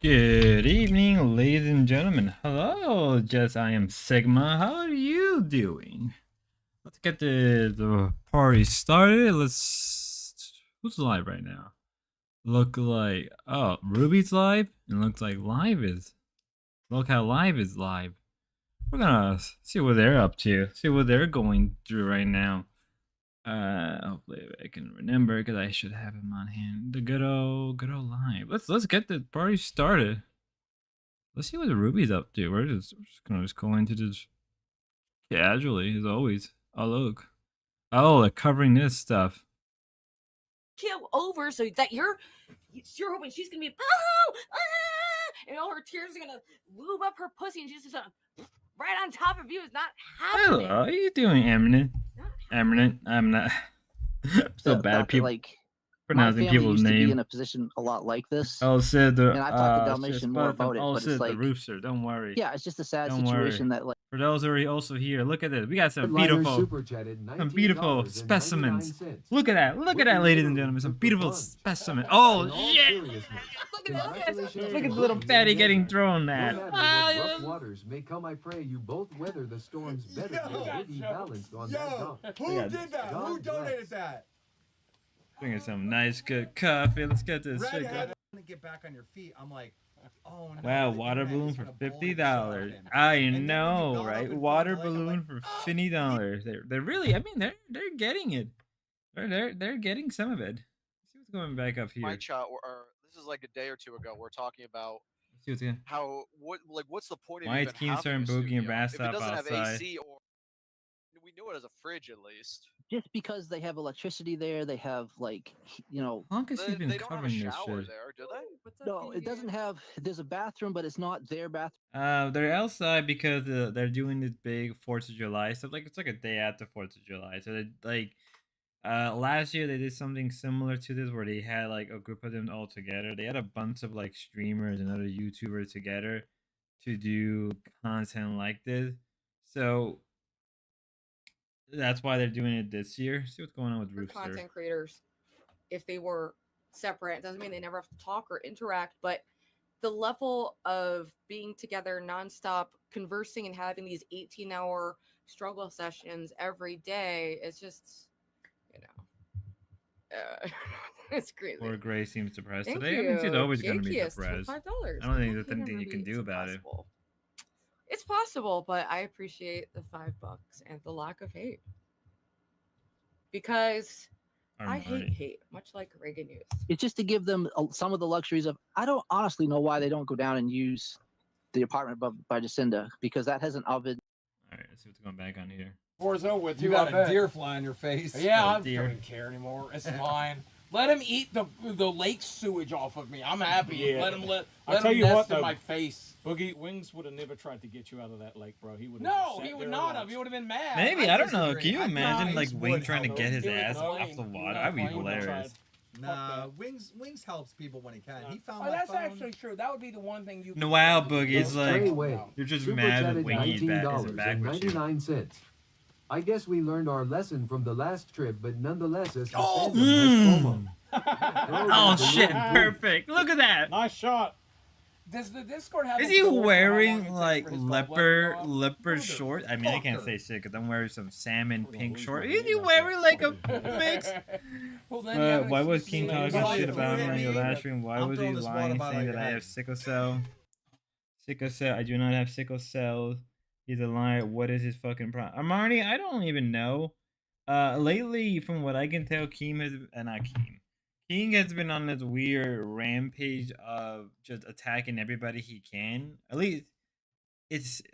Good evening, ladies and gentlemen. Hello, Jess. I am Sigma. How are you doing? Let's get the party started. Who's live right now? Look like Ruby's live. It looks like Look how live is live. We're gonna see what they're up to. See what they're going through right now. Hopefully I can remember because I should have him on hand. The good old live. Let's get the party started. Let's see what the Ruby's up to. We're just gonna go into this casually as always. Oh look. Oh, they're covering this stuff. Kill over so that you're hoping she's gonna be and all her tears are gonna lube up her pussy and she's just right on top of you. Is not happening. Hello, how are you doing, Eminent? Eminent, I'm not. I'm so bad at people. pronouncing family people's used to be in name. a position a lot like this. Oh, Sid the And I've talked to just Dalmatian more about it, oh, but it's Sid the like, rooster. Don't worry. yeah, it's just a sad Don't worry. situation that, like, For those who are also here, look at this. We got some Headliner beautiful, super chatted some beautiful $19.99. specimens. Look at that. Look at that, We ladies and literally gentlemen. Some took the beautiful plunge. specimen. In Oh, all shit. seriousness, Look at that. congratulations Look to at the both little of you fatty and getting Edgar. thrown No at. matter what rough waters may come, I pray you both weather the storms better than be balanced on that dump. Who Yeah. did that? Who God donated bless. that? Drinking some nice, good coffee. Let's get this shit Redhead. going. To get back on your feet, I'm like, oh no. Wow, the water internet balloon is for gonna blow $50. the shit out of him. I And then when you know, got up right? in front Water of the lake, I'm balloon like, for "Oh, $50. They're really. I mean, they're getting it. They're getting some of it. Let's see what's going back up My here. chat, or this is like a day or two ago. We're talking about Let's see what's going. what's the point of Why even is Keen having starting a boogie and studio Bass if it up doesn't have outside? AC, or we know it as a fridge at least. just because they have electricity there, they have, like, you know, How long has he They, been they don't have a covering this shower shit? there, do they? no, it doesn't have, there's a bathroom, but it's not their bathroom. They're outside because they're doing this big 4th of July stuff. Like, it's like a day after 4th of July. So they like last year they did something similar to this where they had like a group of them all together. They had a bunch of like streamers and other YouTubers together to do content like this. So that's why they're doing it this year. See what's going on with For Rooster. content creators, if they were separate, it doesn't mean they never have to talk or interact, but the level of being together nonstop, conversing and having these 18-hour struggle sessions every day is just, you know, it's crazy. Poor Gray seems depressed Thank today. I you. think she's always going to be Jakius, depressed. $5. I don't think How there's anything you can do about it. It's possible, but I appreciate the $5 and the lack of hate. Because I hate hate, much like Reagan used. It's just to give them some of the luxuries of, I don't honestly know why they don't go down and use the apartment by Jacinda, because that has an oven. All right, let's see what's going back on here. Forzo with You got a deer fly in your face. Yeah, I deer. don't care anymore. It's fine. Let him eat the lake sewage off of me. I'm happy. Yeah. Let him I'll tell him you nest what, in though. my face. Boogie Wings would have never tried to get you out of that lake, bro. He would have. No, he would not have. He would have been mad. Maybe, I don't know. Can you I imagine like thought Wing Wings trying to would get his He would ass know. off the water? No, That'd be he wouldn't have hilarious. Nah, Wings helps people when he can. He found Oh, my that's phone. actually true. That would be the one thing you. No, wow, Boogie, it's like Anyway, you're just super mad chatted that Wingy's back isn't back with you. $19.99. I guess we learned our lesson from the last trip, but nonetheless, as Oh! Oh shit! Perfect. Look at that. Nice shot. Does the Discord have? Is a he goal for how long wearing it takes like for his ball blood to go off? leopard shorts? I mean, I can't Fucker. say shit because I'm wearing some salmon Hold on, pink lose shorts. my Is he name. wearing like a mix? Well, then you have an Why was excuse King to talking say Well, shit if about you him on hit your me, last stream? Why I'm was he throwing this water lying, bottle saying at that your I head. have sickle cell? Sickle cell. I do not have sickle cell. He's a liar. What is his fucking problem? Armani, I don't even know. Lately, from what I can tell, Keem has not Keem. King has been on this weird rampage of just attacking everybody he can. At least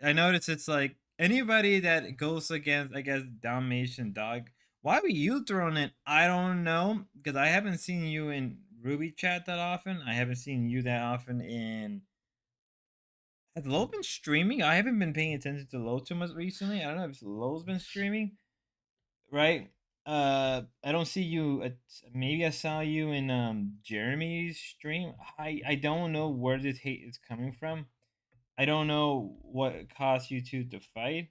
I noticed it's like anybody that goes against, I guess, Dalmatian Dog. Why were you throwing it? I don't know, because I haven't seen you in Ruby chat that often. I haven't seen you that often in. Has Lo been streaming? I haven't been paying attention to Lo too much recently. I don't know if Lo's been streaming, right? I don't see you. Maybe I saw you in Jeremy's stream. I don't know where this hate is coming from. I don't know what caused you two to fight.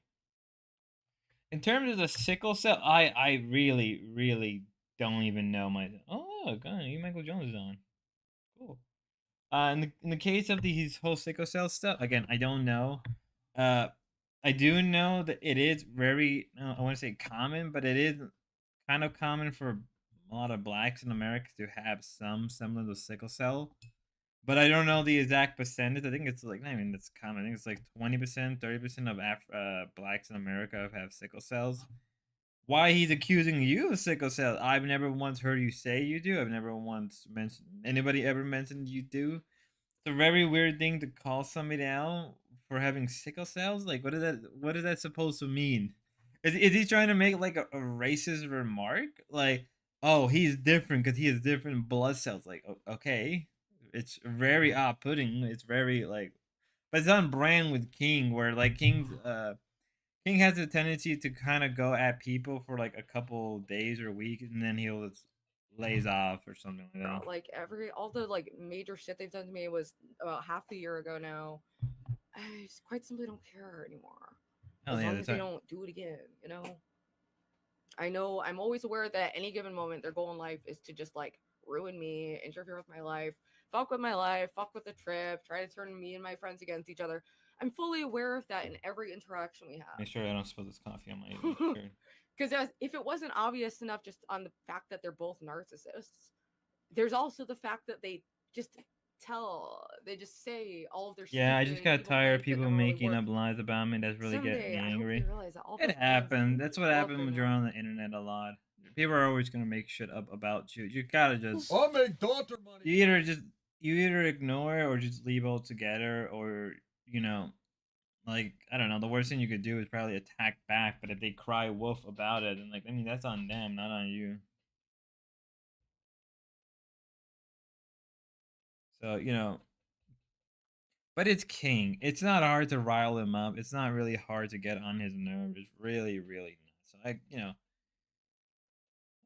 In terms of the sickle cell, I really don't even know my. Oh, God, Michael Jones is on. Cool. In the case of his whole sickle cell stuff, again, I don't know. I do know that it is very, I want to say common, but it is kind of common for a lot of blacks in America to have some semblance of sickle cell. But I don't know the exact percentage. I think it's like, I mean, it's common. I think it's like 20%, 30% of blacks in America have sickle cells. Why he's accusing you of sickle cell? I've never once heard you say you do. I've never once mentioned anybody ever mentioned you do. It's a very weird thing to call somebody out for having sickle cells. Like, what is that supposed to mean? Is he trying to make like a racist remark? Like, oh, he's different because he has different blood cells. Like, okay, it's very off-putting. It's very like, but it's on brand with King, where like King has a tendency to kind of go at people for like a couple days or weeks, and then he'll lays off or something like that. Like all the like major shit they've done to me was about half a year ago now. I just quite simply don't care anymore. Hell As yeah, long that's as they right. don't do it again, you know. I know I'm always aware that at any given moment their goal in life is to just like ruin me, interfere with my life, fuck with my life, fuck with the trip, try to turn me and my friends against each other. I'm fully aware of that in every interaction we Make have. sure I don't spill this coffee on my shirt. Because if it wasn't obvious enough just on the fact that they're both narcissists, there's also the fact that they just they just say all of their Yeah, I stupid just and got evil tired of things that people never really making work. up lies about me. That's really getting Someday, me I hope angry. they realize that all It those plans happened. to That's what blow up happened their when you're mouth. on the internet a lot. People are always gonna make shit up about you. You gotta just I'll make daughter money. you either ignore it or just leave altogether, or like I don't know. The worst thing you could do is probably attack back. But if they cry wolf about it, then like I mean that's on them, not on you. So but it's King. It's not hard to rile him up. It's not really hard to get on his nerve. It's really, really not. So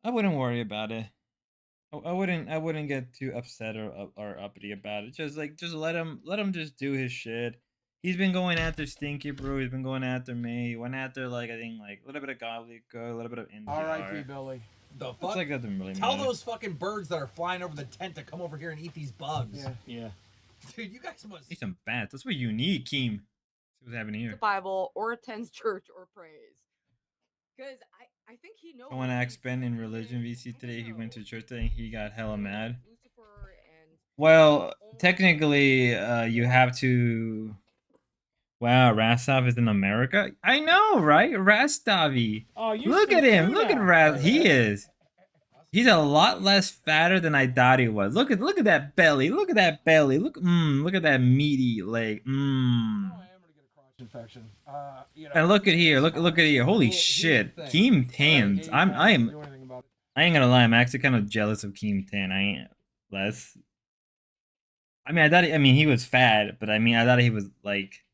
I wouldn't worry about it. I wouldn't get too upset or uppity about it. Just let him just do his shit. He's been going after Stinky Brew. He's been going after me. He went after like I think like a little bit of Gobbledygook, a little bit of R.I.P. NPR. Billy. The It's fuck? like that doesn't really Tell matter. those fucking birds that are flying over the tent to come over here and eat these bugs. Yeah. Yeah. Dude, you guys must. Need some bats. That's what you need, Keem. See what's happening The here. Bible or attends church or prays. Because I think he knows. Someone asked Ben in he's religion been VC kind of today. He went to know. church today and he got hella mad. Lucifer and Well, technically, you have to. Wow, Rastov is in America. I know, right? Rastavi. Oh, you Look still at him. do Look at now. Rast. He is. He's a lot less fatter than I thought he was. Look at that belly. Look at that belly. Look at that meaty leg. I am gonna get a crotch infection. And look at here. Look at here. Holy Well, here's shit. the thing. Keem Tans. I am. Do anything about it. I ain't gonna lie. I'm actually kind of jealous of Keem Tan. I ain't less. I mean, I mean, he was fat, but I mean, I thought he was like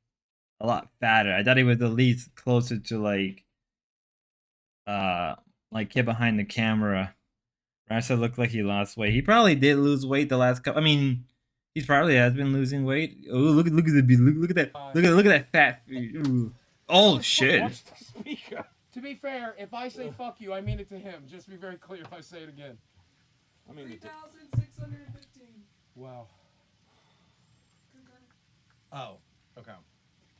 a lot fatter. I thought he was at least closer to like kid behind the camera. Rasta looked like he lost weight. He probably did lose weight the last couple. I mean, he probably has been losing weight. Oh, look at that fat. Ooh. Oh shit! Watch the speaker. To be fair, if I say fuck you, I mean it to him. Just be very clear if I say it again. I mean, 3,615. Wow. Oh, okay.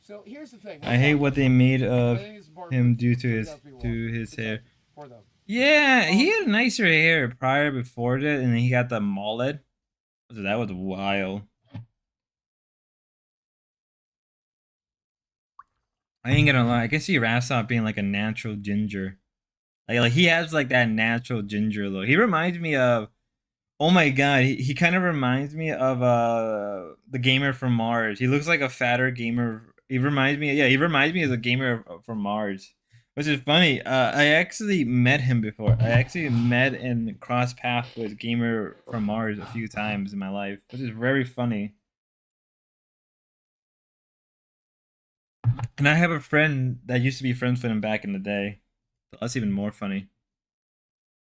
So here's the thing. I hate what they made of I think it's important him for due to his 3,000 hair. 4,000. Yeah, he had nicer hair prior before that, and then he got the mullet. So that was wild. I ain't gonna lie, I can see Rastov being like a natural ginger. Like he has like that natural ginger look. He reminds me of, oh my god, he kind of reminds me of the gamer from Mars. He looks like a fatter gamer. He reminds me of a gamer from Mars. Which is funny. I actually met him before. I actually met and crossed paths with gamer from Mars a few times in my life, which is very funny. And I have a friend that used to be friends with him back in the day. So that's even more funny.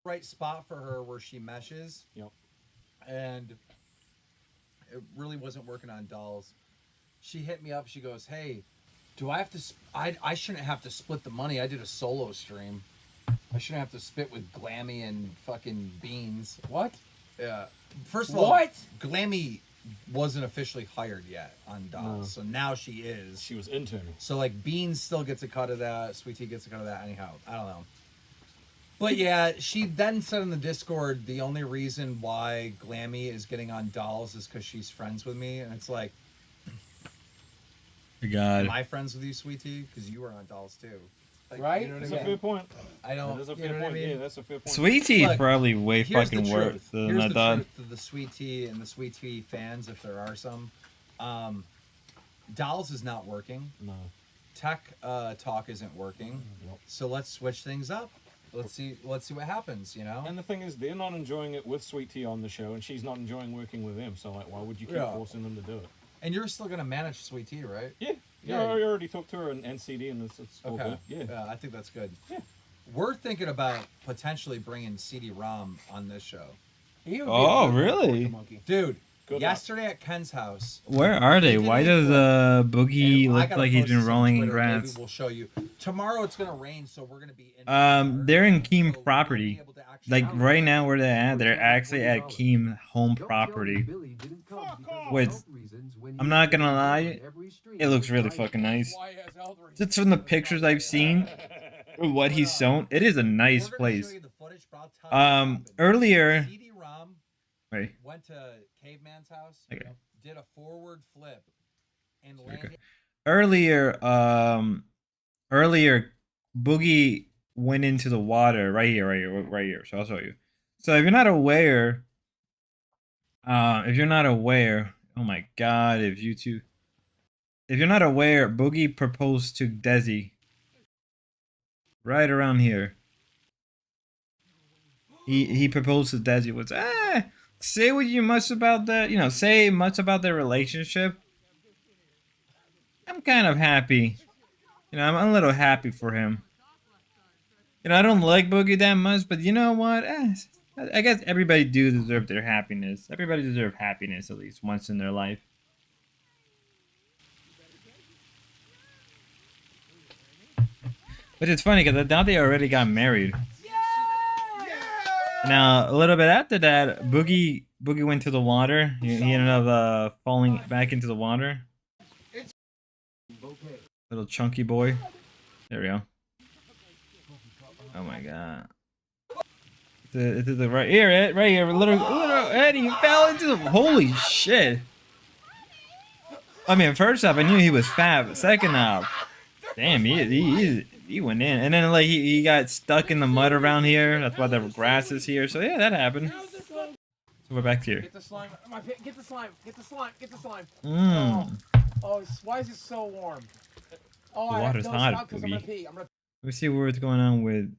Right spot for her where she meshes. Yep. And it really wasn't working on dolls. She hit me up. She goes, "Hey, do I have to? I shouldn't have to split the money. I did a solo stream. I shouldn't have to split with Glammy and fucking Beans." What? First of all, What? Glammy wasn't officially hired yet on dolls, so now she is. she was interning. So like Beans still gets a cut of that. Sweet Tea gets a cut of that. Anyhow, I don't know. But yeah, she then said in the Discord the only reason why Glammy is getting on dolls is because she's friends with me, and it's like, God. am I friends with you, Sweet Tea? Because you were on dolls too, like, Right? You know what That's I a mean? fair point. I don't. That's a you fair know what I point. mean? Yeah, that's a fair point. Sweet Tea is Look, probably way Here's fucking the worse truth. than Here's I the thought. truth to the Sweet Tea and the Sweet Tea fans, if there are some. Dolls is not working. No. Tech talk isn't working. Nope. So let's switch things up. Let's see what happens, you know? And the thing is, they're not enjoying it with Sweet Tea on the show, and she's not enjoying working with him. So, like, why would you keep Yeah. forcing them to do it? And you're still gonna manage Sweet Tea, right? Yeah. Yeah. I already talked to her and CD, and it's all Okay. good. Yeah. I think that's good. Yeah. we're thinking about potentially bringing CD-ROM on this show. He would be a Oh, good really? monkey. Dude, Good yesterday at Ken's house. Where are they? did Why a does flip, Boogie and I look gotta like he's post been this on rolling in Twitter, maybe grass? we'll show you. Tomorrow it's gonna rain, so we're gonna be in. They're in Keem So we'll property. be able to actually- Like right now where they're at, they're actually at Keem home property. Which, I'm not gonna lie, it looks really fucking nice. Why has Eldridge- Just from the pictures I've seen, what he's shown, it is a nice We're gonna show place. you the footage, but I'll tell you what happened. Earlier, CD-ROM wait, went to Caveman's house, okay. did a forward flip, and There we go. landed. Earlier, Boogie went into the water right here. So I'll show you. So if you're not aware, oh my God, if you're not aware, Boogie proposed to Desi right around here. He proposed to Desi. Was say what you must about that, say much about their relationship. I'm kind of happy. I'm a little happy for him. I don't like Boogie that much, but you know what? I guess everybody do deserve their happiness. Everybody deserves happiness at least once in their life. But it's funny because now they already got married. Now a little bit after that, Boogie went to the water. He ended up falling back into the water. Little chunky boy. There we go. Oh my God. It's the right here, Ed. Right here. Little Eddie fell into the. Holy shit. I mean, first off, I knew he was fat. But second off, damn, he went in. And then, like, he got stuck in the mud around here. That's why the grass is here. So, yeah, that happened. So, we're back here. Get the slime. Get the slime. Get the slime. Get the slime. Mmm. Oh, why is it so warm? Oh, The I have water's no hot, stop 'cause I'm gonna Boogie. pee. Let me see what's going on with.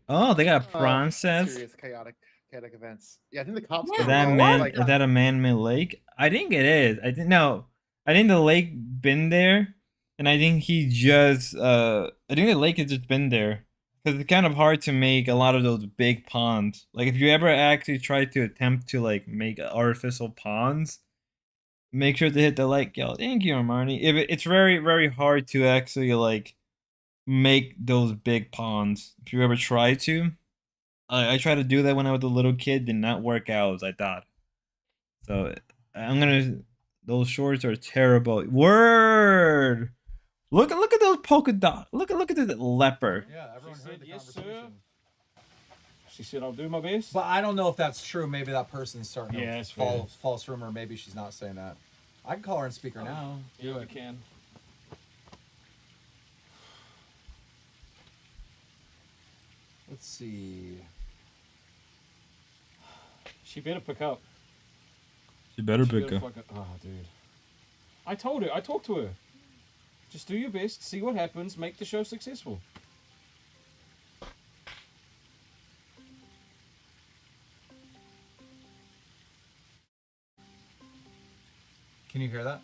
Oh, they got process. Serious chaotic events. Yeah, I think the cops. Yeah. Is that Like, is that a man-made lake? I think it is. I think the lake been there, and I think I think the lake has just been there because it's kind of hard to make a lot of those big ponds. Like if you ever actually try to attempt to like make artificial ponds, make sure to hit the like. Yo, thank you, Armani. It's very very hard to actually like make those big ponds. If you ever try to. I tried to do that when I was a little kid, did not work out as I thought. So those shorts are terrible. Word! Look at those polka dot. Look at the leopard. Yeah, everyone She heard said, the "Yes, sir." conversation. She said, "I'll do my best." But I don't know if that's true. Maybe that person's starting Yeah, to it's fair. false rumor. Maybe she's not saying that. I can call her on speaker now. Yeah, I can. Let's see. She better pick up. You better She pick better up. fuck up. Oh, dude. I told her. I talked to her. Just do your best. See what happens. Make the show successful. Can you hear that?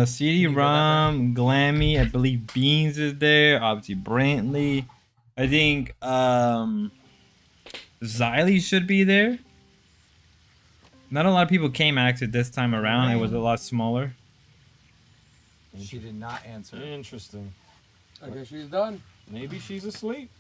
CD-ROM, Glammy, I believe Beans is there. Obviously Brantley. I think Xylee should be there. Not a lot of people came actually this time around. It was a lot smaller. She did not answer. Interesting. I guess she's done. Maybe she's asleep.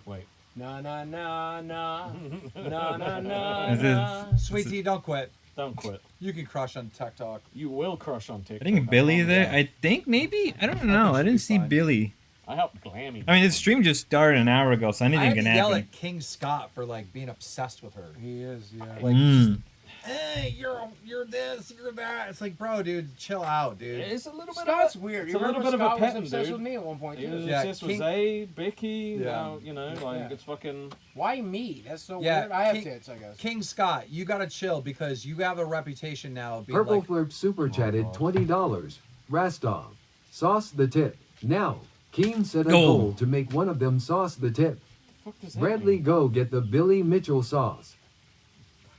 Wait. Na na na na na na na. Is na. Sweet Tea, don't quit. Don't quit. You can crush on TikTok. You will crush on TikTok. I think Billy promise. there. I think maybe. I don't know. I she'll be didn't see fine. Billy. I helped Glammy. I mean, the stream just started an hour ago, so I anything had can to yell happen. at King Scott for like being obsessed with her. He is, yeah. Like, Mm. hey, you're this, you're that. It's like, bro, dude, chill out, dude. It's a little bit Scott's of weird. It's You a little remember bit of a Scott was pattern, obsessed dude. with me at one point He too. was Yeah, obsessed with King- Zay, Becky. Yeah. Now, you know, like Yeah. it's fucking. Why me? That's so Yeah, weird. I have King- tits, I guess. King Scott, you gotta chill because you have a reputation now of being Purple like, Flirp super chatted $20. Rastov. Sauce the tip. Now, Keen set a Oh. goal to make one of them sauce the tip. Fuck does that Bradley, mean? go get the Billy Mitchell sauce.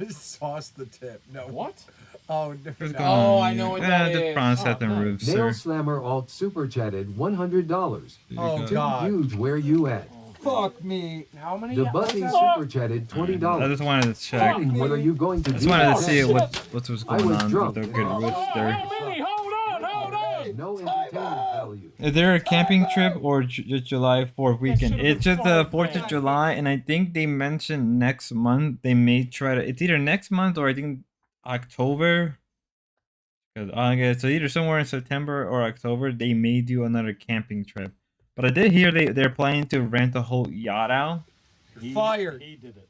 sauce the tip. No. What? Oh, What's no. going Oh, on I here? know what that Just is. prawn Oh, set and nice. roofs, Nail sir. Slammer Alt Super Chatted $100. Oh, Too God. huge. Where you at? Fuck me. How many? The what's Buzzing that? Super Chatted I $20. just wanted to check. What are you going to I do? just wanted to with see that? what was I going was on with drunk. the good roofs there. How many? Hold on. No entertainment value. Is there a camping trip or just July 4th weekend? should've It's been just the 5 4th of grand. July, and I think they mentioned next month. They may try to. It's either next month or I think October. So either somewhere in September or October, they may do another camping trip. But I did hear they're planning to rent a whole yacht out. Fired. He did it.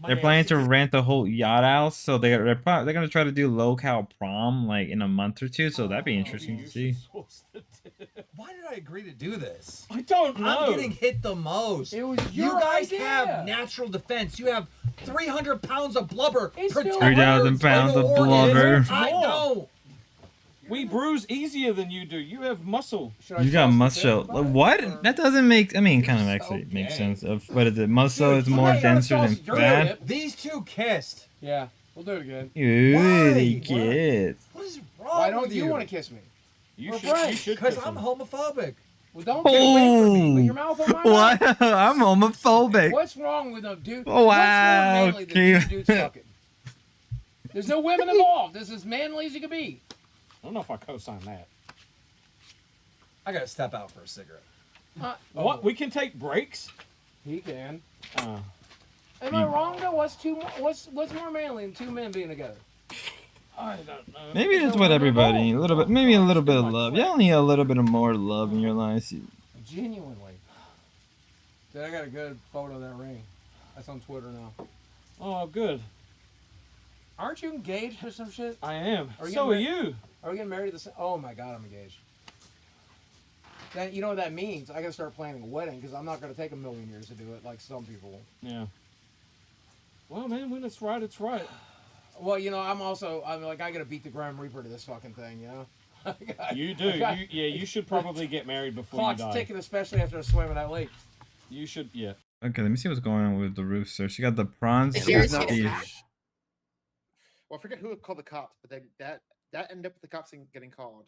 They're planning to rent a whole yacht out, so they're gonna try to do local prom like in a month or two. So that'd be interesting to see. Why did I agree to do this? I don't know. I'm getting hit the most. It was You your guys idea. have natural defense. You have 300 pounds of blubber. It's still protect 3,000 your pounds of vital blubber. organs. I More. don't. We bruise easier than you do. You have muscle. Should I You got toss the muscle. tip about it, or- What? That doesn't make. I mean, kind of actually Okay. makes sense. Of what is it? Muscle Dude, is more somebody gotta denser toss than your fat. tip. These two kissed. Yeah, we'll do it again. Really Why? good. What is wrong Why don't with you you? want to kiss me? You We're should. You friends, should. Because kiss I'm him. homophobic. Well, don't get away from me. Put your mouth on my mouth. What? I'm homophobic. What's wrong with a dude? Oh, wow, What's more manly than Keith. two dudes fucking? There's no women involved. This is as manly as you can be. I don't know if I co-sign that. I gotta step out for a cigarette. What? We can take breaks. He can. Uh, Am I wrong though? What's more manly than two men being together? I don't know. Maybe that's what everybody. A little bit. Maybe a little bit of love. You only need a little bit of more love in your life. Genuinely. Dude, I got a good photo of that ring. That's on Twitter now. Oh, good. Aren't you engaged or some shit? I am. Are you So are getting you. Are we getting married at the same? Oh my god, I'm engaged. Then you know what that means? I gotta start planning a wedding because I'm not gonna take a million years to do it like some people. Yeah. Well, man, when it's right, it's right. Well, you know, I'm like I gotta beat the Grim Reaper to this fucking thing, you know. You do. You should probably get married before you Clock's die. ticking, especially after a swim in that lake. You should. Yeah. Okay, let me see what's going on with the roof, sir. She got the prawns. Here's the not- beef. Well, I forget who called the cops, but that ended up with the cops getting called.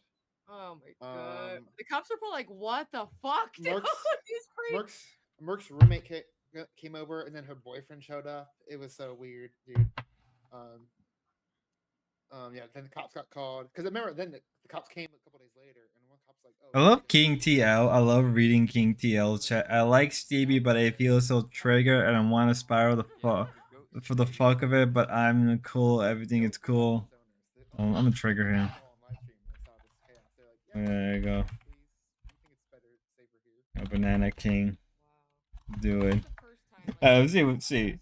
Oh my god. Um, The cops are probably like, what the fuck, dude? Mercs- These freaks. Merck's roommate came over, and then her boyfriend showed up. It was so weird, dude. Yeah. Then the cops got called because I remember then the cops came a couple days later, and one cop's like, "Oh." I love King TL. I love reading King TL chat. I like Stevie, but I feel so triggered and I want to spiral the fuck for the fuck of it. But I'm cool. Everything is cool. I'm gonna trigger him. There you go. A Banana King. Do it. Let's see.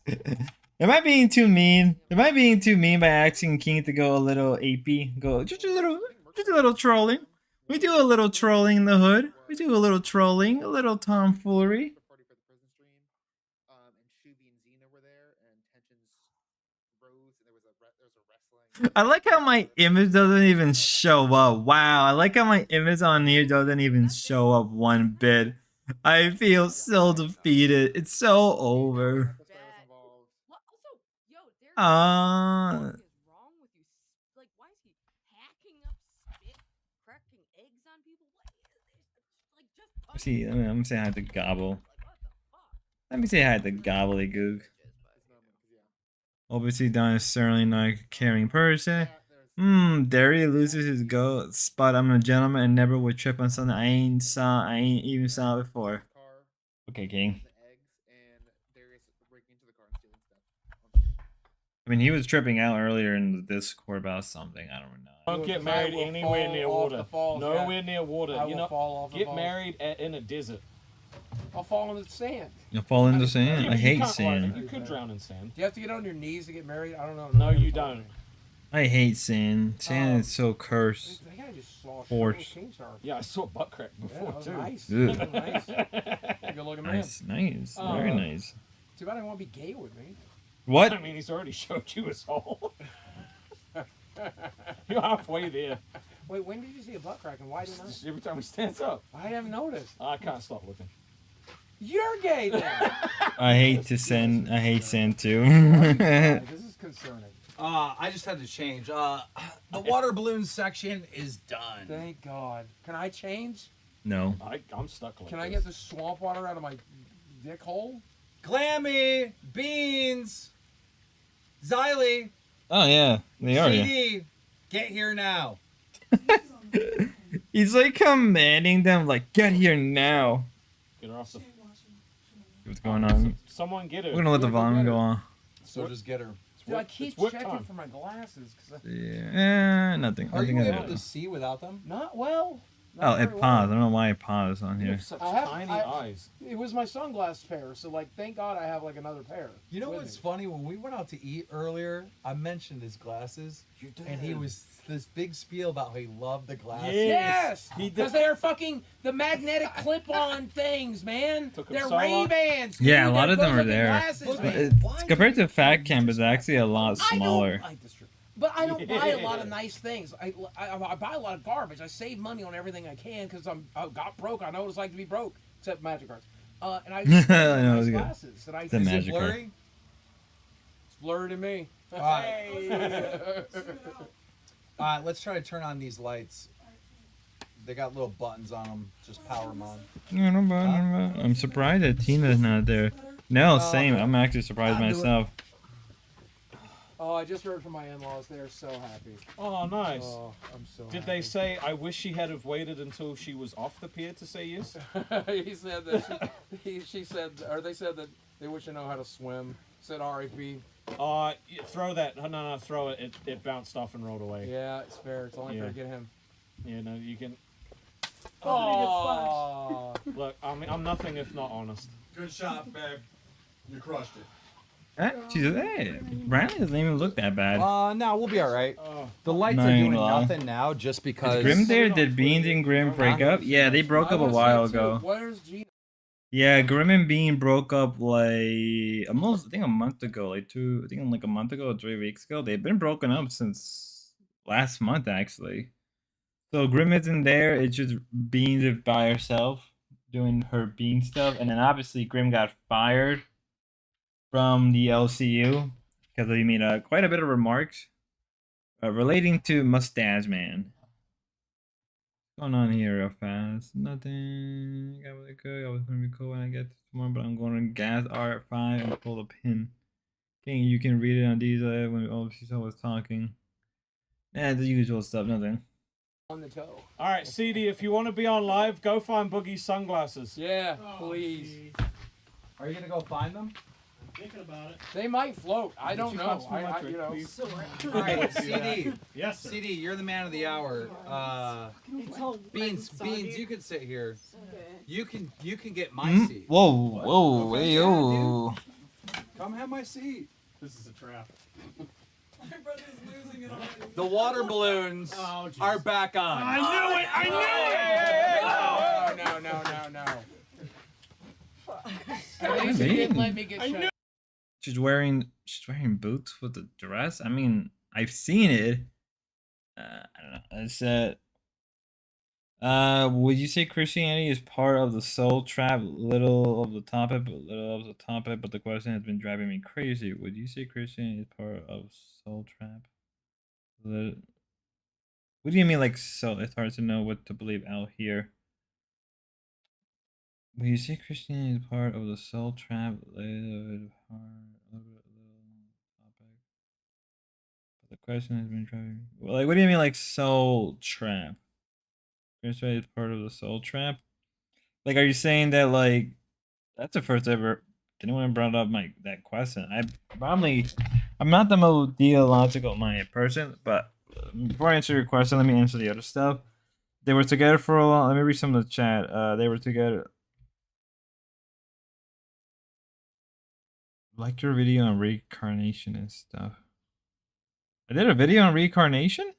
Am I being too mean? Am I being too mean by asking King to go a little AP? Go just a little trolling. We do a little trolling in the hood. We do a little trolling, a little tomfoolery. I like how my image doesn't even show up. Wow, I like how my image on here doesn't even show up one bit. I feel so defeated. It's so over. What? Also, yo, there's Ah. what is wrong with you? Like, why is he hacking up spit, cracking eggs on people? What is this? Like, just See, I'm gonna say hi to Gobble. like, what the fuck? Let me say hi to Gobbledygook. Obviously, Don is certainly not a caring person. Derry loses his goat spot. I'm a gentleman and never would trip on something I ain't even saw before. Okay, King. I mean, he was tripping out earlier in the Discord about something. I don't know. Don't get I married will anywhere fall near off water. the falls, Nowhere yeah. near water. I You will know, fall off the get falls. married in a desert. I'll fall in the sand. You'll fall into sand. You I hate can't- well, sand. You could drown in sand. Do you have to get on your knees to get married? I don't know. No, you don't. I hate sand. Sand is so cursed. That guy just saw Force. Yeah, I saw butt crack Yeah, before that was too. nice. Ugh. That was nice. Good looking man. Nice, nice, very nice. Too bad I want to be gay with me. What? I mean, he's already showed you his hole. You're halfway there. Wait, when did you see a butt crack and why didn't I? Just every time he stands up. I haven't noticed. I can't stop looking. You're gay then. I hate to sand. I hate sand too. This is concerning. I just had to change. The water balloon section is done. Thank God. Can I change? No. I'm stuck like Can I this. get the swamp water out of my dick hole? Glammy, Beans, Xylee, Oh yeah, they are. Yeah. CD, get here now. He's like commanding them, like, get here now. Get her off the... What's going on? Someone get her. We're gonna let the Yeah, go volume get go her. on. So just get her. Dude, I It's keep whip checking time. for my glasses. Cause Yeah, nothing. Are Nothing you at able all. to see without them? not well. Oh, Not it very paused. I well. don't know why it paused on You here. have such I have- tiny I- eyes. It was my sunglass pair, so like, thank God I have like another pair. You know with what's me. funny? When we went out to eat earlier, I mentioned his glasses, and he was this big spiel about how he loved the glasses. Yes, He did- because they are fucking the magnetic clip-on things, man. Took 'em They're so long. Ray-Bans. Yeah, dude. a lot They're of them good are looking there. Glasses, But man. It's compared to Fat Camp, it's actually a lot smaller. But I don't buy a lot of nice things. I buy a lot of garbage. I save money on everything I can because I got broke. I know what it's like to be broke, except magic cards. And I I just know, nice it's good. glasses that I It's a Is magic it card. blurry? It's blurry to me. All right. All right, let's try to turn on these lights. They got little buttons on them. Just power them on. Yeah, no bad, no bad. I'm surprised that Tina's not there. No, same. I'm actually surprised I'll do it. myself. Oh, I just heard from my in-laws. They're so happy. Oh, nice. Oh, I'm so Did happy. they say, I wish she had have waited until she was off the pier to say yes? He said that she said, or they said that they wish I know how to swim. Said R.I.P. Throw that. No, throw it. It bounced off and rolled away. Yeah, it's fair. It's only fair Yeah. to get him. Yeah, no, you can... Oh, Look, I'm nothing if not honest. Good shot, babe. You crushed it. Hey, Bradley doesn't even look that bad. No, we'll be all right. Oh, The lights Not are even doing lie. nothing now just because. Is Grim there? Did Beans and Grim break up? Yeah, they broke up a while ago. Where's Gina? Yeah, Grim and Bean broke up like almost, I think a month ago, like a month ago or 3 weeks ago. They've been broken up since last month, actually. So Grim isn't there. It's just Beans is by herself doing her Bean stuff, and then obviously Grim got fired from the LCU because he made quite a bit of remarks relating to Mustache Man. What's going on here real fast? Nothing. Got really good. I was gonna be cool when I get to tomorrow, but I'm going to gas R5 and pull a pin. Okay, you can read it on these when she's always talking. Yeah, the usual stuff, nothing. On the toe. all right, CD, if you want to be on live, go find Boogie's sunglasses. Yeah, please. Are you gonna go find them? Thinking about it. They might float. I don't you know. pass me my I drink, you know. please? All right, CD. Yes, sir. CD, you're the man of the hour. Beans, you can sit here. You can get my seat. Whoa, Okay, hey, yeah, yo. Come have my seat. This is a trap. The water balloons Oh, jeez. are back on. I knew it! I knew it! No. At least he didn't let me get I shot. She's wearing boots with the dress. I mean, I've seen it. I don't know. I said, would you say Christianity is part of the soul trap? Little of the topic, but the question has been driving me crazy. Would you say Christianity is part of soul trap? What do you mean, like soul? It's hard to know what to believe out here. Would you say Christianity is part of the soul trap? Little topic. But the question has been driving me. Well, like, what do you mean, like soul trap? Christianity is part of the soul trap. Like, are you saying that like that's the first ever anyone brought up that question? I'm not the most theological minded person, but before I answer your question, let me answer the other stuff. They were together for a long. Let me read some of the chat. They were together. Like your video on reincarnation and stuff. I did a video on reincarnation?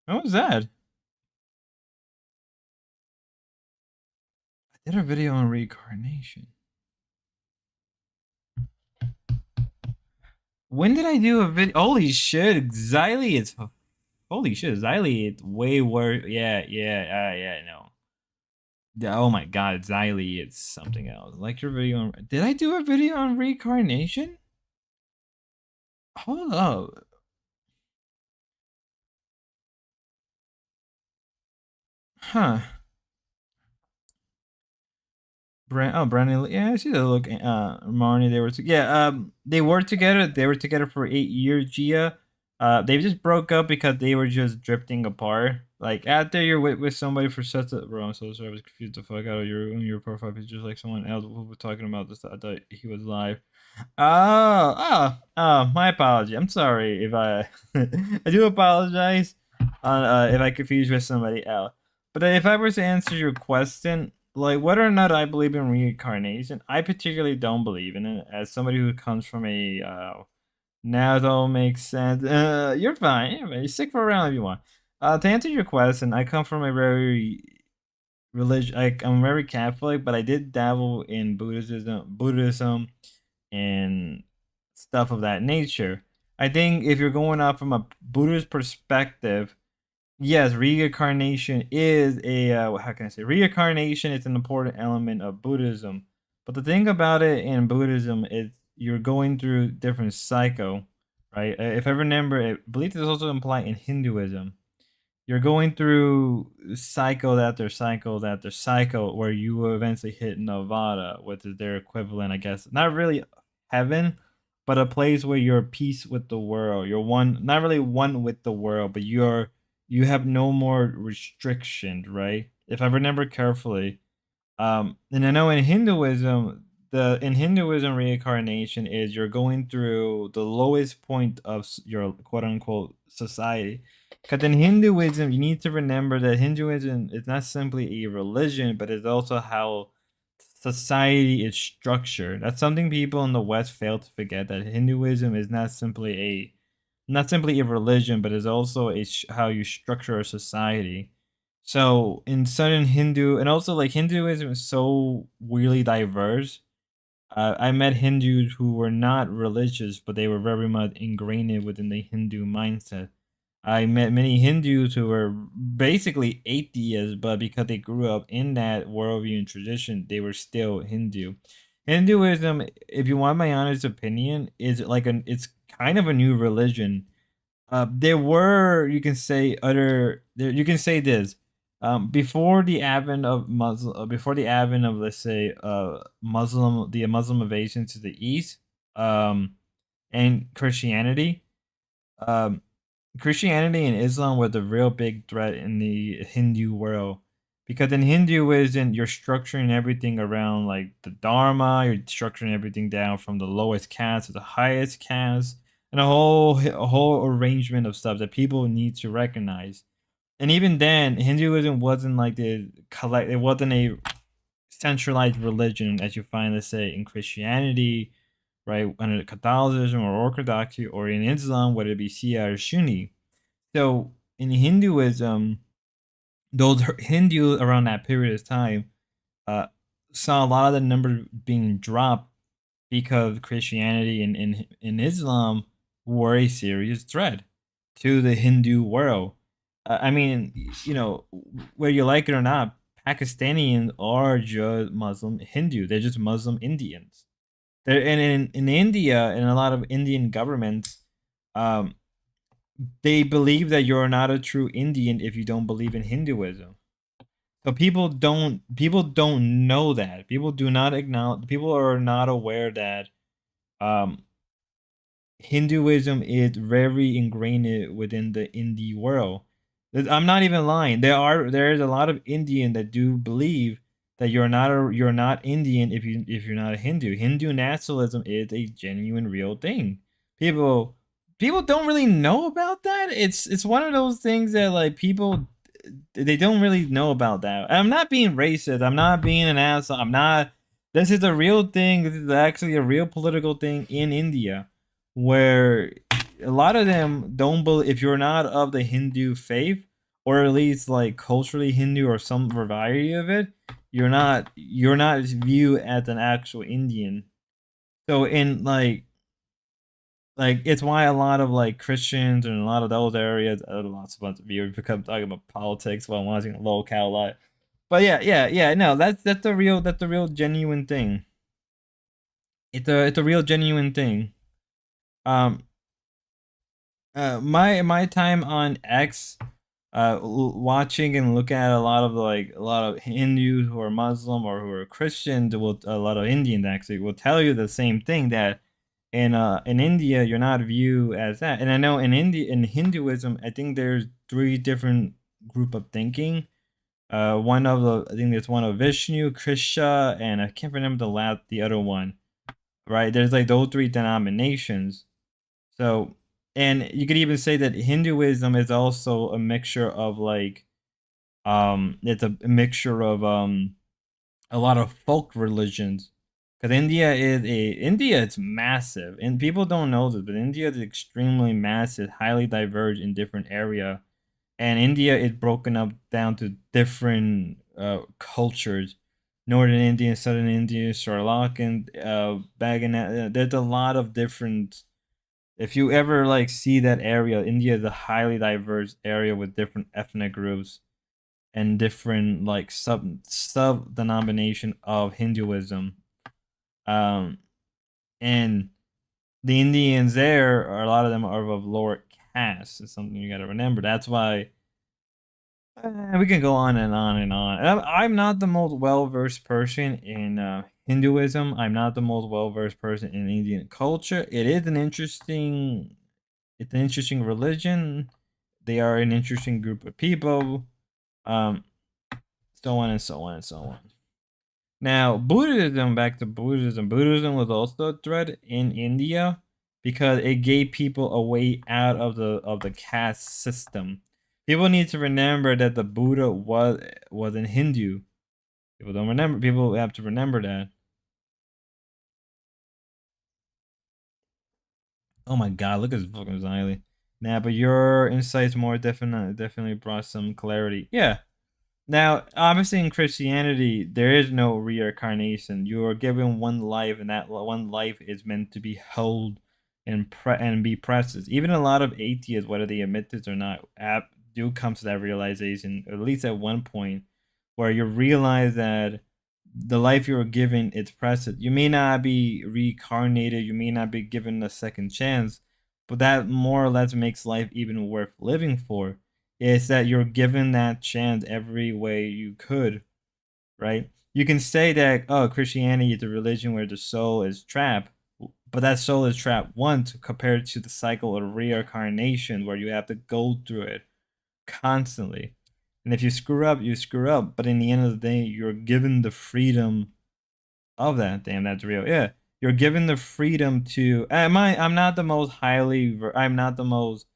What was that? I did a video on reincarnation. When did I do a video? Holy shit, Xylee, it's... Holy shit, Xylee, it's way worse. Yeah, no. Oh my god, Xylee, it's something else. Like your video on... Did I do a video on reincarnation? Hold up. Huh. Brandon. Yeah, I see the look. Marnie, they were. They were together. They were together for 8 years. Gia. They just broke up because they were just drifting apart. Like after you're with somebody for such a. Bro, I'm so sorry. I was confused the fuck out of your profile picture. Just like someone else who was talking about this. I thought he was live. My apology. I'm sorry if I. I do apologize. If I confused with somebody else. But if I were to answer your question, like whether or not I believe in reincarnation, I particularly don't believe in it. As somebody who comes from a now it all makes sense. You're fine. You're sick for around if you want. To answer your question, I come from a very religion. I'm very Catholic, but I did dabble in Buddhism, and stuff of that nature. I think if you're going off from a Buddhist perspective, yes, reincarnation is a how can I say reincarnation is an important element of Buddhism. But the thing about it in Buddhism is you're going through different cycle, right? If I remember, I believe this is also implied in Hinduism. You're going through cycle after cycle after cycle where you will eventually hit nirvana, which is their equivalent, I guess. Not really heaven, but a place where you're at peace with the world. You're one, not really one with the world, but you have no more restrictions, right? If I remember carefully, and I know in Hinduism, the in Hinduism reincarnation is you're going through the lowest point of your quote unquote society. Because in Hinduism, you need to remember that Hinduism is not simply a religion, but it's also how society is structured. That's something people in the West fail to forget. That Hinduism is not simply a religion, but is also how you structure a society. So in certain Hindu, and also like Hinduism is so weirdly diverse. I met Hindus who were not religious, but they were very much ingrained within the Hindu mindset. I met many Hindus who were basically atheists, but because they grew up in that worldview and tradition, they were still Hindu. Hinduism, if you want my honest opinion, is like it's kind of a new religion. There were, you can say, you can say this. Before the advent of before the advent of, let's say, the Muslim invasion to the east, and Christianity, um, Christianity and Islam were the real big threat in the Hindu world. Because in Hinduism, you're structuring everything around like the Dharma, you're structuring everything down from the lowest caste to the highest caste, and a whole arrangement of stuff that people need to recognize. And even then, Hinduism wasn't like it wasn't a centralized religion as you find, let's say, in Christianity, right? Under Catholicism or Orthodoxy, or in Islam, whether it be Shia or Sunni. So in Hinduism, those Hindus around that period of time uh, saw a lot of the numbers being dropped because Christianity and Islam were a serious threat to the Hindu world. I mean, whether you like it or not, Pakistanians are just Muslim Hindu. They're just Muslim Indians. And in India, and a lot of Indian governments, um, they believe that you're not a true Indian if you don't believe in Hinduism. So people don't know that. People do not acknowledge. People are not aware that um, Hinduism is very ingrained within the indie world. I'm not even lying. There is a lot of Indian that do believe that you're not Indian if you're not a Hindu. Hindu nationalism is a genuine real thing. People people don't really know about that. It's one of those things that like people they don't really know about that. I'm not being racist. I'm not being an asshole. I'm not. This is a real thing. This is actually a real political thing in India, where a lot of them don't believe. If you're not of the Hindu faith, or at least like culturally Hindu or some variety of it, you're not viewed as an actual Indian. So in like it's why a lot of like Christians and a lot of those areas, lots of bunch of viewers become talking about politics while watching a locale live. But yeah. No, that's the real genuine thing. It's a real genuine thing. Um, My time on X, watching and looking at a lot of Hindus who are Muslim or who are Christians, will a lot of Indians actually will tell you the same thing, that in India you're not viewed as that. And I know in Hinduism, I think there's three different group of thinking. One of the I think there's one of Vishnu, Krishna, and I can't remember the other one. Right? There's like those three denominations. So, and you could even say that Hinduism is also a mixture of like it's a mixture of a lot of folk religions. Because India is massive, and people don't know this, but India is extremely massive, highly diverse in different area, and India is broken up down to different cultures. Northern India, Southern India, Sri Lankan, Bagan. There's a lot of different. If you ever like see that area, India is a highly diverse area with different ethnic groups and different like sub denomination of Hinduism. Um, and the Indians there are a lot of them are of lower caste. It's something you got to remember. That's why we can go on and on and on. And I'm not the most well versed person in Hinduism. I'm not the most well versed person in Indian culture. It's an interesting religion. They are an interesting group of people. Um, so on and so on and so on. Now, Buddhism, back to Buddhism. Buddhism was also a threat in India because it gave people a way out of the caste system. People need to remember that the Buddha was an Hindu. People don't remember. People have to remember that. Oh my God! Look at this fucking Xylee. Nah, but your insights more definitely brought some clarity. Yeah. Now, obviously, in Christianity, there is no reincarnation. You are given one life, and that one life is meant to be held and be precious. Even a lot of atheists, whether they admit this or not, do come to that realization, at least at one point, where you realize that the life you are given is precious. You may not be reincarnated, you may not be given a second chance, but that more or less makes life even worth living for. Is that you're given that chance every way you could, right? You can say that, oh, Christianity is a religion where the soul is trapped, but that soul is trapped once compared to the cycle of reincarnation where you have to go through it constantly. And if you screw up, you screw up. But in the end of the day, you're given the freedom of that. Damn, that's real. Yeah, you're given the freedom to. I'm not the most I'm not the most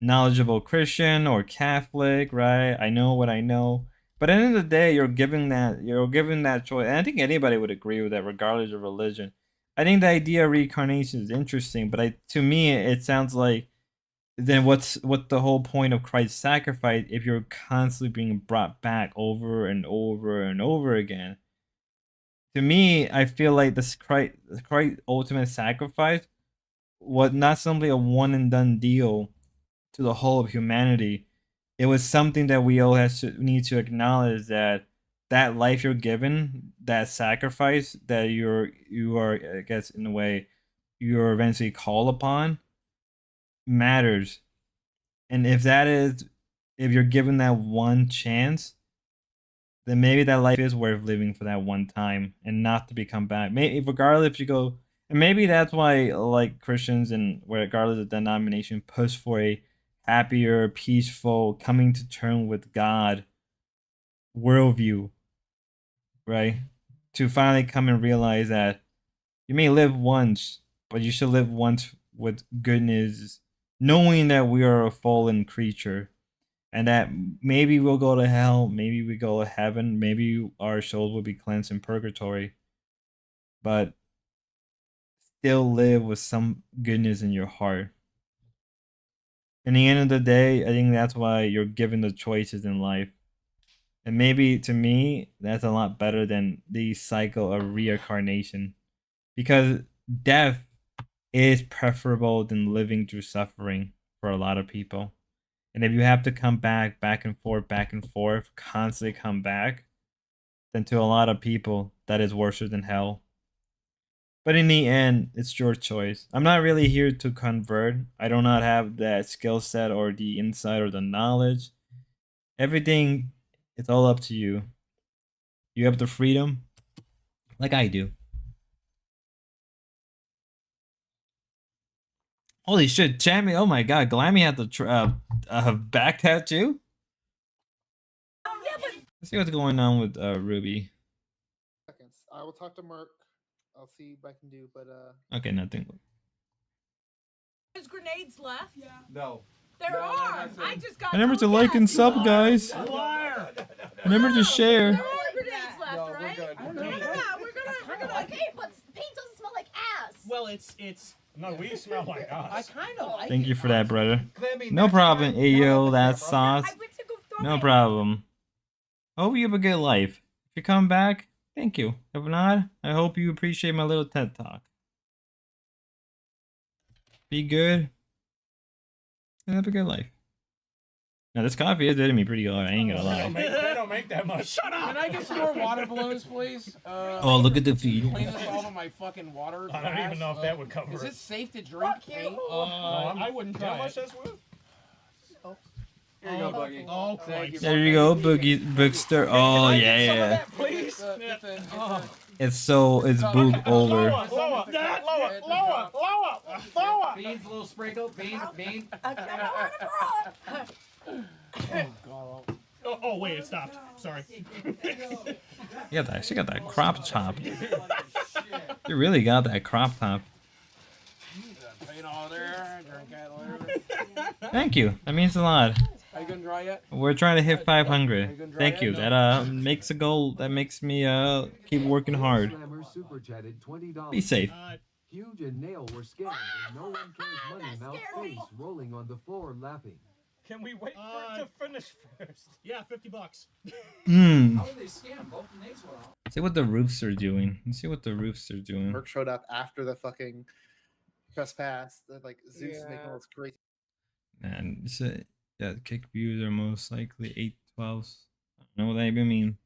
knowledgeable Christian or Catholic, right? I know what I know. But at the end of the day, you're given that choice. And I think anybody would agree with that, regardless of religion. I think the idea of reincarnation is interesting, but to me, it sounds like then what the whole point of Christ's sacrifice if you're constantly being brought back over and over and over again? To me, I feel like Christ's ultimate sacrifice was not simply a one and done deal to the whole of humanity. It was something that we all need to acknowledge that that life you're given, that sacrifice that you are, I guess, in a way, you're eventually called upon, matters. And if you're given that one chance, then maybe that life is worth living for that one time and not to become back. Maybe regardless if you go, and maybe that's why like Christians and regardless of denomination push for a happier, peaceful, coming to terms with God worldview, right? To finally come and realize that you may live once, but you should live once with goodness, knowing that we are a fallen creature and that maybe we'll go to hell, maybe we go to heaven, maybe our souls will be cleansed in purgatory, but still live with some goodness in your heart. In the end of the day, I think that's why you're given the choices in life. And maybe to me, that's a lot better than the cycle of reincarnation. Because death is preferable than living through suffering for a lot of people. And if you have to come back and forth, constantly come back, then to a lot of people, that is worse than hell. But in the end, it's your choice. I'm not really here to convert. I do not have that skill set or the insight or the knowledge. Everything, it's all up to you. You have the freedom, like I do. Holy shit, Chammy! Oh my god, Glammy had the back tattoo. Let's see what's going on with Ruby. Seconds. I will talk to Mark. I'll see what I can do, but Okay, nothing. There's grenades left. Yeah. No. There are. I just got. Remember to told like that. and sub, guys. Remember to share. There are grenades left, No, we're right? good. Yeah, we're gonna. Okay, but paint doesn't smell like ass. Well, it's no, we smell like I us. kind of like Thank it. you for that, brother. Clammy, No next problem, time, Ayo. no, That's bro. sauce. I went to go throw No it. problem. Hope you have a good life. If you come back, thank you. If not, I hope you appreciate my little TED talk. Be good. And have a good life. Now this coffee is doing me pretty good. I ain't gonna They don't lie. make, they don't make that much. Shut Can I get some more water balloons, please? Oh, look at the feed. Clean this off of my fucking water. I don't even glass. know if that would cover Is it. it safe to drink paint? I wouldn't try much it. Here you go, Buggy. Oh, Thank you. There you go, Boogie Bookster. Oh yeah. Please. It's boog over. Lower. Beans, a little sprinkle. Bean. Oh, wait, it stopped. Sorry. She got that crop top. You really got that crop top. Paint all there. Drink that later. Thank you. That means a lot. Are you gonna dry yet? We're trying to hit 500. gonna dry Thank it? you. That makes a goal. That makes me keep working hard. Slammer super chatted $20. Be safe. Huge and Nail were scared, and no one cares money mouth face rolling on the floor laughing. Can we wait for it to finish first? Yeah, $50. Hmm. How did they scam? Both the names went off. See what the roofs are doing. Let's see what the roofs are doing. Mark showed up after the fucking press pass. Like Zeus is making all this crazy. And kick views are most likely 8/12. I don't know what that even mean.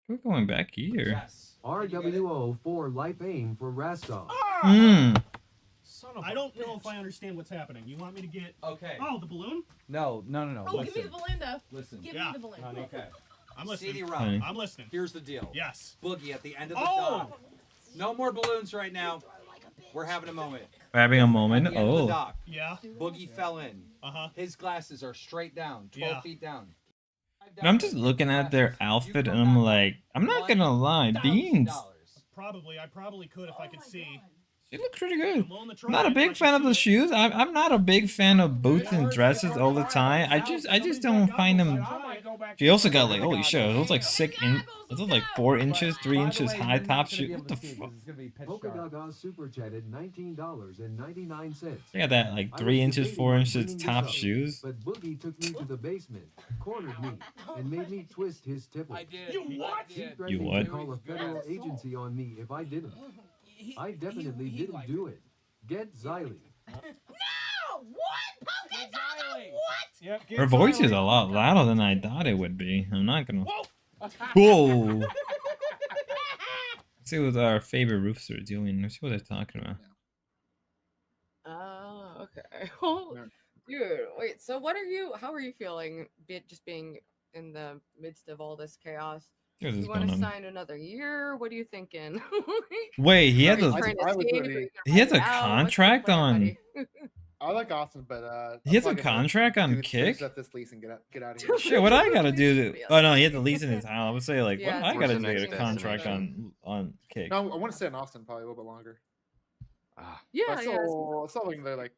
We're going back here. Yes. RWO for life aim for Rastov. Hmm. I don't know if I understand what's happening. You want me to get... Okay. Oh, the balloon? No. Oh, give me the balloon though. Listen. Give Yeah. me the balloon. Okay. I'm listening. CD-ROM. I'm listening. Here's the deal. Yes. Boogie at the end of the Oh! dock. No more balloons right now. We're having a moment. We're having a moment. At the end of the Oh. dock, Yeah. Boogie fell in. Uh-huh. His glasses are straight down, 12 Yeah. feet down. And I'm just looking at their outfit and I'm like, I'm not gonna lie, Beans. Probably. I probably could if I could see. She looks pretty good. I'm willing to I'm try not a if I big can fan of see the it. shoes. I'm not a big fan of boots and dresses all the time. I just don't find them. She also got like, holy shit, those like 4 inches, 3 inches high top shoes. What the fuck? Polka Gaga super chatted $19.99. They got that like 3 inches, 4 inches top shoes. But Boogie took me to the basement, cornered me, and made me twist his tipple. I did. You what? He You threatened what? to call a federal agency on me if I didn't. I definitely didn't do it. Get Xylee. No! What? Polka Gaga? What? Yep, Her voice is a lot louder than I thought it would be. I'm not gonna. Whoa! Let's see what our favorite roofs are doing. Let's see what they're talking about. Oh, okay. Well, dude, wait. So, how are you feeling? Just being in the midst of all this chaos. Here's what's You want going to on. sign another year? What are you thinking? Wait, he had Are you a trying to I was escape? ready. Are you he has a gonna ride out? What's the contract plan, on. buddy? I like Austin, but He has a contract on Kick. Up this lease and get out of here. Shit, what I gotta do? Oh no, he had the lease in his house. I would say like, Yeah, what I it's gotta the do next to get a contract on Kick. No, I want to stay in Austin probably a little bit longer. Yeah, I yeah. saw something there like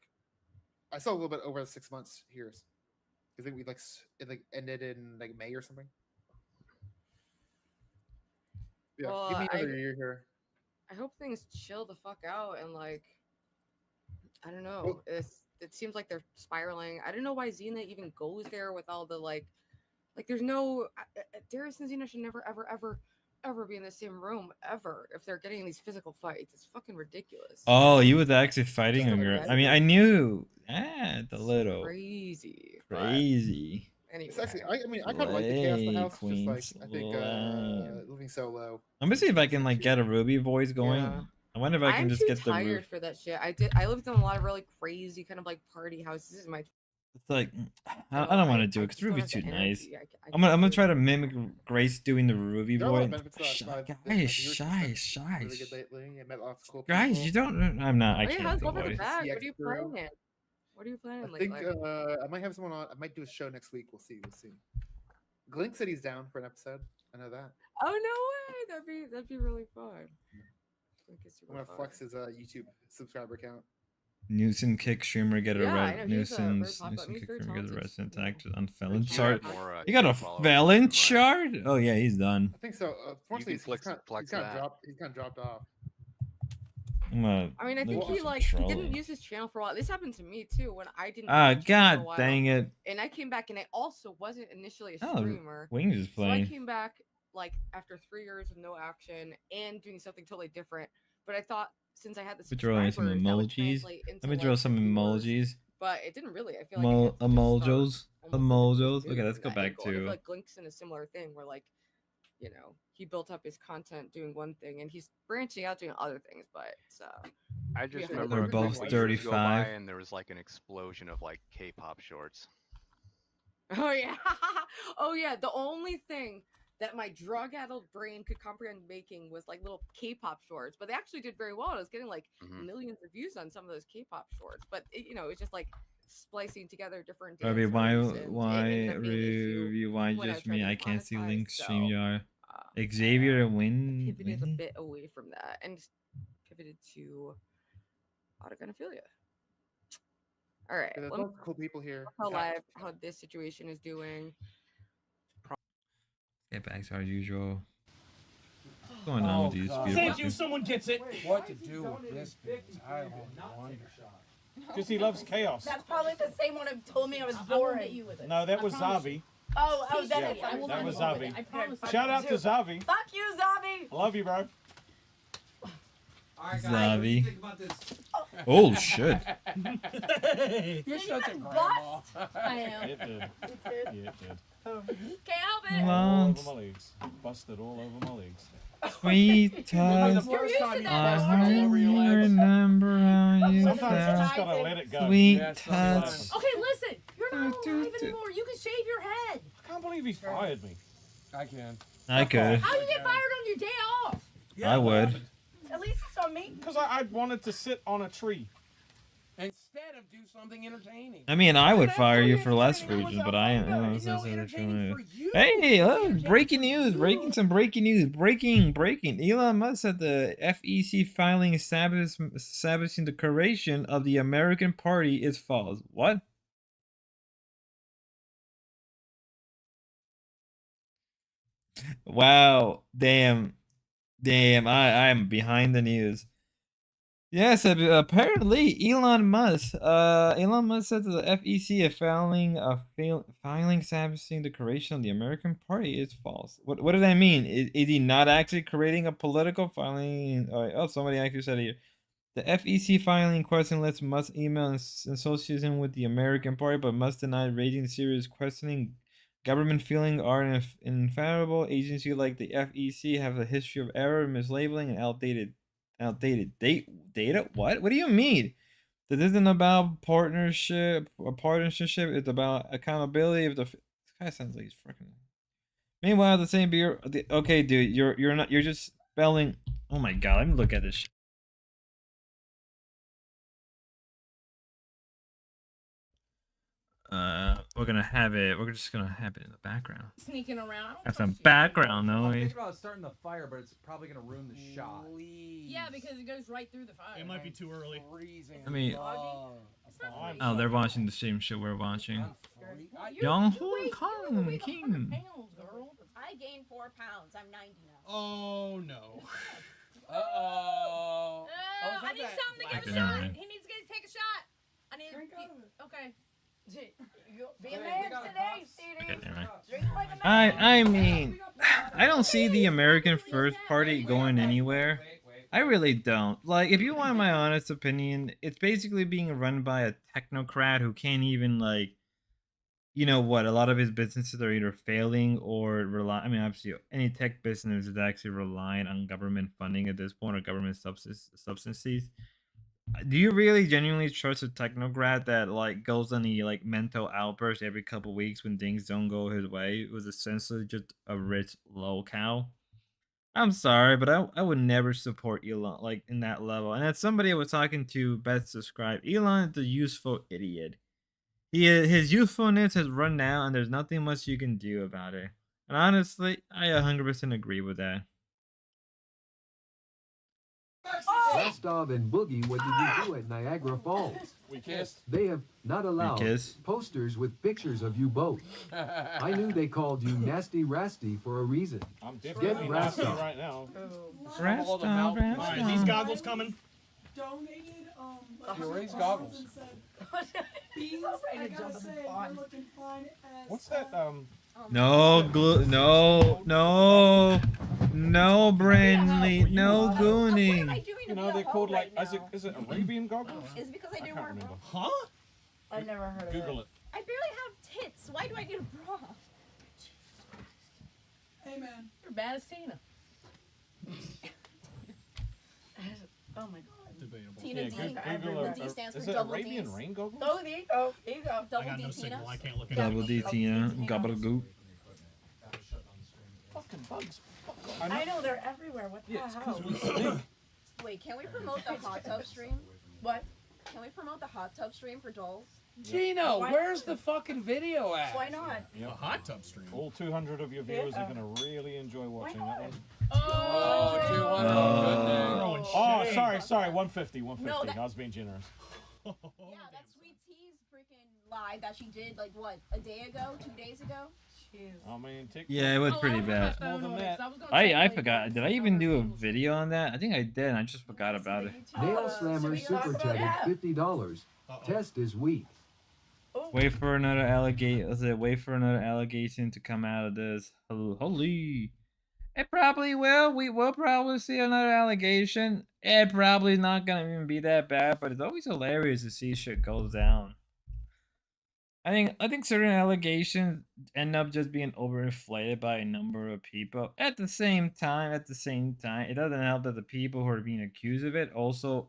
I saw a little bit over 6 months here. I think we it ended in like May or something. Yeah, Well, give me another year here. I hope things chill the fuck out and like, I don't know. Well- It seems like they're spiraling. I don't know why Xena even goes there with all the like there's no Darius and Xena should never ever be in the same room ever if they're getting these physical fights. It's fucking ridiculous. Oh, he was actually fighting a Just girl. like I mean, I knew. The It's little crazy. but crazy. Anyway, It's actually, I mean, I kind of like the chaos in the house. Queen Just like I think Slay. living solo. I'm gonna see if I can like get a Ruby voice going. Yeah. I wonder if I can I'm just too get the tired roof. for that shit. I lived in a lot of really crazy kind of like party houses. This is my It's like I so don't want to I do it because just don't Ruby's have too the nice. energy. I'm gonna can't do try it. to mimic Grace doing the Ruby There are a lot boy. of benefits to Shy, that. guys, My viewers shy, have shy. been really good lately. I met lots of cool Guys, people. you don't. I'm not. I Oh yeah, can't how's do Love at the voice. Bag? What CX are you Bureau. planning? What are you planning I think lately? I might have someone on. I might do a show next week. We'll see. We'll see. Glink said he's down for an episode. I know that. Oh no way! That'd be really fun. I think it's I'm super gonna fun. flex his YouTube subscriber count. Newson kick streamer get Yeah, I know, arrested. he's, very Nuisance popular. Newson He's kick very streamer gets talented, arrested. you know. Attacked on Very felon talented. charge. You got a felon charge? Oh yeah, he's done. I think so. Fortunately, he's flex kind of that. dropped off. I'm gonna I mean, I think look he some like he didn't trolling. use his channel for a while. This happened to me too when I didn't. Ah, use my channel for a god while, dang it. And I came back, and I also wasn't initially a Oh, streamer. Wings is So I playing. came back like after 3 years of no action and doing something totally different. But I thought since I had the Let me draw some subscribers, that would emojis. translate into, Let me like, draw the some viewers, emojis. but it didn't really. I feel like it had to just start Emojos. almost like it was Emojos. new Okay, let's from go that back angle. And I feel to. like Glink's in a similar thing where like, you know, he built up his content doing one thing and he's branching out doing other things. But I just Yeah. remember They're a both couple years go by 35. and there was like an explosion of like K-pop shorts. oh yeah, oh yeah. The only thing that my drug-addled brain could comprehend making was like little K-pop shorts, but they actually did very well. I was getting like millions of views on some of those K-pop shorts, but you know, it's just like splicing together different. Robbie, why dancers, and it why ended up being an issue review? Why when I just tried me? to I can't see monetize, links. so, StreamYard. Xavier win. pivoted a Winnie? bit away from that and just pivoted to autogonophilia. All right, Yeah, there's let me lots of cool people here. how Yeah. live how this situation is doing. Get back to our usual. What's going on with these God. beautiful Thank you. Someone gets it. What to do with this bitch? I wonder. Because he loves chaos. That's probably the same one who told me I was boring. No, that was Zavi. Oh, that is. Yeah, that was Zavi. I promise. Shout out to Zavi. Fuck you, Zavi. I love you, bro. Alright, guys, Zavi. what do you think about this? Oh shit! You're Did such a you grandma. I am. It did. Yeah, it did. Can't help it. All Lance. over my legs. Busted all over my legs. Sweet Remember touch. the first time you I busted all over your legs? remember how you Sometimes you felt. just gotta let it go. Sweet Yeah, touch. sometimes. Okay, listen. You're not alive anymore. You can shave your head. I can't believe he fired me. I can. I could. How do you get fired on your day off? I would. At least it's on me. Because I wanted to sit on a tree. Instead of do something entertaining. I mean, I would That's fire you really for less entertaining. reasons, That was but I all fun, am. though. You know, entertaining for you. Hey, Entertaining breaking for news! you. Breaking some breaking news! Breaking! Elon Musk said the FEC filing establishing the creation of the American Party is false. What? Wow! Damn! I am behind the news. Yes, apparently Elon Musk said to the FEC filing establishing the creation of the American Party is false. What does that mean? Is he not actually creating a political filing? Oh, somebody actually said it here. The FEC filing question lets Musk email association with the American Party, but Musk denied raising serious questioning. Government feeling are an infallible agency like the FEC have a history of error, mislabeling, and outdated data. What do you mean? This isn't about partnership or partisanship. It's about accountability. If this guy sounds like he's freaking. Meanwhile, the same beer. Okay, dude, you're not. You're just spelling. Oh my god, let me look at this. Shit. We're gonna have it. We're just gonna have it in the background. Sneaking around. Have some background I'm noise. thinking about starting the fire, but it's probably gonna ruin the shot. Yeah, because it goes right through the fire. It might be too early. Freezing. I mean- love. Oh, they're watching the same shit we're watching. You Young weigh- Hong you weigh Kong 100 King. pounds, girl. I gained 4 pounds. I'm 90 now. Oh no. Uh-oh. I need Sam to get a black shot. eye. He needs to take a shot. I need. Okay. Be a Wait, man we got today, cups? CD. Okay, never mind. Drink like a man. I mean, I don't see the American First Party going anywhere. I really don't. Like, if you want my honest opinion, it's basically being run by a technocrat who can't even, like, you know what? A lot of his businesses are either failing or rely. I mean, obviously, any tech business is actually relying on government funding at this point or government subsidies. Do you really genuinely trust a technocrat that like goes on the like mental outburst every couple weeks when things don't go his way? It was essentially just a rich lolcow. I'm sorry, but I would never support Elon like in that level. And as somebody I was talking to best described, Elon is a useful idiot. His usefulness has run out, and there's nothing much you can do about it. And honestly, I 100% agree with that. Rostov and Boogie, what did you do at Niagara Falls? We kissed. They have not allowed kiss? posters with pictures of you both. I knew they called you Nasty Rasty for a reason. I'm definitely nasty Rostov. right now. Rostov, All right, these goggles coming. Donated Raise goggles. and said, Beans, I gotta say, you're looking fine as What's that? No glue, no, Brandley, no gooning. You know, they're called like, is it Arabian goggles? Is it because I I didn't can't wear a bra? remember. Huh? I've never heard of Google it. I barely have tits. Why do I need a bra? Hey man. You're bad as Tina. Oh my god. Debatable. Tina Yeah, D. Google The D stands is for it double Arabian D's. rain goggles? Oh, there you go. There you go. I Double got D no Tina. signal. I can't look it Double up. D Tina, gobbledygook. Fucking bugs. I know they're everywhere. What the Yeah, it's hell? 'cause we stink. Wait, can we promote the hot tub stream? What? Can we promote the hot tub stream for dolls? Gino, Why where's not? the fucking video at? Why not? A hot tub stream. All 200 of your viewers are going to really enjoy watching that one. Oh, 200. Throwing Oh, shade. sorry, 150, 150. No, that- I was being generous. Yeah, that Sweet Tea's freaking live that she did like what, a day ago, 2 days ago? Jeez. I mean, TikTok. Yeah, it was pretty bad. More than that. I forgot. Did I even do a video on that? I think I did. And I just forgot about it. Nail Slammer super chatted $50. Test is weak. Wait for another allegation. Wait for another allegation to come out of this. Holy! It probably will. We will probably see another allegation. It probably not gonna even be that bad, but it's always hilarious to see shit goes down. I think certain allegations end up just being overinflated by a number of people. At the same time, it doesn't help that the people who are being accused of it also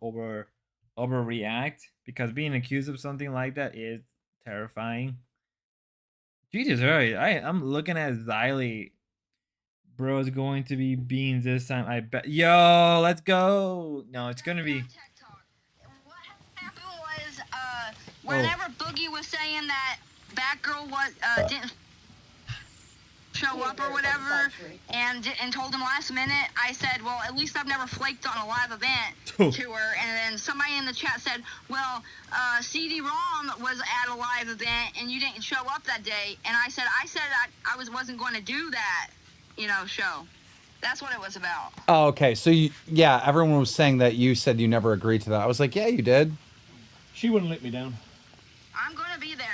overreact, because being accused of something like that is terrifying. Jesus, right? I'm looking at Xylee. Bro, is going to be beans this time. I bet. Yo, let's go. No, it's gonna be. Whenever Boogie was saying that Batgirl didn't show up or whatever, and told him last minute, I said, well, at least I've never flaked on a live event to her. And then somebody in the chat said, well, CD-ROM was at a live event and you didn't show up that day. And I said I wasn't going to do that, show. That's what it was about. Oh, okay. So yeah, everyone was saying that you said you never agreed to that. I was like, yeah, you did. She wouldn't let me down. I'm going to be there.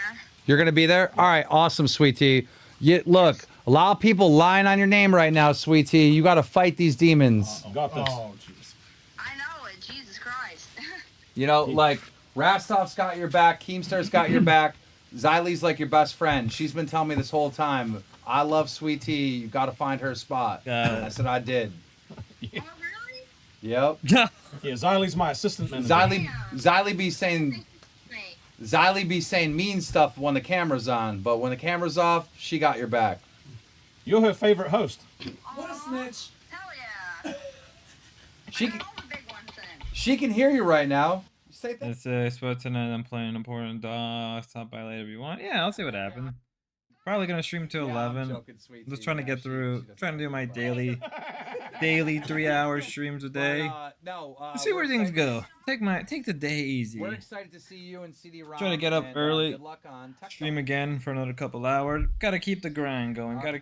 You're gonna be there? All right, awesome, Sweet Tea. Look, a lot of people lying on your name right now, Sweet Tea. You got to fight these demons. Got this. Oh, jeez. I know it. Jesus Christ. Like Rastov's got your back, Keemstar's got your back. Xylee's like your best friend. She's been telling me this whole time, I love Sweet Tea. You got to find her spot. I said I did. Yeah. Yep. Yeah, Xylee's my assistant manager. Xylee be saying mean stuff when the camera's on, but when the camera's off, she got your back. You're her favorite host. What a snitch. Hell yeah. She can hear you right now. Say It's I swear tonight I'm playing important dogs. Stop by later if you want. Yeah, I'll see what happens. Probably gonna stream till 11. joking, Sweet I'm just Tea. trying to get through. Trying to do my daily 3-hour streams a day. See where things go. Take the day easy. We're excited to see you and CD-ROM. Try to get up early. Good luck on TikTok. Stream again for another couple hours. Gotta keep the grind going. Gotta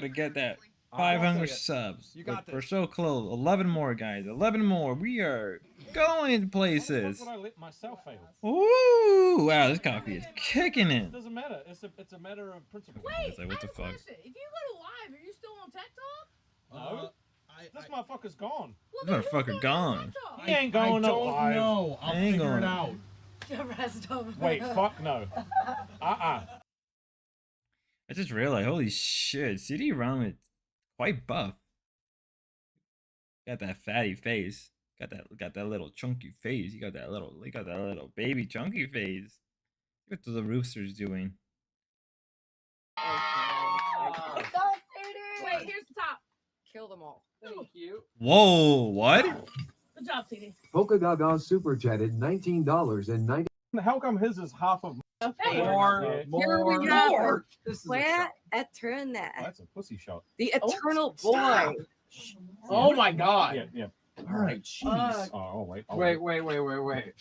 get that 500 subs. We're so close. 11 more, guys. 11 more. We are going places. What I let myself fail. Ooh, wow, this coffee is kicking It it. doesn't matter. It's a matter of principle. Wait, It's like, what the fuck? If you go to live, are you still on TikTok? No. This motherfucker's gone. This motherfucker gone. He ain't going I up don't live. know. I'll Ain't figure going. it out. The rest of Wait, fuck no. I just realized, holy shit, CD-ROM is quite buff. Got that fatty face. Got that little chunky face. You got that little baby chunky face. What are the roosters doing? Wait, here's the top. Kill them all. Thank you. Whoa, what? Good job, CD. Polka Gaga super chatted $19.90. How come his is half of Okay. More. Here we have More. This is a Where shot. Eterna. That's a pussy shot. The eternal Oh, boy. Oh my god. Yeah, yeah. All right, jeez. Oh, wait. Wait.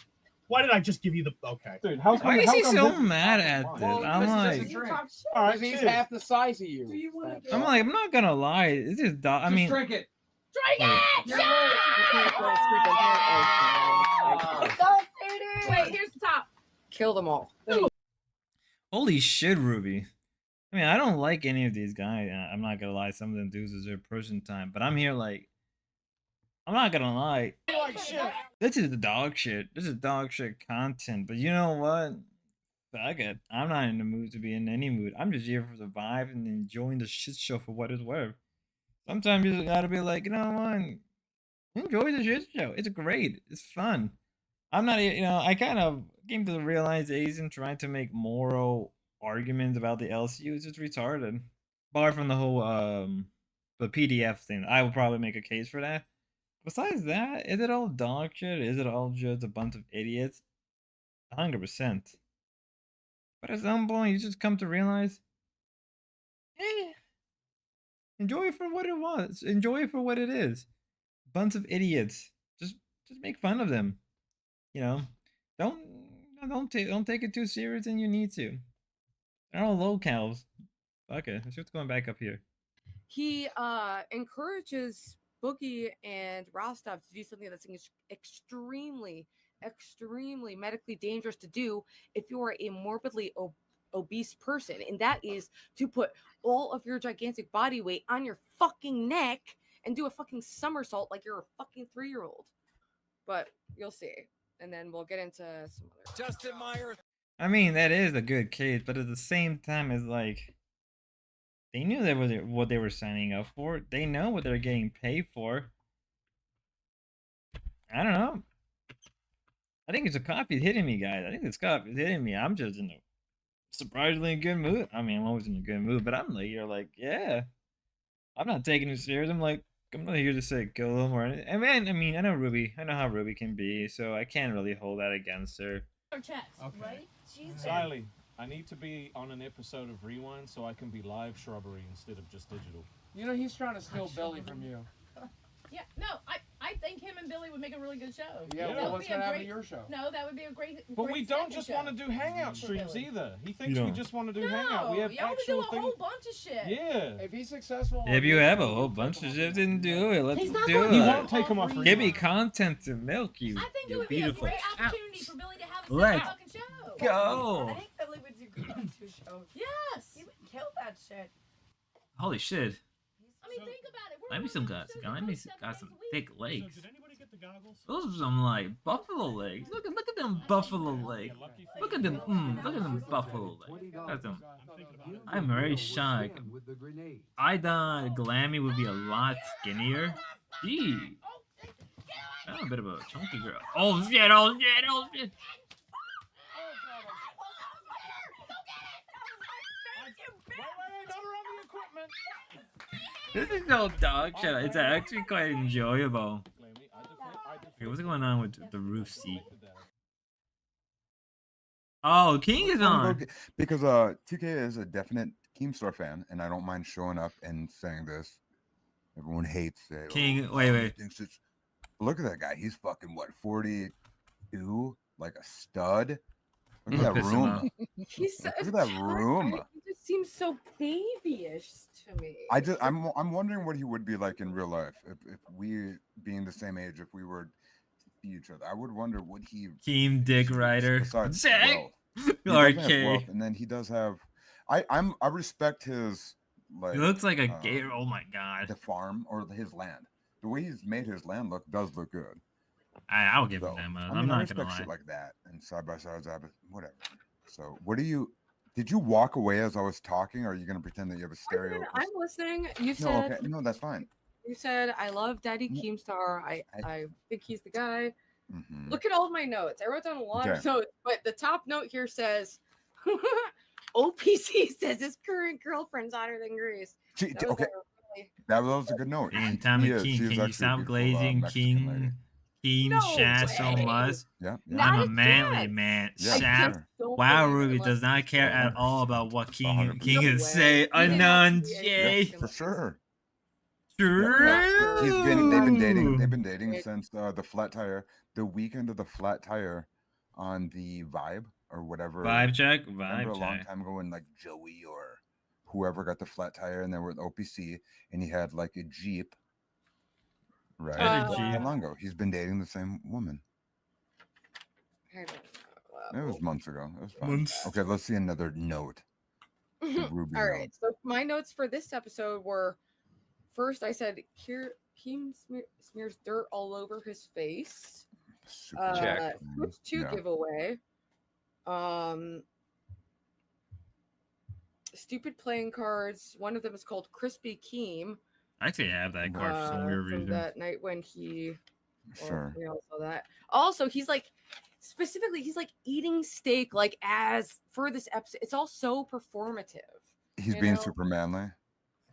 Why did I just give you the? Okay. Dude, how come? Why is how he come so this- mad at this? Well, I'm this is like, just a drink. All right, He's cheers. half the size of you. I'm not gonna lie. This is I mean, drink it. Drink it! Wait, here's the top. Kill them all. holy shit, Ruby. I mean, I don't like any of these guys. I'm not gonna lie. Some of them dudes deserve person time, but I'm here like, I'm not gonna lie. Like shit. This is the dog shit. This is dog shit content. But you know what? Fuck it. I'm not in the mood to be in any mood. I'm just here for the vibe and enjoying the shit show for what it's worth. Sometimes you just gotta be like, you know what? Enjoy the shit show. It's great. It's fun. I'm not, I kind of came to the realization trying to make moral arguments about the LCU is just retarded. Bar from the whole the PDF thing. I will probably make a case for that. Besides that, is it all dog shit? Is it all just a bunch of idiots? 100%. But at some point, you just come to realize, enjoy it for what it was. Enjoy it for what it is. Bunch of idiots. Just make fun of them. Don't take it too serious than you need to. They're all locals. Okay, let's just going back up here. He encourages Boogie and Rostov to do something that's extremely medically dangerous to do if you are a morbidly obese person, and that is to put all of your gigantic body weight on your fucking neck and do a fucking somersault like you're a fucking 3-year-old. But you'll see, and then we'll get into some other. Justin Meyer. I mean, that is a good case, but at the same time, it's like they knew that was what they were signing up for. They know what they're getting paid for. I don't know. I think it's a copy hitting me, guys. I think this copy is hitting me. I'm just in a surprisingly good mood. I mean, I'm always in a good mood, but I'm like, you're like, yeah. I'm not taking it serious. I'm like, I'm not here to say kill them or anything. I mean, I know Ruby. I know how Ruby can be, so I can't really hold that against her. Okay. Right? Jesus. Riley, I need to be on an episode of Rewind so I can be live shrubbery instead of just digital. You know he's trying to steal Billy from you. Yeah, no, I think him and Billy would make a really good show. Yeah, That well, would what's be a gonna happen to great- your show? No, that would be a great. But we don't second just show want to do hangout for streams Billy. either. He thinks You we don't. just want to do No, hangout. We have y'all would do actual a things. whole bunch of shit. Yeah. If he's successful, If you have a whole bunch of shit, then do it. Let's He's not do gonna it. do He won't take him off Give Rewind. me content to milk you. I think it you would be a beautiful great opportunity cows. for Billy to have a Let's second fucking show. go. I think Billy would do good on 2 shows. Yes. He would kill that shit. Holy shit. I mean, think about it. Let me some guys. Let me got some thick legs. So did anybody get the goggles? Those are some like buffalo legs. Look at them buffalo legs. Look at them. Look at them buffalo legs. Look at them. I'm very shocked. I thought Glammy would be a lot skinnier. Gee. I'm a bit of a chunky girl. Oh shit! Oh shit! Oh shit! This is no dog shit. It's actually quite enjoyable. Okay, what's going on with the roof seat? Oh, King is on. Because 2K is a definite Keemstar fan, and I don't mind showing up and saying this. Everyone hates it. King, wait. Thinks it's, look at that guy. He's fucking what, 42? Like a stud. Look at that Piss him room. off. He's Look at that room. He just seems so babyish to me. I'm wondering what he would be like in real life if we, being the same age, if we were to see each other. I would wonder would he Team Dick Rider. besides Jack. wealth. He doesn't have RK. wealth, and then he does have. I respect his like. He looks like a gator. Oh my god. The farm or his land. The way he's made his land does look good. I'll give him So, that. I I'm mean, I not respect gonna lie. shit like that and side by side, whatever. So, what do you Did you walk away as I was talking, or are you gonna pretend that you have a stereo? I'm listening. You No, said okay, no, that's fine. you said I love Daddy Keemstar. I think he's the guy. Look at all of my notes. I wrote down a lot of Okay. notes, but the top note here says OPC says his current girlfriend's hotter than Grace. She- That was okay. a really- That was a good note. And Tommy She is. King, She is can you actually a stop beautiful, glazing Mexican lady. King No Shaz so way. much? Yeah, yeah. Not I'm a a manly chance. man. Yeah, Shaz, sure. don't Wow, believe it Ruby unless does not it's care at true. all about what King 100%. King No can way. say. He didn't Anon have to be a J. Yeah, for sure. True. He's been. They've been dating. They've been dating since the flat tire. The weekend of the flat tire, on the Vibe or whatever. Vibe check. Remember Vibe a long check. time ago when like Joey or whoever got the flat tire and they were with OPC and he had like a Jeep. Right. Had a Not Jeep. that long ago. He's been dating the same woman. I don't know. It was months ago. It was fun. Months. Okay, let's see another note. The Ruby All note. right. So my notes for this episode were first I said Keem smears dirt all over his face. Super Check. Switch 2 Yeah. giveaway. Stupid playing cards. One of them is called Crispy Keem. I actually have that card for some weird from reason. that night when he. Well, Sure. we all saw that. Also, he's like specifically he's like eating steak like as for this episode. It's all so performative. He's you being know? super manly.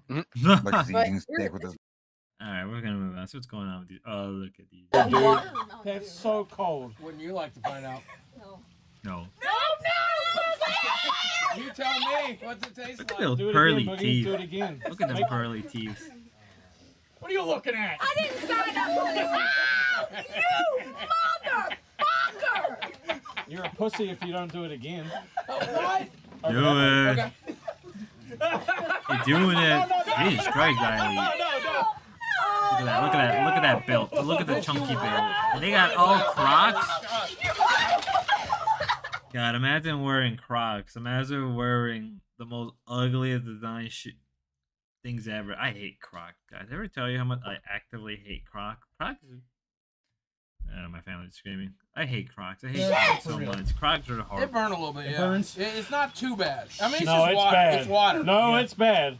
All Like he's But eating here- steak with his. right, we're gonna move on. So what's going on with these? Oh, look at these. That's so cold. Wouldn't you like to find out? No. You tell me. What's it taste Look at like? those Do it pearly again, Boogie, teeth. do it again. Look at them pearly teeth. What are you looking at? I didn't sign up for this. You motherfucker! You're a pussy if you don't do it again. What? Do it. Okay. You're doing it. Jesus Christ, Riley. Look at that. Look at that. Look at that belt. Look at the chunky belt. And they got all Crocs. God, imagine wearing Crocs. Imagine wearing the most ugliest design things ever. I hate Crocs, guys. Ever tell you how much I actively hate Crocs? Crocs. My family's screaming. I hate Crocs. I hate Crocs so much. Crocs are horrible. It burned a little bit. It Yeah. burns? It's not too bad. I mean, it's No, just it's water. bad. It's water. No, Yeah. it's bad.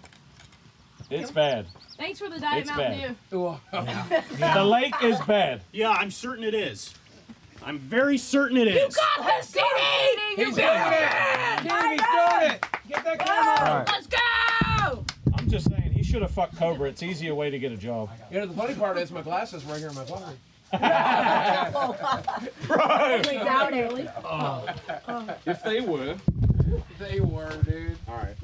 It's bad. Thanks for the Diet It's Mountain bad. Dew. The lake is bad. Yeah, I'm certain it is. I'm very certain it is. Let's go, Katie! He's doing it. He's doing it. Get that camera. All right. Let's go! I'm just saying, he should have fucked Cobra. It's easier way to get a job. You know, the funny part is my glasses right here in my pocket. Bro! It's out early. If they were. They were, dude. All right.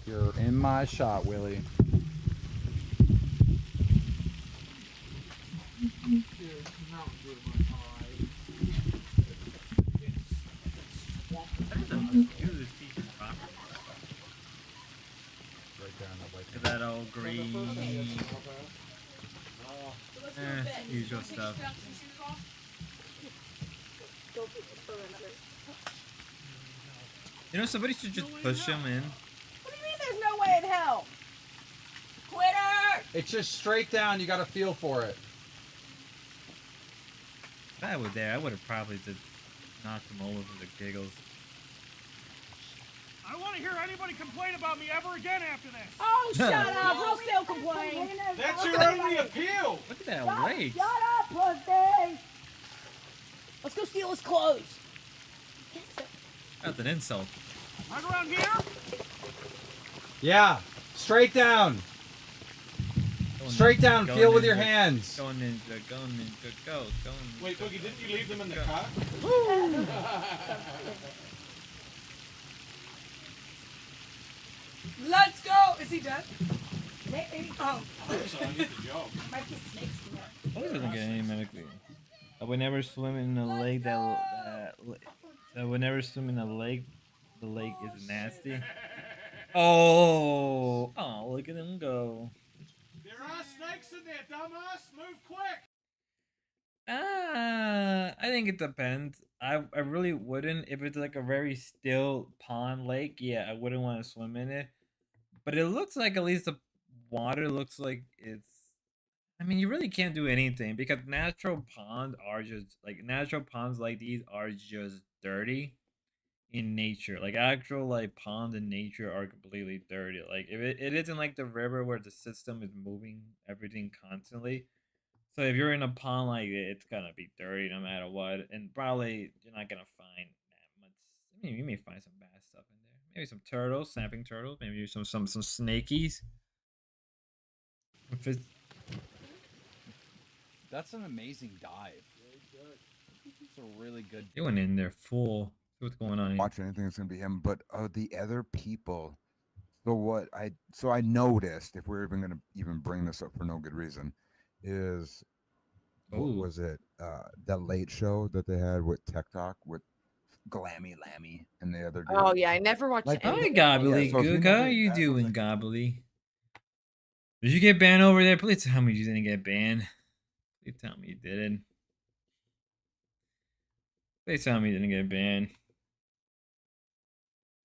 You're in my shot, Willie. Look at that old green. Usual stuff. You know, somebody should just push him in. What do you mean there's no way in hell? Quitter! It's just straight down. You got to feel for it. If I were there, I would have probably just knocked him over for the giggles. I don't want to hear anybody complain about me ever again after this. Oh, shut up! We'll still complain. That's your only appeal. Look at that leg. Shut up, pussy! Let's go steal his clothes. That's an insult. Right around here? Yeah. Straight down. Straight down. Feel with your hands. Go ninja, go ninja, go ninja. Wait, Boogie, didn't you leave them in the car? Let's go. Is he dead? Oh. I doesn't get any medically. I would never swim in a lake that. I would never swim in a lake. The lake is nasty. Oh, look at him go. There are snakes in there, dumbass. Move quick. I think it depends. I really wouldn't if it's like a very still pond lake. Yeah, I wouldn't want to swim in it. But it looks like at least the water looks like it's I mean, you really can't do anything because natural ponds are just like natural ponds like these are just dirty in nature. Like actual like ponds in nature are completely dirty. Like if it isn't like the river where the system is moving everything constantly. So if you're in a pond like it, it's gonna be dirty no matter what, and probably you're not gonna find that much. I mean, you may find some bad stuff in there. Maybe some turtles, snapping turtles. Maybe some snakies. If it's That's an amazing dive. It's a really good. they went in there full. See what's going on here. Watch anything, it's gonna be him. But the other people. So I noticed, if we're even gonna bring this up for no good reason, is what Ooh. was it? That late show that they had with Tech Talk with Glammy Lammy and the other dude. Oh yeah, I never watched Like, any Hi, of it. Gobbly so if you Goog. How never- you that was doing, like- Gobbly? Did you get banned over there? Please tell me you didn't get banned. Please tell me you didn't. Please tell me you didn't get banned.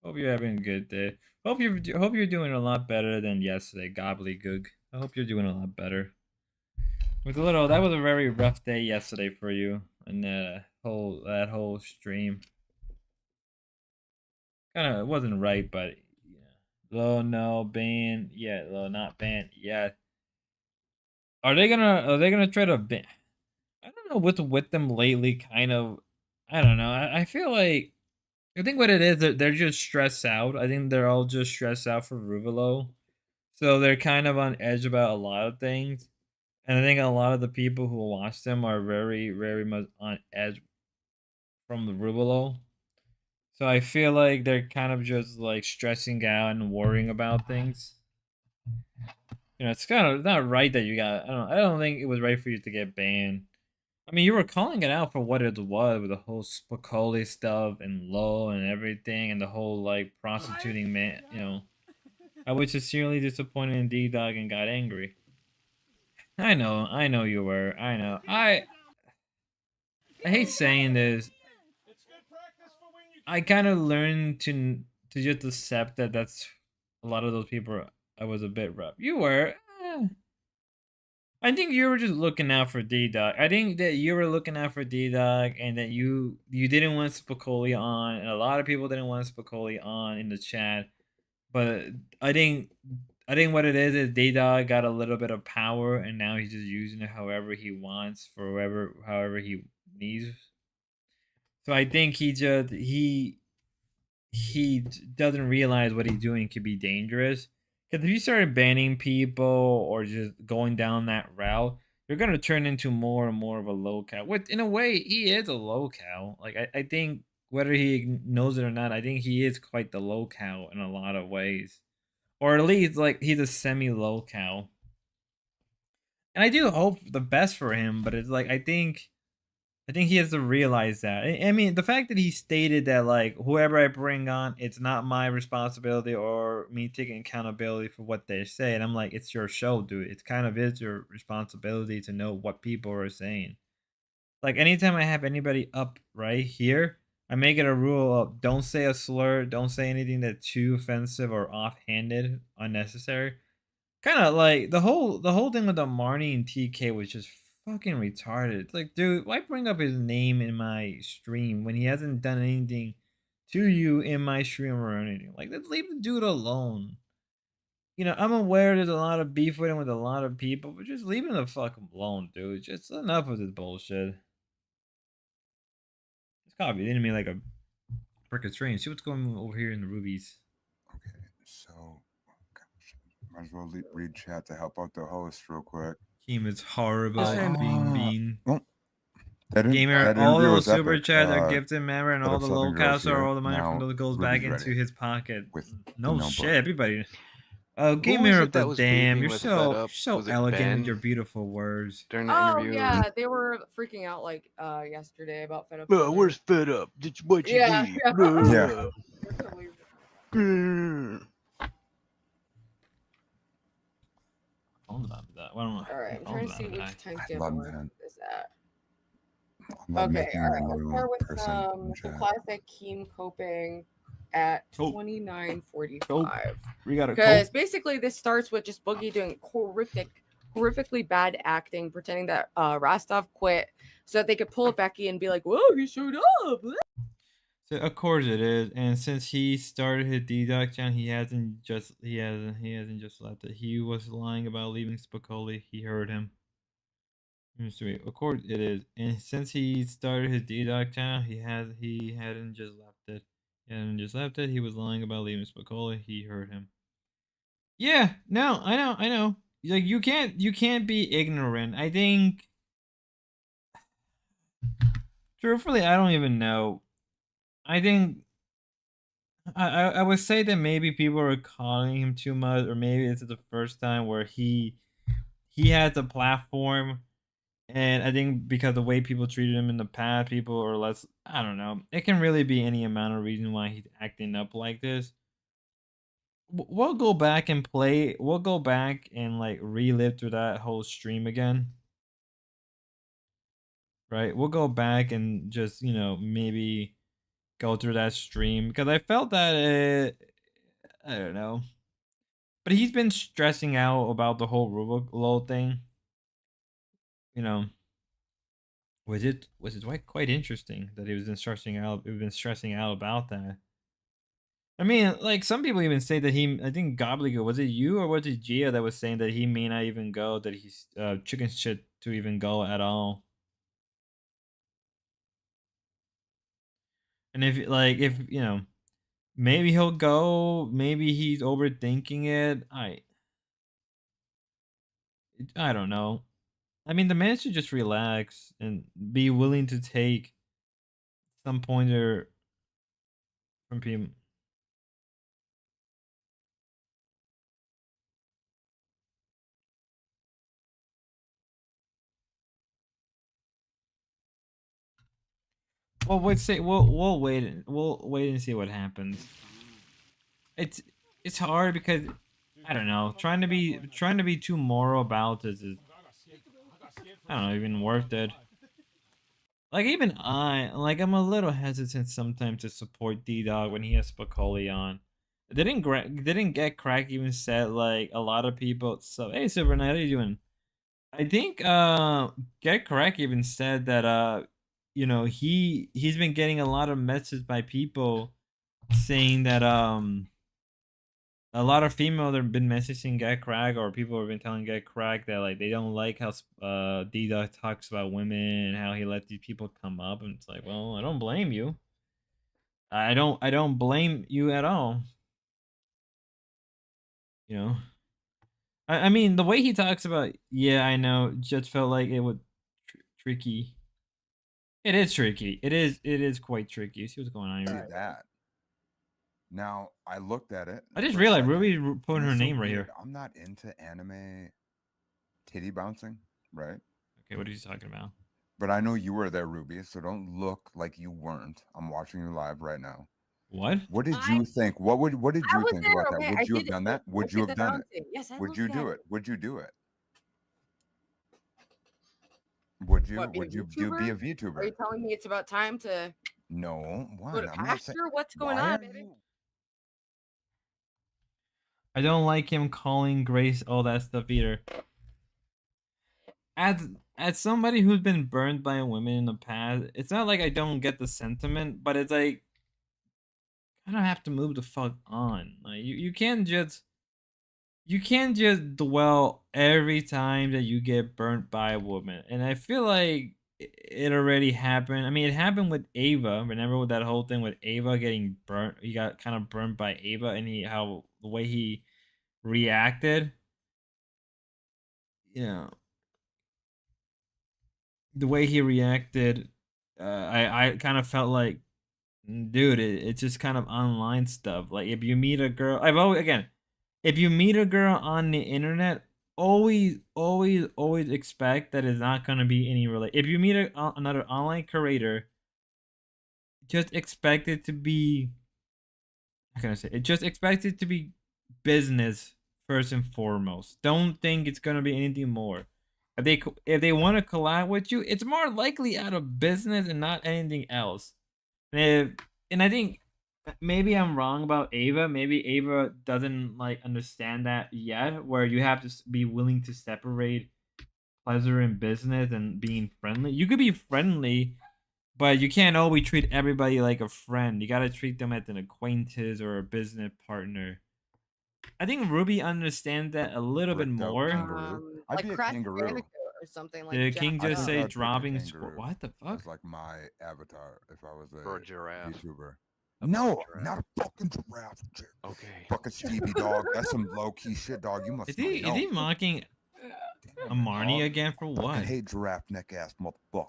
Hope you're having a good day. Hope you're doing a lot better than yesterday, Gobbly Goog. I hope you're doing a lot better. That was a very rough day yesterday for you and that whole stream. Kind of wasn't right, but yeah. Low no ban, yeah. Low not ban, yeah. Are they gonna try to ban? I don't know what's with them lately. Kind of, I don't know. I feel like I think what it is they're just stressed out. I think they're all just stressed out for Ruvalo, so they're kind of on edge about a lot of things. And I think a lot of the people who watch them are very, very much on edge from the Rubelo. So I feel like they're kind of just like stressing out and worrying about things. You know, it's kind of not right that you got. I don't think it was right for you to get banned. I mean, you were calling it out for what it was with the whole Spicoli stuff and Low and everything, and the whole like prostituting man. You know, I was sincerely disappointed in D Dog and got angry. I know you were. I know. I hate saying this. I kind of learned to just accept that that's a lot of those people. I was a bit rough. You were. I think you were just looking out for D Dog. I think that you were looking out for D Dog, and that you didn't want Spicoli on, and a lot of people didn't want Spicoli on in the chat. But I think what it is D Dog got a little bit of power, and now he's just using it however he wants for however he needs. So I think he doesn't realize what he's doing could be dangerous. Because if you started banning people or just going down that route, you're gonna turn into more and more of a locale. Which in a way he is a locale. Like I think whether he knows it or not, I think he is quite the locale in a lot of ways. Or at least like he's a semi locale. And I do hope the best for him, but it's like I think he has to realize that. I mean, the fact that he stated that, like, whoever I bring on, it's not my responsibility or me taking accountability for what they say. And I'm like, it's your show, dude. It kind of is your responsibility to know what people are saying. Like, anytime I have anybody up right here, I make it a rule of don't say a slur, don't say anything that's too offensive or offhanded, unnecessary. Kind of like the whole thing with the Marnie and TK was just fucking retarded. It's like, dude, why bring up his name in my stream when he hasn't done anything to you in my stream or anything? Like, let's leave the dude alone. You know, I'm aware there's a lot of beef with him with a lot of people, but just leave him the fuck alone, dude. Just enough of this bullshit. It's gotta be enemy like a freaking stream. See what's going on over here in the rubies. Okay, so might as well read chat to help out the host real quick. Team is horrible. Well, Bean. Gamer, all those super chats are gifted member, and all the locals are all the money from those goes back into his pocket. No shit, everybody. Oh, Gamer up the damn! You're so elegant with your beautiful words. During the Oh interview. yeah, they were freaking out like yesterday about Fed Up. Where's Fed Up? That's what you Yeah. need. Yeah. Hold on to that. Why don't I? All right, I'm trying to see which timestamp love one that. is that. love Okay, making all right. a Let's new start with person in the chat. classic Keem coping at Oh. 29:45. We got a Because basically this starts with just Boogie doing horrifically bad acting, pretending that Rostov quit so that they could pull Becky and be like, "Whoa, he showed up." So of course it is, and since he started his deduct channel, he hasn't just left it. He was lying about leaving Spicoli. He heard him. Of course it is, and since he started his deduct channel, he hadn't just left it. He hadn't just left it. He was lying about leaving Spicoli. He heard him. Yeah, no, I know. Like you can't be ignorant. I think, truthfully, I don't even know. I think I would say that maybe people are calling him too much, or maybe it's the first time where he has a platform, and I think because the way people treated him in the past, people are less. I don't know. It can really be any amount of reason why he's acting up like this. We'll go back and play. We'll go back and like relive through that whole stream again. Right? We'll go back and just maybe go through that stream because I felt that I don't know. But he's been stressing out about the whole Rubik thing. You know, was it quite interesting that he was been stressing out. We've been stressing out about that. I mean, like some people even say that he. I think Gobbledygook, was it you or was it Gia that was saying that he may not even go, that he's chicken shit to even go at all. And if maybe he'll go, maybe he's overthinking it. I don't know. I mean, the man should just relax and be willing to take some pointer from people. Well, we'll wait and see what happens. It's hard because I don't know. Trying to be too moral about this is, I don't know, even worth it. Like even I'm a little hesitant sometimes to support D-Dog when he has Spicoli on. Didn't Get Crack even said like a lot of people. So hey, Super Knight, how you doing? I think Get Crack even said that he's been getting a lot of messages by people saying that a lot of females have been messaging Get Crack, or people have been telling Get Crack that like they don't like how D-Dog talks about women and how he let these people come up, and it's like, well, I don't blame you. I don't blame you at all. You know. I mean, the way he talks about, yeah, I know, just felt like it was tricky. It is tricky. It is quite tricky. See what's going on See here. that. Now I looked at it. I just for a realized second, Ruby put and her it's so name right weird. here. I'm not into anime titty bouncing, right? Okay, what are you talking about? But I know you were there, Ruby, so don't look like you weren't. I'm watching you live right now. What? What did you think? What did I you was think there, about that? okay? Would I you have did done it. that? I Would you did have the done it? bouncing. Yes, I Would looked you at do it. it? Would you do it? Would you? What, be a Would you be a VTuber? Are you VTuber? telling me it's about time to No, go one. to I'm not saying. pasture? What's going Why on, are baby? you? I don't like him calling Grace all that stuff either. As somebody who's been burned by women in the past, it's not like I don't get the sentiment, but it's like I don't have to move the fuck on. Like you can't just dwell every time that you get burnt by a woman. And I feel like it already happened. I mean, it happened with Ava. Remember with that whole thing with Ava getting burnt? He got kind of burnt by Ava, and how the way he reacted. Yeah, the way he reacted, I kind of felt like, dude, it's just kind of online stuff. Like if you meet a girl, if you meet a girl on the internet, always expect that it's not gonna be any If you meet another online creator, just expect it to be. How can I say it? Just expect it to be business first and foremost. Don't think it's gonna be anything more. If they want to collab with you, it's more likely out of business and not anything else. And I think maybe I'm wrong about Ava. Maybe Ava doesn't like understand that yet, where you have to be willing to separate pleasure in business and being friendly. You could be friendly, but you can't always treat everybody like a friend. You gotta treat them as an acquaintance or a business partner. I think Ruby understands that a little bit more. I'd Like be a Crash kangaroo. Bandicoot or something like Did Jack King just Dog. say I'd pick a dropping kangaroo What the fuck? as like my avatar if I was Or a a giraffe. YouTuber. A No, giraffe. not a fucking giraffe. Okay. Fucking Stevie dog. That's some low key shit, dog. You must Is not he know. mocking Marnie again for Fucking what? hate giraffe neck ass motherfucker.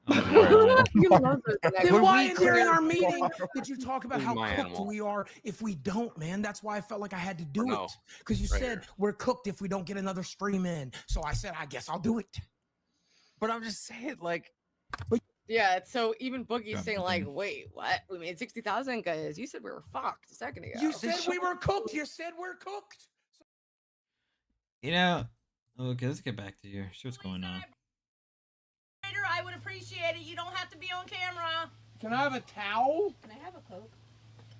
You love those Then why connections. during our meeting did you talk about This is how my cooked animal. we are if we don't, man? That's why I felt like I had to do No. it. Because you Right said here. we're cooked if we don't get another stream in. So I said, I guess I'll do it. But I'm just saying, like, Yeah, so even Boogie's God saying damn. like, wait, what? We made 60,000 because you said we were fucked a second ago. You said we were cooked. You said we're cooked. You know, okay, let's get back to your. See what's going on. I would appreciate it. You don't have to be on camera. Can I have a towel? Can I have a Coke?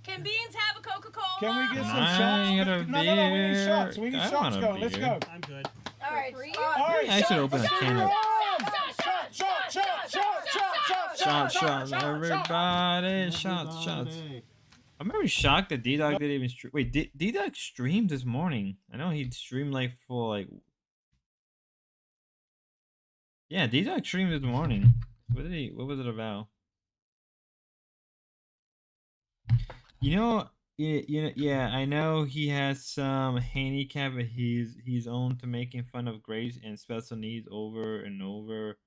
Can Beans have a Coca-Cola? Can we get some I shots? got a No, we need beer. shots. We need I shots want a going. Let's beer. go. I'm good. All right, All right, I should open a can of shot, shots, everybody, shots. I'm very shocked that D-Dog didn't even stream. Wait, D-Dog streamed this morning. I know he streamed like full like. Yeah, D-Dog streamed this morning. What was it about? You know, yeah, I know he has some handicap, but he's own to making fun of Grace and special needs over and over.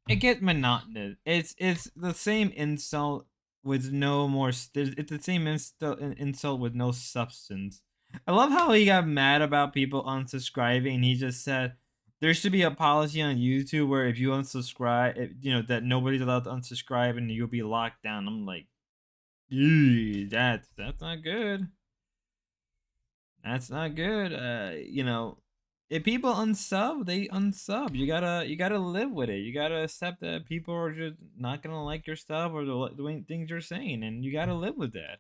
It gets monotonous. It's the same insult with no more. It's the same insult with no substance. I love how he got mad about people unsubscribing, and he just said there should be a policy on YouTube where if you unsubscribe, that nobody's allowed to unsubscribe and you'll be locked down. I'm like, ew, that's not good. That's not good. If people unsub, they unsub. You gotta live with it. You gotta accept that people are just not gonna like your stuff or the things you're saying, and you gotta live with that.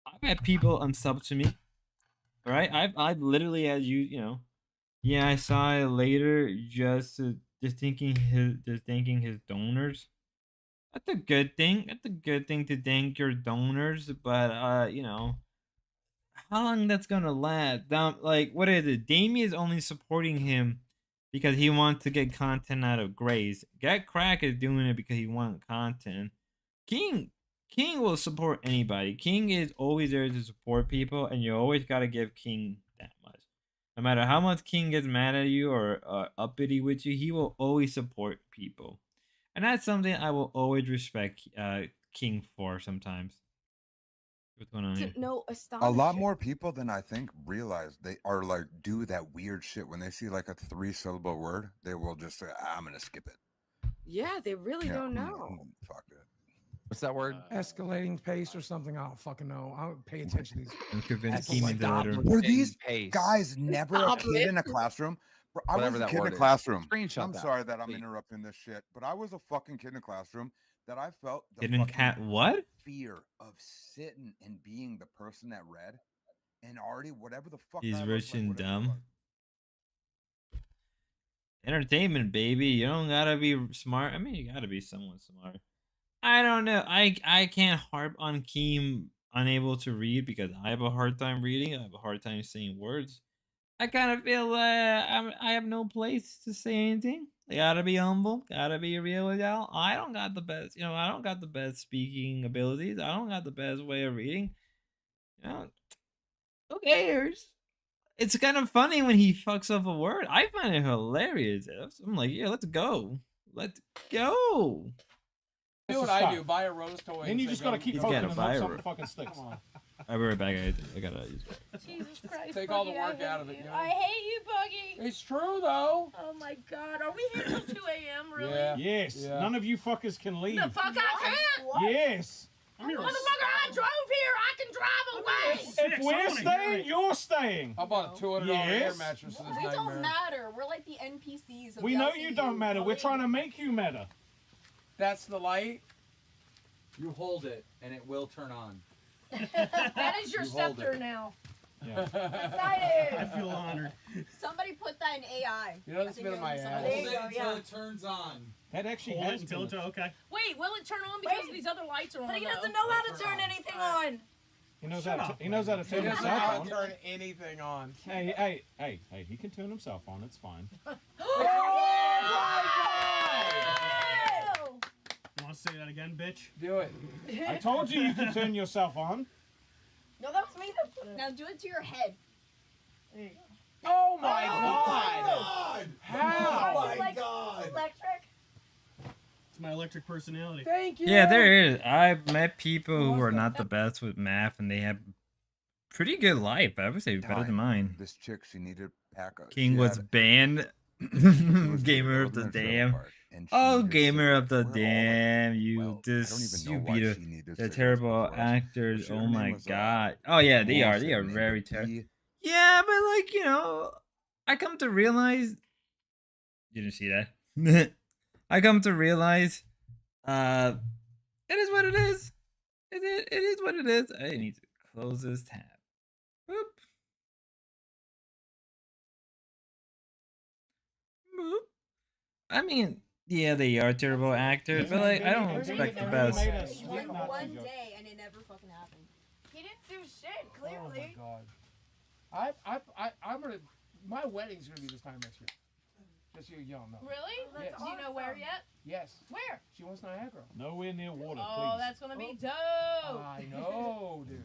I've had people unsub to me. Right? I've literally had yeah, I saw it later just thanking his donors. That's a good thing. That's a good thing to thank your donors, but how long that's gonna last? Like, what is it? Damien is only supporting him because he wants to get content out of Grace. Get Crack is doing it because he wants content. King will support anybody. King is always there to support people, and you always gotta give King that much. No matter how much King gets mad at you or uppity with you, he will always support people. And that's something I will always respect King for sometimes. What's going on here? No, A lot more people than I think realize they are like do that weird shit when they see like a 3-syllable word. They will just say, "I'm gonna skip it." Yeah, they really don't know. Fuck it. What's that word? Escalating pace or something. I don't fucking know. I don't pay attention to these. I'm convinced People King like is that. Were these Pace. guys never a kid in a classroom? Bro, I was Whatever a that kid in word a is. classroom. Screenshot I'm that, sorry that I'm please. interrupting this shit, but I was a fucking kid in a classroom that I felt the Didn't fucking cat what? fear of sitting and being the person that read and already whatever the fuck. He's I rich looked like, and whatever it dumb. was. Entertainment, baby. You don't gotta be smart. I mean, you gotta be somewhat smart. I don't know. I can't harp on Keem unable to read because I have a hard time reading. I have a hard time saying words. I kind of feel I have no place to say anything. I gotta be humble. Gotta be real with y'all. I don't got the best. I don't got the best speaking abilities. I don't got the best way of reading. Who cares? It's kind of funny when he fucks up a word. I find it hilarious. I'm like, yeah, let's go. Let's go. Do what I do. Buy a rose toy. Then you just gotta keep He's poking gotta and buy hope a something ro- fucking sticks. I'll be right back. I gotta use it. Jesus Christ. Take all the Boogie, work out of it. You know? I hate you, Boogie. It's true though. Oh my God. Are we here till 2 a.m. really? Yeah. Yes. Yeah. None of you fuckers can leave. The fuck I can't. What? Yes. Motherfucker, I drove here. I can drive away. If we're staying, you're staying. I bought a $200 air Yes. mattress for this We nightmare. don't matter. We're like the NPCs of We the know LCU. you don't matter. We're trying to make you matter. That's the light. You hold it, and it will turn on. That is your You hold scepter it. now. Yeah. Excited. I feel honored. Somebody put that in AI. You know, that's I think been in my it was- ass. There Hold you it go, until yeah. it turns on. That actually Hold it has until been. it's okay. Wait, will it turn on because these other lights are on? But he though? doesn't know how to turn anything on. He knows Shut how to. up, He knows how to He turn doesn't know himself how on. to turn anything on. Hey, he can turn himself on. It's fine. You want to say that again, bitch? Do it. I told you can turn yourself on. No, that was me that put it. Now do it to your head. There you go. Oh my god! How? Oh my god! Electric. It's my electric personality. Thank you. Yeah, there is. I've met people who are not the best with math, and they have pretty good life. I would say better than mine. This chick, she needed pack a King she was had- banned. was Gamer the of the government trailer damn. park, and she Oh, needed gamer of the cigarettes. We're all like, damn. You well, I don't this even know you why be she the, needed the cigarettes terrible before us. actors. Her Oh name my was, god. Oh yeah, they are. They bullshit are name, very terrible. P. Yeah, but like, you know, I come to realize you didn't see that. I come to realize it is what it is. It is what it is. I need to close this tab. Boop. Boop. I mean, yeah, they are terrible actors, but like I don't expect the best. One day and it never fucking happened. He didn't do shit, clearly. Oh my god. I'm gonna. My wedding's gonna be this time next year. Just so you all know. Really? Yes. Do you know where yet? Yes. Where? She wants Niagara. Nowhere near water, Oh, please. that's gonna be dope. I know, dude.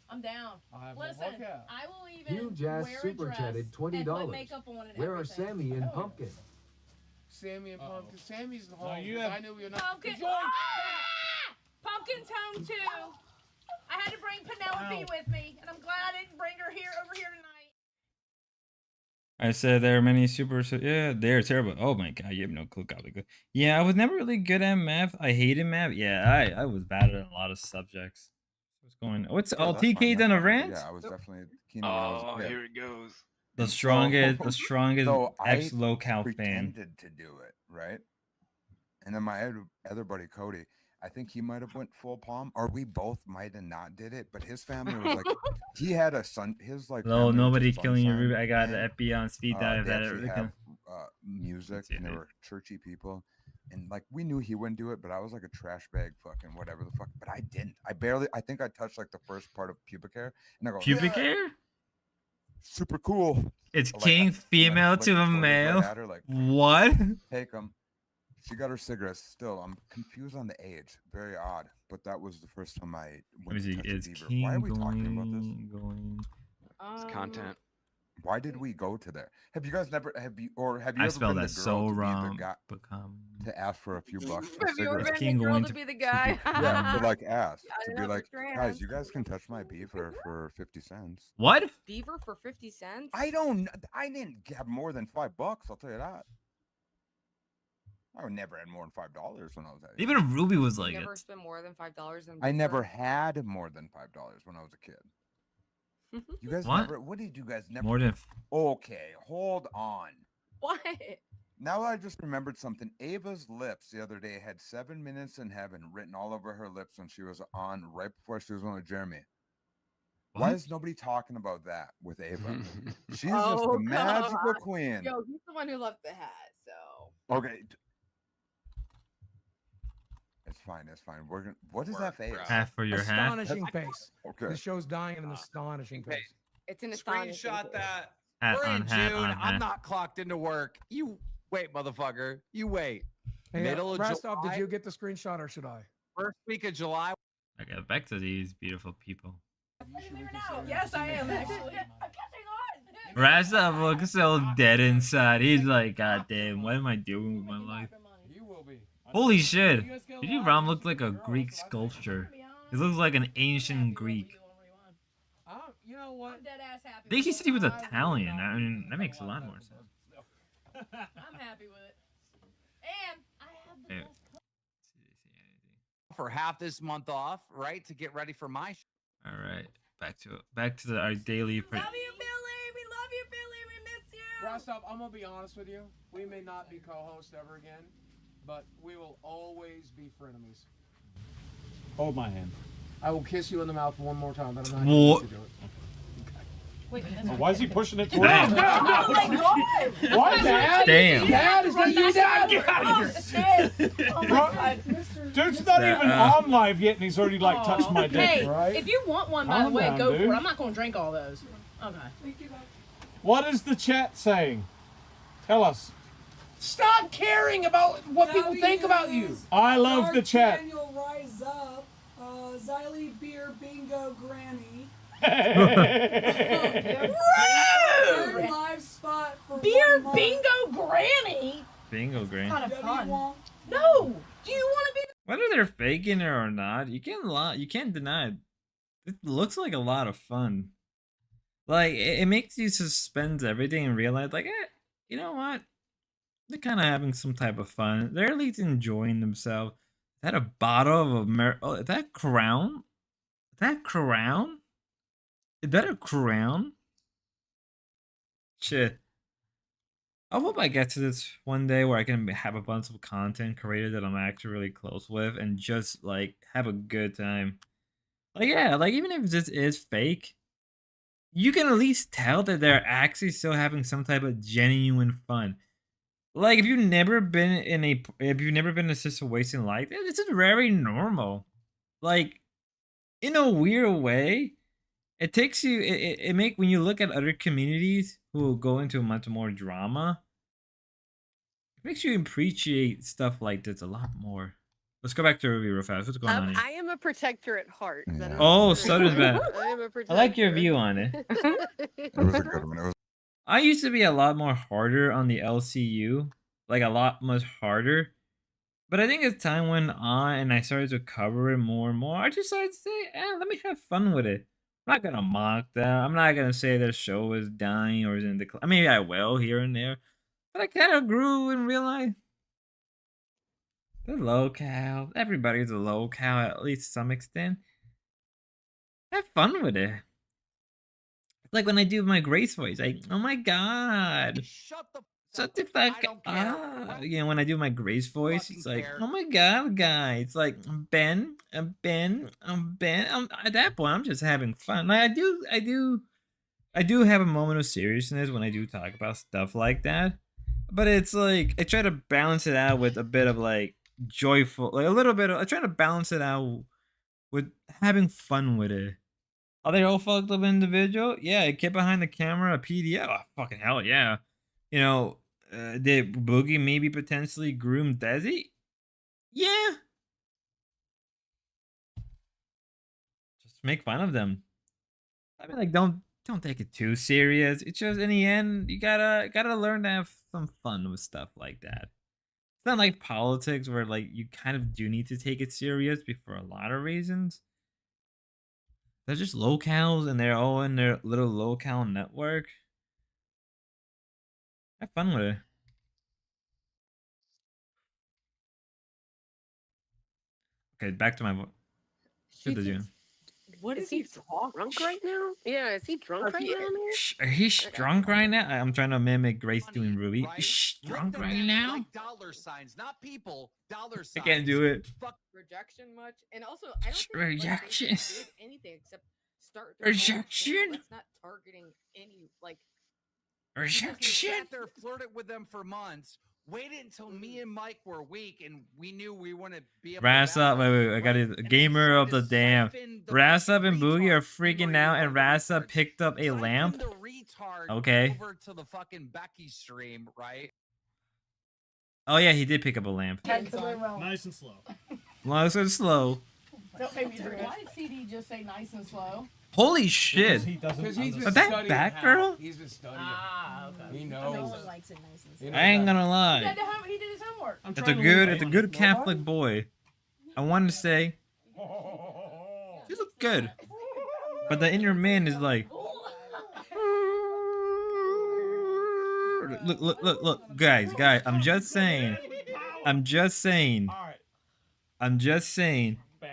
I'm down. I'll have Listen, no workout. I will even Hugh Jazz wear a super dress chatted and put $20. makeup on and Where are everything. Sammy and Pumpkin? Sammy and Pumpkin. Sammy's the home. you 'cause have- I knew we were not. Pumpkin. Enjoy. Ah! Pumpkin's home too. I had to bring Penelope with me, and I'm glad I didn't bring her here over here tonight. I said there are many super. Yeah, they're terrible. Oh my god, you have no clue. Gobbledygook. Yeah, I was never really good at math. I hated math. Yeah, I was bad at a lot of subjects. What's going on? What's Yeah, all that's fine, TK that's done a fine, but rant? Yeah, I was definitely keen when I was a Oh, kid. here it goes. The And so- strongest so I ex locale fan. pretended to do it, right? And then my other buddy Cody, I think he might have went full palm, or we both might have not did it. But his family was like, he had a son. His like. Hello, family was nobody a killing your sunshine Ruby. I got band. the FBI on speed dive. They That actually it have music, and they were churchy people, and like we knew he wouldn't do it, but I was like a trash bag, fucking whatever the fuck. But I didn't. I think I touched like the first part of pubic hair, and I go pubic "Yeah, hair. super cool. It's Like, king I female flicked to a the Tories right male. at her, like, What? Take them. She got her cigarettes. Still, I'm confused on the age. Very odd. But that was the first time I went to touch a Is beaver. king Why are we talking about this? going? It's content. Why did we go to there? Have you guys never have you I ever spelled been that the girl so to be wrong. the guy Become. to ask for a few bucks for Have you ever cigarettes? been the girl to be the guy? Yeah, to like ask I to don't be know, like, put your guys, hands. you guys can touch my beaver for 50 cents. What? Beaver for 50 cents? I didn't have more than $5. I'll tell you that. I would never had more than $5 when I was at. Even Ruby was You like never it. spent more than $5 on I never Beaver? had more than $5 when I was a kid. You guys What? never? What did you guys never? More than. Okay, hold on. What? Now I just remembered something. Ava's lips the other day had 7 minutes in heaven written all over her lips when she was on right before she was on with Jeremy. Why What? is nobody talking about that with Ava? She's just Oh, the magical God. queen. Yo, he's the one who left the hat, so. Okay. It's fine. It's fine. We're gonna. What is that face? Half for your hat. Astonishing face. Okay. The show's dying in an astonishing face. It's an astonishing. Screenshot that. Hat We're on in hat June. on I'm hat. not clocked into work. You wait, motherfucker. You wait. Hey, Middle of Rastov, July. did you get the screenshot or should I? First week of July. Okay, back to these beautiful people. Yes, I am actually. Rastov looks so dead inside. He's like, God damn, what am I doing with my life? You will be. Holy shit! Did Ram look like a Greek sculpture? He looks like an ancient Greek. You know what? I'm dead ass happy. I think he said he was Italian. I mean, that makes a lot more sense. I'm happy with it. And I have the Hey, best. For half this month off, right? To get ready for my show. all right, back to our daily. Love you, Billy. We love you, Billy. We miss you. Rastov, I'm gonna be honest with you. We may not be co-hosts ever again, but we will always be frenemies. Hold my hand. I will kiss you in the mouth one more time, but I'm not What? going to do it. Wait, Why is he pushing it towards Damn. me? Oh my god! Why, Dad? Damn. Dad, is that you, Dad? Get out of here. Shit! Oh my god. Dude's not even on live yet, and he's already like touched my dick. Hey, Right? if you want one, by Calm the way, down, go dude. for it. I'm not gonna drink all those. Okay. What is the chat saying? Tell us. Stop caring about what people think about you. I love the chat. Daniel, rise up. Xylee Beer Bingo Granny. Third live spot for Beer 1 month. bingo granny. Bingo, Green. Kind of What do fun. you want? No. Do you want to be? Whether they're faking it or not, you can't lie. You can't deny it. It looks like a lot of fun. Like it makes you suspend everything and realize, like, you know what? They're kind of having some type of fun. They're at least enjoying themselves. Is that a bottle of Oh, is that Crown? Is that Crown? Is that a Crown? Shit. I hope I get to this one day where I can have a bunch of content creators that I'm actually really close with and just like have a good time. Like, yeah, like even if this is fake, you can at least tell that they're actually still having some type of genuine fun. Like if you've never been in a situation like that, this is very normal. Like in a weird way, it takes you when you look at other communities who go into much more drama, it makes you appreciate stuff like this a lot more. Let's go back to Ruby real fast. What's going on here? I am a protector at heart. That is Oh, true. so does that. I am a protector. I like your view on it. It was a good one. It was I used to be a lot more harder on the LCU, like a lot much harder. But I think as time went on and I started to cover it more and more, I just started to say, let me have fun with it. I'm not gonna mock them. I'm not gonna say their show is dying or is in decline. I mean, I will here and there, but I kind of grew and realized they're low-cal. Everybody's a low-cal at least to some extent. Have fun with it. Like when I do my Grace voice, oh my god. Shut the fuck up. You know, when I do my Grace voice, it's like, oh my god, guy. It's like, Ben. At that point, I'm just having fun. Like I do have a moment of seriousness when I do talk about stuff like that. But it's like, I try to balance it out with a bit of like joyful, like a little bit of, I try to balance it out with having fun with it. Are they all fucked up individual? Yeah, a kid behind the camera, a PDF. Oh, fucking hell, yeah. You know, did Boogie maybe potentially groom Desi? Yeah. Just make fun of them. I mean, like, don't take it too serious. It's just in the end, you gotta learn to have some fun with stuff like that. It's not like politics where like you kind of do need to take it serious for a lot of reasons. They're just locals and they're all in their little local network. Have fun with it. Okay, back to my voice. What is he drunk right now? Yeah, is he drunk right now? Are he drunk right now? I'm trying to mimic Grace doing Ruby. Right? Is she drunk Look right at now? like dollar signs, not people. Dollar signs. I can't do it. Fuck Rejection much, and also I don't think Rejection. did anything except start their own channel. Rejection. That's not targeting any like Rejection. Sat there, flirted with them for months. Waited until me and Mike were weak, and we knew we wouldn't be able to. Rasa, wait, I got it. Gamer of the damn. Rasa and Boogie are freaking out, and Rasa picked up a lamp. Okay. Over to the fucking Becky stream, right? Oh yeah, he did pick up a lamp. Nice and slow. Nice and slow. Don't make me drink. Why did CD just say nice and slow? Holy shit! Because he's been Is that studying Batgirl? He's been studying. Okay. He knows. No one likes it nice and slow. I ain't gonna He lie. did his homework. It's a good Catholic boy. I wanted to say, you look good, but the inner man is like, look, guys. I'm just saying.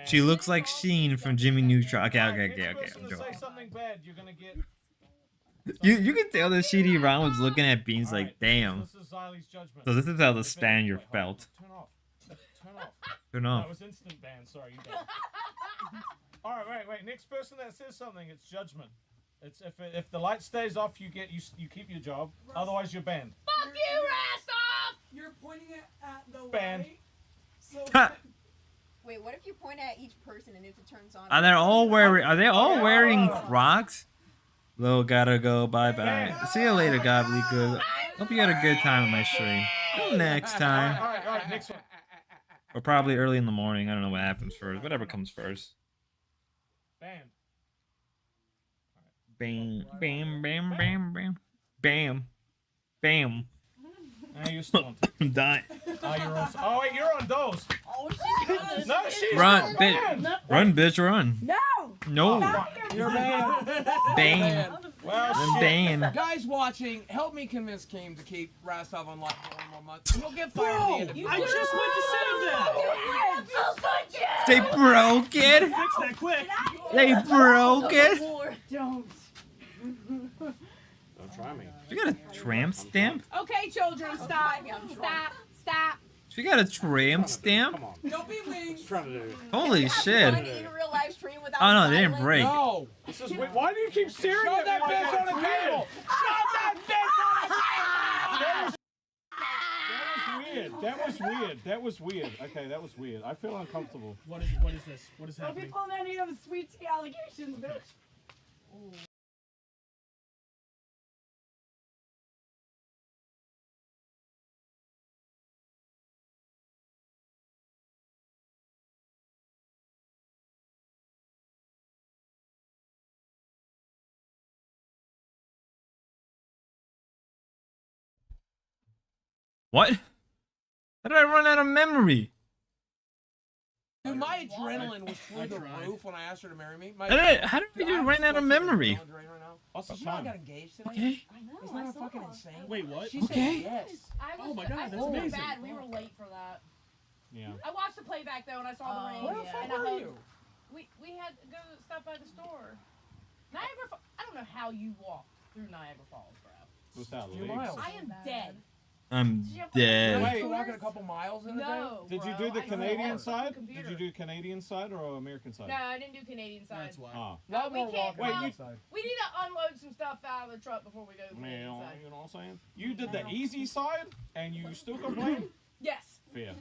She looks like Sheen from Jimmy Neutron. Okay. I'm joking. Say something bad, you're gonna get. You can tell that CD Ron was looking at Beans like, damn. This is Xylie's judgment. So this is how the Spaniard felt. Turn off. Turn No, off. it was instant ban. Sorry, you banned. All right, wait. Next person that says something, it's judgment. It's if the light stays off, you keep your job. Otherwise, you're banned. Fuck you, Rastov! You're pointing it at the Banned. light. So Wait, what if you point at each person and if it turns on? Are they all wearing Crocs? Little gotta go. Bye bye. See you later, Gobbledygook. Hope you had a good time on my stream. Till next time. All right. Next one. Or probably early in the morning. I don't know what happens first. Whatever comes first. Banned. Bam, bam, bam, bam, bam, bam, bam. Now you're still on. I'm dying. Oh, wait, you're on those. Oh, she's No, she's Run, not bitch. banned. Run, bitch, run. No. No. You're banned. Bane. Well, I'm banned. Guys watching, help me convince Keem to keep Rastov on lock for 1 more month. He'll get fired at the end of the I month. just went to say that. They broke it. Fix that quick. They broke it. Don't. Don't try me. You got a tramp stamp? Okay, children, stop. Stop. She got a tramp stamp? Don't be wings. Trying to do. Holy shit. In real life stream without Oh no, they didn't violence? break. No. This is why do you keep staring Shove at that me like bitch on the that's table. Shove that bitch on the table. That was weird. Okay, that was weird. I feel uncomfortable. What is this? What is Don't be happening? pulling any of the sweet tea allegations, bitch. What? How did I run out of memory? Dude, my adrenaline was through the roof when I asked her to marry me. How did we just run out of memory? What's the time? I got engaged today. Okay. I know. Isn't that fucking insane? Wait, what? She Okay. said yes. Oh my God, that's I amazing. bad. We were late for that. Yeah. I watched the playback though, and I saw the ring. Where the fuck and I were hugged- you? We had to go stop by the store. Niagara Falls. I don't know how you walked through Niagara Falls, bro. Without Few legs. miles. I am dead. I'm Wait, dead. you walking a couple miles in a day? No. Did you bro, do the I Canadian drove side? on the Did you do Canadian side or American side? No, I didn't do Canadian side. That's why. Ah. Lot we more can't walking come- outside. We need to unload some stuff out of the truck before we go to the Man, Canadian side. you know what I'm saying? You did the easy side and you still complain? Yes. Fair.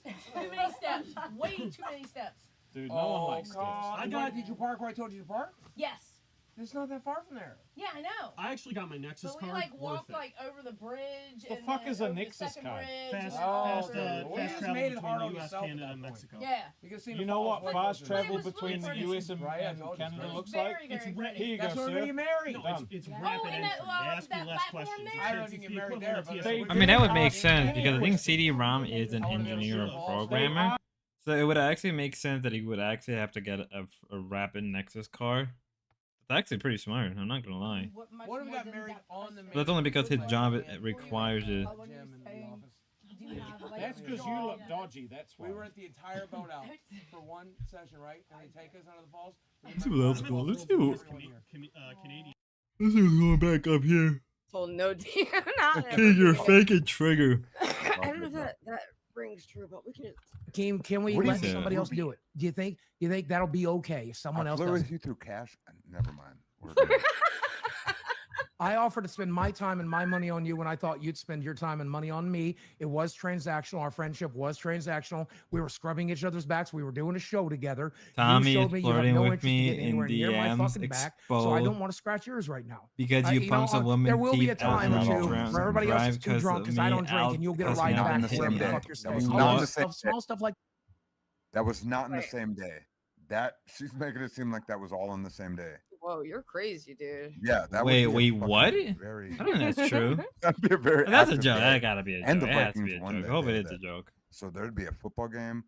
Too many steps. Way too many steps. Dude, no one likes steps. I got. Did you park where I told you to park? Yes. It's not that far from there. Yeah, I know. I actually got my Nexus But we card. like walked Worth it. like over the bridge. The and fuck then is a over the Nexus second card? bridge, Fast, and Oh, fast, dude. We fast just travel made it between hard the on U.S., yourself at Canada, that and point. Mexico. Yeah. You can see You the know falls what right fast there. travel But it was between the pretty. US and, Right, I and told you, Canada it's looks very, like? very It's pretty. Here you That's go, where we're gonna sir. get married. No, Done. it's Oh, rapid and that, entry. They ask you that less platform questions. there? I don't It's think the you're married equivalent there, of but TSA. I mean, that would make sense because I think CD-ROM is an I wanna be able to engineer shoot or balls. programmer. So it would actually make sense that he would actually have to get a rapid Nexus card. That's actually pretty smart, I'm not gonna lie. What if we got married on the main? But that's only because his job requires it. Gym in the office. That's because you look dodgy, that's why. We rent the entire boat out for one session, right? And they take us out of the falls. Let's see what else is going. Let's see what. Canadian. Let's see what's going back up here. Told no deal. Not Okay, you're faking trigger. I don't know if that rings true, but we can. Can we What do you let think? somebody else do it? Do you think that'll be okay if someone I else flew does with it? you through cash. Never mind. We're good. I offered to spend my time and my money on you when I thought you'd spend your time and money on me. It was transactional. Our friendship was transactional. We were scrubbing each other's backs. We were doing a show together. Tommy you is showed me you have flirting no with interest in me getting in anywhere near my DMs fucking back, so I exposed don't want to scratch yours right now. because you punched a woman There will be a deep out time or in two the for everybody else is too drive drunk because I me don't drink, out and you'll get a because ride me not back in the to wherever same the day. fuck you're That staying. was Small not in the stuff, same small stuff like That was not in the same day. That she's making it seem like that was all on the same day. Whoa, you're crazy, dude. Yeah, that Wait, would be a wait, fucking what? Very, I don't think that's true. that'd be a very. That's a active joke. day. That gotta be a And joke. the It has to be Vikings a won joke. that I hope it day, is a that- joke. So there'd be a football game.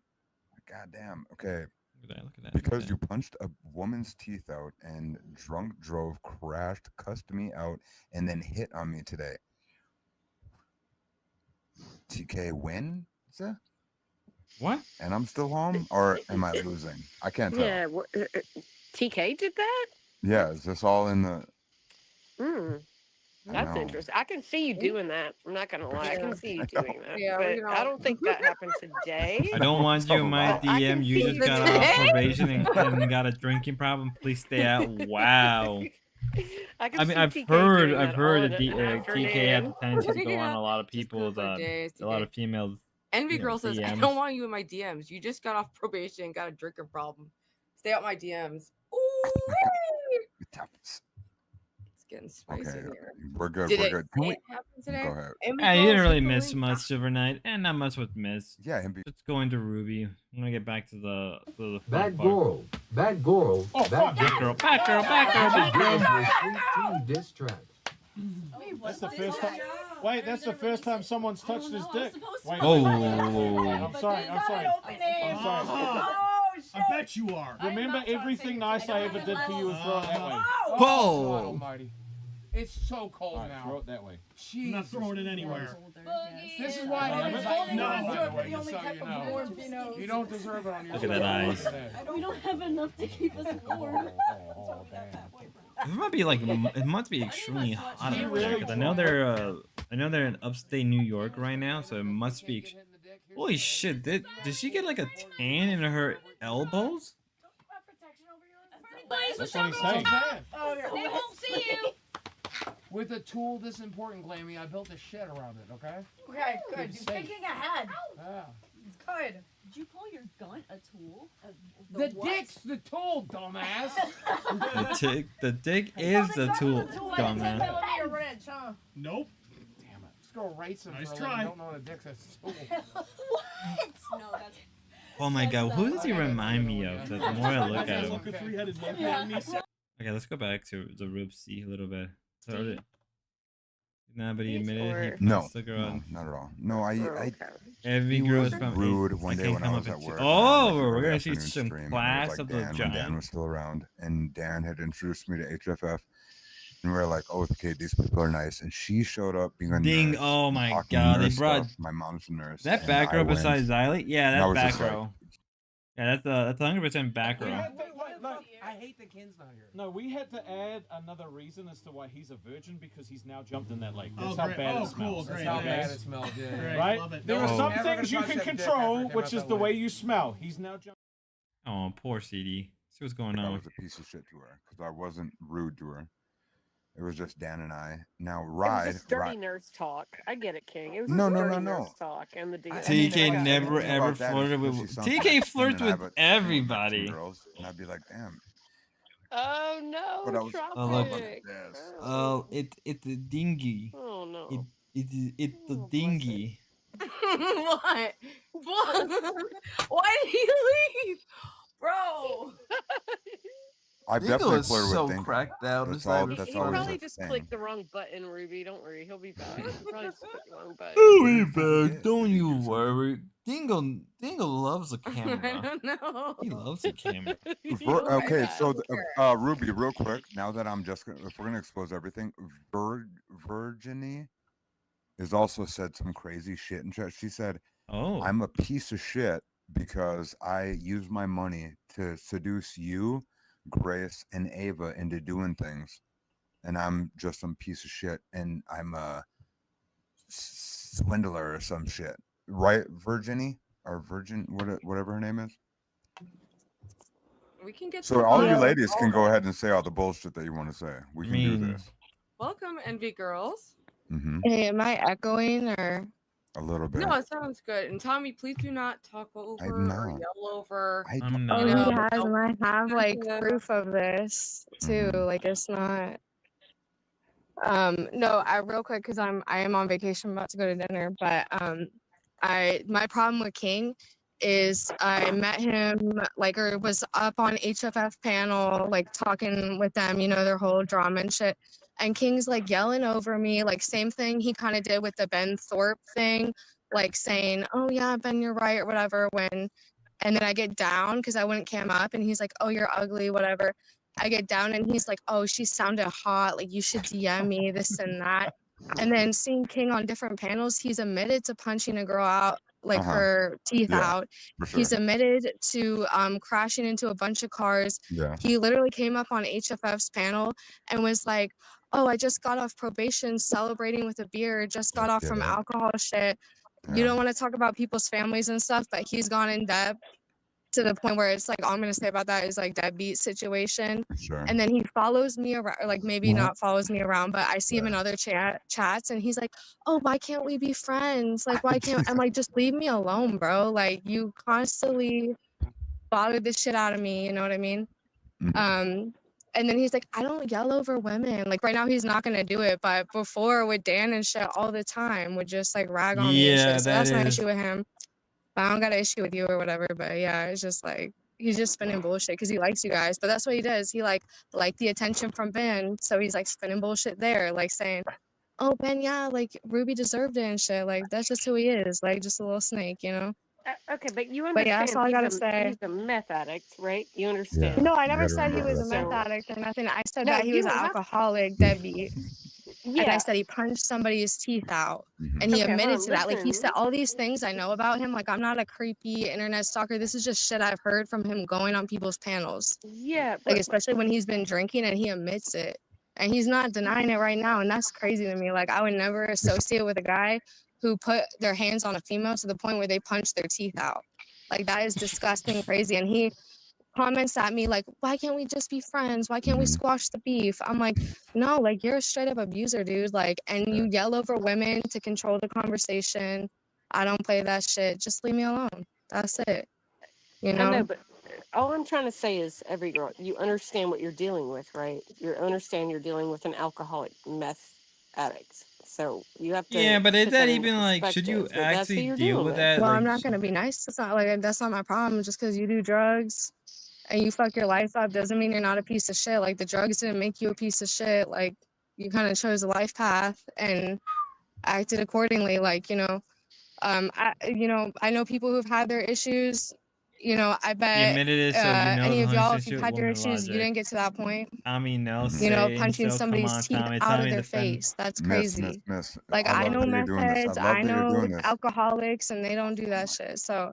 God damn. Okay. Look at that. Look at that. Because you punched a woman's teeth out and drunk drove, crashed, cussed me out, and then hit on me today. TK win? Is that? What? And I'm still home, or am I losing? I can't tell. Yeah, TK did that. Yeah, is this all in the? Mm. That's know. interesting. I can see you doing that. I'm not gonna lie. I can see you doing that. Yeah, but you know. I don't think that happened today. I don't want you in my But I can DM. You see just got doing off it. probation and got a drinking problem. Please stay out. Wow. I can I mean, see I've TK heard doing that all in that an TK have afternoon. the tendency to go on Yeah, a lot of just go people's, for days, a lot TK. of females. Envy you know, Girl says, I DMs. don't want you in my DMs. You just got off probation and got a drinking problem. Stay out my DMs. Ooh, it's getting spicy Okay, here. we're good. Did We're it, good. did Can we it happen today? go ahead? Envy You Girl, didn't really hit the miss link. much overnight, and not much with Miss. Yeah, MB. Just going to Ruby. I'm gonna get back to the fun Bad part. girl. Bad girl. Oh, fuck. Bad girl. Bad girl. Bad girl. Bad girl. Sweet tea diss track. That's the first time. Wait, that's the first time someone's touched his dick. Wait, Oh. I'm sorry. I'm sorry. I'm sorry. I bet you are. Remember everything nice I ever did for you and throw it that way. Oh, Whoa. God almighty. It's so cold All right, now. throw it that way. I'm not throwing it anywhere. This is why I don't No. invite you on, by the way, just so you know. You don't deserve it on your Look at that eyes. We don't have enough to keep us warm. It might be like it must be extremely hot up there because I know they're in upstate New York right now, so it must be. Holy shit! Did she get like a tan in her elbows? That's what he's saying. Oh, yeah. They won't see you. With a tool this important, Glammy, I built a shed around it, okay? Okay, good. You're You're safe. thinking ahead. Yeah. It's good. Did you call your gun a tool? The dick's the tool, dumbass. The dick is the tool, dumbass. Nope. Damn it. Let's go race him Nice for a try. living. Don't know what a dick's a tool. What? No, that's. Oh my god, who does he remind me of? The more I look at him. Like a three-headed monkey on me. Okay, let's go back to the Rubsy a little bit. So, nah, but he admitted Or- he No, fucked the girl. no, not at all. No, I Every he girl was is from rude I one day can't when I come was up at with work. two- and I had, Oh, like, an we're early gonna see afternoon some stream, and it was, class like, of the Dan, when Dan giant. was still around, and Dan had introduced me to HFF, and we were like, "Oh, okay, these people are nice." And she showed up being a Ding! nurse, Oh my talking god, they nurse brought stuff. My mom's a nurse. that and back I row went, besides Xylee. Yeah, and I that's was back just like, row. Yeah, that's 100% back row. I hate the Ken's not here. No, we had to add another reason as to why he's a virgin because he's now jumped in that lake. That's Oh, how great. bad Oh, it smells. cool, That's great. how How bad bad it smelled, yeah. Great, Right? love it. There are No, some never things you gonna can touch that dick control, after it came which out is that the way. way you smell. He's now jumped. Oh, poor CD. See what's going I on. was a piece of shit to her because I wasn't rude to her. It was just Dan and I. Now, It was Ride, just dirty nurse talk. I get it, King. It was No, just no, dirty no, nurse no. talk and the I DM. mean, TK the never thing ever about that is flirted because with. she sounds TK like a flirts teen and I with have a- you know, like, everybody. teen girls, and I'd be like, "Damn." Oh no, But I was Oh look. tropic. Oh, it's a dingy. Oh no. It's the Oh, bless it. dingy. What? What? Why did he leave? Bro. I've Dingo definitely is flirted so with Dingo. cracked out. That's It's all. like- That's He always probably a just thing. clicked the wrong button, Ruby. Don't worry, he'll be back. He probably just clicked the wrong button. He'll be back. Don't you worry. Dingo loves the I camera. don't know. He loves the camera. Okay, so Ruby, real quick. Now that I'm just gonna, if we're gonna expose everything, Virginie has also said some crazy shit in chat. She said, "Oh, I'm a piece of shit because I use my money to seduce you, Grace, and Ava into doing things, and I'm just some piece of shit, and I'm a swindler or some shit." Right, Virginie or Virgin, whatever her name is. We can get So to all the you bottom. ladies can go ahead and say all the bullshit that you want to say. We can do mean- this. Welcome, Envy Girls. Hey, am I echoing or? A little bit. No, it sounds good. And Tommy, please do not talk over or not. yell over. I'm Oh, not. he has, and I have like Yeah. proof of this too. Like it's not. No, I real quick because I am on vacation, about to go to dinner. But my problem with King is I met him like or was up on HFF panel like talking with them, you know, their whole drama and shit. And King's like yelling over me, like same thing he kind of did with the Ben Thorpe thing, like saying, "Oh yeah, Ben, you're right," or whatever. And then I get down because I wouldn't cam up, and he's like, "Oh, you're ugly," whatever. I get down and he's like, "Oh, she sounded hot. Like you should DM me this and that." And then seeing King on different panels, he's admitted to punching a girl out, like her teeth Yeah, out. for He's sure. admitted to crashing into a bunch of cars. Yeah. He literally came up on HFF's panel and was like, oh, I just got off probation, celebrating with a beer, just got off get from it. alcohol shit. You don't want to talk about people's families and stuff, but he's gone in depth to the point where it's like, all I'm going to say about that is like deadbeat situation. Sure. And then he follows me around, or like maybe not follows me around, but I see him in other chats and he's like, oh, why can't we be friends? Like, why can't, I'm like, just leave me alone, bro. Like, you constantly bother the shit out of me. You know what I mean? And then he's like, I don't yell over women. Like right now he's not gonna do it, but before with Dan and shit all the time would just like rag on me and Yeah, shit. So that that's my is. issue with him. But I don't got an issue with you or whatever. But yeah, it's just like he's just spinning bullshit because he likes you guys. But that's what he does. He like the attention from Ben. So he's like spinning bullshit there, like saying, oh Ben, yeah, like Ruby deserved it and shit. Like that's just who he is, like just a little snake, you know? Okay, but you But yeah, that's understand all I gotta say. he's a meth addict, right? You Yeah. understand. No, I You never gotta said he remember was a that. meth So- addict or nothing. I said No, that he was you an have- alcoholic deadbeat. And I Yeah. said he punched somebody's teeth out. Mm-hmm. And he Okay, hold admitted on, to that. Like he listen. said all these things I know about him. Like I'm not a creepy internet stalker. This is just shit I've heard from him going on people's panels. Yeah, Like but especially when he's been drinking and he admits it. And he's not denying it right now. And that's crazy to me. Like I would never associate with a guy who put their hands on a female to the point where they punch their teeth out. Like that is disgusting, crazy. And he comments at me like, why can't we just be friends? Why can't we squash the beef? I'm like, no, like you're a straight up abuser, dude. Like, and you yell over women to control the conversation. I don't play that shit. Just leave me alone. That's it. You I know? know, but all I'm trying to say is, every girl, you understand what you're dealing with, right? You understand you're dealing with an alcoholic meth addict. So you have to. Yeah, but is put that in even like? Should you perspective that that's who actually you're deal dealing with that? Well, Like, I'm not gonna be nice. It's not like that's not my problem. Just because you do drugs and you fuck your life up doesn't mean you're not a piece of shit. Like the drugs didn't make you a piece of shit. Like you kind of chose a life path and acted accordingly. Like, you know, I know people who've had their issues. You know, I you bet admitted it, so you know any the of whole y'all, if shit. you've had your Woman issues, you logic. didn't get to that point. Tommy no You know, say, punching so come somebody's on, teeth Tommy, out of Tommy their defend. face. That's Miss, crazy. miss. Like I I love know that you're meth doing this. heads, I love I that you're know doing this. alcoholics, and they don't do that shit. So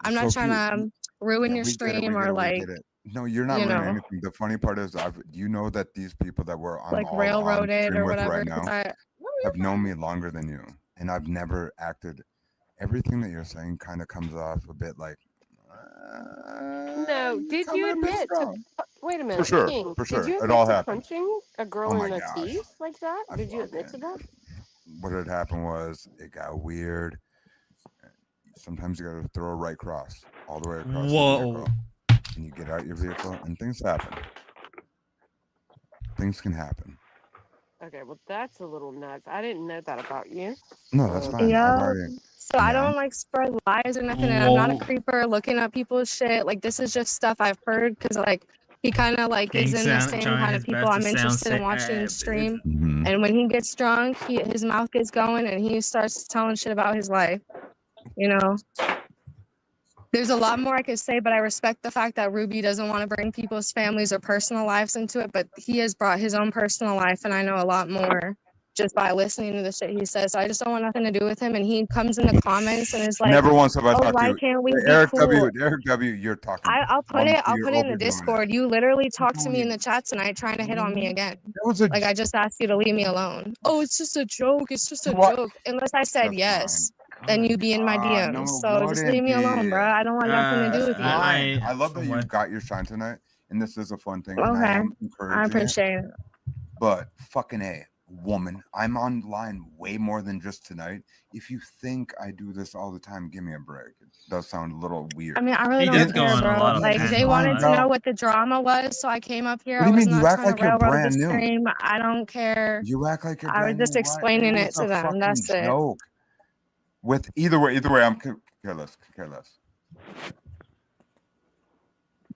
I'm not So trying to ruin yeah, your we get it. stream We or get it. We like, get it. No, you're not you ruining know, anything. The funny part is, you know that these people that I'm like all on railroaded stream or with whatever. right 'Cause now have known me longer than you, and I've never acted. Everything that you're saying kind of comes off a bit like. No, did you admit to? Wait a minute, For sure, King. for sure. Did you It admit all to happened. punching a girl Oh my in the gosh. teeth like that? Did you admit to that? What had happened was it got weird. Sometimes you gotta throw a right cross all the way across the Whoa. vehicle, and you get out your vehicle, and things happen. Things can happen. Okay, well that's a little nuts. I didn't know that about you. No, that's fine. I've Yeah. already. So I Yeah, don't like spread lies or nothing, and I'm not a Whoa. creeper looking up people's shit. Like this is just stuff I've heard because like he kind of like is King in the sound same trying kind his of people best to I'm sound interested in watching stream. And when he gets drunk, his mouth gets going and he starts telling shit about his life. You know, there's a lot more I could say, but I respect the fact that Ruby doesn't want to bring people's families or personal lives into it. But he has brought his own personal life, and I know a lot more just by listening to the shit he says. So I just don't want nothing to do with him. And he comes in the comments and is like, never once have I "Oh, talked to why you. can't we be Eric cool?" W. Eric W. You're talking. I'll put Honestly, it. I'll you're put it in the overdoing it. Discord. You literally talked to me in the chat tonight, trying to hit on me again. was a Like I just asked you to leave me alone. Oh, it's just a joke. It's just a What? joke. Unless I said That's yes, then you'd be in my DMs. No, So it just leave wouldn't me alone, be. bro. I don't want nothing to do with you. Fine. I love that you got your shine tonight, and this is a fun thing, and I Okay, am encouraging I it. appreciate it. But fucking A, woman, I'm online way more than just tonight. If you think I do this all the time, give me a break. It does sound a little weird. I mean, I really don't care, bro. Like they wanted to know what the drama was, so I came up here. What do you I was mean? You not act trying like to you're railroad the brand new. stream. I don't care. You act like you're I was brand just new. explaining it was to a them. fucking That's it. joke. With either way, I'm careless.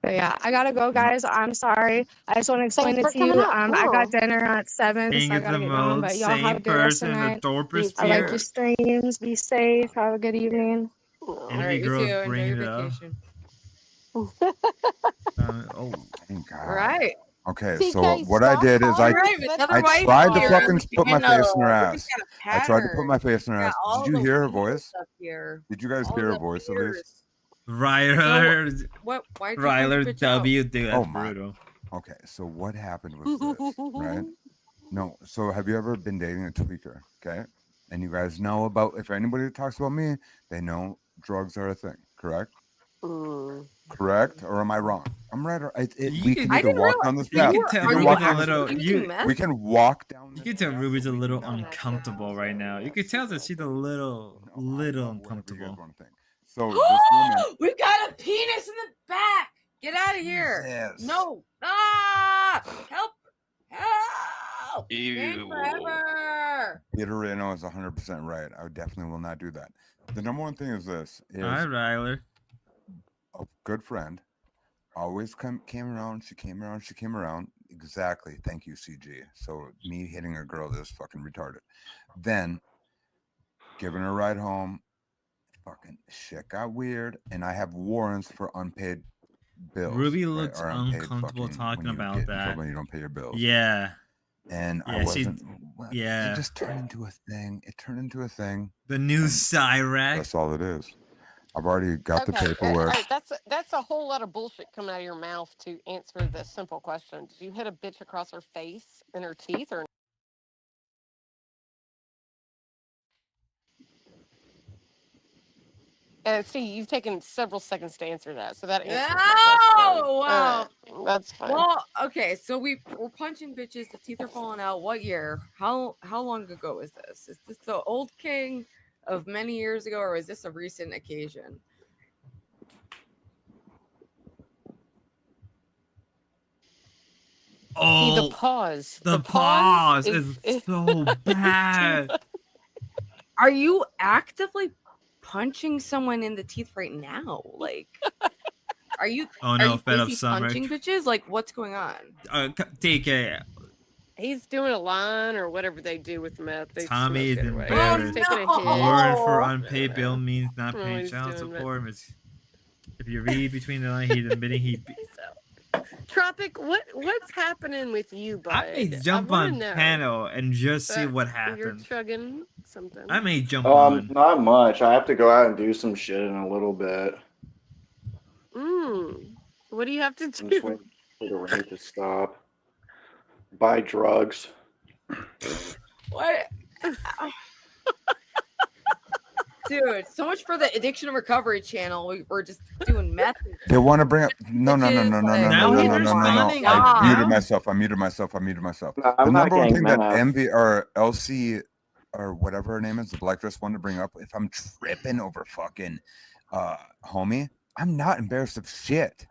But yeah, I gotta go, guys. I'm sorry. I just want to explain Thanks it for to you. coming out. I Cool. got dinner at 7, King so I is gotta the get going. most But y'all have a sane good rest of person the in the night. Thorpers I like your here. streams. Be safe. Have a good evening. Enemy girls bring it up. Oh, thank God. All right. Okay, TK, so what I did is I tried to fucking put my face in her ass. I tried to put my face in her ass. Did you hear her voice? Did you guys hear her voice at least? Ryler, What? Why'd you Ryler bitch out? W, dude, that's Oh my. brutal. Okay, so what happened was this, right? No. So have you ever been dating a tweaker? Okay. And you guys know about, if anybody talks about me, they know drugs are a thing, correct? Correct? Or am I wrong? I'm right. We can either walk down this You path. can tell we can Ruby's walk a down this little. path. You We can walk down. You can tell Ruby's a little uncomfortable right now. You can tell that she's a little uncomfortable. So this woman, We've got a penis in the back. Get out of here. Jesus. No. Ah! Help. Help. Stay forever. Peter Reno is 100% right. I definitely will not do that. The number one thing is this: is All right, Ryler. a good friend always came around. She came around. She came around. Exactly. Thank you, CG. So me hitting a girl is fucking retarded. Then giving her a ride home. Fucking shit got weird, and I have warrants for unpaid bills. Ruby right? looks Or unpaid uncomfortable fucking- talking when you about get in that. trouble when you don't pay your bills. Yeah. And I Yeah, she- wasn't. yeah. It just turned into a thing. It turned into a thing. The new Cyrax. That's all it is. I've already got the Okay, paperwork. that's a whole lot of bullshit coming out of your mouth to answer this simple question. Did you hit a bitch across her face and her teeth, or? See, you've taken several seconds to answer that, so that answers my question. Oh, wow. That's fine. Well, okay, so we're punching bitches. The teeth are falling out. What year? How long ago is this? Is this the old king of many years ago, or is this a recent occasion? See, the Oh, pause. the pause is so bad. Are you actively punching someone in the teeth right now? Like, are you? Oh, no, are you fed up busy summer. punching bitches? Like, what's going on? TK. He's doing a line or whatever they do with meth. They Tommy is smoke it away. embarrassed. He's taking a hit. Warrant for unpaid bill means not Oh, paying he's child doing it. support. If you read between the lines, he's admitting he. Tropic, what's happening with you, bud? I may jump wanna on know. panel and just see what You're happens. chugging something. I may jump on. Not much. I have to go out and do some shit in a little bit. What do you have to I'm just do? waiting for the rain to stop. Buy drugs. What? Dude, so much for the addiction and recovery channel. We're just doing meth. They want to bring up. No. Now he's responding I muted now. myself. I muted myself. No, The I'm not number one getting thing that mad. Envy or LC or whatever her name is, the black dress, wanted to bring up. If I'm tripping over fucking homie, I'm not embarrassed of shit.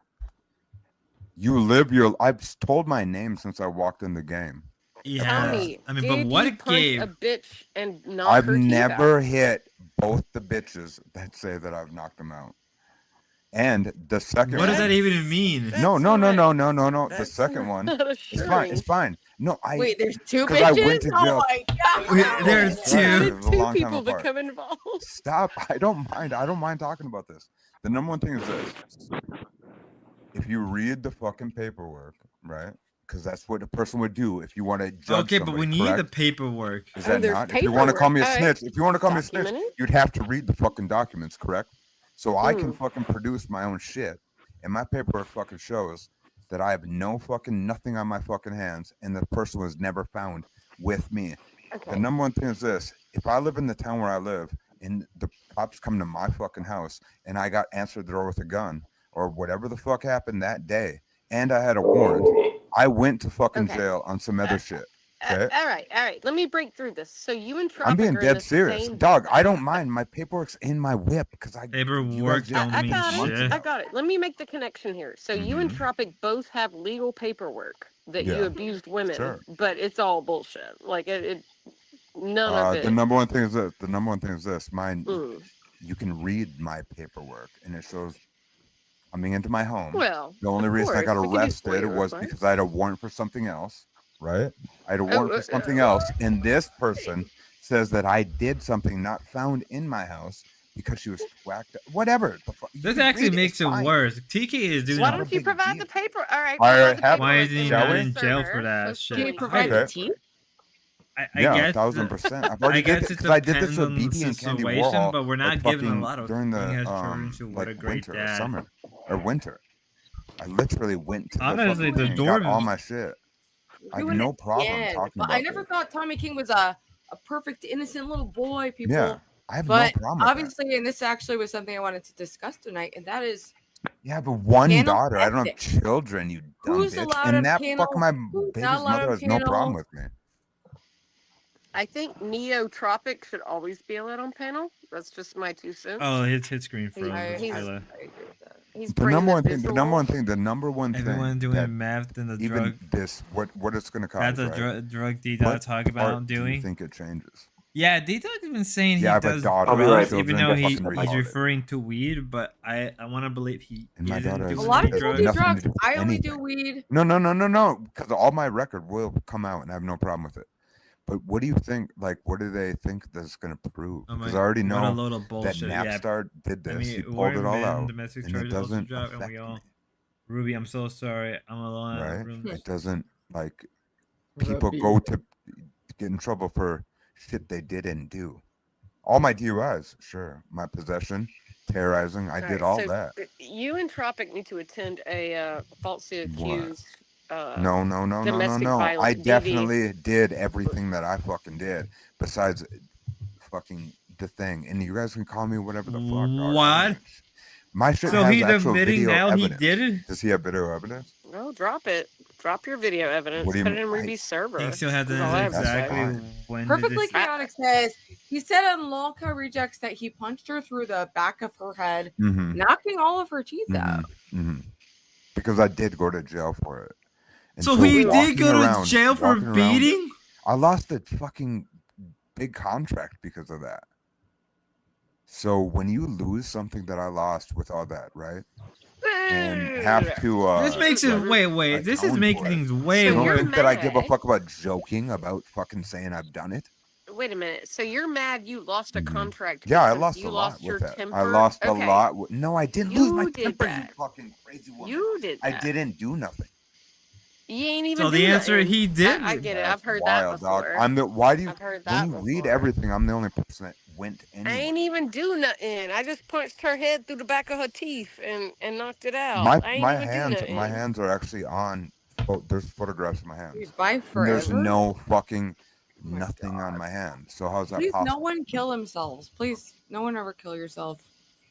You live your. I've told my name since I walked in the game. Yeah. Tommy, I mean, did but what you a punch game. a bitch and knock I've her teeth never out? hit both the bitches that say that I've knocked them out. And the second What does one- that even mean? No. The second one. not It's fine. It's fine. No, I. Wait, there's two 'cause I went bitches? to Oh jail. my god! There's Right, two. it was a Two long time people apart. become involved. Stop. I don't mind. I don't mind talking about this. The number one thing is this. If you read the fucking paperwork, right? Because that's what a person would do if you want to judge Okay, but somebody, we need the correct? paperwork. Is that there's not? If you want to call me a paperwork. snitch, if you want to call me a snitch, Documented? you'd have to read the fucking documents, correct? So I can Mm. fucking produce my own shit, and my paperwork fucking shows that I have no fucking nothing on my fucking hands, and the person was never found with me. Okay. The number one thing is this: if I live in the town where I live, and the cops come to my fucking house, and I got answered the door with a gun, or whatever the fuck happened that day, and I had a warrant, I went to fucking Okay. jail on some other shit. Okay? All right. Let me break through this. So you and Tropic I'm being are in dead the serious, same- dog. I don't mind. My paperwork's in my whip because I Paperwork don't I mean got it. shit. I got it. Let me make the connection here. So you and Tropic both have legal paperwork that you Yeah. abused women, Sure. but it's all bullshit. Like none of it. The number one thing is this. The number one thing is this. Mine. Mm. You can read my paperwork, and it shows coming into my home. Well, the only of reason I course, got we can do arrested FOIA was requests. because I had a warrant for something else, right? I had a warrant for something else, and this person says that I did something not found in my house because she was whacked. Whatever. The fuck. This actually makes it worse. TK is doing. Why don't you provide the paper? All right. All provide right, the have- Why paperwork is he and not Shall we? in jail for her. that That's shit? Can you really provide Okay. the teeth? I Yeah, guess 1000%. I've I already did guess it it because I did this depends with on the BB and Candy situation, Warhol. but we're not like giving a fucking lot of during the things children to what a like great winter or dad. summer or winter. I literally went to the Honestly, fucking the thing and got all dorm- my shit. I have ruin no at the problem end. talking But about I never this. thought Tommy King was a perfect, innocent little boy, people. Yeah, I have but no problem with that. obviously, and this actually was something I wanted to discuss tonight, and that is Yeah, but one panel daughter. I don't have ethics. children, you dumb Who's bitch. allowed And on that fuck panel? my Who's not baby's allowed mother on has no problem panel? with me. I think Neotropic should always be allowed on panel. That's just my 2 cents. Oh, his screen He- froze. he's, Kayla. he's The bringing number one the thing, the number one Everyone thing doing that math and the even drug. this, what it's gonna cause, That's a right? drug D What dot talk about part do you doing. think it changes? Yeah, D dot has been saying Yeah, I he have a does daughter, I'll be drugs, right even back. though fucking he's retarded. referring to weed. But I want to believe he And my daughter isn't has A doing lot of any people drugs. do nothing to drugs. do with I only do anything. weed. No, because all my record will come out and I have no problem with it. But what do you think? Like, what do they think that's going to prove? Oh Because my- I already what a know load of that bullshit. Yeah. Napstar did this. I mean, He pulled Warren it all Ben, out, domestic and it charges also doesn't dropped, and affect we all. me, Ruby, I'm so sorry. I'm alone in the right? room. It doesn't like people go to get in trouble for shit they didn't do. All my DUIs, sure, my possession, terrorizing, I did all so that. you and Tropic need to attend a falsely accused No. domestic I violence DV. definitely did everything that I fucking did, besides fucking the thing. And you guys can call me whatever the fuck. Dog. I don't What? give a sh- My shit So has he's actual admitting video now he evidence. did it? Does he have video evidence? No, drop it. Drop your video evidence. What do you Put it mean? in Ruby's server. He still has That's all I have to say. exactly when did Perfectly this. Chaotic says he said on Lolca Rejects that he punched her through the back of her head, Mhm. knocking all of her teeth out. Mhm. Because I did go to jail for it. And So he did walking go to around- jail for walking around- beating? I lost a fucking big contract because of that. So when you lose something that I lost with all that, right? And have to This makes it wait. This is atone making for it. things way You don't worse. think that I give a fuck about joking about fucking saying I've done it? Wait a minute. So you're mad you lost a contract? Yeah, I because lost you a lot lost your with that. temper? I lost Okay. a lot. No, I didn't lose my You did temper, that. you fucking crazy woman. You did I that. didn't do nothing. You ain't even. So the do answer, nothing. he did. I get it. That's I've heard wild, that before. dog. Why do you? I've heard that When you read before. everything, I'm the only person that went I anywhere. ain't even do nothing. I just punched her head through the back of her teeth and knocked it out. My I ain't my even do hands, nothing. my hands are actually on. Oh, there's photographs of my hands. Dude, bye And there's forever? no fucking nothing on my hand. So how's that Please, possible? no one kill themselves. Please, no one ever kill yourself.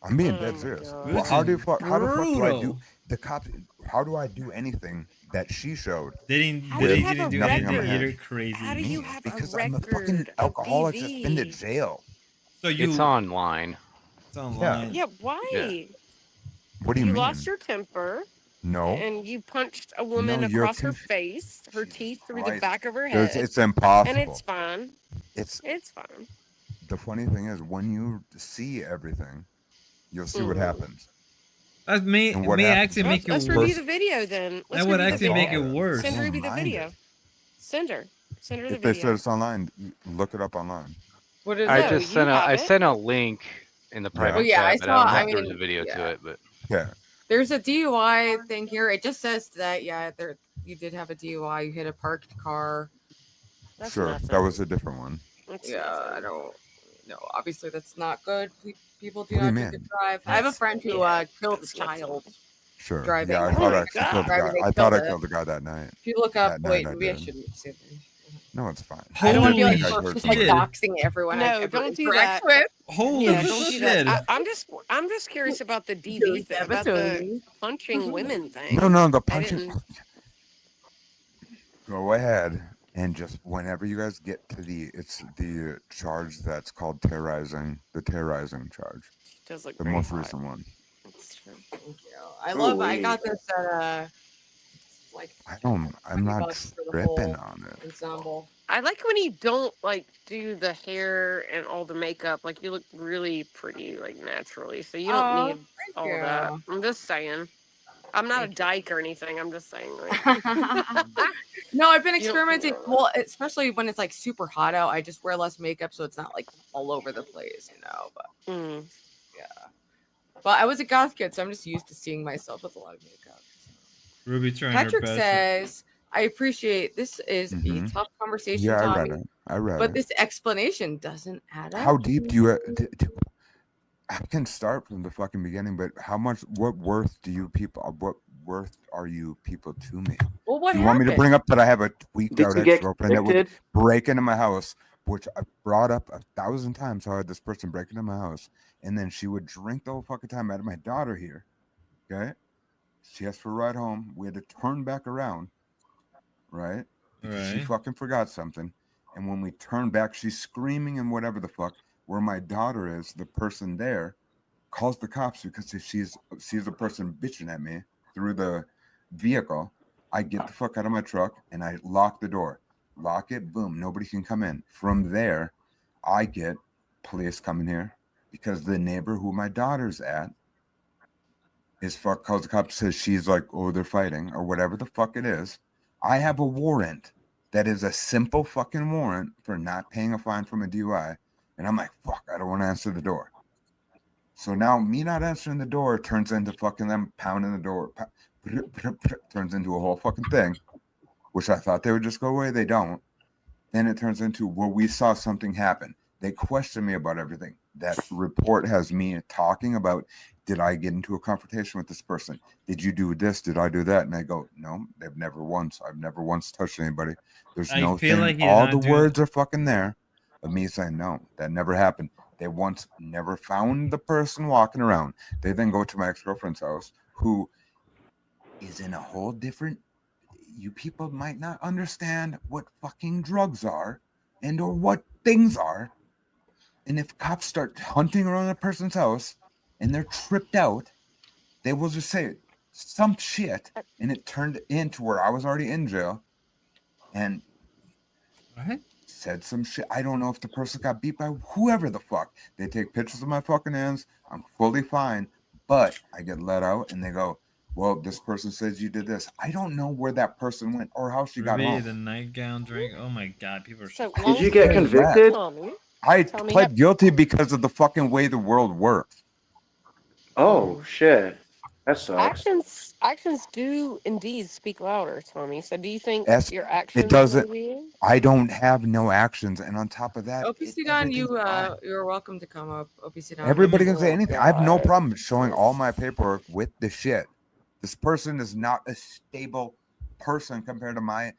I'm being Oh dead my serious. God. Well, This how is do how the fuck do I do brutal. the cops? How do I do anything that she showed? They didn't. How They do you didn't have a do nothing on my anything. hand? You're crazy. How do you have Because a I'm a record fucking alcoholic that's been to DV? jail. So you. It's online. It's online. Yeah, why? Yeah. What do you mean? lost your temper. No. And you punched a woman No, you're across her face, her teeth through the Christ. back of her There's- head. it's impossible. And it's fine. It's fine. the funny thing is when you see everything, you'll see what happens. That may And what actually happens? make it Let's worse. review the video then. Let's That would review the actually make it video. worse. Send Ruby the Mind video. Send her. Send her the If they said video. it's online, look it up online. What is I it? just sent I sent a link in the private Well, yeah, I chat, but saw- I I don't have mean, the video yeah. to it. But Yeah. There's a DUI thing here. It just says that there you did have a DUI. You hit a parked car. Sure, that was a different one. Yeah, I don't. No, obviously that's not good. People do What do you not mean? get to drive. I have a friend who killed a child. Sure. Driving. Yeah, I Oh thought my I actually God. killed the Driving, guy. they I thought I killed it. killed the guy that night. If you look up, That night wait, I maybe I did. shouldn't say that. No, it's fine. I don't want to be like, I oh, heard just like something. doxing everyone. I No, ever don't do interact that. with. Holy Yeah, don't do that. shit. I'm just curious about the DV thing, about the punching women thing. No, the I punching. didn't- Go ahead and just whenever you guys get to the charge that's called terrorizing, the terrorizing charge, Does look the very most hot. recent one. I love. I got this at like. I'm not $20 for the tripping whole on it. ensemble. I like when you don't like do the hair and all the makeup. Like you look really pretty, like naturally. So you don't Oh, need thank all of that. you. I'm just saying. I'm not a dyke or anything. I'm just saying. Like, No, I've been You don't- experimenting. Well, especially when it's like super hot out, I just wear less makeup so it's not like all over the place, you know. But yeah, but I was a goth kid, so I'm just used to seeing myself with a lot of makeup. Ruby trying Patrick her best. says, "I appreciate this is a tough conversation, Yeah, I Tommy, read it. I read but it. this explanation doesn't add up." How deep do you? I can start from the fucking beginning, but how much? What worth do you people? worth are you people to me? Well, what You want me to happened? bring up that I have a tweaked Did out you get ex-girlfriend that would convicted? break into my house, which I brought up 1,000 times how I had this person break into my house, and then she would drink the whole fucking time. I had my daughter here, okay? She asked for a ride home. We had to turn back around, right? Because she Right. fucking forgot something. And when we turned back, she's screaming and whatever the fuck. Where my daughter is, the person there calls the cops because if she sees a person bitching at me through the vehicle. I get the fuck out of my truck and I lock the door. Lock it, boom, nobody can come in. From there, I get police coming here because the neighbor who my daughter's at calls the cops, says she's like, oh, they're fighting or whatever the fuck it is. I have a warrant that is a simple fucking warrant for not paying a fine from a DUI. And I'm like, fuck, I don't want to answer the door. So now me not answering the door turns into fucking them pounding the door. Turns into a whole fucking thing, which I thought they would just go away. They don't. Then it turns into, well, we saw something happen. They question me about everything. That report has me talking about, did I get into a confrontation with this person? Did you do this? Did I do that? And I go, no, I've never once touched anybody. There's I no feel thing. like he's All not the doing- words are fucking there of me saying, no, that never happened. They once never found the person walking around. They then go to my ex-girlfriend's house, who is in a whole different, you people might not understand what fucking drugs are and or what things are. And if cops start hunting around a person's house and they're tripped out, they will just say some shit, and it turned into where I was already in jail and said some shit. I don't know if the person got beat by whoever the fuck. They take pictures of my fucking hands. I'm fully fine, but I get let out and they go, well, this person says you did this. I don't know where that person went or how she got Ruby, home. the nightgown drink. Oh my god, people are so. Did you get convicted? I Tommy, pled guilty because of the fucking way the world works. Oh shit, that sucks. Actions do indeed speak louder, Tommy. So do you think Yes, your actions it doesn't. maybe? I don't have no actions, and on top of that, OPC Don, you're welcome to come up. OPC Don. everybody can say Oh, anything. I have no God. problem showing all my paperwork with the shit. This person is not a stable person compared to my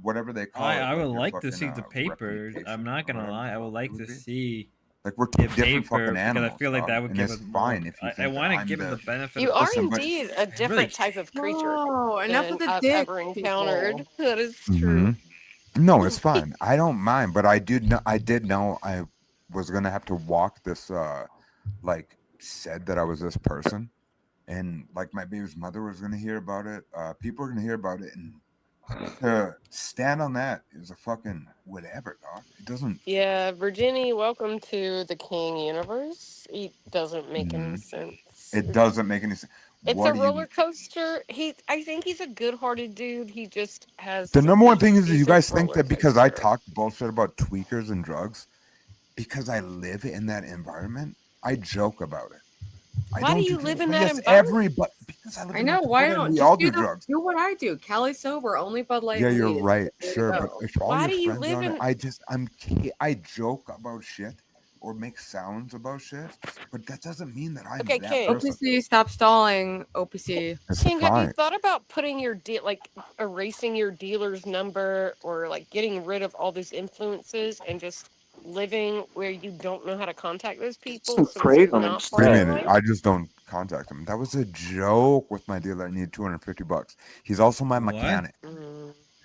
whatever they call it. I would your like to fucking, see the papers. I'm not gonna whatever lie. I would like to would be. see Like we're two the different paper fucking because I animals. feel like that dog, would and give it's it fine more. if you I think want to I'm give him the the benefit. You of are person, but- indeed a different type of creature Oh, enough than with the I've dick, ever encountered. That is Mhm. true. No, it's fine. I don't mind, but I did know I was gonna have to walk this like said that I was this person, and like my baby's mother was gonna hear about it. People are gonna hear about it, and to stand on that is a fucking whatever, dog. It doesn't. Yeah, Virginia, welcome to the King universe. It doesn't make any Mhm. sense. It doesn't make any sense. It's What a do roller you? coaster. I think he's a good-hearted dude. He just has The to number one be thing is that you decent guys think roller that because I coaster. talk bullshit about tweakers and drugs, because I live in that environment, I joke about it. I Why do don't you do live drugs. in But that yes, environment? everybody, because I live I in know. North Why Dakota and don't we just all do do drugs. what I do? Cali sober, only Bud Light. Yeah, and you're weed. right. There you Sure, but go. if all Why your do you friends live are on it, in? I joke about shit or make sounds about shit, but that doesn't mean that I'm Okay, that King. person. OPC, stop stalling. OPC. It's King, have you fine. thought about putting your erasing your dealer's number or like getting rid of all those influences and just living where you don't know how to contact those people so Praise it's them not What part do of you your instead. mean? life? I just don't contact him. That was a joke with my dealer. I need $250. He's also my What? mechanic.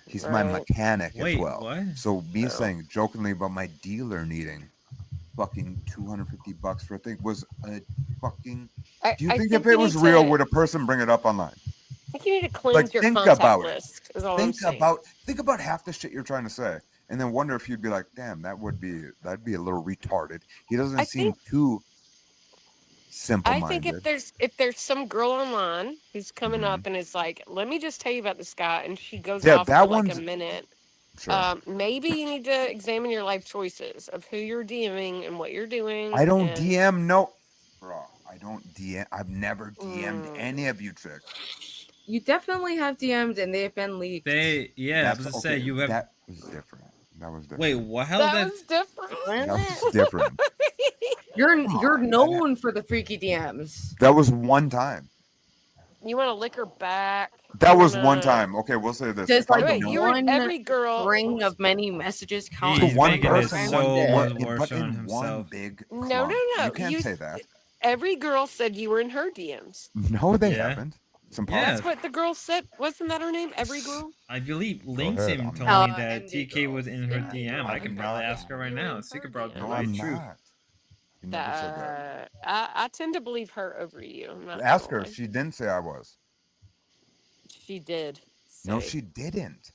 He's my Right. mechanic as Wait, well. what? So me No. saying jokingly about my dealer needing fucking $250 for a thing was a fucking. Do you I think think if it you was need real, to. would a person bring it up online? I think you need to Like, cleanse your think contact about it. list. Is all I'm Think saying. about half the shit you're trying to say, and then wonder if you'd be like, "Damn, that'd be a little retarded." He doesn't I seem think. too I think simple-minded. if there's some girl online who's coming Mhm. up and is like, let me just tell you about this guy, and she goes Yeah, off for that like a one's minute. sure. Maybe you need to examine your life choices of who you're DMing and what you're doing. I don't And DM no, bro. I don't DM. I've never DM'd Mm. any of you chicks. You definitely have DMs and they've been leaked. I was That's gonna say okay. you have. That was different. That was different. Wait, what? How that that? was different. That was different. You're known for the freaky DMs. That was one time. You want to lick her back. That You was one wanna- time. Okay, we'll say this. Does If I'd like Wait, you were known- every girl. string of many messages count to He's as one making it person, so one, much one, worse but on in one himself. big No, clump. no. You can't say that. Every girl said you were in her DMs. No, they Yeah. haven't. It's Yeah. impossible. That's what the girl said. Wasn't that her name? Every girl. I believe Go Links ahead, him I'm told not. me that TK was in her DM. I can probably ask her right now. So you could probably No, provide I'm truth. not. You never said that. I tend to believe her over you. I'm not Ask gonna her. lie. She didn't say I was. She did. No, say- she didn't.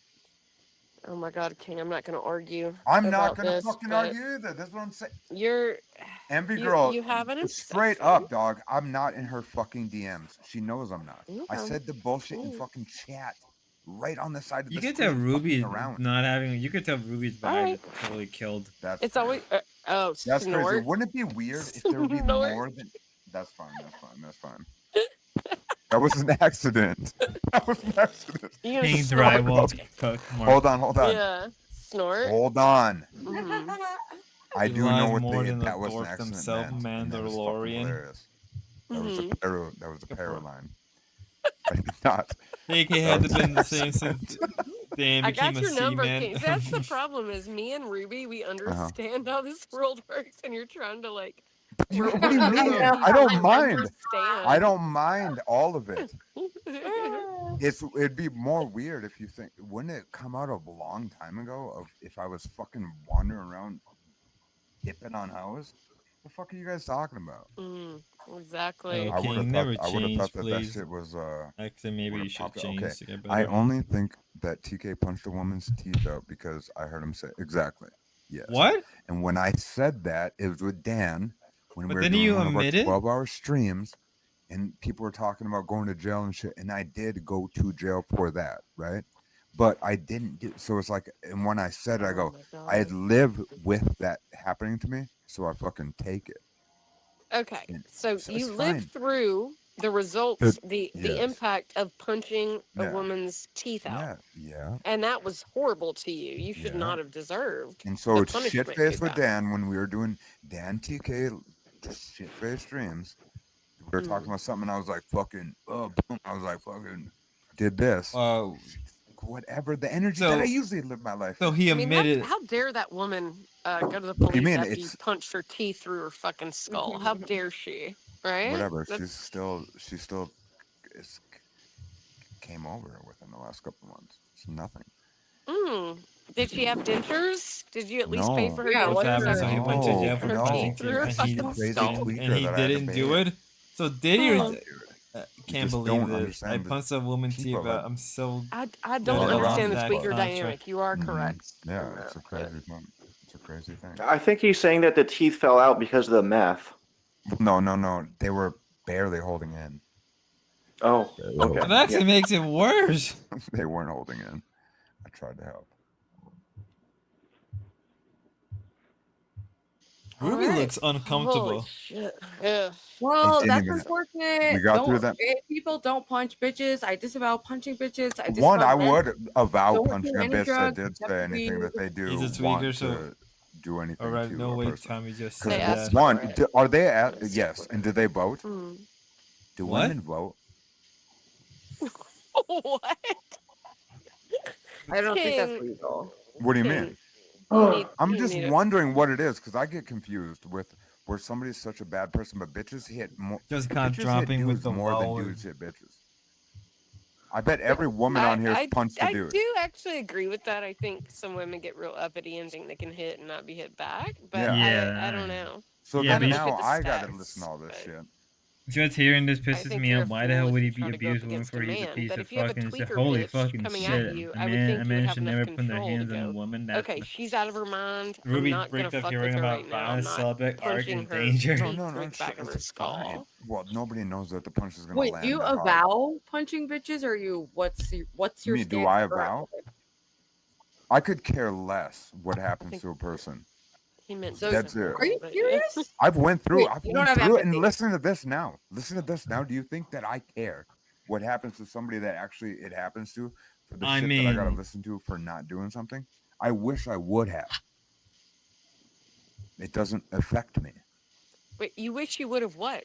Oh my God, King! I'm not going to argue. I'm not about gonna this, fucking but argue either. That's what I'm saying. You're Envy you, girl, You have an straight obsession. up, dog. I'm not in her fucking DMs. She knows I'm not. I Okay. said the bullshit in fucking chat, right on the side of You the could screen. tell Ruby fucking around. not having. You could tell Ruby's vibe Alright. is totally killed. That's It's fair. always That's crazy. snort. Wouldn't it be weird if there would be Snort. more than? That's fine. That's fine. That's fine. That was an accident. That was an accident. You gonna King snort? drywall cook. Mark. Hold on. Hold on. Yeah, snort. Hold on. Mhm. I He do lies know what more the, than the that was an dwarf accident himself, meant, and that was fucking Mandalorian. hilarious. That was Mhm. a pyro. That was a pyro line. I did not. TK had to been the same since Dan I became got a your number, seaman. King. That's the problem. Is me and Ruby, we Uh-huh. understand how this world works, and you're trying to like. What do you report mean? people I don't who mind. understand. I don't mind all of it. It'd be more weird if you think. Wouldn't it come out a long time ago of if I was fucking wandering around dipping on hoes? The fuck are you guys talking about? Exactly. I would have King, never thought. I would have change, thought that please. shit was. Actually, maybe would've you should popped up. change Okay. to get I better. only think that TK punched a woman's teeth out because I heard him say exactly. Yes. What? And when I said that, it was with Dan when But we were then doing you one of our admitted? 12-hour streams, and people were talking about going to jail and shit, and I did go to jail for that, right? But I didn't do so. It's like, and when I said it, I go, I live with that happening to me, so I fucking take it. Okay, so So you it's lived fine. through the results, the yes. impact of punching a Yeah. woman's teeth out, Yeah, yeah. and that was horrible to you. You should Yeah. not have deserved. And so the it's shit punishment face you with got. Dan when we were doing Dan TK just shit face streams. We were talking about something, and I was like, "Fucking," boom. I was like, "Fucking," did this. Whatever the energy that I usually live my life. So in. he I mean, admitted. how dare that woman go to the What do you police mean? after you It's- punched her teeth through her fucking skull? How dare she? Right? Whatever. That's- She still is, came over within the last couple of months. It's nothing. Did she have dentures? Did you at least pay No. for her What's dentures? happening? So he went to jail for Her punching teeth through her and fucking crazy skull. tweaker and he that I had to didn't do pay. it. So did he? Oh. Can't just believe don't this. I understand the punched a woman's teeth people out. that- I'm so. I good don't at understand the that tweaker contract. dynamic. You are correct. Yeah, it's a crazy thing. It's a crazy thing. I think he's saying that the teeth fell out because of the meth. No. They were barely holding in. Oh, okay. That actually makes it worse. They weren't holding in. I tried to help. Ruby Alright. looks uncomfortable. Holy shit. Yeah. Well, didn't that's even- unfortunate. we got through Don't- that. People don't punch bitches. I disavow punching bitches. I One, disavow I men. would avow Don't do punching a any bitch that drugs, did except say anything weed. that they do He's a want tweaker, so- to do anything Alright, to no a way, person. Tommy just They said asked that. for One, it. are they at? Yes, and do they vote? Hmm. Do What? women vote? What? I don't think that's King. legal. What do you King, mean? you need- I'm you just need it. wondering what it is because I get confused with where somebody's such a bad person, but bitches hit more. Just kind of bitches hit dropping with dudes the more wall than and- dudes hit bitches. I bet every woman on here has punched a I dude. do actually agree with that. I think some women get real uppity and think they can hit and not be hit back. But Yeah. I don't know. So Yeah, then but- now Look at the I gotta stats, listen to all this but- shit. Just hearing this I pisses think me you're off. a Why the fool hell would he if you be try to go up abuse women against for a he's a man, piece but of if you have a fucking shit? tweaker Holy bitch fucking coming at shit. you, A I would man, think a you would man have should enough never put their control to hands on a go, woman. That's okay, she's out of her mind. I'm Ruby not gonna breaks up fuck hearing with her about right now. I'm violence, not celibate, arc, punching and her danger. teeth No, through the back of her it's skull. fine. Well, nobody knows that the punch is gonna Wait, land. do you that hard. avow punching bitches, or you? What's your Me, do stance I around avow? it? I could care less what happens to a person. He meant So, That's it. are you serious? I've went through. Wait, I've you don't went have through it, and empathy. listen to this now. Listen to this now. Do you think that I care what happens to somebody that actually it happens to for the I shit that I gotta mean- listen to for not doing something? I wish I would have. It doesn't affect me. Wait, you wish you would have what?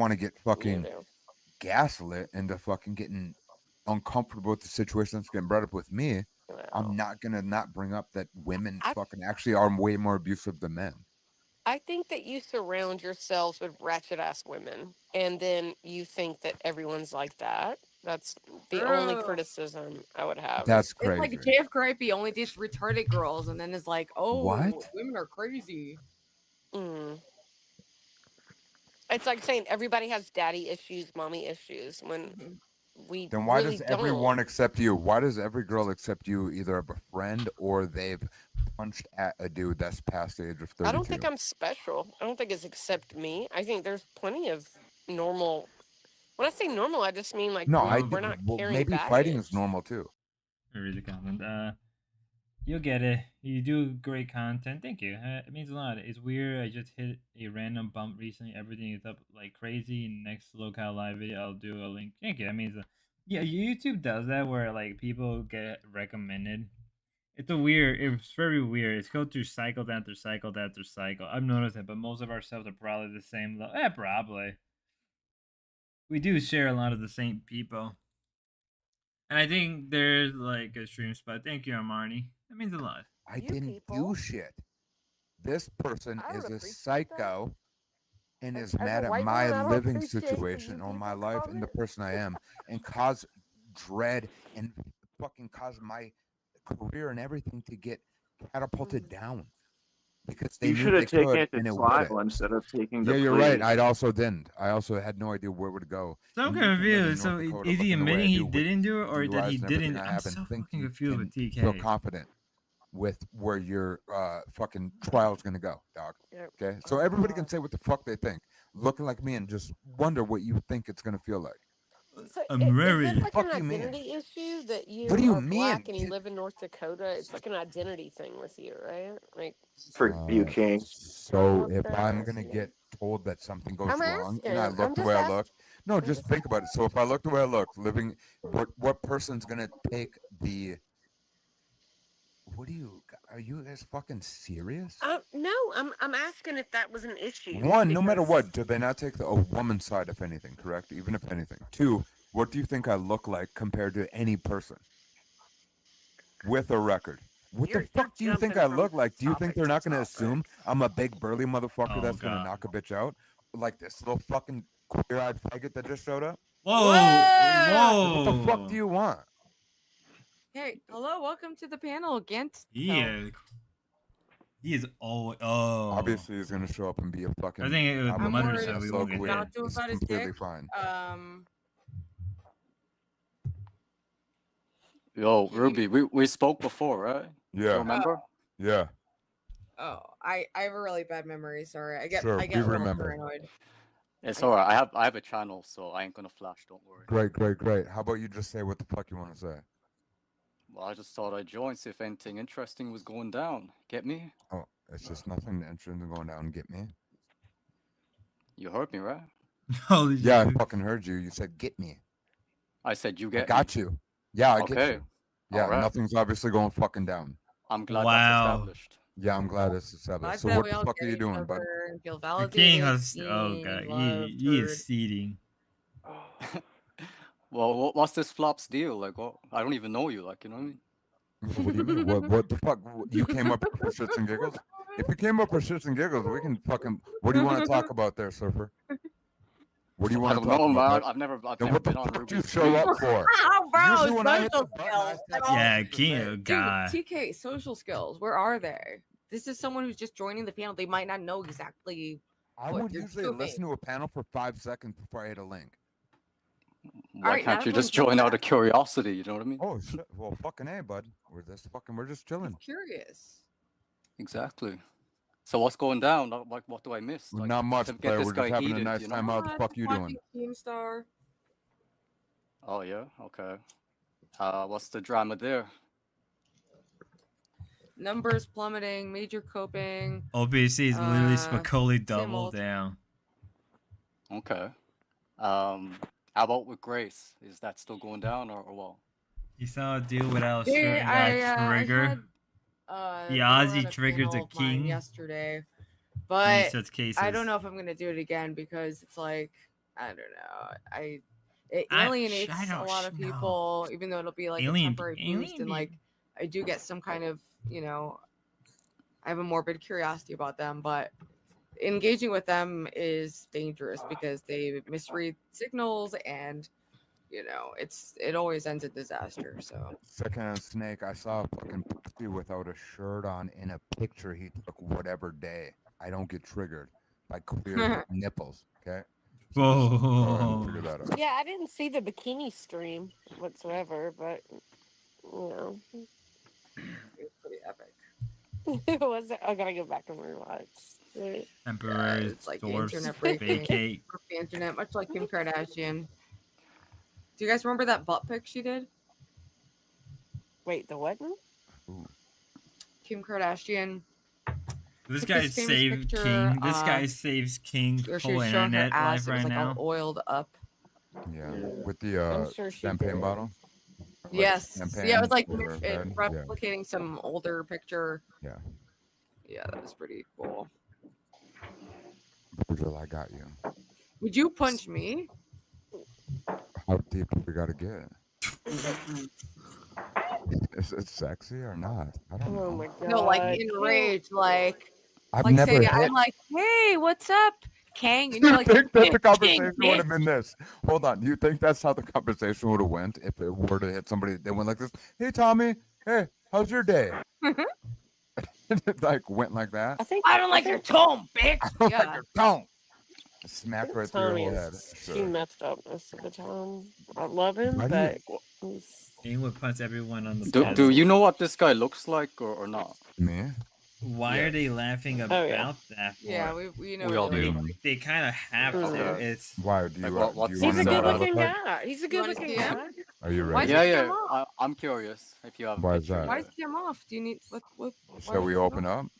want to get fucking do. gaslit into fucking getting uncomfortable with the situation that's getting brought up with me, I'm not gonna not bring up that women fucking actually are way more abusive than men. I think that you surround yourselves with ratchet ass women, and then you think that everyone's like that. That's the only Bro. criticism I would have. That's It's like crazy. JF Gripey only dates retarded girls, and then is like, oh, What? women are crazy. Mm. It's like saying everybody has daddy issues, mommy issues, when we Then why really does don't. everyone accept you? Why does every girl accept you either a friend or they've punched at a dude that's past the age of 32? I don't think I'm special. I don't think it's except me. I think there's plenty of normal. When I say normal, I just mean like No, we're not well, carrying maybe fighting is baggage. normal too. I read the comment. You'll get it. You do great content. Thank you. It means a lot. It's weird. I just hit a random bump recently. Everything is up like crazy. Next locale live video, I'll do a link. Thank you. That means, yeah, YouTube does that where like people get recommended. It's very weird. It's go through cycle after cycle after cycle. I've noticed it, but most of our stuff are probably the same. Probably. We do share a lot of the same people. And I think there's like a stream spot. Thank you, Armani. That means a lot. I didn't do shit. This person I is would a appreciate psycho and is As a mad at white my woman, I don't living appreciate when situation you or my people life and the person I am and cause dread and fucking cause my career and everything to get catapulted down because they You knew should they have taken could it to and it trial wouldn't. instead of taking Yeah, the you're plea. right. I also didn't. I also had no idea where it would go. So I'm And you can live in confused. So North Dakota is he looking the way I admitting he do with didn't do it, or that DUIs he and everything didn't? I I'm have and so think fucking you confused can with TK. feel confident with where your fucking trial's gonna go, dog. Yep. Okay, so everybody can say what the fuck they think, looking like me, and just wonder what you think it's gonna feel like. So I'm is very. this like an Fuck you mean? identity issue that you What do you are black mean? and you live in North Dakota? It's like an identity thing with you, right? Like For you, King. So What if I'm does gonna you- get told that something goes I'm wrong and I asking. look I'm the just way I asking. look, no, just think about it. So if I look the way I look, living, what person's gonna take the? What are you guys fucking serious? No, I'm asking if that was an issue. One, no matter because- what, do they not take a woman's side if anything, correct? Even if anything. Two, what do you think I look like compared to any person with a record? What the fuck do you think I look like? Do you think they're not going to assume I'm a big burly motherfucker Oh, that's going to God. knock a bitch out? Like this little fucking queer-eyed faggot that just showed up? Whoa! What the fuck Whoa! do you want? Hey, hello, welcome to the panel again. He is always. Oh. Obviously, he's going to show up and be a fucking. I think it was I'm Mother, worried so he's we so won't get queer. that. To It's about his completely dick. fine. Yo, Ruby, we spoke before, right? Yeah. You remember? Yeah. Oh, I have a really bad memory. Sorry, I get Sure, I we get a little remember. paranoid. It's alright. I have a channel, so I ain't gonna flash. Don't worry. Great. How about you just say what the fuck you want to say? Well, I just thought I'd join, see if anything interesting was going down. Get me? Oh, it's just nothing interesting going down and get me. You heard me, right? Holy Yeah, I shit. fucking heard you. You said get me. I said you I get got me. you. Yeah, I get Okay. you. Yeah, Alright. nothing's obviously going fucking down. I'm glad Wow. that's established. Yeah, I'm glad it's established. Glad So that what we the all fuck are get you each doing, bud? other and feel The validated. king has. Oh seen, god, loved, he heard. is seeding. Well, what's this flop's deal? Like, what? I don't even know you. Like, you know what I mean? What do you mean? What the fuck? You came up for shits and giggles? If you came up for shits and giggles, we can fucking. What do you want to talk about there, Surfer? What do you I want to don't talk know, about? man. I've never Then what the been on fuck do you Ruby's show up stream. for? Oh, bro, Usually when I hit the social button, I skills. say Yeah, something to king say. Dude, guy. TK, social skills. Where are they? This is someone who's just joining the panel. They might not know exactly. I what would you're usually doing. listen to a panel for 5 seconds before I hit a link. Why Alright, can't now you everyone's just join doing out of curiosity? You know what I mean? Oh shit! Well, fucking a, bud. We're just chilling. Curious. Exactly. So what's going down? Like, what do I miss? Like, Not much, to get player. this We're guy just having a heated, nice you know? time. How the fuck you doing? Keemstar. Oh yeah, okay. What's the drama there? Numbers plummeting, major coping. OPC is literally Spicoli double old. down. Okay. How about with Grace? Is that still going down or what? You saw a deal without a Yeah, certain guy trigger. The they were on Aussie a triggered the panel of mine king. yesterday, in but such cases. I don't know if I'm gonna do it again because it's like I don't know. It I alienates a don't lot of know. people, even though it'll be like a temporary boost, and like I do get some kind of I have a morbid curiosity about them, but engaging with them is dangerous because they misread signals, and it always ends in disaster. So Secondhand Snake, I saw a fucking pussy without a shirt on in a picture he took whatever day. I don't get triggered by clear nipples. Okay. So just go ahead and figure that out. Yeah, I didn't see the bikini stream whatsoever, but it's pretty epic. it was. I gotta go back and rewatch. Temporary It's like the source internet breaking. vacate. Broke the internet, much like Kim Kardashian. Do you guys remember that butt pic she did? Wait, the what now? Kim Kardashian. This took guy this famous saved picture, King. This guy saves King where she whole was showing her internet ass. life It was right like now. all oiled up. Yeah, with the sure she champagne did. bottle. Like Yes. champagne Yeah, it was like for her it head. replicating some older picture. Yeah. Yeah, that was pretty cool. Virgil, I got you. Would you punch me? How deep do we gotta get? Is it sexy or not? I don't know. Oh my god! No, like enraged, like I've like never say hit. I'm like, hey, what's up, Kang? And Do you're you like, think that the "Kang, conversation would have bitch." been this? Hold on. Do you think that's how the conversation would have went if it were to hit somebody? They went like this. Hey, Tommy. Hey, how's your day? It like went like that. I don't like your tone, bitch. I don't like Yeah. your tone. Smack right through your Tommy whole head. is Sure. too messed up most of the time. I love him, Why do you- but he's King would punch everyone on the Do pedestal. you know what this guy looks like or not? Me? Why Yeah. are they laughing about that? Yeah, for? we know. We all really do. well. They kind of have to. Okay. It's Why do you? Like, Do what's- you want he's to a know good what I look looking like? guy. He's a You good wanna looking see him? guy. Are you Why ready? is Yeah, he yeah. come off? I'm curious if you have. a Why is picture. that? Why is he come off? Do you need what? Why Shall we is he open off? up?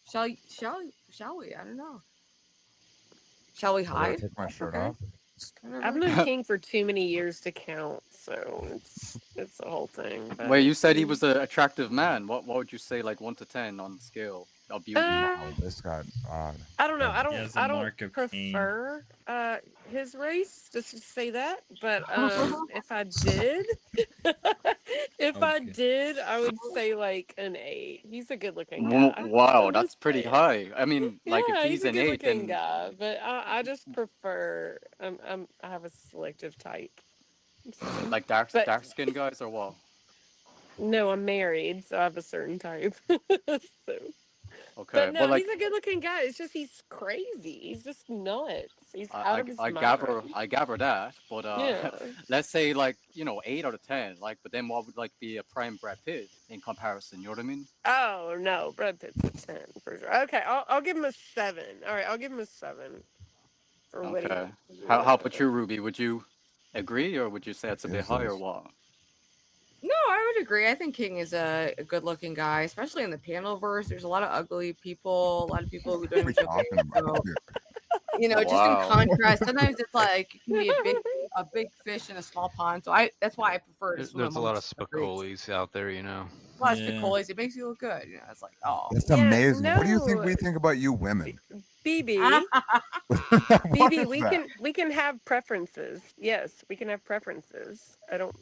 Shall we? I don't know. Shall we Should I hide? take my shirt Okay. off? I've known King for too many years to count, so it's the whole thing. But, Wait, you said he was an attractive man. What would you say, like 1 to 10 on the scale of beauty? Wow, this got odd. I don't know. I He has don't. a I don't mark of Cain. prefer his race. Just to say that. But if I did, I Okay. did, I would say like an 8. He's a good looking Wow, guy. wow, I'm that's just pretty saying. high. I mean, like if Yeah, he's he's a an good 8, looking then guy. But I just prefer. I have a selective type. So. like But dark skinned guys or what? no, I'm married, so I have a certain type. So. Okay, But no, well, like he's a good looking guy. It's just he's crazy. He's just nuts. He's out I of his I mind. gather that, but Yeah. let's say like 8 out of 10, like, but then what would like be a prime Brad Pitt in comparison? You know what I mean? Oh no, Brad Pitt's a 10 for sure. Okay, I'll give him a 7. All right, I'll give him a 7 for what he. Okay. How about you, Ruby? Would you agree, or would you say it's a bit Is high, or this? what? No, I would agree. I think King is a good-looking guy, especially in the panel verse. There's a lot of ugly people, a lot of people who don't What are we even show talking face. about? So, just in Wow. contrast, sometimes it's like it can be a big fish in a small pond. So that's why I prefer to swim There's a lot of amongst the greats. Spacolis out there, you know. A lot of Yeah. spicoles. It makes you look good. It's like, oh, It's Yeah, amazing. What do you think no. we think about you women? BB, What BB, is that? we can have preferences. Yes, we can have preferences. I don't.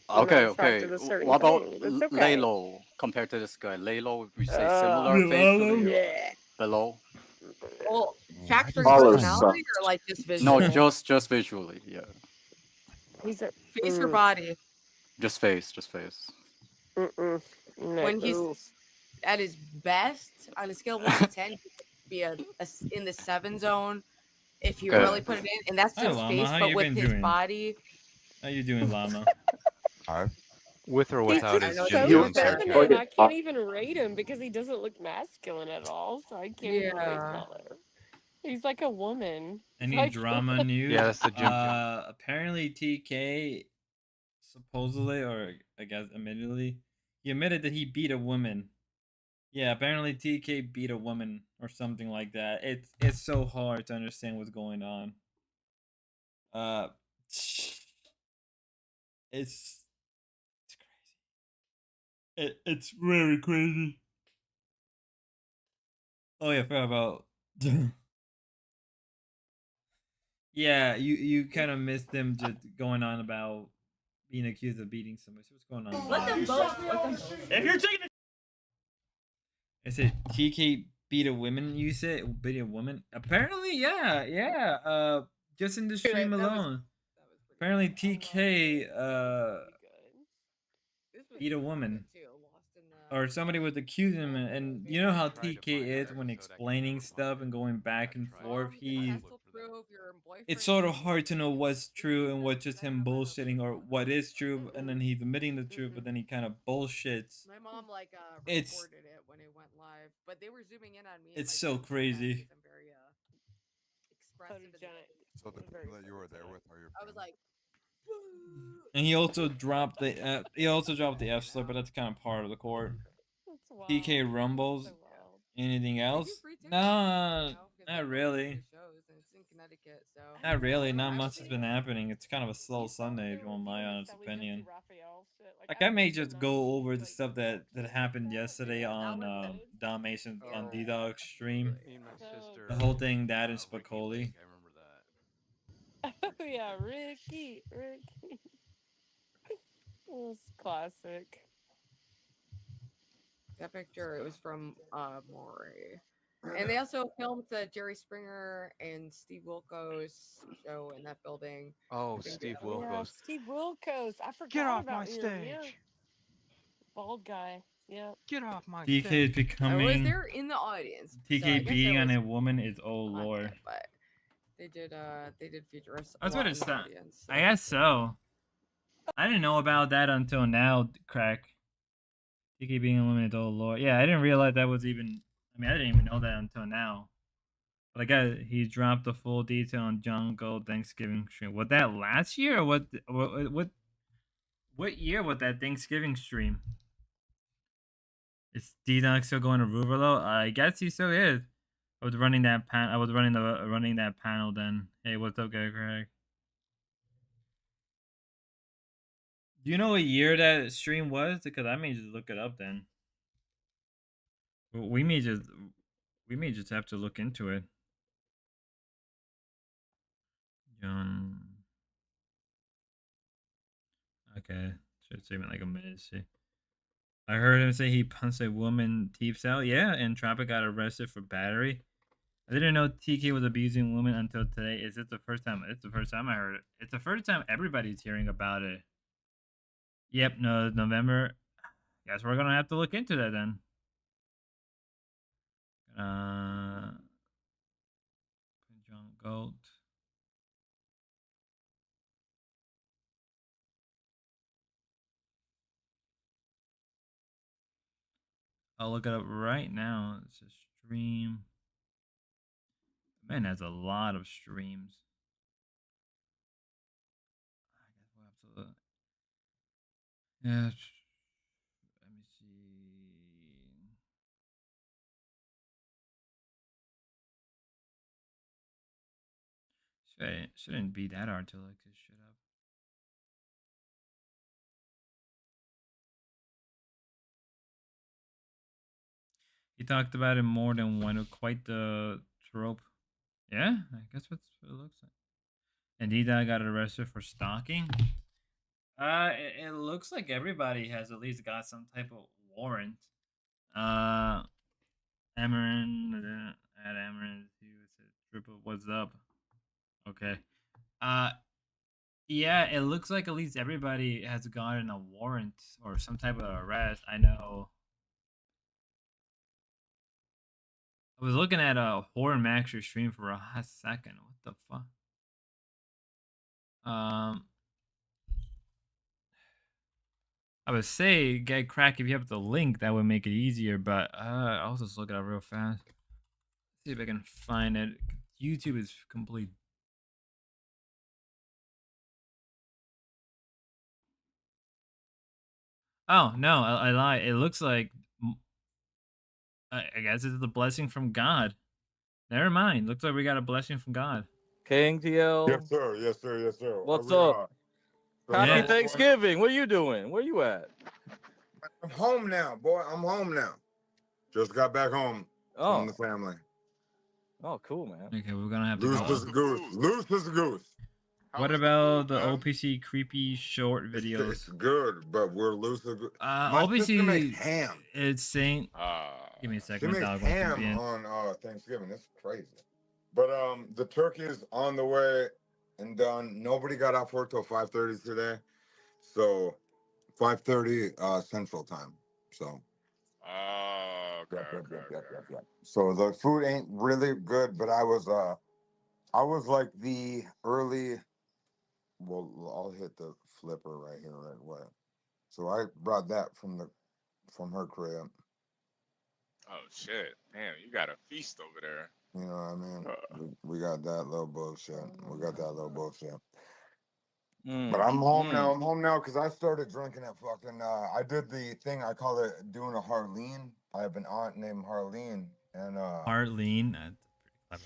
I'm Okay, not attracted okay. to certain What about things. It's okay. Laylo compared to this guy? Laylo, would you say similar Lalo? facially? Yeah. Below? well, Why factory does Follow that personality sucks. or like just visual, No, just visually. Yeah, He's a face or body. just face, just face. No, When he's ooh. at his best on a scale of 1 to 10, he could be in the 7 zone if you Okay. really put it in, and that's Hi, just Llama. face, How but you with been his doing? body. How you doing, Llama? Hi. With or He's without just his so Jim Jones feminine. haircut. I can't even rate him because he doesn't look masculine at all. So I can't even rate Yeah. color. He's like a woman. Any Like- drama news? Yeah, that's the Jim Apparently TK supposedly, or I guess admittedly, he admitted that he beat a woman. Yeah, apparently TK beat a woman or something like that. It's so hard to understand what's going on. It's crazy. It's very crazy. Oh yeah, I forgot about. Yeah, you kind of missed them just going on about being accused of beating somebody. So what's going on? Let them both. Let them both. If you're taking I said TK beat a woman. You said beat a woman. Apparently, yeah. Just in the stream alone. Apparently, TK beat a woman. Or somebody was accusing him, and you know how TK is when explaining stuff and going back and forth. It's sort of hard to know what's true and what's just him bullshitting, or what is true, and then he's admitting the truth, but then he kind of bullshits. My mom like It's recorded it when it went live, but they were zooming in on me. it's so crazy. I'm very expressive. So the people that you were there with are your I was like, And he also dropped the F slur, but that's kind of part of the court. TK rumbles. Anything else? No, not really. Not really. Not much has been happening. It's kind of a slow Sunday, if you want my honest opinion. Like I may just go over the stuff that happened yesterday on Dalmatian on D-Dog stream. The whole thing, that and Spicoli. Oh yeah, Ricky. It's classic. that picture, it was from Maury. And they also filmed the Jerry Springer and Steve Wilkos show in that building. Oh, I think Steve they- Yeah, Wilkos. Steve Wilkos. I forgot Get off about my him. stage. Yeah. Bald guy. Yeah. Get off my TK is I was becoming there in the audience. so I TK guess being I on was a woman is oh lord. but they did feature us. That's a what lot it's in the not. audience, I guess so. I didn't know about that until now, crack. TK being eliminated, oh lord. Yeah, I didn't realize that was even. I mean, I didn't even know that until now. But I got he dropped the full detail on Jungle Thanksgiving stream. Was that last year or what year was that Thanksgiving stream? Is D-Dog still going to Ruvalo? I guess he still is. I was running that I was running that panel then. Hey, what's up, guy Craig? Do you know what year that stream was? Because I may just look it up then. We may just have to look into it. John. Okay, should save it like a minute. See. I heard him say he punched a woman teeth out. Yeah, and Tropic got arrested for battery. I didn't know TK was abusing women until today. Is it the first time? It's the first time I heard it. It's the first time everybody's hearing about it. Yep, no, November. Guess we're gonna have to look into that then. John Gold. I'll look it up right now. It's a stream. Man has a lot of streams. Yeah. Let me see. Shouldn't be that hard to look this shit up. He talked about it more than one. Quite the trope. Yeah, I guess that's what it looks like. And D-Dog got arrested for stalking. It looks like everybody has at least got some type of warrant. Amarin, at Amarin, he was a triple. What's up? Okay. Yeah, it looks like at least everybody has gotten a warrant or some type of arrest. I know. I was looking at a Horror Maxer stream for a hot second. What the fuck? I would say get crack if you have the link, that would make it easier, but I'll just look it up real fast. See if I can find it. YouTube is complete. Oh no, I lied. It looks like I guess it's a blessing from God. Never mind. Looks like we got a blessing from God. King TL. Yes, sir. Yes, sir. Yes, sir. What's Are we, up? Happy Yeah. Thanksgiving. What are you doing? Where you at? I'm home now, boy. I'm home now. Just got back home from the family. Oh, cool, man. Okay, we're gonna have to Loose go. as a goose. Loose as a goose. What about the OPC creepy short It's videos? good, but we're losing. My sister OPC makes ham. it's saying. Give me a She second. My makes dog wants to ham be in. on Thanksgiving. That's crazy. But the turkey's on the way and done. Nobody got off work till 5:30 today, so 5:30 Central Time. So. Oh, okay, Yep. So the food ain't really good, but I was like the early. Well, I'll hit the flipper right here, right away. So I brought that from her crib. Oh shit! Damn, you got a feast over there. You know what I mean? We got that little bullshit. But I'm home now. I'm home now because I started drinking at fucking. I did the thing I call it doing a Harleen. I have an aunt named Harleen, and Harleen.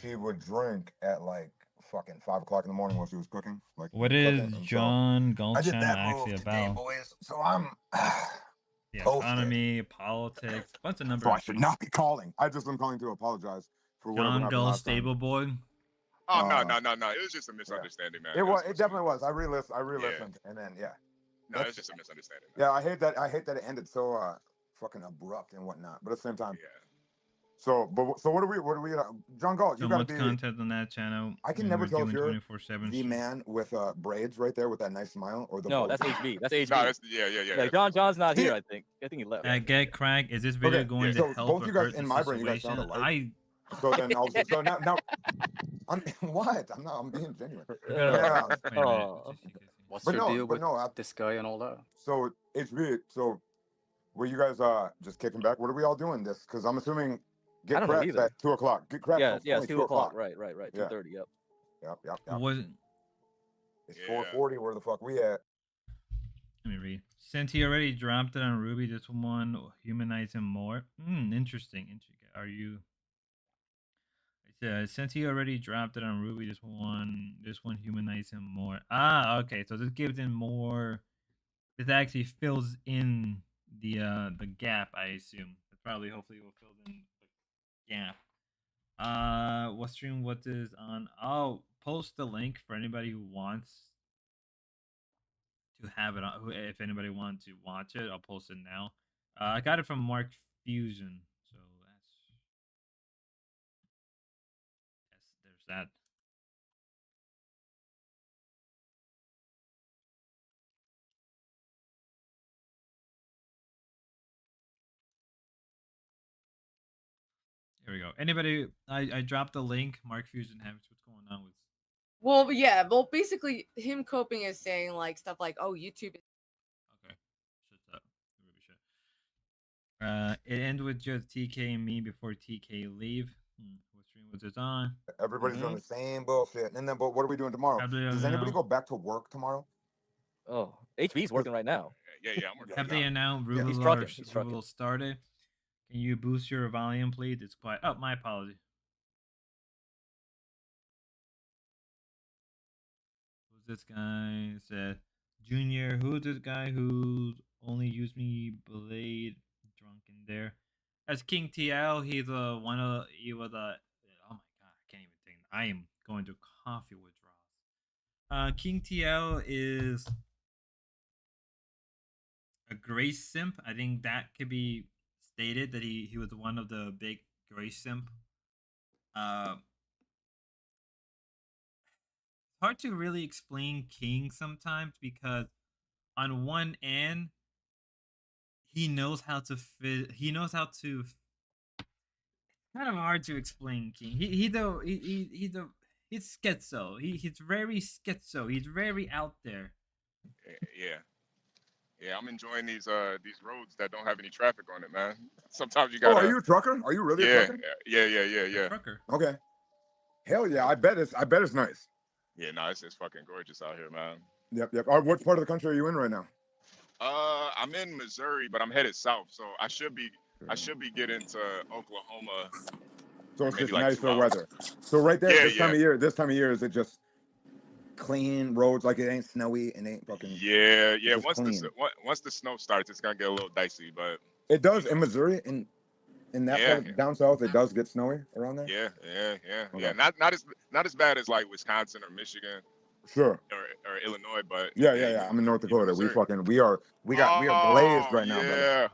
she would drink at like fucking 5 o'clock in the morning while she was cooking. Like What cooking, is and John I did Galchan that actually move today, about? boys. So I'm The toasted. economy, politics, what's a number? So I of should things. not be calling. I just am calling to apologize for whatever John happened Gull, last time. stable boy. Oh no. It was just a misunderstanding, man. It definitely was. I re-listened, and then No, it's just a misunderstanding. yeah. I hate that it ended so fucking abrupt and whatnot. But at the same time, So what do we John Galt? So You gotta much be. content on that channel. I can and never we're tell if doing you're 24/7 the stream. man with braids right there with that nice smile, or the No, bow that's tie. HB. That's HB. No, that's yeah. Yeah, John's not here. I think he left. Get Craig. Is this video Okay, going so to help both or you guys hurt in the my brain, you guys situation? sound alike. So then also, so now I'm what? I'm being genuine. Yeah. What's But your no, deal but with no, this guy and all that? So HB, so were you guys just kicking back? What are we all doing this? Because I'm assuming I get don't know craps either. at 2 o'clock. Get craps. Yeah, only it's 2 2 o'clock. Right. Yeah. 2:30. Yep. Yep. Was It's 4:40. Where the fuck we at? Let me read. Since he already dropped it on Ruby, this one will humanize him more. Interesting. Are you? Since he already dropped it on Ruby, this one humanize him more. Okay. So this gives him more. This actually fills in the gap. I assume. Probably, hopefully, will fill in the gap. What stream? What is on? I'll post the link for anybody who wants to have it on. If anybody wants to watch it, I'll post it now. I got it from Mark Fusion, so there's that. Here we go. Anybody? I dropped the link. Mark Fusion has what's going on with. Well, yeah. Well, basically, him coping is saying like stuff like, "Oh, YouTube." Okay, shut up. It ended with just TK and me before TK leave. What stream was this on? Everybody's doing the same bullshit. And then, but what are we doing tomorrow? Does anybody go back to work tomorrow? Oh, HB's working right now. Yeah, I'm working. Have they announced He's Ruble trucking. started? Can you boost your volume, please? It's quiet. Oh, my apology. Who's this guy? It said Junior. Who's this guy who only used me blade drunk in there? That's King TL. He's he was oh my god, I can't even think. I am going to coffee withdrawals. King TL is a Grace simp. I think that could be stated that he was one of the big Grace simp. It's hard to really explain King sometimes because on one end he knows how to fit. He knows how to. Kind of hard to explain King. He's schizo. He's very schizo. He's very out there. Yeah, I'm enjoying these roads that don't have any traffic on it, man. Sometimes you gotta. Oh, are you a trucker? Are you really a trucker? Yeah. Trucker. Okay. Hell yeah, I bet it's nice. Yeah, no, it's fucking gorgeous out here, man. Yep. What part of the country are you in right now? I'm in Missouri, but I'm headed south, so I should be getting to Oklahoma. So it's just like nicer weather. So right there, Yeah, this time of year, is it just clean roads? Like it ain't snowy and ain't fucking. Yeah. just Once the snow starts, it's gonna get a little dicey, but It does in Missouri in that part down south. It does get snowy around there. yeah. Not as bad as like Wisconsin or Michigan. Sure. or Illinois, but Yeah. I'm in North you from Dakota. Missouri. We are glazed right now, brother. Yeah.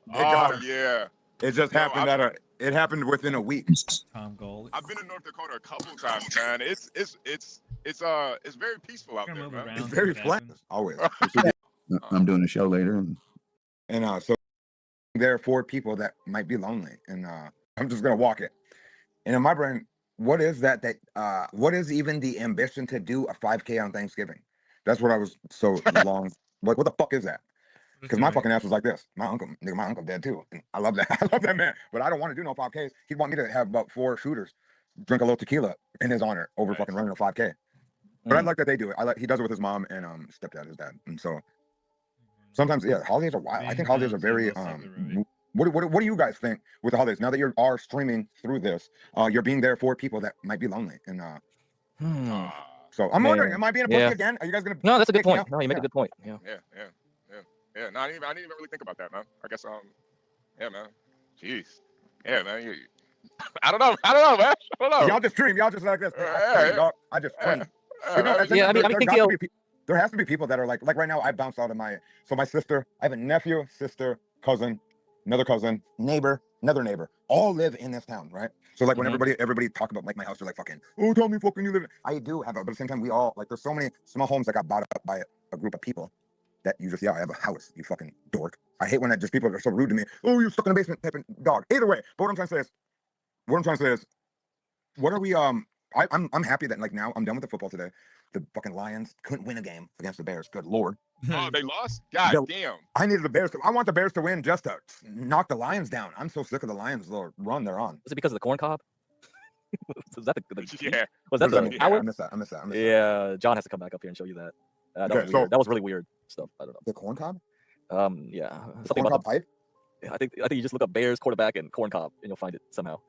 They got Oh us. yeah. It just Yo, happened it happened within a week. Tom Gold. I've been in North Dakota a couple times, man. It's very peaceful out there, man. It's very flat. Always. I'm doing a show later. And so there are 4 people that might be lonely, and I'm just gonna walk it. And in my brain, what is that? What is even the ambition to do a 5K on Thanksgiving? That's what I was so long. Like, what the fuck is that? Because my fucking ass was like this. My uncle dead too. And I love that. I love that man. But I don't want to do no 5Ks. He'd want me to have about 4 shooters, drink a little tequila in his honor over fucking running a 5K. But I like that they do it. He does it with his mom and stepdad, his dad. And so sometimes, yeah, holidays are wild. I think holidays are very what do you guys think with the holidays? Now that you are streaming through this, you're being there for people that might be lonely. And so I'm wondering, am I being a pussy again? Are you guys gonna No, that's a good kick me point. out? No, you make a good point. Yeah. Yeah. No, I didn't even really think about that, man. I guess yeah, man. Jeez. Yeah, man. I don't know, man. I don't know. Y'all just stream. Y'all just like this. I just stream. There has to be people that are like right now. I bounced out of my sister. I have a nephew, sister, cousin, another cousin, neighbor, another neighbor. All live in this town, right? So like when everybody talk about like my house, they're like fucking, oh, tell me fucking you live in. I do have but at the same time we all like there's so many small homes that got bought up by a group of people that you just I have a house, you fucking dork. I hate when just people are so rude to me. Oh, you're stuck in the basement type of dog. Either way, but what I'm trying to say is, what are we I'm happy that like now I'm done with the football today. The fucking Lions couldn't win a game against the Bears. Good Lord. Oh, they lost? God damn. I needed the Bears I want the Bears to win just to knock the Lions down. I'm so sick of the Lions' little run they're on. Was it because of the corn cob? Was that the yeah? Was that the I miss that. Yeah, John has to come back up here and show you that. That Okay, was weird. That was really weird stuff. I don't know. The corn cob? Yeah. The corn cob pipe? Yeah, I think you just look up Bears quarterback and corn cob and you'll find it somehow.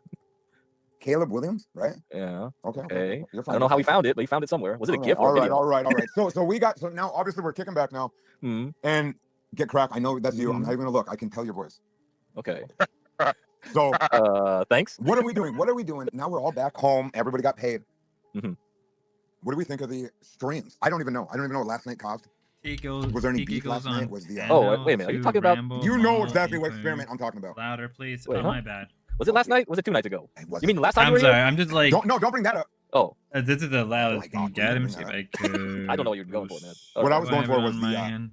Caleb Williams, right? Yeah. Okay. I don't know how he found it, but he found it somewhere. Was it a gift or a video? All right. So now obviously we're kicking back now. And get crack. I know that's you. I'm not even gonna look. I can tell your voice. Okay. So thanks. What are we doing? Now we're all back home. Everybody got paid. What do we think of the streams? I don't even know. what last night cost. Was there any beef last night? Was the wait a minute. Are you talking about? You know exactly what experiment I'm talking about. Louder, please. Wait, my bad. Was it last night? Was it 2 nights ago? You mean the last time you I'm were sorry. here? I'm just like. Don't bring that up. Oh. This is the loudest I can get him. See if I could. I don't know what you're going for, man. What I was going for was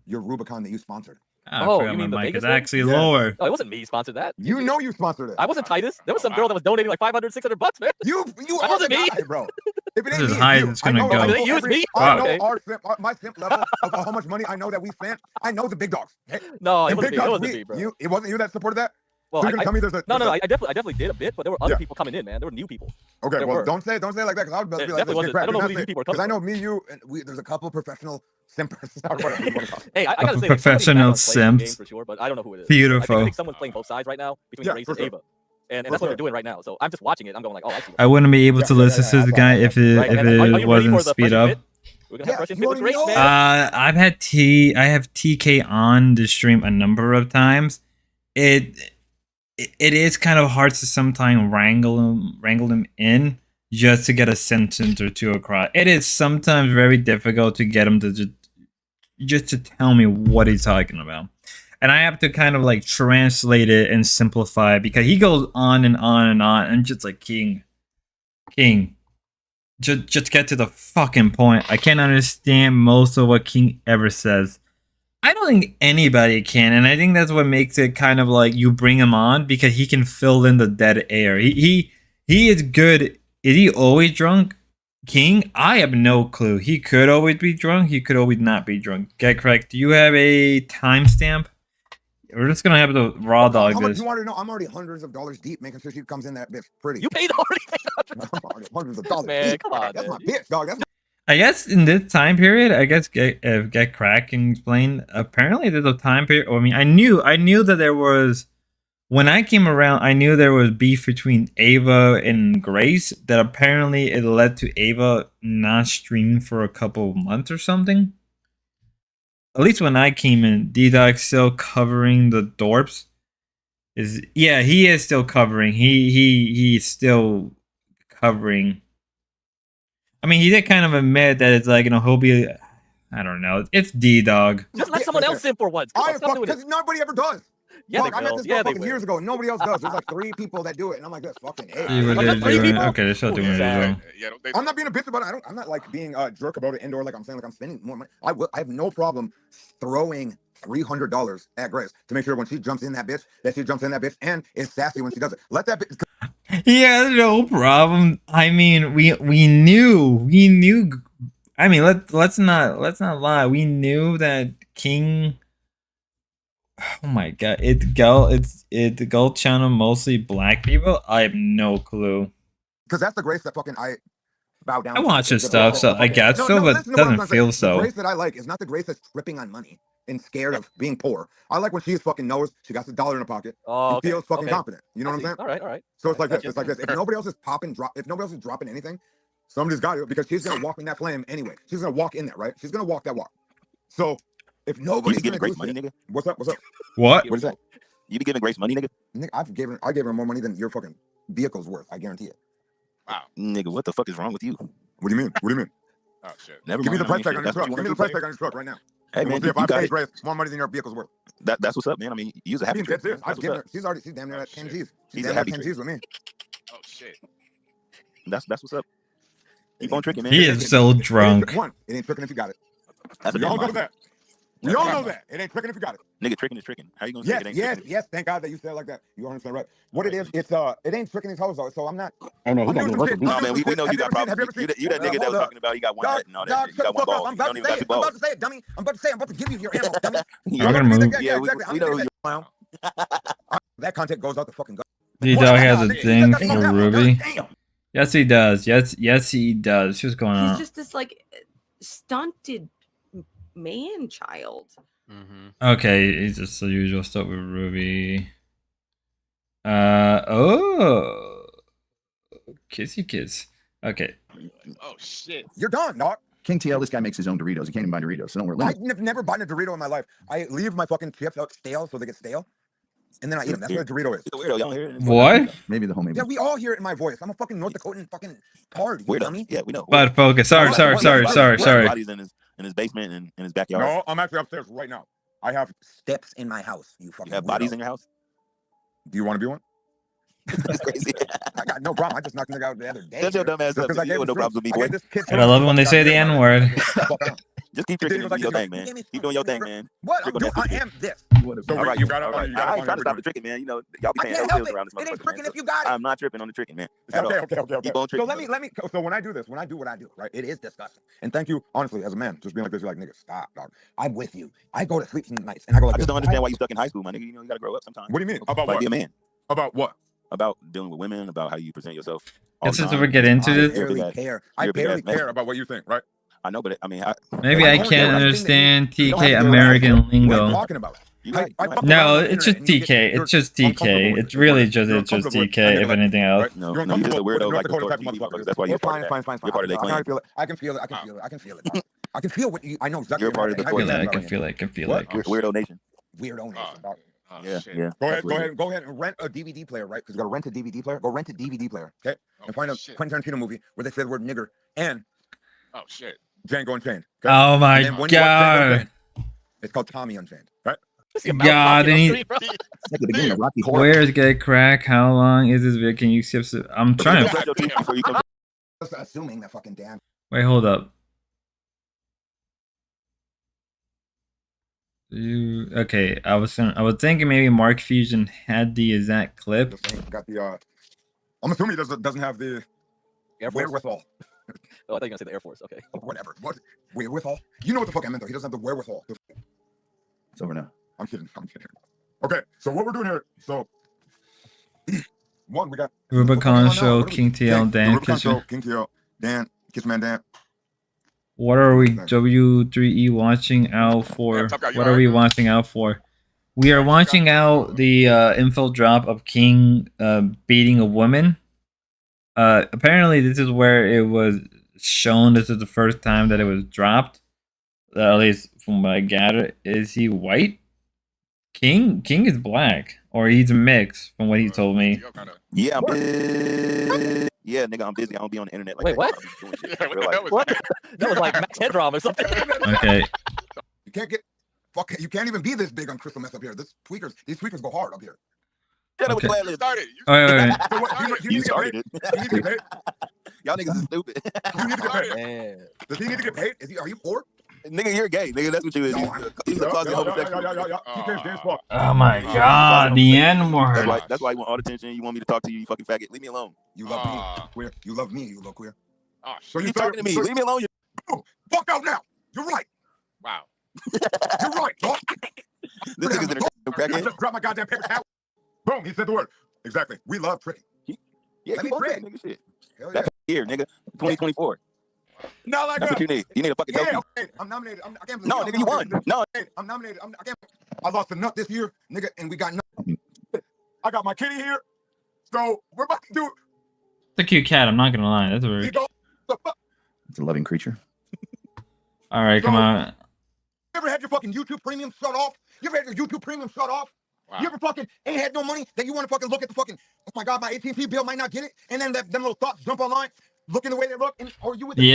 your Rubicon that you sponsored. Oh, you mean the mic Vegas is one? actually lower. Oh, it wasn't me who sponsored that. You know you sponsored it. I wasn't Titus. There was some girl that was donating like $500, $600, man. You that wasn't me, bro. If it This ain't is me, high it's as it's gonna go. I Use me. I know my simp level of how much money I know that we spent. I know the big dogs. No, it The wasn't big me. It dogs, wasn't me, bro. It wasn't you that supported that? Well, so you're gonna tell me there's a no. I definitely did a bit, but there were other people coming in, man. There were new people. Okay, There well, were. don't say it like that because I would be like, definitely wasn't. I don't know who these new people are coming because I know me, you, and there's a couple professional simpers. Hey, I gotta say, Professional simps simps. for sure, but I don't know who it is. Beautiful. I think someone's playing both sides right now between Grace and Ava, and that's what they're doing right now. So I'm just watching it. I'm going like, oh, I see. I wouldn't be able to listen to the guy if it wasn't speed up. We're gonna have fresh and fit with Grace, man. I have TK on the stream a number of times. It is kind of hard to sometimes wrangle him in just to get a sentence or two across. It is sometimes very difficult to get him to just to tell me what he's talking about, and I have to kind of like translate it and simplify it because he goes on and on and on, and just like King, just get to the fucking point. I can't understand most of what King ever says. I don't think anybody can, and I think that's what makes it kind of like you bring him on because he can fill in the dead air. He is good. Is he always drunk? King? I have no clue. He could always be drunk. He could always not be drunk. Get correct. Do you have a timestamp? We're just gonna have the raw dog How much this. you want to know? I'm already hundreds of dollars deep making sure she comes in that bitch pretty. You already paid hundreds of dollars. Man, deep. come on, That's man. my bitch, dog. That's I guess in this time period, I guess get crack and explain. Apparently, there's a time period. I mean, I knew that there was when I came around. I knew there was beef between Ava and Grace. That apparently it led to Ava not streaming for a couple of months or something. At least when I came in, D-Dog still covering the dorps. He is still covering. He's still covering. I mean, he did kind of admit that it's like, you know, he'll be. I don't know. It's D dog. Just let someone else in for once. Come on, stop doing it. Because nobody ever does. Yeah, Dog, they I met will. this Yeah, girl they fucking will. years ago, and nobody else does. There's like 3 people that do it, and I'm like, that's fucking A. See what they're doing. Okay, they're still doing it. Yeah, Though. I'm not being a bitch about it. I'm not like being a jerk about it, and or like I'm saying like I'm spending more money. I have no problem throwing $300 at Grace to make sure when she jumps in that bitch, that she jumps in that bitch and is sassy when she does it. Let that bitch. Yeah, no problem. I mean, we knew. I mean, let's not lie. We knew that King. Oh my god! It's the Gold Channel mostly black people. I have no clue. Because that's the Grace that fucking I bow down. I watch his stuff, so I guess so, but it doesn't feel so. The Grace that I like is not the Grace that's tripping on money and scared of being poor. I like when she fucking knows she got the dollar in her pocket and feels fucking confident. You know what I'm saying? All right. So it's like this. It's like this. If nobody else is if nobody else is dropping anything, somebody's got it because she's gonna walk in that flame anyway. She's gonna walk in that, right? She's gonna walk that walk. So if nobody's giving Grace money, nigga. What's up? What? What is that? You be giving Grace money, nigga? Nigga, I gave her more money than your fucking vehicle's worth. I guarantee it. Wow. Nigga, what the fuck is wrong with you? What do you mean? What do you mean? Oh shit. Never Give me mind. the price tag shit, on your that's what truck. you Give me wanna the price do, tag on your truck right now. Hey, And man, we'll see if you I got pay it. Grace more money than your vehicle's worth. That's what's up, man. I mean, you's a happy Being trip. dead serious. That's I've given her. what's up. She's damn near at 10 G's. She's She's a damn near happy 10 trip. G's with me. Oh shit. That's what's up. Keep on tricking, man. He is so drunk. One, it ain't tricking if you got it. That's a We all damn know lie. that. We all know that. It ain't tricking if you got it. Nigga, tricking is tricking. How you gonna say Yes, it ain't yes, tricking? yes. Thank God that you said it like that. You 100% right. What it is, it ain't tricking these hoes though. So I'm not. Hey, man, he I'm got doing good some work shit. with I'm man, doing we some know shit. you got problems. Have you ever You that nigga that was talking about he got one nut and all that shit. You got one ball. I'm You about don't to even say got it. two I'm balls. about to say it, dummy. I'm about to say it. I'm about to give you your ammo, dummy. I'm gonna move. Yeah, exactly. we know who you clown. That content goes out the fucking gut. D dog has a Nigga, thing you got that for one. Ruby. Damn. Yes, he does. Yes, he does. What's going He's on? just this like stunted man child. Okay, he's just the usual stuff with Ruby. Oh, kissy kiss. Okay. Oh shit. You're done, dog. King TL, this guy makes his own Doritos. He can't even buy Doritos, so don't worry. I've never bought a Dorito in my life. I leave my fucking chips out stale so they get stale, and then I eat them. That's what a Dorito is. He's a weirdo. Y'all hear it? What? Maybe the homemade. Yeah, we all hear it in my voice. I'm a fucking North Dakotan fucking tard. You dummy. Yeah, we know. But focus. Sorry. Bodies in his basement and in his backyard. No, I'm actually upstairs right now. I have steps in my house. You fucking. You have bodies in your house? Do you want to be one? That's crazy. I got no problem. I just knocked a nigga out the other day. Shut your dumb ass up. You have no problems with me, boy. And I love it when they say the N word. Just keep tricking and do your thing, man. Keep doing your thing, man. What? I am this. All right, you got it. All right. I ain't trying to stop the tricking, man. You know, y'all be I paying can't no help bills it. around this It ain't motherfucker, tricking man. if you got it. I'm not tripping on the tricking, man. At all. Okay. Keep on So tricking. let me. So when I do this, when I do what I do, right? It is disgusting. And thank you, honestly, as a man, just being like this, you're like, nigga, stop, dog. I'm with you. I go to sleep some nights and I go like, I just this. don't understand why you stuck in high school, my nigga. You know, you gotta grow up sometimes. What do you mean? About like, what? be a man. About what? About dealing with women, about how you present yourself. all Let's the just time. ever get into I this. barely care. I barely care about what you think, right? I know, but I mean, Maybe I can't understand TK American What are you lingo. talking about? I fuck No, around on the it's just internet and you TK. get- It's just you're uncomfortable TK. with It's it. really You're just uncomfortable with it. TK. If anything else. No, You're no, you're just a uncomfortable with weirdo like the the Dakota type TV motherfucker. motherfuckers. That's why you're part of that. Fine. You're part of that I clan. feel it. I can feel it. dog. I can feel what you. I know exactly. You're part of the how you're clan. I talking can about feel it. I can feel it. Weirdo nation. Weirdo nation, dog. Yeah, shit. yeah. Go absolutely. ahead and rent a DVD player, right? Because you got to rent a DVD player. Go rent a DVD player, okay? And find a Quentin Tarantino movie where they say the word nigger and Oh shit. Django Unchained. Okay? Oh my And then when you watch Django god. Unchained, it's called Tommy Unchained, right? God, and he, It's like the beginning of Rocky Horror. where's Get Crack? How long is this video? Can you skip? I'm trying to. Brush your teeth before you come. Just assuming that fucking damn. Wait, hold up. Okay, I was thinking maybe Mark Fusion had the exact clip. Got the I'm assuming he doesn't have the Air Force? wherewithal. Oh, I thought you were gonna say the Air Force. Okay. Whatever. What? Wherewithal? You know what the fuck I meant though. He doesn't have the wherewithal. It's over now. I'm kidding. Okay, so what we're doing here, so one, we got Rubicon Show, King TL, Dan Rubicon Show, Kitchen. King TL, Dan, Kitchen Dan. What are we W3E watching out for? What are we watching out for? We are watching out the info drop of King beating a woman. Apparently this is where it was shown. This is the first time that it was dropped. At least from what I gather. Is he white? King is black. Or he's a mix from what he told me. Yeah, Yeah, nigga, I'm busy. I don't be on the internet like Wait, that. what? I be doing shit Yeah, in what real the life. hell was What? that? That was like Max Headrom or something. Okay. You can't get. Fuck. You can't even be this big on crystal meth up here. These tweakers go hard up here. Shut up with Okay. the You lid. started. Wait. So what? You need to get started paid? it. You need to get paid? Y'all niggas is stupid. You need to get paid. Man. Does he need to get paid? Are you poor? Nigga, you're gay. Nigga, that's what you is. He's a closet homosexual. Oh my god, the N word. That's why you want all the attention. You want me to talk to you, you fucking faggot. Leave me alone. You love me, queer. You love me, you little queer. Oh, So you talking to me. Leave me alone. Fuck out now. You're right. Wow. You're right, dog. This nigga's in a I crackhead. just dropped my goddamn paper towel. Boom, he said the word. Exactly. We love tricking. Yeah, Let keep me on trick. saying nigga shit. Hell yeah. Back here, nigga. 2024. Not like That's what you need. You need a fucking Yeah, trophy. okay. I'm nominated. I can't believe No, nigga, you won. No. I'm nominated. I can't. I lost a nut this year, nigga, and we got nut. I got my kitty here. So we're about to do. It's a cute cat, I'm not gonna lie. That's weird. It's a loving creature. Alright, come on. You ever had your fucking YouTube premium shut off? You ever had your YouTube premium shut off? Wow. You ever fucking ain't had no money that you want to fucking look at the fucking, oh my god, my AT&T bill might not get it, and then them little thoughts jump online, looking the way they look, and or you with the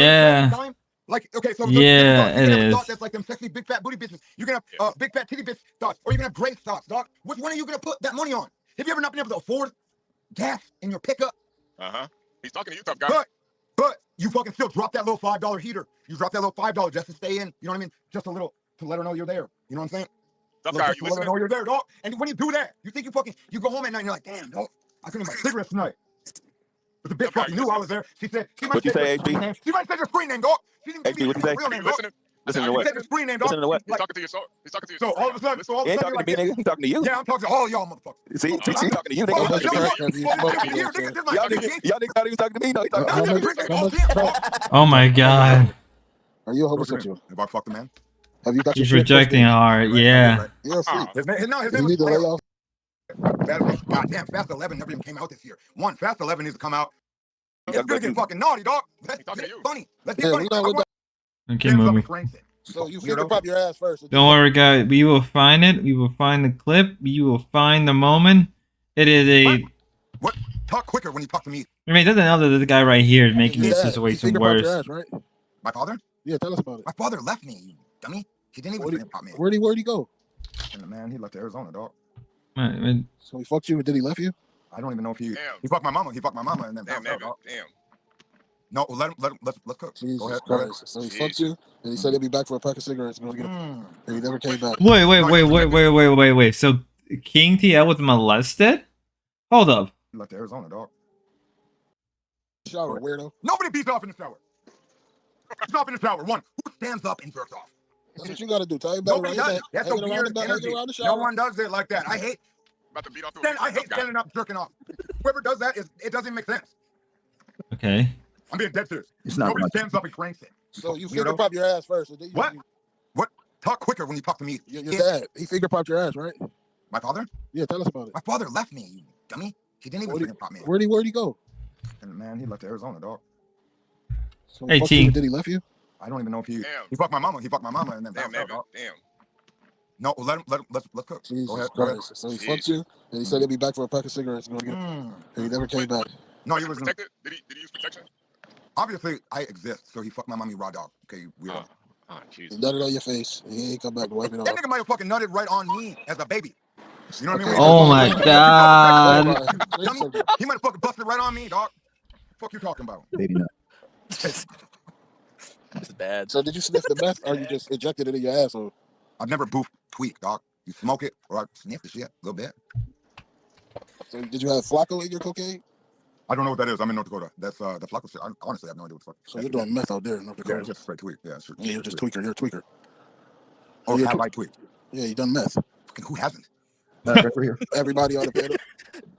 time? Like, okay, so Yeah, you can it have a is. thought that's like them sexy big fat booty bitches. You can have big fat titty bitch thoughts, or you can have great thoughts, dog. Which one are you gonna put that money on? Have you ever not been able to afford gas in your pickup? He's talking to you, tough guy. But you fucking still drop that little $5 heater. You drop that little $5 just to stay in. You know what I mean? Just a little to let her know you're there. You know what I'm saying? Tough guy, are Just you to let her listening? know you're there, dog. And when you do that, you think you go home at night and you're like, damn, dog, I couldn't buy cigarettes tonight. But the bitch fucking knew I was there. She said, What you say, HB? She might say your screen name, dog. She didn't give me HB, what you say? your real name, dog. Listen to She what? said your screen name, dog. Listen to what? He's talking to your soul. He's talking to your So soul. all of a sudden, He ain't talking to me, nigga. He talking to you. Yeah, I'm talking to all y'all motherfuckers. See, he's talking to you, Well, nigga. Y'all niggas thought he was talking to me. No, he talking to you. Oh my god. Are you a homosexual? Have I fucked a man? Have you got He's rejecting hard, yeah. You'll see. His name You was need to lay off. Goddamn, Fast 11 never even came out this year. Fast 11 needs to come out. It's gonna get fucking naughty, dog. Let's get funny. Let's get funny. Okay, movie. So you finger pop your ass first. Don't worry, guys. We will find it. We will find the clip. We will find the moment. It is a. What? Talk quicker when you talk to me. I mean, it doesn't know that the guy right here is making this situation Finger pop your worse. ass, right? My father? Yeah, tell us about it. My father left me, you dummy. He didn't even finger pop me. Where'd he go? And the man, he left Arizona, dog. So he fucked you, and did he left you? I don't even know if he fucked my mama. He fucked my mama, and then Damn. No, let's cook. Jesus Go ahead. Christ. So he fucked you, and he said he'll be back for a pack of cigarettes. And he never came back. Wait. So King TL was molested? Hold up. He left Arizona, dog. Shower, weirdo. Nobody beats off in the shower. Beats off in the shower. One, who stands up and jerks off? That's what you gotta do. Tell him about Nobody does it. That's a weird energy. No one does it like that. I hate. About to beat off I hate standing up, jerking off. Whoever does that it doesn't make sense. Okay. I'm being dead serious. It's not Nobody stands up and cranks it. So you finger pop your ass first. What? What? Talk quicker when you talk to me. Your dad, he finger popped your ass, right? My father? Yeah, tell us about it. My father left me, you dummy. He didn't even finger pop me. Where'd he go? And the man, he left Arizona, dog. So he fucked you, did he left you? I don't even know if he fucked my mama. He fucked my mama, and then Damn. No, let's cook. Jesus Go ahead. Christ. So he fucked you, and he said he'll be back for a pack of cigarettes. And he never came back. No, he was protected. Did he use protection? Obviously, I exist, so he fucked my mommy raw dog. Okay, weirdo. He nutted on your face, and he ain't come back to wipe it off. That nigga might have fucking nutted right on me as a baby. You know what I mean? Oh my god. He might have fucking busted right on me, dog. Fuck you talking about? Baby nut. This is bad. So did you sniff the meth, or you just injected it in your asshole? I've never boofed tweak, dog. You smoke it, or I sniff the shit a little bit. So did you have Flacco in your cocaine? I don't know what that is. I'm in North Dakota. That's the Flacco shit. I honestly have no idea what the fuck. So you're doing meth out there in North Dakota? Yeah, it's just straight tweak. Yeah, sure. Yeah, you're just tweaker. You're a tweaker. Oh, have I tweaked? Yeah, you done meth. Fucking who hasn't? Everybody on the panel.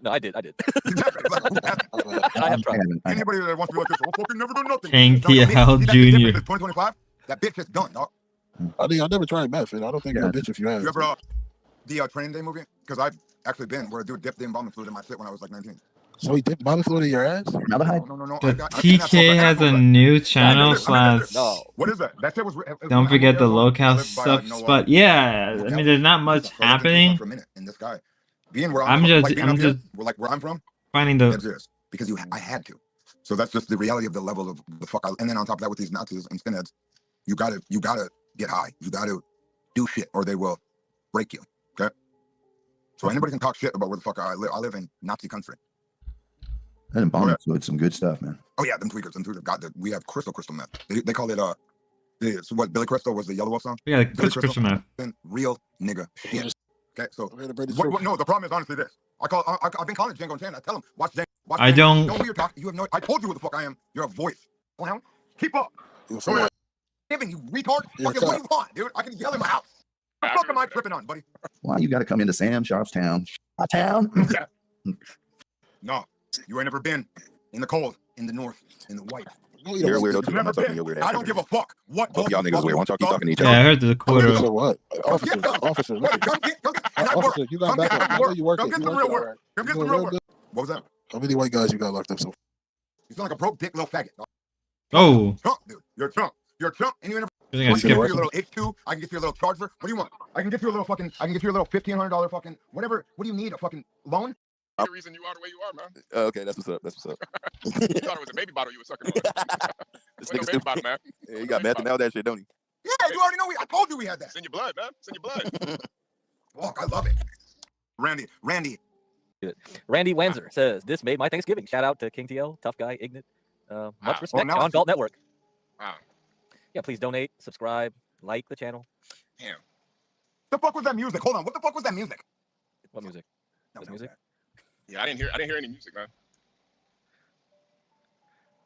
No, I did. Exactly. Like, who hasn't? I have tried. Anybody that wants to be like this, well, fucking never done nothing. King No, you TL see that Jr. difference is 2025. That bitch is done, dog. I never tried meth, and I don't think you're a bitch if you have. You ever the Training Day movie? Because I've actually been where a dude dipped the embalming fluid in my shit when I was like 19. So he dipped body fluid in your ass? No. The TK has a new channel slash. What is that? That shit was. Don't forget the locale stuff. But yeah, I mean, there's not much happening. And this guy, being where I'm from, just, like being I'm up here, just where I'm from, finding that's the. serious, because I had to. So that's just the reality of the level of the fuck. And then on top of that, with these Nazis and skinheads, you gotta get high. You gotta do shit, or they will break you. Okay. So anybody can talk shit about where the fuck I live. I live in Nazi country. And bomb with some good stuff, man. Oh yeah, them tweakers. Got we have crystal meth. They call it so what Billy Crystal was the Yellow Wolf song. Yeah, Billy crystal meth. Real nigga shit. Okay, so no, the problem is honestly this. I've been calling Django Chan. I tell him watch Django. Watch I Django. don't. Don't weird talk. You have no. I told you who the fuck I am. You're a voice. Clown. Keep up. Giving you retard. Fucking what do you want, dude? I can yell in my house. What the fuck am I tripping on, buddy? Why you got to come into Sam Sharp's town? My town. No, you ain't never been in the cold, in the north, in the white. You're a weirdo too. I'm not talking to your weird ass. I don't give a fuck. What? Both y'all niggas weird. Why don't y'all keep talking to each other? Yeah, I heard the quarter. So what? Officer, officer, you got back up. I know you work it. Come get some real work. Come get some real work. What was that? How many white guys you got locked up so? You sound like a broke dick little faggot. Oh. Chump, dude. You're a chump. You're a chump. And you never. I I think I can get you a skipped. little H2. I can get you a little Charger. What do you want? I can get you a little fucking. I can get you a little $1,500 fucking whatever. What do you need? A fucking loan? The reason you are the way you are, man. Okay, that's what's up. That's what's up. You thought it was a baby bottle you were sucking on. This Ain't no nigga baby stupid. bottle, man. Yeah, you got meth and all that shit, don't he? Yeah, you already know. I told you we had that. It's in your blood, man. It's in your blood. Fuck, I love it. Randy. Randy Wanzer says, "This made my Thanksgiving." Shout out to King TL, Tough Guy, Ignat. Much respect, now I John see. Galt Network. Wow. Yeah, please donate, subscribe, like the channel. Damn. The fuck was that music? Hold on. What the fuck was that music? What music? What music? Yeah, I didn't hear any music, man.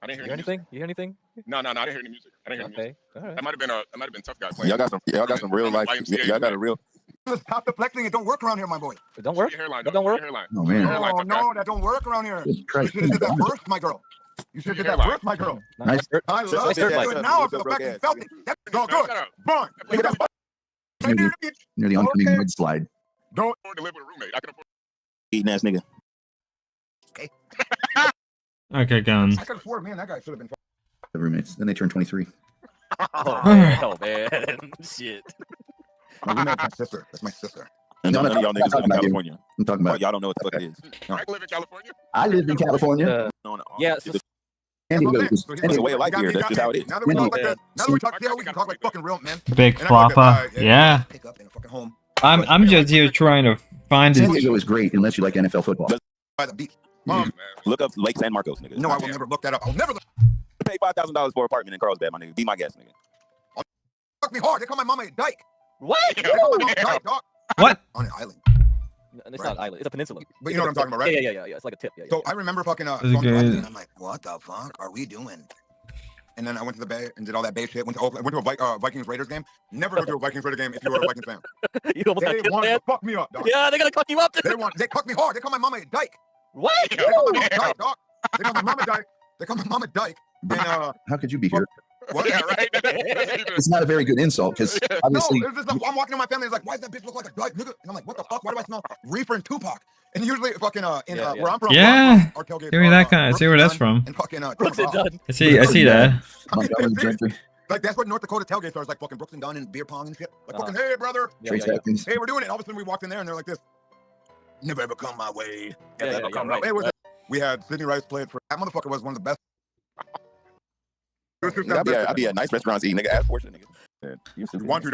I didn't You hear hear any anything? You hear anything? No, I didn't hear any music. I didn't hear any music. Okay. All right. That might have been Tough Guy playing. Y'all got some real life. Y'all got a real. Stop the flexing. It don't work around here, my boy. It don't work. Your hairline, That don't work. Your hairline. Oh man. No, that don't work around here. Jesus You Christ. should have did that first, my girl. You should have did that first, my girl. Nice. I love Nice it. dirt Do bike. it now after the fact that you felt it. That's all good. Shut up. Burn. Look at that. Near the oncoming Okay. mudslide. Don't. afford to live with a roommate. I can afford. Eating ass nigga. Okay, gone. I could have sworn, man, that guy should have been. The roommates. Then they turn 23. Oh man, shit. My roommate's my sister. That's my sister. And No, none of y'all niggas live in about you. California. I'm talking Well, about. y'all don't know what the fuck it is. I live in California. I lived in California. Yeah, San Diego. So It's a way of life here. That's just how it is. Now that we talk like this, now that we talk, see how we can talk like fucking real men. Big And I'm like flopper. that guy, Yeah. Pick up in a fucking home I'm just here trying to find San it. Diego is great unless you like NFL football. by the beach. Look up Lake San Marcos, nigga. No, I will never look that up. I'll never look. Pay $5,000 for an apartment in Carlsbad, my nigga. Be my guest, nigga. Fuck me hard. They call my mama a dyke. What? They call my mama a dyke, dog. What? On an island. It's not an island. It's a peninsula. But you know what I'm talking about, right? Yeah. It's like a tip. Yeah. So I remember fucking That's going to good. Iceland, and I'm like, what the fuck are we doing? And then I went to the Bay and did all that Bay shit. Went to Oakland, went to a Vikings Raiders game. Never go to a Vikings Raiders game if you were a Vikings fan. You almost got They killed, want man. to fuck me up, dog. Yeah, they're gonna cuck you up. They cuck me hard. They call my mama a dyke. What? They call my mama a dyke, dog. They call my mama dyke. They call my mama dyke. And How could you be here? what? Yeah, right. It's not a very good insult because No, obviously. it's just like, I'm walking to my family. It's like, why does that bitch look like a dyke, nigga? And I'm like, what the fuck? Why do I smell reefer and Tupac? And usually, fucking where I'm from, Yeah. our tailgates Give me are, that kind. I see where that's Brooks and from. Dunn and fucking Brooks and Dunn. I see that. Montgomery Gentry. Like that's what North Dakota tailgates are. It's like fucking Brooks and Dunn and beer pong and shit. Like Uh-huh. fucking, hey brother, Trace Atkins. hey, we're doing it. All of a sudden we walked in there and they're like this. Never ever come my way. Never Yeah, ever yeah, come right, my way. It was we had Sidney Rice played for that motherfucker was one of the best. I'd be at nice restaurants eating, nigga. Ask portion, nigga.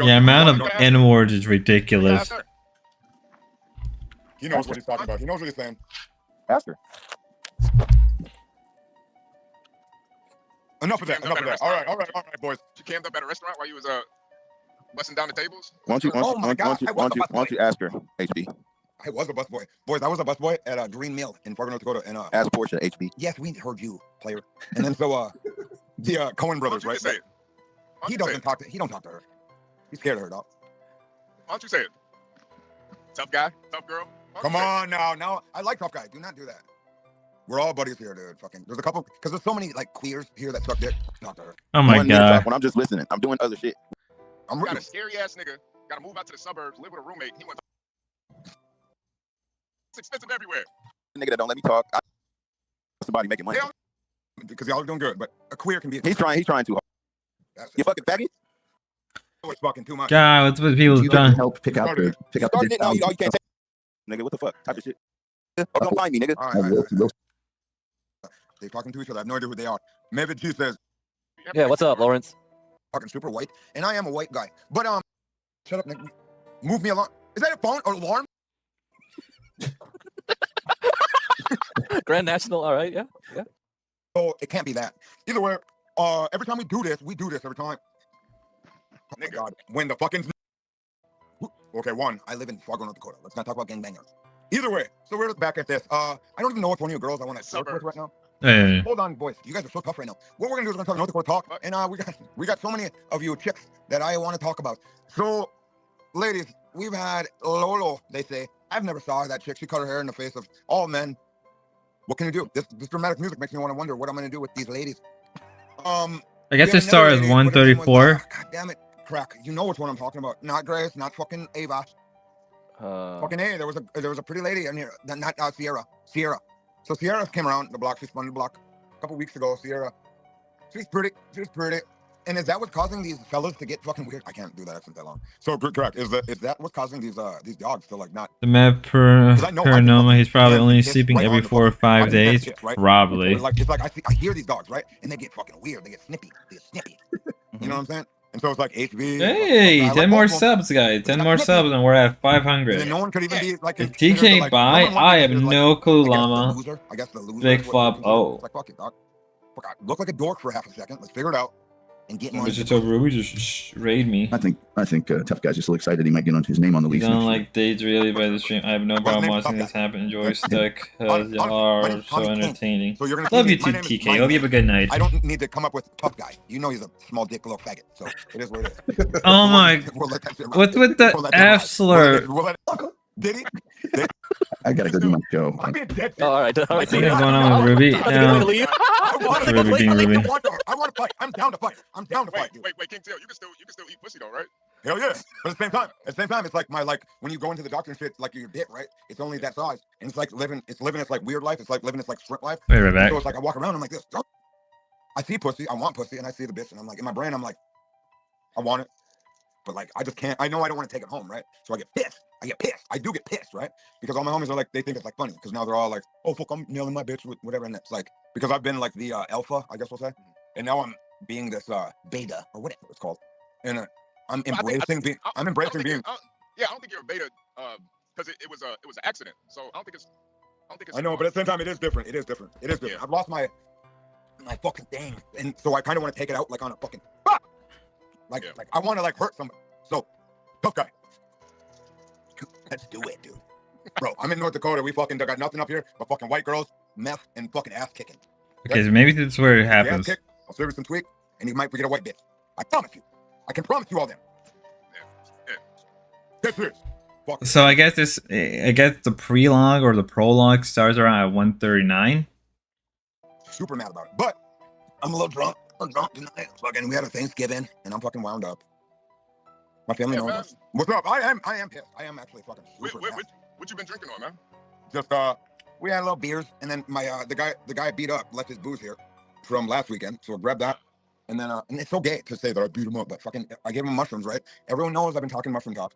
Yeah, amount of N words is ridiculous. He knows what he's talking about. He knows what he's saying. Ask her. Enough of that. Enough of that. All right, boys. You camped up at a restaurant while you was busting down the tables. Why don't you ask her, HB? I was a busboy. Boys, I was a busboy at a Green Mill in Fargo, North Dakota. And Ask Portia, HB. yes, we heard you, player. And then so the Cohen brothers, right? He don't talk to her. He's scared of her, dog. Why don't you say it? Tough guy, tough girl. Come on now. No, I like tough guys. Do not do that. We're all buddies here, dude. Fucking, there's a couple because there's so many like queers here that suck dick. Talk to her. Oh my god. When I'm just listening, I'm doing other shit. I'm Got really a scary ass nigga. Got to move out to the suburbs, live with a roommate. He went. It's expensive everywhere. Nigga that don't let me talk. Somebody making money. because y'all are doing good, but a queer can be. He's trying too hard. You fucking faggot. It's fucking too much. God, what's with people You trying? can help pick out the Starting it now, you can't take. Nigga, what the fuck? Type of shit. Oh, come find me, nigga. All right. They're talking to each other. I have no idea who they are. Mavid G says, Yeah, what's up, Lawrence? fucking super white, and I am a white guy. But shut up, Nick. Move me along. Is that a phone or alarm? Grand National, all right, yeah. Oh, it can't be that. Either way, every time we do this every time. Oh my God, when the fucking... Okay, one, I live in Fargo, North Dakota. Let's not talk about gangbangers. Either way, so we're back at this. I don't even know which one of you girls I want to work with right now. Hey. Hold on, boys. You guys are so tough right now. What we're gonna do is we're gonna talk North Dakota talk, and we got so many of you chicks that I want to talk about. So, ladies, we've had Lolo. They say I've never saw that chick. She cut her hair in the face of all men. What can you do? This dramatic music makes me want to wonder what I'm gonna do with these ladies. I guess the star is 134. God damn it, crack. You know which one I'm talking about. Not Grace, not fucking Ava. Fucking A. There was a pretty lady in here. Not Sierra. So Sierra came around the block. She spun the block a couple weeks ago. Sierra. She's pretty. And is that what's causing these fellas to get fucking weird? I can't do that accent that long. So correct. Is that what's causing these dogs to like not? The mad Paranoma, he's probably only sleeping every 4 or 5 days. Probably. Like it's like I hear these dogs, right? And they get fucking weird. They get snippy. You know what I'm saying? And so it's like HB. Hey, 10 more subs, guys. 10 more subs, and we're at 500. And no one could even be like. If TK buy, I have no clue, Llama. I guess the loser. Big flop. Oh. It's like fuck it, dog. Fuck, I look like a dork for half a second. Let's figure it out and get money. Mr. Ruby just raid me. I think Tough Guy's just so excited he might get on his name on the You lease. don't like dates really by the stream. I have no problem watching this happen. Enjoy stuck. Y'all are so entertaining. So you're gonna Love you too, TK. Hope you have a good night. I don't need to come up with Tough Guy. You know he's a small dick little faggot. So it is what it is. Oh my. What's with the F slur? Did he? I gotta go do my show. I'm being dead. All right. What's going on with Ruby? Ruby being Ruby. I want to fight. I'm down to fight. Wait, King Tail, you can still eat pussy though, right? Hell yeah. But at the same time, it's like when you go into the doctor and shit, like your dick, right? It's only that size. And it's like living its like weird life. It's like living its like shrimp life. Wait, right back. So it's like I walk around, I'm like this. I see pussy, I want pussy, and I see the bitch, and I'm like, in my brain, I'm like, I want it. But like I just can't. I know I don't want to take it home, right? So I get pissed. I do get pissed, right? Because all my homies are like, they think it's like funny. Because now they're all like, oh fuck, I'm nailing my bitch with whatever. And it's like, because I've been like the alpha, I guess we'll say, and now I'm being this beta or whatever it's called, and I'm embracing being. I'm embracing being. Yeah, I don't think you're a beta because it was an accident. So I don't think it's. I know, but at the same time, it is different. Yeah. I've lost my fucking thing, and so I kind of want to take it out like on a fucking. Like I want to like hurt somebody. So, Tough Guy. Let's do it, dude. Bro, I'm in North Dakota. We fucking got nothing up here but fucking white girls, meth, and fucking ass kicking. Okay, so maybe that's where it happens. Kick, I'll serve you some tweak, and you might get a white bitch. I promise you. I can promise you all that. Get serious. So I guess the prologue or the prologue starts around at 139. Super mad about it, but I'm a little drunk. I'm drunk tonight. Fucking, we had a Thanksgiving, and I'm fucking wound up. My family knows us. What's up? I am pissed. I am actually fucking super pissed. What you been drinking on, man? Just we had a little beers, and then my the guy beat up left his booze here from last weekend, so I grabbed that, and then and it's so gay to say that I beat him up, but fucking I gave him mushrooms, right? Everyone knows I've been talking mushroom talk.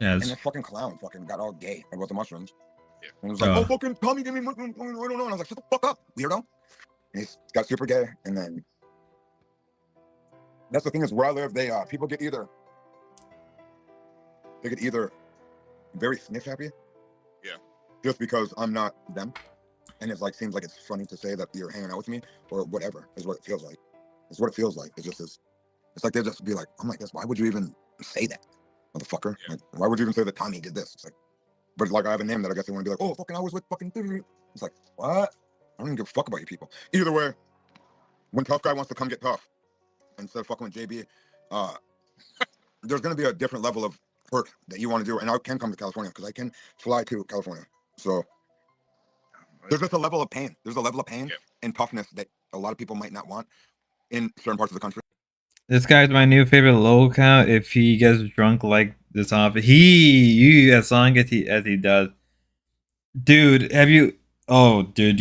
Yes. And this fucking clown fucking got all gay about the mushrooms. Yeah. And he was like, oh fucking Tommy, give me mushrooms. I don't know. And I was like, shut the fuck up, weirdo. And he's got super gay, and then that's the thing is where I live, they people get either very snitch happy. Yeah. Just because I'm not them. And it's like seems like it's funny to say that you're hanging out with me or whatever is what it feels like. It's what it feels like. It's just this it's like they just be like, I'm like this, why would you even say that? Motherfucker. Yeah. Like, why would you even say that Tommy did this? It's like, but like I have a name that I guess they want to be like, oh fucking I was with fucking it's like, what? I don't even give a fuck about you people. Either way, when Tough Guy wants to come get tough, instead of fucking with JB, there's gonna be a different level of work that you want to do, and I can come to California because I can fly to California. So there's just a level of pain. There's a level of pain and toughness that a lot of people might not want in certain parts of the country. This guy's my new favorite low count. If he gets drunk like this off, you as long as he does, dude. Have you? Oh, dude,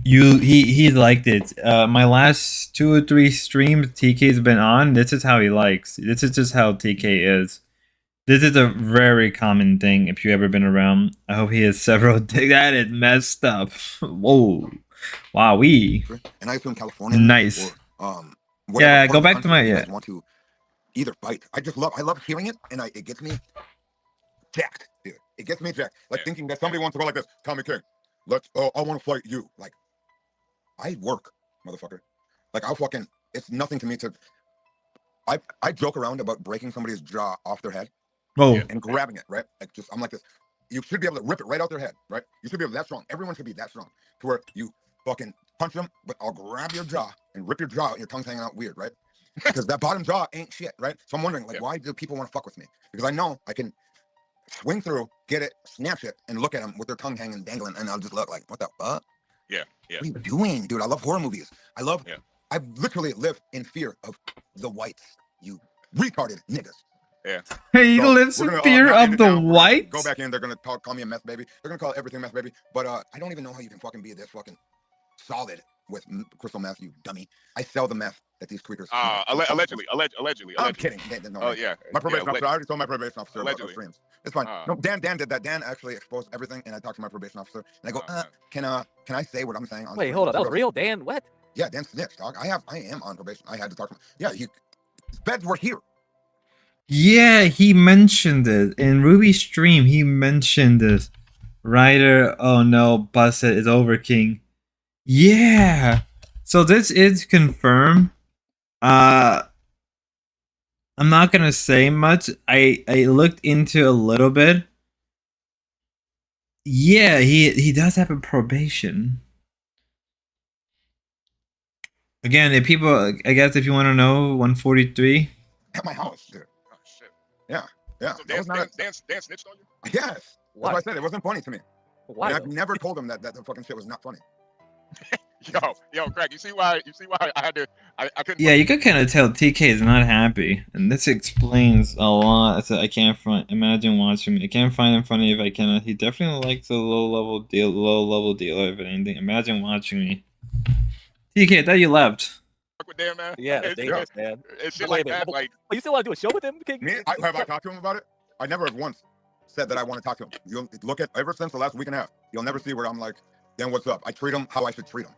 he liked it. My last 2 or 3 streams TK's been on. This is how he likes. This is just how TK is. This is a very common thing if you ever been around. I hope he has several dicks. That is messed up. Whoa. Wowee. And I assume California. Nice. Or, Yeah, part go of the back to country my you yeah. guys want to either fight. I love hearing it, and it gets me jacked, dude. It gets me jacked. Like thinking that somebody wants to go like this. Tommy King, I want to fight you. Like, I work, motherfucker. Like, it's nothing to me to. I joke around about breaking somebody's jaw off their head. Oh. And grabbing it, right? Like, I'm like this. You should be able to rip it right out their head, right? You should be able to that strong. Everyone should be that strong to where you fucking punch them, but I'll grab your jaw and rip your jaw out and your tongue's hanging out weird, right? Because that bottom jaw ain't shit, right? So I'm wondering, like, why do people want to fuck with me? Because I know I can swing through, get it, snatch it, and look at them with their tongue hanging, dangling, and I'll just look like, what the fuck? Yeah. What are you doing, dude? I love horror movies. I literally live in fear of the whites, you retarded niggas. Yeah. He lives in fear of the whites? Go back in, they're gonna call me a meth baby. They're gonna call everything meth baby. But I don't even know how you can fucking be this fucking solid with crystal meth, you dummy. I sell the meth that these tweakers. Allegedly. I'm kidding. Oh yeah. My probation yeah, officer. I already told my probation officer about those allegedly. streams. It's fine. No, Dan did that. Dan actually exposed everything, and I talked to my probation officer, and I go, can I say what I'm saying? On Wait, hold on. That was real, Dan. What? Yeah, Dan snitched, dog. I am on probation. I had to talk to him. Yeah, beds were here. Yeah, he mentioned it in Ruby's stream. He mentioned this. Ryder, oh no, busted is over, King. Yeah. So this is confirmed. I'm not gonna say much. I looked into a little bit. Yeah, he does have a probation. Again, if people, I guess if you want to know, 143. At my house, dude. Oh shit. Yeah. So Dan snitched on you? Yes. That's Why? what I said. It wasn't funny to me. Why? And I've never told him that the fucking shit was not funny. Yo, Craig, you see why I had to I couldn't. Yeah, you could kind of tell TK is not happy, and this explains a lot. I said I can't imagine watching me. I can't find him funny if I cannot. He definitely likes a low level dealer. If anything, imagine watching me. TK, I thought you left. With Dan, man. Yeah, it's dangerous, man. It's shit like that. Like, oh, you still want to do a show with him, King? Have I talked to him about it? I never have once said that I want to talk to him. You'll look at ever since the last week and a half. You'll never see where I'm like, Dan, what's up? I treat him how I should treat him.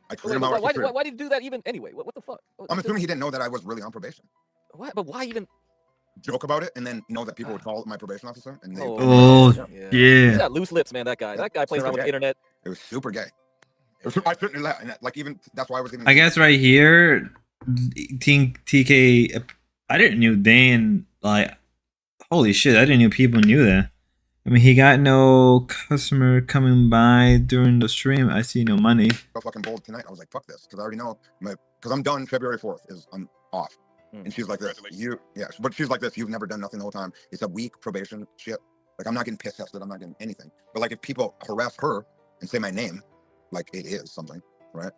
I treat him how I should treat him. Why did you do that even anyway? What the fuck? I'm assuming he didn't know that I was really on probation. What? But why even? Joke about it and then know that people would call my probation officer and they. Yeah. He's got loose lips, man. That guy plays around with the internet. It was super gay. I shouldn't have let, and like even that's why I was even. I guess right here, TK. I didn't knew Dan. Like, holy shit! I didn't know people knew that. I mean, he got no customer coming by during the stream. I see no money. Got fucking bold tonight. I was like, fuck this, because I already know because I'm done February 4th. I'm off, and she's like this. But she's like this. You've never done nothing the whole time. It's a week probation shit. Like I'm not getting piss tested. I'm not getting anything. But like if people harass her and say my name. Like it is something, right?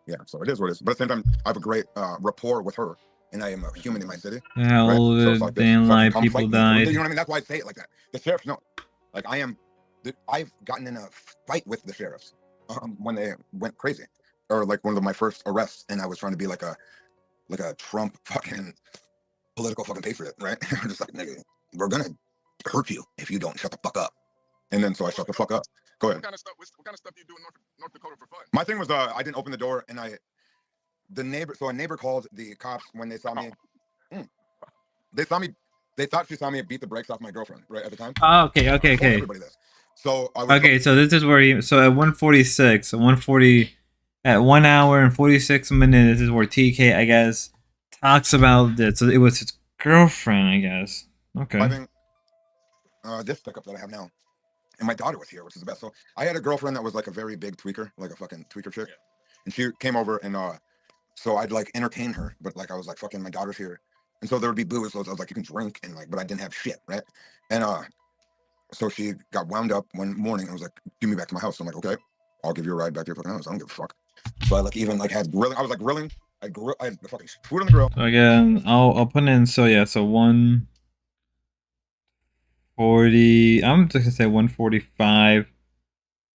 Yeah. So it is what it is. But at the same time, I have a great rapport with her, and I am a human in my city. Yeah, right? all the like Dan live people died. You know what I mean? That's why I say it like that. The sheriffs know. Like I've gotten in a fight with the sheriffs when they went crazy, or like one of my first arrests, and I was trying to be like a Trump fucking political fucking patriot, right? I'm just like, nigga, we're gonna hurt you if you don't shut the fuck up. And then so I shut the fuck up. Go ahead. What kind of stuff do you do in North Dakota for fun? My thing was I didn't open the door, and a neighbor called the cops when they saw me. They saw me. They thought she saw me beat the brakes off my girlfriend right at the time. Oh, okay. Everybody this. So I was okay, so this is where at 146, at 1 hour and 46 minutes, this is where TK, I guess, talks about this. So it was his girlfriend, I guess. Okay. Driving, this pickup that I have now. And my daughter was here, which is the best. So I had a girlfriend that was like a very big tweaker, like a fucking tweaker chick. And she came over and so I'd like entertain her, but like I was like, fucking my daughter's here. And so there would be booze. So I was like, you can drink and like, but I didn't have shit, right? And so she got wound up one morning and was like, give me back to my house. So I'm like, okay, I'll give you a ride back to your fucking house. I don't give a fuck. So I like even like had grilling. I was like grilling. I had the fucking food on the grill. So again, I'll put in, so 140, I'm just gonna say 145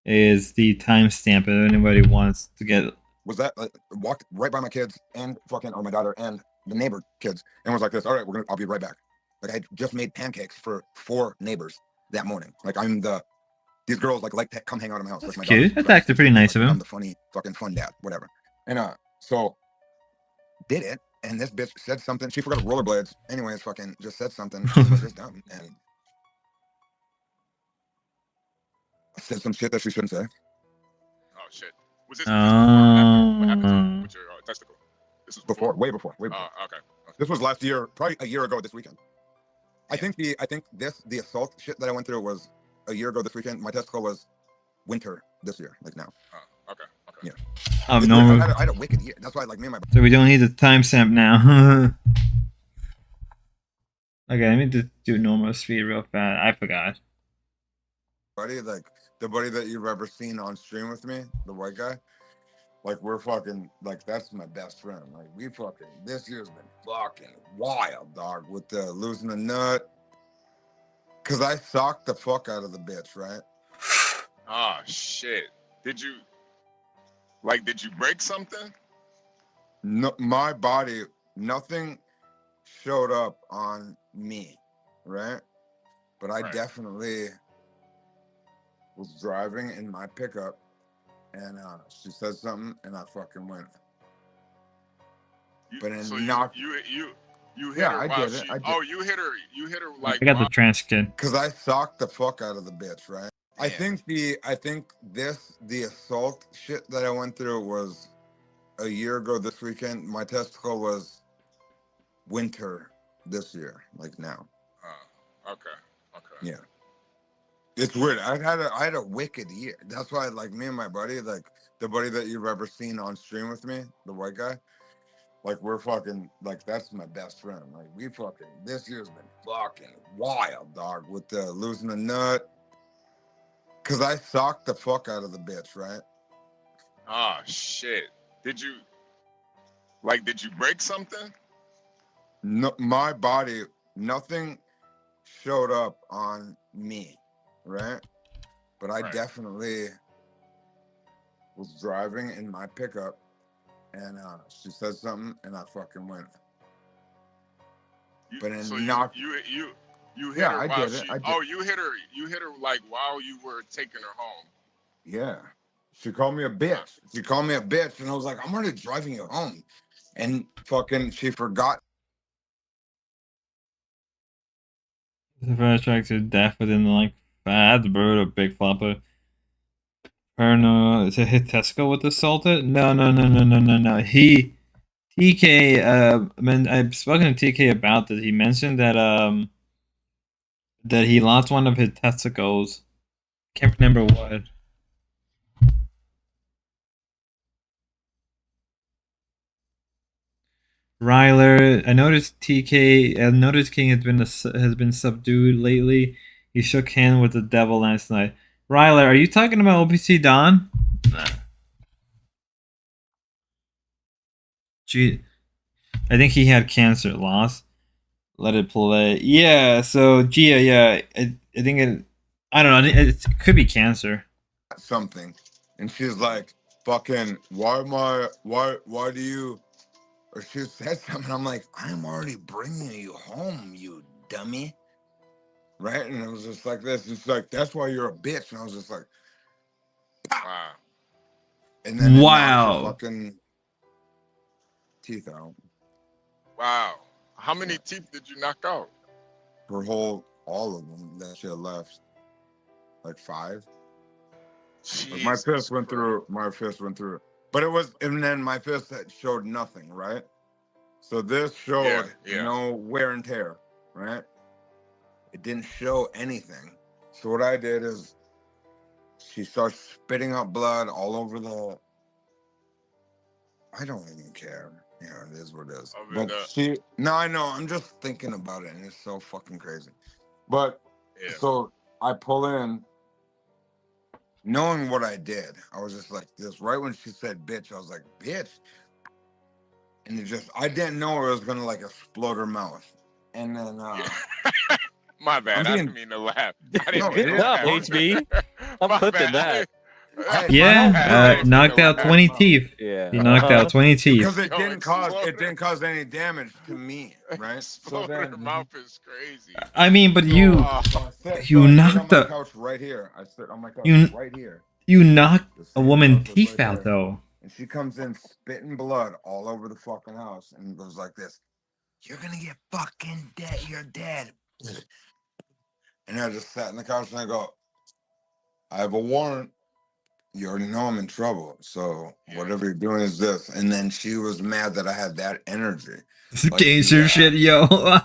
is the timestamp if anybody wants to get. Was that walked right by my kids and fucking or my daughter and the neighbor kids and was like this, all right, I'll be right back. Like I just made pancakes for 4 neighbors that morning. Like these girls like to come hang out at my house. That's like my cute. daughter's That's friends actually and pretty shit. nice Like, of I'm him. the funny fucking fun dad, whatever. And so did it, and this bitch said something. She forgot rollerblades. Anyways, fucking just said something. She was just dumb and said some shit that she shouldn't say. Oh shit. Was this before or after? What happened with your testicle? This was Before, way before. Oh, okay. This was last year, probably a year ago this weekend. I think the assault shit that I went through was a year ago this weekend. My testicle was winter this year, like now. Oh, okay. Yeah. Normal. I had a wicked year. That's why, like, me and my So we don't need the timestamp now. Okay, let me just do normal speed real fast. I forgot. buddy, like the buddy that you've ever seen on stream with me, the white guy. Like we're fucking like that's my best friend. Like we fucking this year's been fucking wild, dog, with the losing a nut. Cause I socked the fuck out of the bitch, right? Oh shit. Did you break something? No, my body, nothing showed up on me, right? But I definitely was driving in my pickup and she said something and I fucking went. But then So knocked. you hit Yeah, her I while did it. she. I did. Oh, you hit her like. I got the transcript. Cause I socked the fuck out of the bitch, right? I think the assault shit that I went through was a year ago this weekend. My testicle was winter this year, like now. Okay. Yeah. It's weird. I had a wicked year. That's why, like, me and my buddy, like the buddy that you've ever seen on stream with me, the white guy, like we're fucking like that's my best friend. Like we fucking this year's been fucking wild, dog, with the losing a nut. Cause I socked the fuck out of the bitch, right? Oh shit. Did you break something? No, my body, nothing showed up on me, right? But I definitely was driving in my pickup and she said something and I fucking went. But then So knocked. you hit Yeah, her I while did it. she. I did. Oh, you hit her like while you were taking her home. Yeah. She called me a bitch. She called me a bitch and I was like, I'm already driving you home. And fucking she forgot. The first track to death within like Bad Bird or Big Flopper. Parano, is it hit Tesco with assaulted? No. TK, I've spoken to TK about this. He mentioned that that he lost one of his testicles. Can't remember what. Ryler, I noticed TK. I noticed King has been subdued lately. He shook hands with the devil last night. Ryler, are you talking about OPC Don? Gee, I think he had cancer. Lost. Let it play. Yeah. So Gia, yeah, I think it. I don't know. It could be cancer. Something. And she's like, fucking, why do you, or she said something. I'm like, I'm already bringing you home, you dummy. Right? And it was just like this. It's like, that's why you're a bitch. And I was just like, wow. And then it knocked Wow. her fucking teeth out. Wow. How many teeth did you knock out? All of them that she had left. Like 5. Like my fist went through. But it was, and then my fist showed nothing, right? So this showed, wear and tear, right? It didn't show anything. So what I did is she starts spitting up blood all over the. I don't even care. Yeah, it is what it is. But no, I know. I'm just thinking about it, and it's so fucking crazy. But so I pull in, knowing what I did. I was just like this. Right when she said "bitch," I was like, "Bitch," and I didn't know it was gonna like explode her mouth. And then, my bad. I didn't mean to laugh. I didn't Good mean to job, laugh. HB. I'm My clipping bad. that. Yeah, knocked out 20 teeth. Yeah. He knocked out 20 teeth. Because it didn't cause any damage to me, right? So Exploder then, mouth is crazy. I mean, but so, you I sit you on knocked my a couch right here. I sit on my couch you right here. you knocked The a same woman couch was teeth right out there. though. And she comes in spitting blood all over the fucking house and goes like this. You're gonna get fucking dead. You're dead. And I just sat in the couch and I go, I have a warrant. You already know I'm in trouble. So whatever you're doing is this. And then she was mad that I had that energy. Gangster shit, yo. Like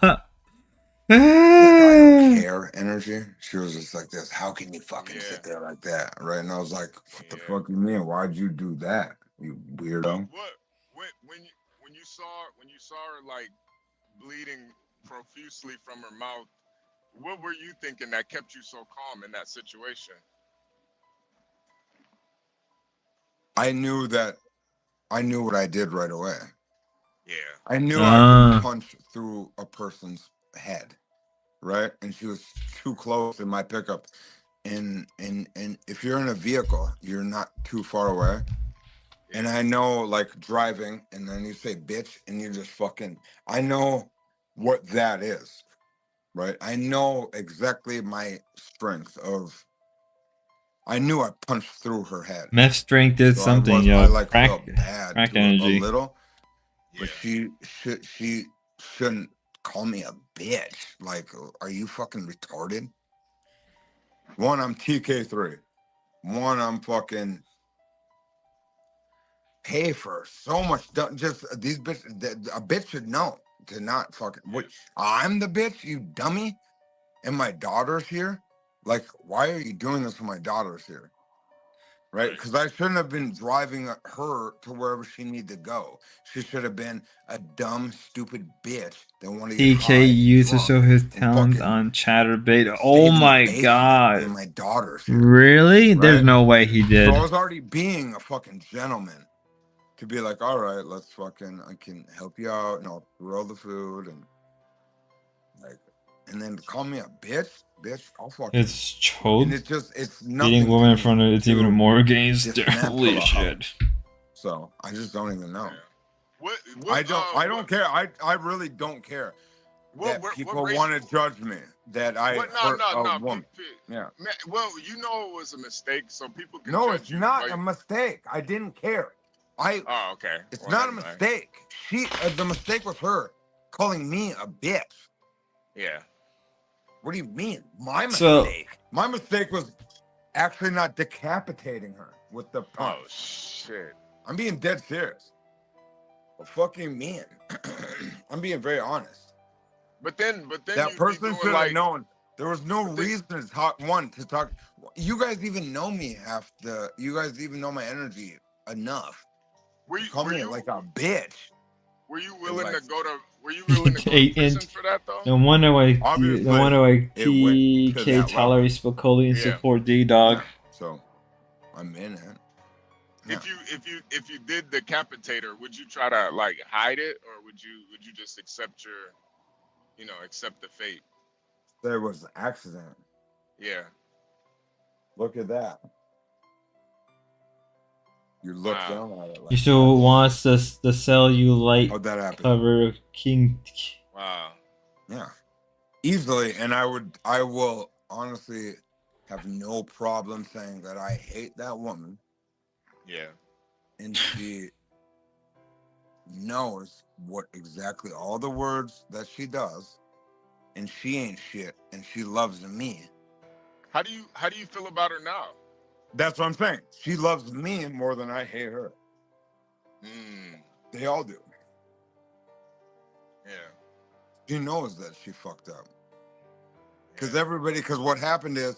I don't care energy. She was just like this. How can you fucking sit there like that? Right. And I was like, what the fuck you mean? Why'd you do that? You weirdo. When you saw her like bleeding profusely from her mouth, what were you thinking that kept you so calm in that situation? I knew what I did right away. Yeah. I knew I could punch through a person's head. Right. And she was too close in my pickup. And if you're in a vehicle, you're not too far away. And I know, like, driving, and then you say bitch, and you just fucking, I know what that is, right? I know exactly my strength of, I knew I punched through her head. Meth strength did So something, I yo. like felt bad Crack to energy. a little, but she shouldn't call me a bitch. Like, are you fucking retarded? One, I'm TK3. One, I'm fucking pay for so much. Just these bitches. A bitch should know to not fucking. What? I'm the bitch, you dummy, and my daughter's here. Like, why are you doing this when my daughter's here? Right? Because I shouldn't have been driving her to wherever she needed to go. She should have been a dumb, stupid bitch that wanted to get high, TK used to drunk, show his and talents fucking on Chatterbait. stayed Oh in the my basement god. when my daughter's here. Really? There's Right? no way he did. So I was already being a fucking gentleman to be like, all right, let's fucking, I can help you out and I'll throw the food and like, and then call me a bitch, I'll fucking. It's chode. And it's nothing. Beating women in to front of it's even to more gangster. disconnect Holy from a shit. hug. So I just don't even know. I don't care. I really don't care that people want to judge me that I hurt a woman. Yeah. Well, you know it was a mistake, so people can No, judge it's you. not a mistake. I didn't care. Oh, okay. It's Well, not a never mind. mistake. The mistake was her calling me a bitch. Yeah. What do you mean? My So- mistake. My mistake was actually not decapitating her with the punch. Oh shit. I'm being dead serious. A fucking man. I'm being very honest. But then That you person be doing should have like known. There was no reason to talk to talk. You guys even know me you guys even know my energy enough. Were Call me you like a bitch. Were you willing like- to go to? Were you willing to go to 8 prison inch. for that though? No wonder why Obviously, no wonder why it went to TK that level. tolerates Spicoli and Yeah. support D-Dog. Yeah, so I'm in it. Yeah. If you did decapitator, would you try to like hide it, or would you just accept accept the fate? There was an accident. Yeah. Look at that. You look Wow. down at it like He still wants the Sell You Light how'd that happen? cover of King. Wow. Yeah. Easily, and I will honestly have no problem saying that I hate that woman, Yeah. and she knows what exactly all the words that she does, and she ain't shit, and she loves me. How do you feel about her now? That's what I'm saying. She loves me more than I hate her. They all do. Yeah. She knows that she fucked up. Because what happened is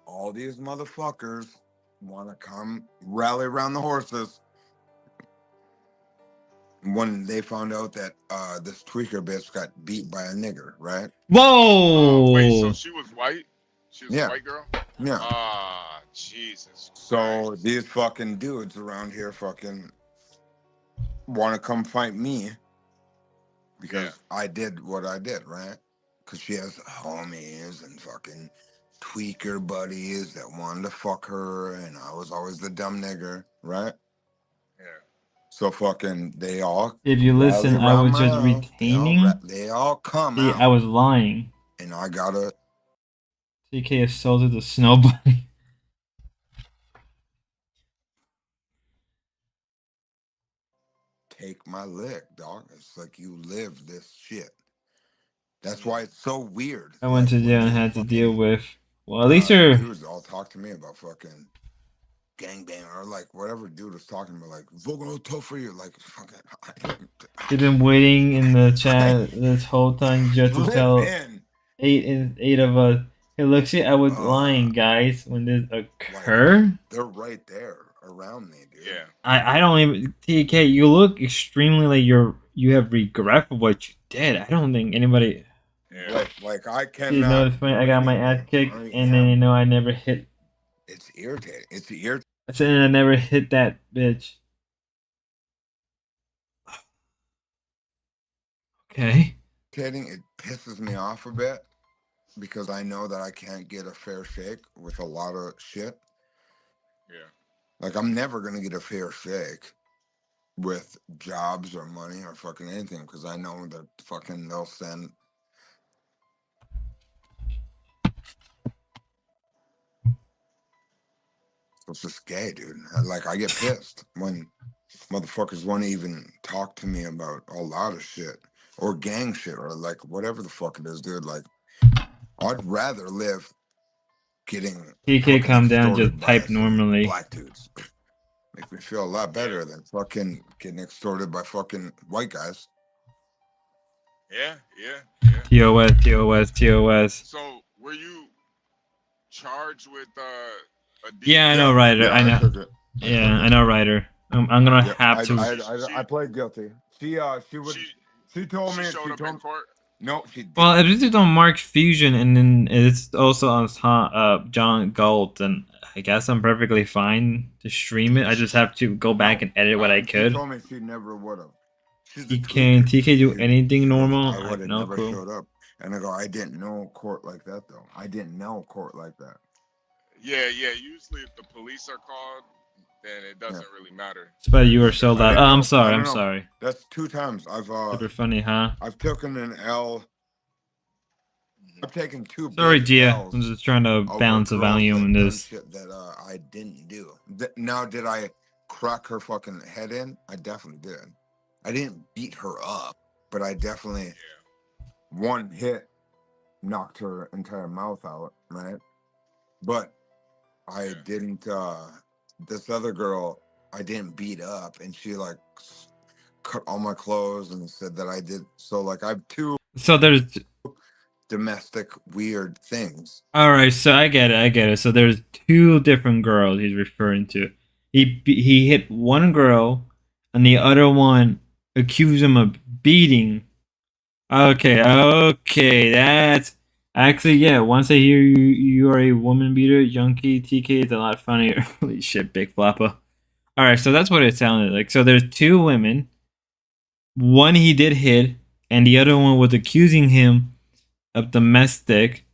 all these motherfuckers want to come rally around the horses when they found out that this tweaker bitch got beat by a nigger, right? Whoa! Wait, so she was white? She was Yeah. a white girl? Yeah. Ah, Jesus. So these fucking dudes around here fucking want to come fight me because I did what I did, right? Because she has homies and fucking tweaker buddies that wanted to fuck her, and I was always the dumb nigger, right? Yeah. So fucking they all If you listen, rally I around was my just house. retaining. They all come See, out, I was lying. and I gotta TK assaulted the snow bunny. take my lick, dog. It's like you live this shit. That's why it's so weird. I went to Like, jail when and these had to fucking, deal with. Well, at least you're. dudes all talk to me about fucking gangbang or like whatever dude was talking about, like fucking tough for you, like fucking. You've been waiting in the chat this whole time just to tell Flippin'. eight of us. Hey, look, see, I was lying, guys. When this occurred, They're right there around me, dude. Yeah. I don't even. TK, you look extremely like you have regret for what you did. I don't think anybody. Yeah. Like I You know, cannot. it's funny. I got my ass kicked, and then I never hit. It's irritating. It's irritating. I said I never hit that bitch. Okay. It pisses me off a bit because I know that I can't get a fair shake with a lot of shit. Yeah. Like I'm never gonna get a fair shake with jobs or money or fucking anything because I know that fucking they'll send. It's just gay, dude. Like I get pissed when motherfuckers want to even talk to me about a lot of shit or gang shit or like whatever the fuck it is, dude. Like I'd rather live getting TK, calm down. extorted Just by type some normally. black dudes. Make me feel a lot better than fucking getting extorted by fucking white guys. Yeah, yeah, yeah. TOS. So were you charged with a Yeah, I know, Ryder. I know. took it. Yeah, I know, Ryder. I'm gonna have to. I pled guilty. She told me. She showed up in court. No, she didn't. Well, if it's on Mark Fusion and then it's also on John Galt, then I guess I'm perfectly fine to stream it. I just have to go back and edit what I She could. told me she never would have. Can TK do anything normal? I would have No never clue. showed up. And I go, I didn't know court like that though. I didn't know court like that. Yeah, yeah. Usually, if the police are called, then it doesn't really matter. But you were so loud. Oh, I'm I sorry. don't I'm know. sorry. That's 2 times I've Super funny, huh? I've taken an L. I've taken 2 Sorry, big Gia. L's I'm just trying to over balance the girls volume that in done this. shit that I didn't do. Now, did I crack her fucking head in? I definitely did. I didn't beat her up, but I definitely one hit knocked her entire mouth out, right? But I didn't. This other girl, I didn't beat up, and she like cut all my clothes and said that I did. So like, I have 2 So there's. domestic weird things. All right, so I get it. So there's 2 different girls he's referring to. He hit one girl, and the other one accused him of beating. Okay, that's actually, yeah. Once I hear you are a woman beater, junkie TK is a lot funnier. Holy shit, big flopper. All right, so that's what it sounded like. So there's 2 women. One he did hit, and the other one was accusing him of domestic.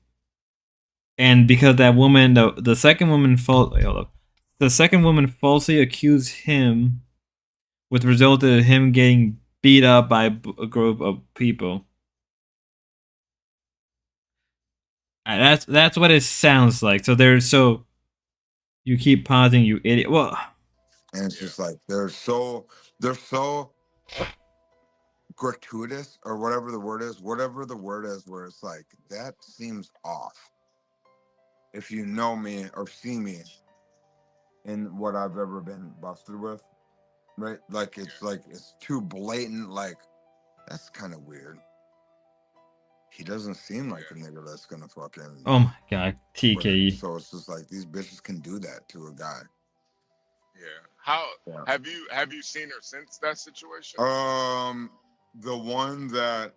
And because that woman, the second woman falsely accused him, which resulted in him getting beat up by a group of people. That's what it sounds like. So you keep pausing, you idiot. Well, and it's just like they're so gratuitous or whatever the word is, where it's like that seems off. If you know me or see me in what I've ever been busted with, right? Like it's too blatant. Like that's kind of weird. He doesn't seem like a nigga that's gonna fucking. Oh my god, TKE. So it's just like these bitches can do that to a guy. Yeah. How have you seen her since that situation? The one that.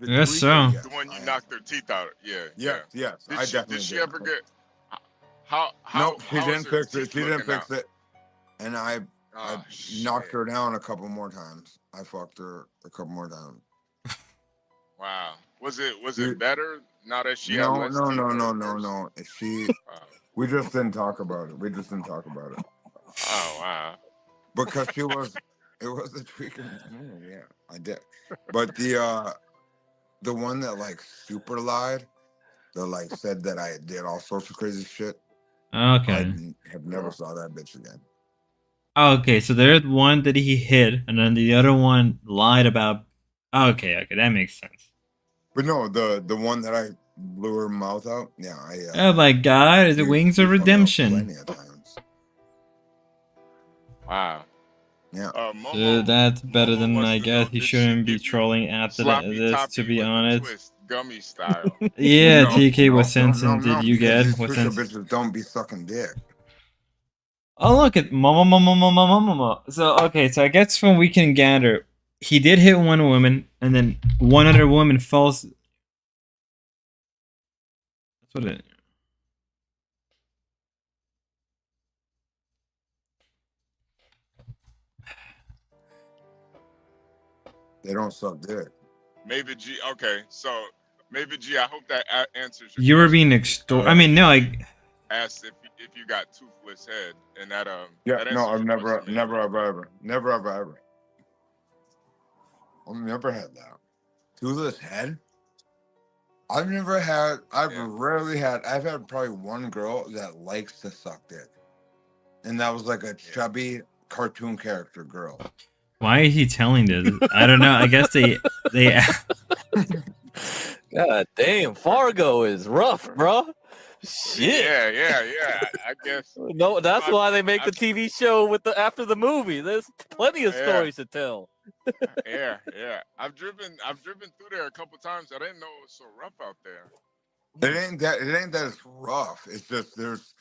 Yes, so. The one you knocked her teeth out. Yeah. Yes. Did she ever get? How? No, she how didn't is her fix it. teeth She didn't looking fix now? it. And I knocked her down a couple more times. I fucked her a couple more times. Wow. Was She, it better now that she had no, less no, teeth, no, or no, no, worse? no. She, Wow. we just didn't talk about it. We just didn't talk about it Oh wow. because she was. It was a tweaking. Yeah, I did. But the one that like super lied, that like said that I did all sorts of crazy shit. Okay. Have never saw that bitch again. Okay, so there's one that he hid, and then the other one lied about. Okay, that makes sense. But no, the one that I blew her mouth out. Yeah, Oh my God! The wings of we've hung out redemption. plenty of times. Wow. Yeah. Momo That's better Momo than wants I to know, guess. He did she shouldn't be give you trolling after sloppy this, to toppy be with the honest. twist, gummy style? Yeah, No, TK, what no, sense no, did no, you because get? these What Twitter sense? bitches don't be sucking dick. Oh, look at mama. So okay, so I guess from we can gather, he did hit one woman, and then one other woman falls. That's what it. They don't suck dick. Maybe G. Okay, so maybe G. I hope that answers your You were question. being extor. I mean, no, Asked if you got toothless head, and that Yeah, that no, answers I've your never, question, maybe. never, ever. I've never had that. Toothless head? I've never had, rarely had, I've had probably one girl that likes to suck dick. And that was like a chubby cartoon character girl. why is he telling this? I don't know. I guess they. God damn, Fargo is rough, bro. Shit. Yeah. I guess. No, that's why they make the TV show with the after the movie. There's plenty of Yeah. stories to tell. Yeah. I've driven through there a couple times. I didn't know it was so rough out there. It ain't that it's rough. It's just there's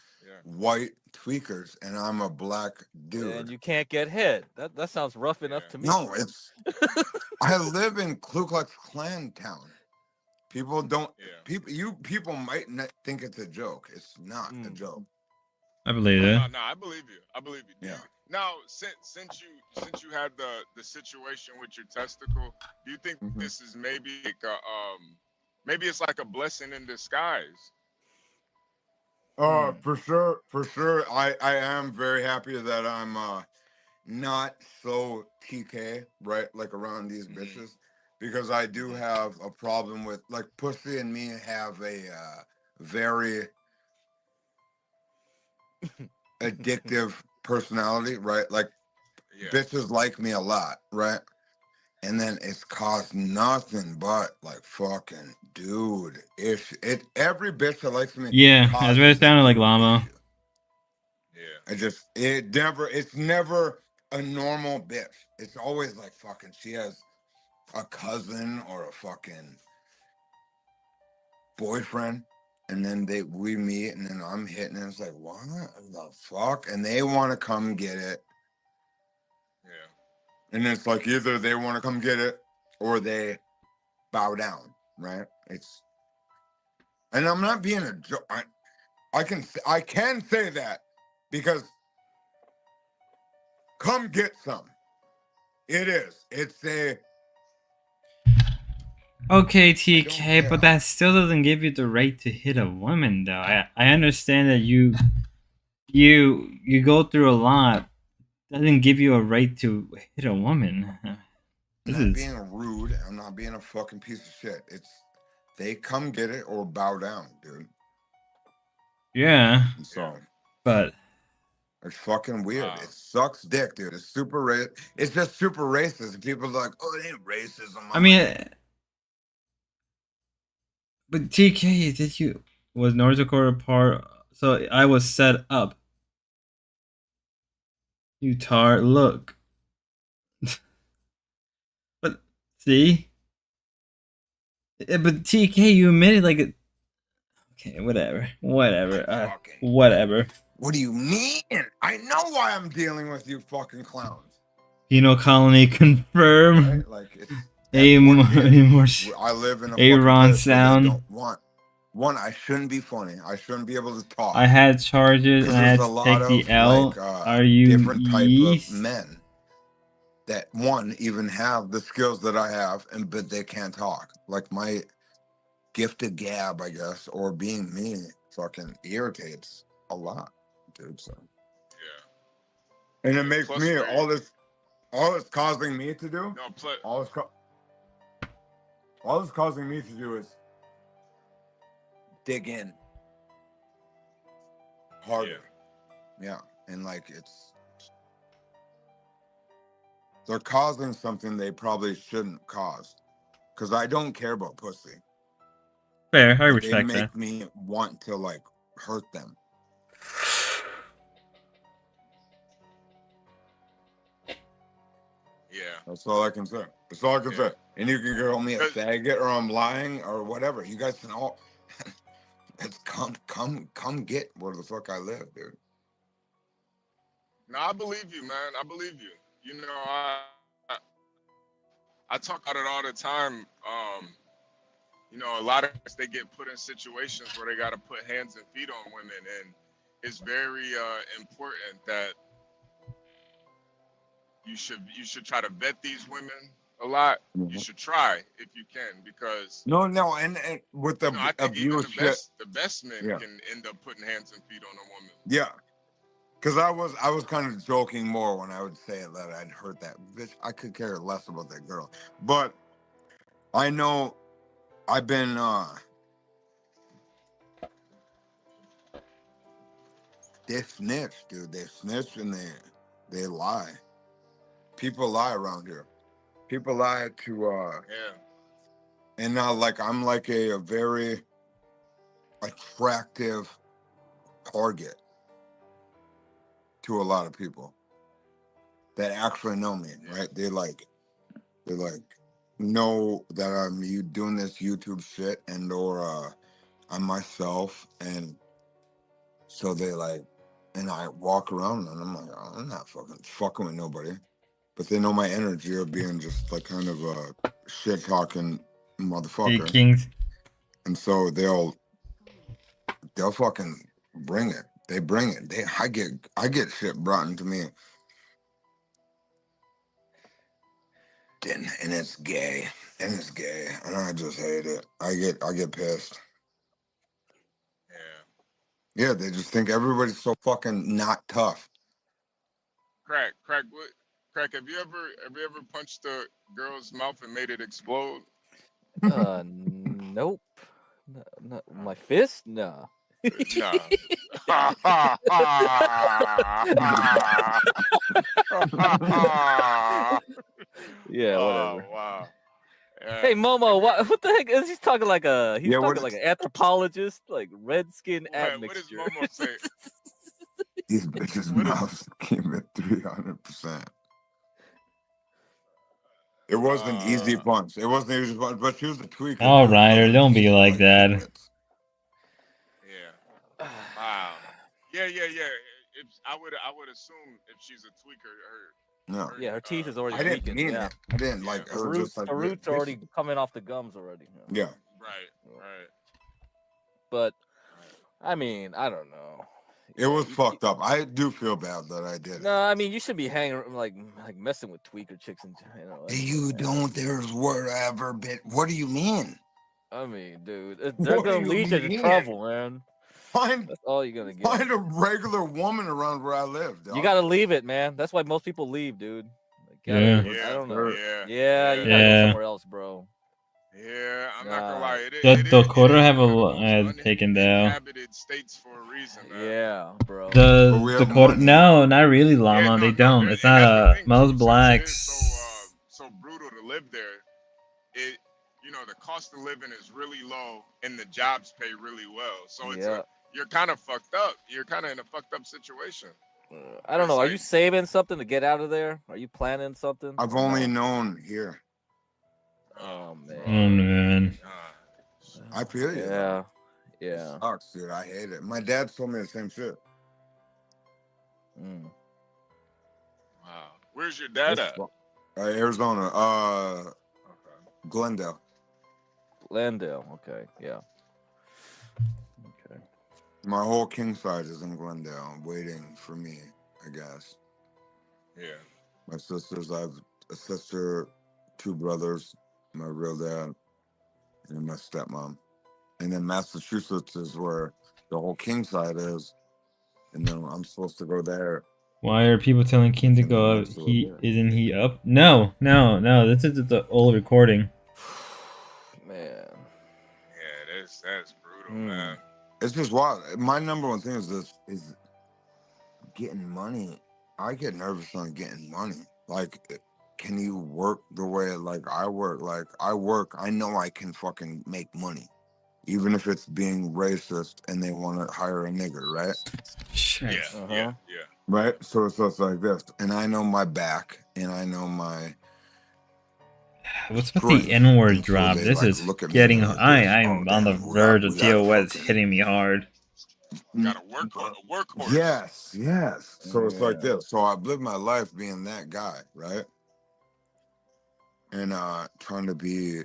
white tweakers and I'm a black dude. And you can't get head. That sounds rough enough to me. No, it's I live in Ku Klux Klan town. People don't people might not think it's a joke. It's not a joke. I believe it. No, I believe you. Yeah. Now, since you had the situation with your testicle, do you think this is maybe like maybe it's like a blessing in disguise? For sure. I am very happy that I'm not so TK, right? Like around these bitches. Because I do have a problem with like pussy and me have a very addictive personality, right? Like bitches like me a lot, right? And then it's caused nothing but like fucking dude. If it every bitch that likes me, Yeah, that's what it sounded like, Llama. It's never a normal bitch. It's always like fucking she has a cousin or a fucking boyfriend, and then we meet, and then I'm hitting, and it's like, what the fuck? And they want to come get it. Yeah. And it's like either they want to come get it or they bow down, right? And I'm not being a joke. I can say that because come get some. It is. It's a. Okay, TK, but that still doesn't give you the right to hit a woman, though. I understand that you go through a lot. Doesn't give you a right to hit a woman. I'm not being rude. I'm not being a fucking piece of shit. It's they come get it or bow down, dude. Yeah. So, but it's fucking weird. It sucks dick, dude. It's super It's just super racist. People are like, oh, it ain't racism. I mean, but TK, did you was North Dakota part? So I was set up. You tart, look. But see, but TK, you admitted like it. Okay, whatever. Whatever. What do you mean? I know why I'm dealing with you fucking clowns. Penal colony confirmed. Right? Like it's I live in a Aaron place where they sound. don't want. One, I shouldn't be funny. I shouldn't be able to talk. I had charges and I had to take the L. Are you different type yeast? of men that one even have the skills that I have, but they can't talk. Like gifted gab, I guess, or being me fucking irritates a lot, dude. So Yeah. and it makes Plus me where all it's causing me to do. no All it's causing me to do is dig in harder. Yeah. And like they're causing something they probably shouldn't cause. Because I don't care about pussy. Fair, I But they respect that. make me want to like hurt them. Yeah. That's all I can say. That's all I can say. And you can call me a faggot or I'm lying or whatever. You guys can all it's come get where the fuck I live, dude. No, I believe you, man. I believe you. You know, I talk about it all the time. You know, a lot of us, they get put in situations where they got to put hands and feet on women, and it's very important that you should try to vet these women a lot. You should try if you can, because No, and with the you know, I think even abuse shit. the best men Yeah. can end up putting hands and feet on a woman. Yeah. Because I was kind of joking more when I would say it that I'd hurt that bitch. I could care less about that girl. But I know I've been they snitch, dude. They snitch and they lie. People lie around here. People lie to Yeah. and now like I'm like a very attractive target to a lot of people that actually know me, right? They like know that I'm doing this YouTube shit and or I'm myself, and so they like, and I walk around and I'm like, oh, I'm not fucking with nobody, but they know my energy of being just like kind of a shit talking motherfucker, Kings. and so they'll fucking bring it. They bring it. I get shit brought into me. And it's gay. And it's gay. And I just hate it. I get pissed. Yeah, they just think everybody's so fucking not tough. Crack, what? Crack, have you ever punched a girl's mouth and made it explode? Nope. No, my fist? No. Nah. Yeah, whatever. Oh, wow. Hey Momo, what the heck is he talking like he's Yeah, what talking like an anthropologist, like redskin admixture. What does Momo say? These bitches' mouths came at 300%. It wasn't easy punch. It wasn't easy punch, but she was a tweaker. Oh, dude. Ryder, don't be like that. Yeah. Wow. Yeah. I would assume if she's a tweaker, No. Yeah, her teeth is already I didn't weakened. mean Yeah. it. I didn't like The her roots, just like the roots are already coming off the gums already. Yeah. Right. But I mean, I don't know. It was fucked up. I do feel bad that I did it. No, I mean you should be hanging like messing with tweaker chicks and You don't. There's whatever bit. What do you mean? I mean, dude, they're What do gonna you lead you to mean? trouble, man. That's all you're gonna get. Find a regular woman around where I live, dog. You gotta leave it, man. That's why most people leave, dude. Like, Yeah. I don't know. Yeah. You gotta go somewhere else, bro. Yeah, I'm not gonna lie. The Dakota have taken down. Inhabited states for a reason, man. Yeah, bro. The Dakota, no, not really, Llama. They don't. It's not most blacks. So brutal to live there. The cost of living is really low and the jobs pay really well. So you're kind of fucked up. You're kind of in a fucked up situation. I don't know. Are you saving something to get out of there? Are you planning something? I've only known here. Oh man. Oh man. I feel you. Yeah. It sucks, dude. I hate it. My dad told me the same shit. Wow. Where's your dad at? Arizona. Glendale. Glendale. Okay. Yeah. Okay. My whole king side is in Glendale, waiting for me, I guess. Yeah. My sisters, I have a sister, 2 brothers, my real dad, and my stepmom. and then Massachusetts is where the whole King side is, and then I'm supposed to go there. Why are people telling King to go up? Isn't he up? No. This is the old recording. Man. Yeah, that's brutal, man. It's just wild. My number one thing is getting money. I get nervous on getting money. Like, can you work the way like I work? Like I know I can fucking make money, even if it's being racist and they want to hire a nigger, right? Shit. Yeah. Right. So it's like this, and I know my back, and I know my. What's with the N-word drop? they, This like, is look at me getting. and they're like this. I'm on the verge of TOS hitting me hard. Got a workhorse. Yes. So it's like this. So I've lived my life being that guy, right? And trying to be.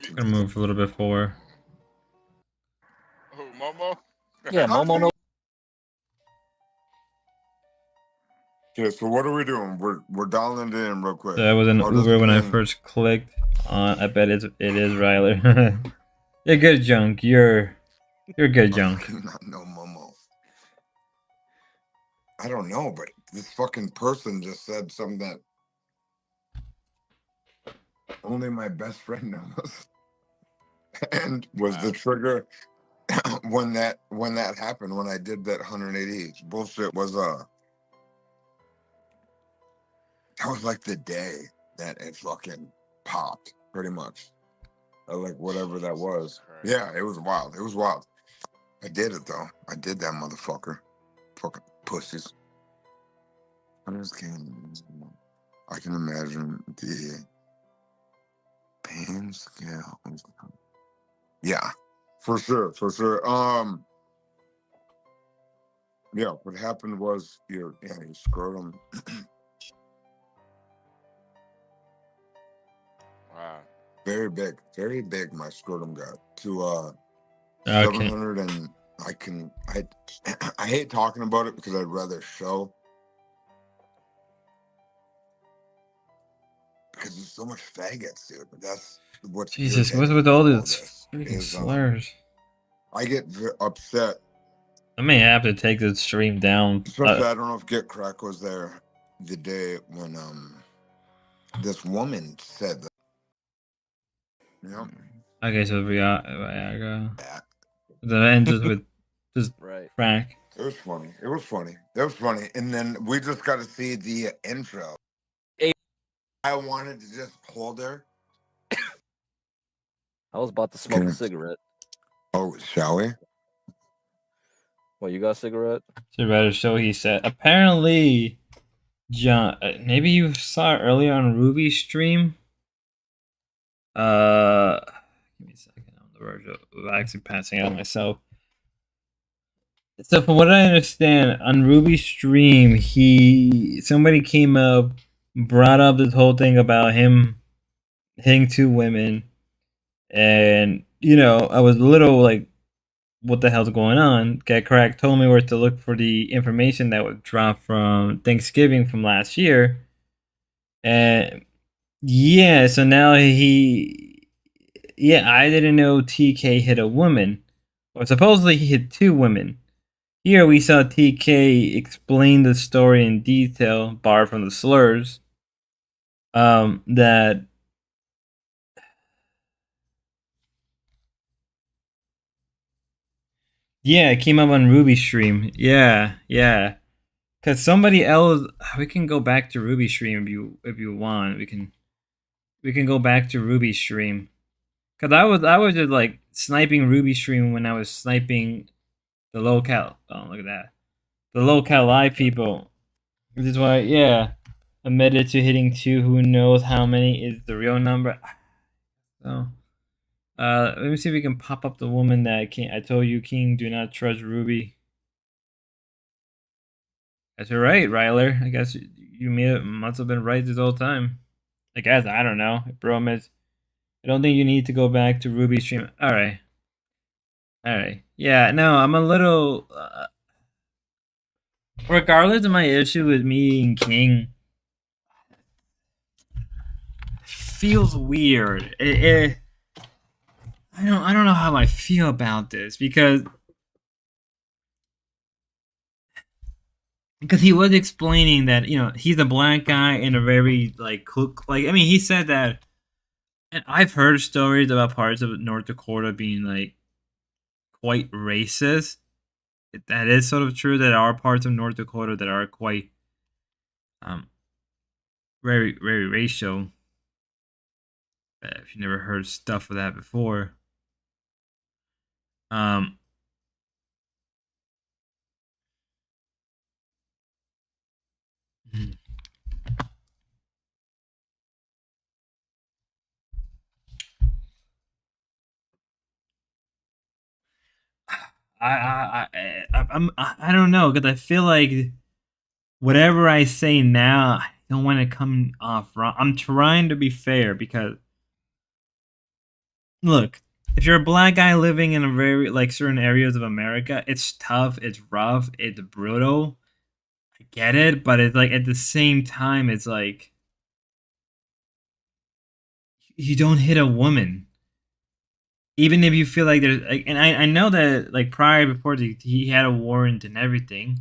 I'm gonna move a little bit forward. Oh, Momo. Yeah, Momo. No. Okay, so what are we doing? We're dialing it in real quick. So I was in How does Uber when I King- first clicked. I bet it is Ryler. You're good, Junk. You're good, Junk. Not no Momo. I don't know, but this fucking person just said something that only my best friend knows, and was the trigger when that happened. When I did that 180 bullshit was that was like the day that it fucking popped, pretty much. Like whatever that was. Yeah, it was wild. It was wild. I did it though. I did that, motherfucker. Fucking pussies. I can imagine the pain scale. Yeah, for sure. Yeah, what happened was your scrotum. Wow. Very big. My scrotum got to Okay. 700, and I hate talking about it because I'd rather show. Because there's so much faggots, dude. But that's what's Jesus, irritating what's with all about these this freaking is, slurs? I get upset. I may have to take the stream down. Especially, I don't know if Get Crack was there the day when this woman said that. Yeah. Okay, so Viagra. Then it ends with just crack. It was funny. And then we just got to see the intro. I wanted to just hold her. I was about to smoke a cigarette. Oh, shall we? Well, you got a cigarette? To rather show, he said. Apparently, John, maybe you saw it earlier on Ruby's stream. Give me a second. I'm on the verge of actually passing out myself. So, from what I understand, on Ruby's stream, somebody came up, brought up this whole thing about him hitting two women, and I was a little like, what the hell's going on? Get Crack told me where to look for the information that was dropped from Thanksgiving from last year. And yeah, so now I didn't know TK hit a woman. Or supposedly he hit two women. Here we saw TK explain the story in detail, barred from the slurs. That yeah, it came up on Ruby's stream. Yeah. Cause somebody else, we can go back to Ruby's stream if you want. We can go back to Ruby's stream. Cause I was just like sniping Ruby's stream when I was sniping the locale. Oh, look at that, the locale live people. This is why, yeah, admitted to hitting two. Who knows how many is the real number? So, let me see if we can pop up the woman that I told you, King, do not trust Ruby. That's right, Ryler. I guess you must have been right this whole time. I guess, I don't know. Promise. I don't think you need to go back to Ruby stream. Alright. Yeah, no, I'm a little... regardless of my issue with me and King, feels weird. I don't know how I feel about this because he was explaining that he's a black guy in a very like I mean he said that, and I've heard stories about parts of North Dakota being like quite racist. That is sort of true. That there are parts of North Dakota that are quite very racial. If you never heard stuff of that before, I don't know because I feel like whatever I say now, I don't want to come off wrong. I'm trying to be fair because look, if you're a black guy living in a very like certain areas of America, it's tough, it's rough, it's brutal. I get it, but it's like at the same time, it's like you don't hit a woman. Even if you feel like there's like, and I know that like prior before he had a warrant and everything,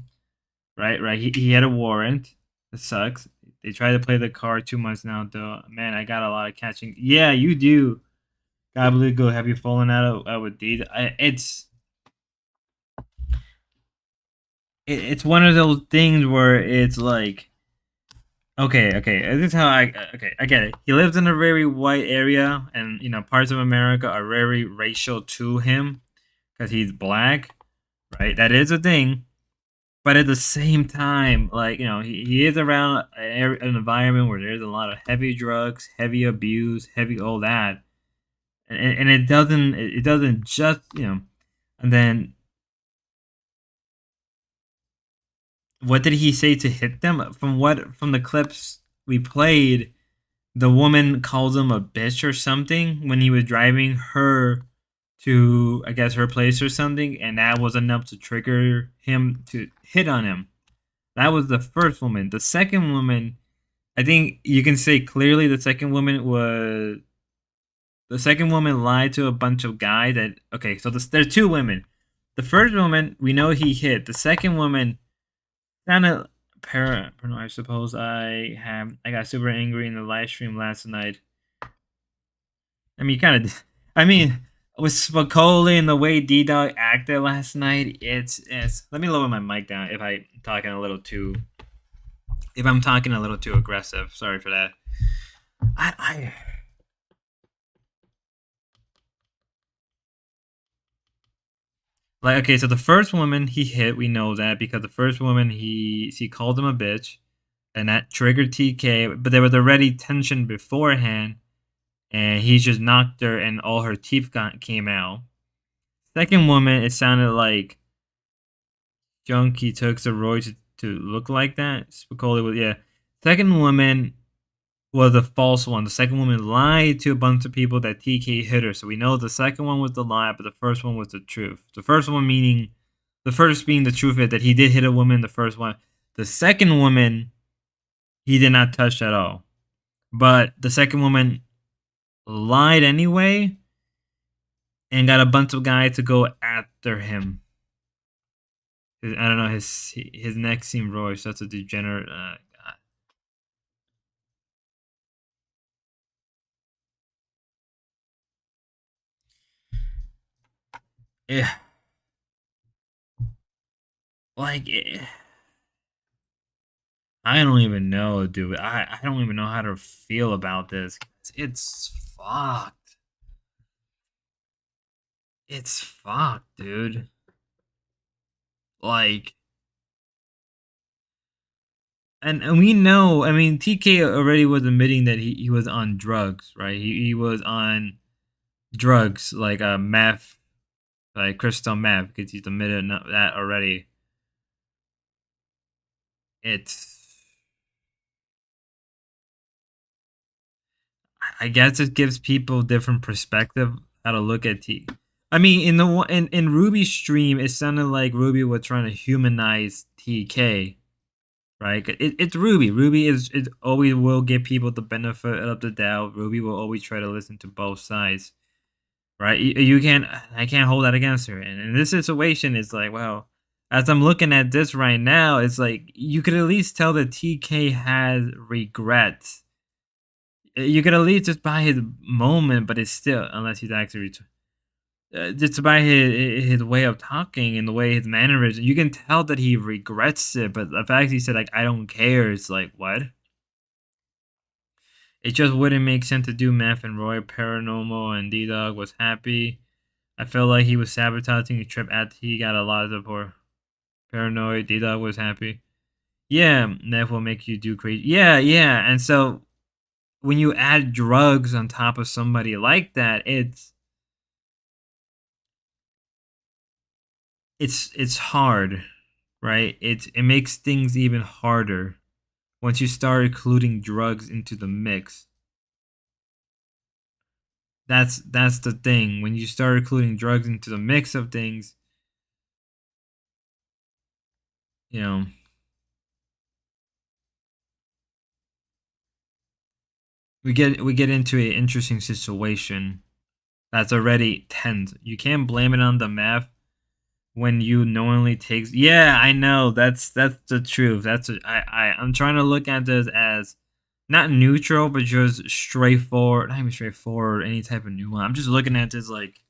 right, he had a warrant. It sucks. They try to play the card too much now, though. Man, I got a lot of catching. Yeah, you do. God bless go. Have you fallen out with these? It's one of those things where it's like, okay, this is how I get it. He lives in a very white area, and parts of America are very racial to him because he's black, right? That is a thing. But at the same time, like he is around an environment where there's a lot of heavy drugs, heavy abuse, heavy all that, and it doesn't just and then what did he say to hit them? From the clips we played, the woman calls him a bitch or something when he was driving her to, I guess, her place or something, and that was enough to trigger him to hit on him. That was the first woman. The second woman, I think you can say clearly the second woman lied to a bunch of guys that, okay, so there are two women. The first woman, we know he hit. The second woman, sounded paranoid, I suppose. I got super angry in the live stream last night. I mean, with Spicoli and the way D-Dog acted last night, it's. Let me lower my mic down if I'm talking a little too aggressive. Sorry for that. Like, okay, so the first woman he hit, we know that because the first woman he called him a bitch, and that triggered TK. But there was already tension beforehand, and he just knocked her, and all her teeth came out. Second woman, it sounded like Junkie took the roid to look like that. Spicoli was, yeah. Second woman was a false one. The second woman lied to a bunch of people that TK hit her. So we know the second one was the lie, but the first one was the truth. The first one meaning, the first being the truth is that he did hit a woman. The first one, the second woman, he did not touch at all. But the second woman lied anyway, and got a bunch of guys to go after him. I don't know, his neck seemed raw. Such a degenerate. God. Yeah. Like, I don't even know, dude. I don't even know how to feel about this. It's fucked. It's fucked, dude. Like, and we know, I mean, TK already was admitting that he was on drugs, right? He was on drugs, like meth, like crystal meth, because he's admitted that already. I guess it gives people different perspective how to look at T. I mean, in Ruby's stream, it sounded like Ruby was trying to humanize TK, right? It's Ruby. Ruby is always will give people the benefit of the doubt. Ruby will always try to listen to both sides. right? You can't. I can't hold that against her. And in this situation, it's like, well, as I'm looking at this right now, it's like you could at least tell that TK has regrets. You could at least just by his moment, but it's still unless he's actually just by his way of talking and the way his mannerism, you can tell that he regrets it. But the fact he said like I don't care, it's like what? It just wouldn't make sense to do Math and Roy paranormal and D-Dog was happy. I felt like he was sabotaging the trip after he got a lot of support. Paranoid, D-Dog was happy. Yeah, that will make you do crazy. Yeah, and so when you add drugs on top of somebody like that, it's hard, right? It makes things even harder once you start including drugs into the mix. That's the thing. When you start including drugs into the mix of things, you know, we get into an interesting situation that's already tense. You can't blame it on the math when you knowingly takes. Yeah, I know that's the truth. I'm trying to look at this as not neutral, but just straightforward. Not even straightforward. Any type of nuance. I'm just looking at this like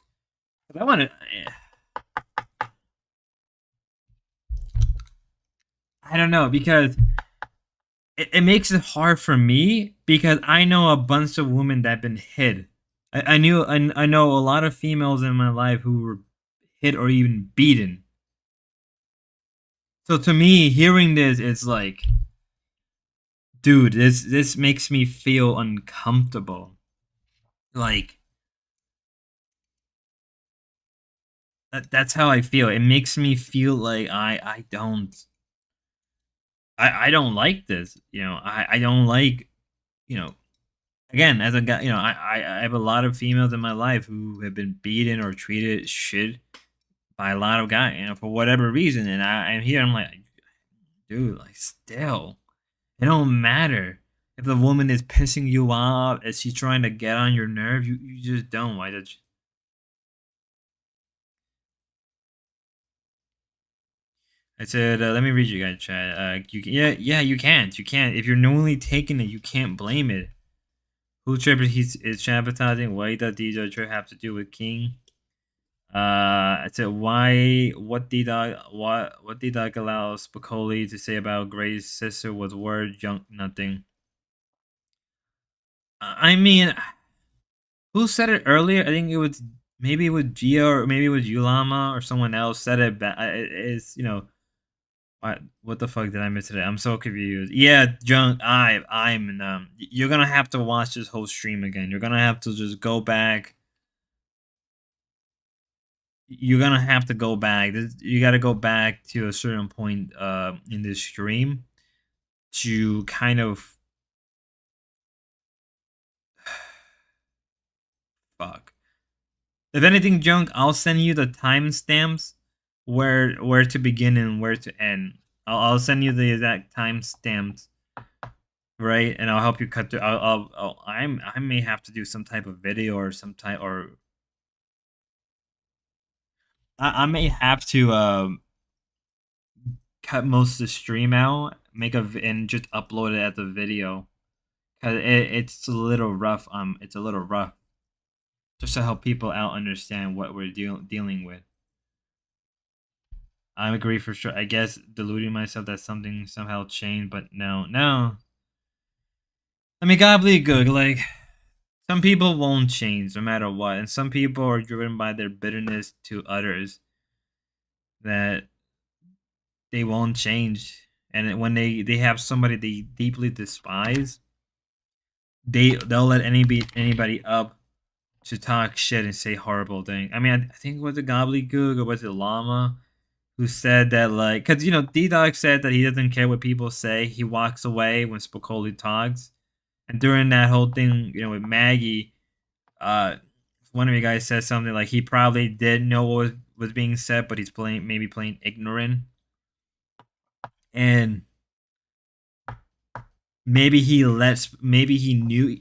I want to. I don't know because it makes it hard for me because I know a bunch of women that have been hit. I know a lot of females in my life who were hit or even beaten. So to me, hearing this, it's like, dude, this makes me feel uncomfortable. Like that's how I feel. It makes me feel like I don't like this. You know, I don't like, you know, again, as a guy, you know, I have a lot of females in my life who have been beaten or treated shit by a lot of guys, you know, for whatever reason. And I'm here, I'm like, dude, like, still, it don't matter if the woman is pissing you off, is she trying to get on your nerve? You just don't. Why did you? I said, let me read you guys chat. Yeah, you can't. You can't. If you're knowingly taking it, you can't blame it. Who trip is sabotaging? Why does DJ trip have to do with King? I said, what D-Dog allows Spicoli to say about Gray's sister was word junk nothing. I mean, who said it earlier? I think it was maybe it was Gia or maybe it was Yulama or someone else said it. It's, you know, what the fuck did I miss today? I'm so confused. Yeah, junk. I'm you're gonna have to watch this whole stream again. You're gonna have to just go back. You're gonna have to go back. You got to go back to a certain point in this stream to kind of fuck. If anything, junk, I'll send you the timestamps where to begin and where to end. I'll send you the exact timestamps, right? And I'll help you cut through. I may have to do some type of video or some type or I may have to cut most of the stream out, and just upload it as a video. Cause it's a little rough. It's a little rough. Just to help people out understand what we're dealing with. I agree for sure. I guess deluding myself that something somehow changed, but no. I mean, gobbledygook. Like some people won't change no matter what, and some people are driven by their bitterness to others that they won't change. And when they have somebody they deeply despise, they'll let anybody up to talk shit and say horrible things. I mean, I think it was a gobbledygook or was it Llama who said that, like, because, you know, D-Dog said that he doesn't care what people say. He walks away when Spicoli talks. And during that whole thing, you know, with Maggie, one of you guys said something like he probably did know what was being said, but he's maybe playing ignorant. And maybe he knew,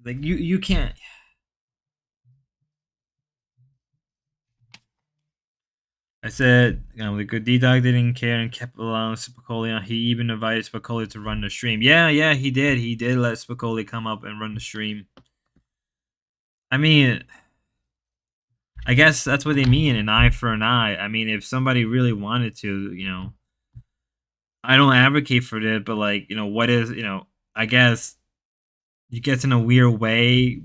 like, you can't. I said, the good D-Dog didn't care and kept allowing Spicoli on. He even invited Spicoli to run the stream. Yeah, he did. He did let Spicoli come up and run the stream. I mean, I guess that's what they mean, an eye for an eye. I mean, if somebody really wanted to, I don't advocate for it, but like, what is, I guess you guess in a weird way,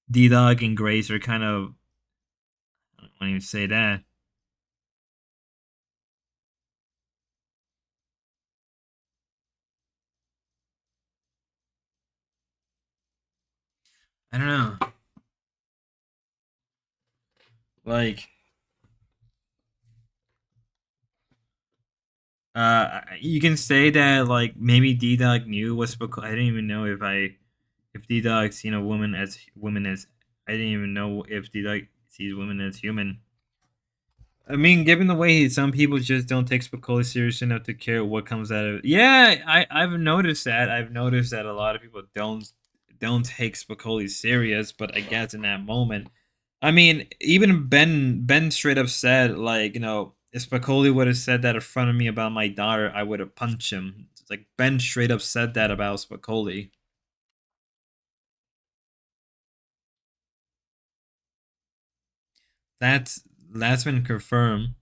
D-Dog and Grace are kind of, I don't want to even say that. I don't know. Like, you can say that like maybe D-Dog knew what Spicoli. I didn't even know if D-Dog seen a woman as I didn't even know if D-Dog sees women as human. I mean, given the way some people just don't take Spicoli serious enough to care what comes out of it. Yeah, I've noticed that. I've noticed that a lot of people don't take Spicoli serious, but I guess in that moment, I mean, even Ben straight up said like, if Spicoli would have said that in front of me about my daughter, I would have punched him. It's like Ben straight up said that about Spicoli. That's been confirmed.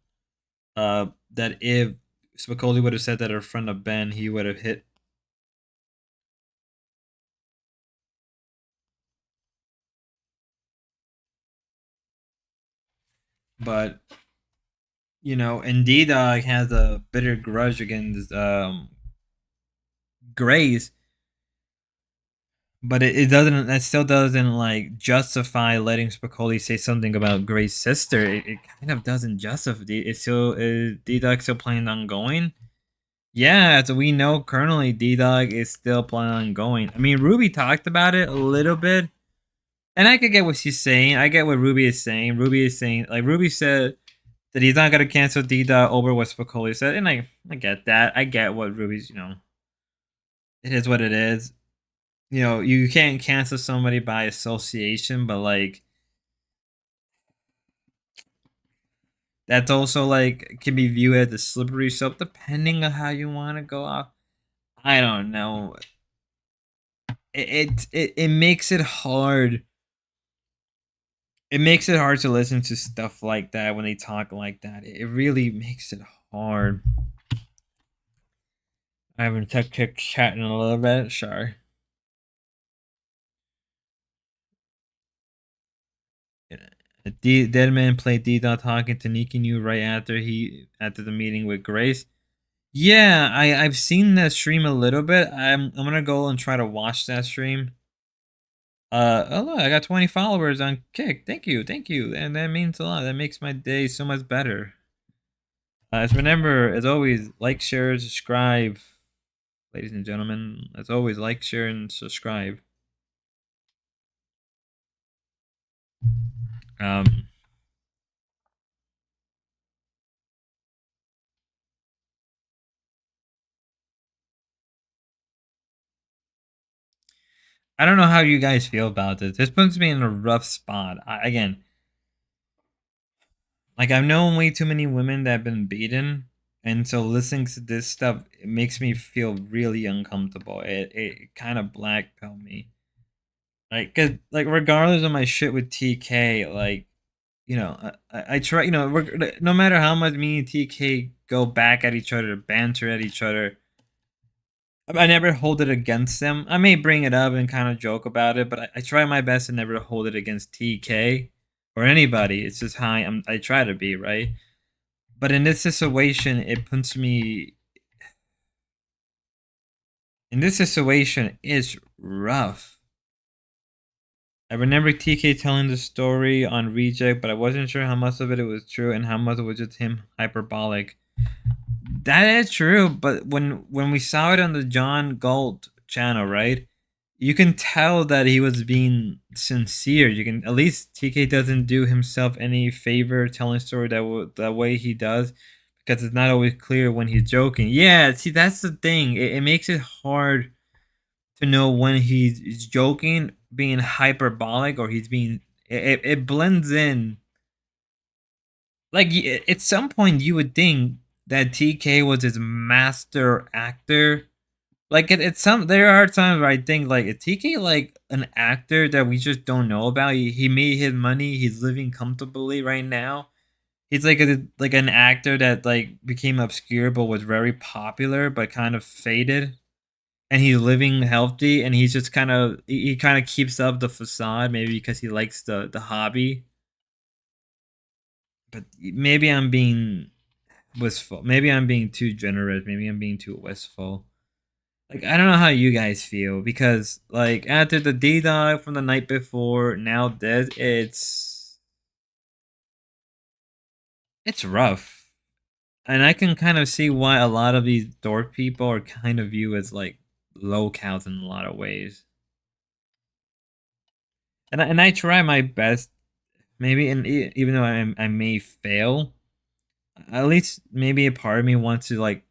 That if Spicoli would have said that in front of Ben, he would have hit. But and D-Dog has a bitter grudge against Grace, but it doesn't. That still doesn't like justify letting Spicoli say something about Grace's sister. It kind of doesn't justify. It's still D-Dog still planning on going. Yeah, as we know, currently D-Dog is still planning on going. I mean, Ruby talked about it a little bit, and I could get what she's saying. I get what Ruby is saying. Ruby said that he's not gonna cancel D-Dog over what Spicoli said, and I get that. I get what Ruby's. It is what it is. You can't cancel somebody by association, but like that's also like can be viewed as a slippery slope depending on how you want to go off. I don't know. It makes it hard. It makes it hard to listen to stuff like that when they talk like that. It really makes it hard. I haven't kept chatting a little bit. Sure. Deadman played D-Dot talking to Nikki New right after the meeting with Grace. Yeah, I've seen that stream a little bit. I'm gonna go and try to watch that stream. Oh look, I got 20 followers on Kick. Thank you, and that means a lot. That makes my day so much better. Remember, as always, like, share, subscribe, ladies and gentlemen. As always, like, share, and subscribe. I don't know how you guys feel about this. This puts me in a rough spot. Again, like I've known way too many women that have been beaten, and so listening to this stuff it makes me feel really uncomfortable. It kind of black pill me. Like, cause like regardless of my shit with TK, like I try. No matter how much me and TK go back at each other, banter at each other. I never hold it against them. I may bring it up and kind of joke about it, but I try my best to never hold it against TK or anybody. It's just how I try to be, right? But in this situation, it puts me. In this situation, it's rough. I remember TK telling the story on Reject, but I wasn't sure how much of it was true and how much it was just him hyperbolic. That is true, but when we saw it on the John Galt channel, right? You can tell that he was being sincere. You can at least TK doesn't do himself any favor telling story that way he does, because it's not always clear when he's joking. Yeah, see that's the thing. It makes it hard to know when he's joking, being hyperbolic, or he's being. It blends in. like at some point you would think that TK was his master actor. Like at some, there are times where I think like is TK like an actor that we just don't know about. He made his money. He's living comfortably right now. He's like an actor that like became obscure but was very popular but kind of faded. And he's living healthy and he's just kind of he kind of keeps up the facade maybe because he likes the hobby. But maybe I'm being wistful. Maybe I'm being too generous. Maybe I'm being too wistful. Like I don't know how you guys feel because like after the D-Dog from the night before, now this, it's rough. And I can kind of see why a lot of these dork people are kind of viewed as like low cows in a lot of ways. And I try my best, maybe, and even though I may fail, at least maybe a part of me wants to like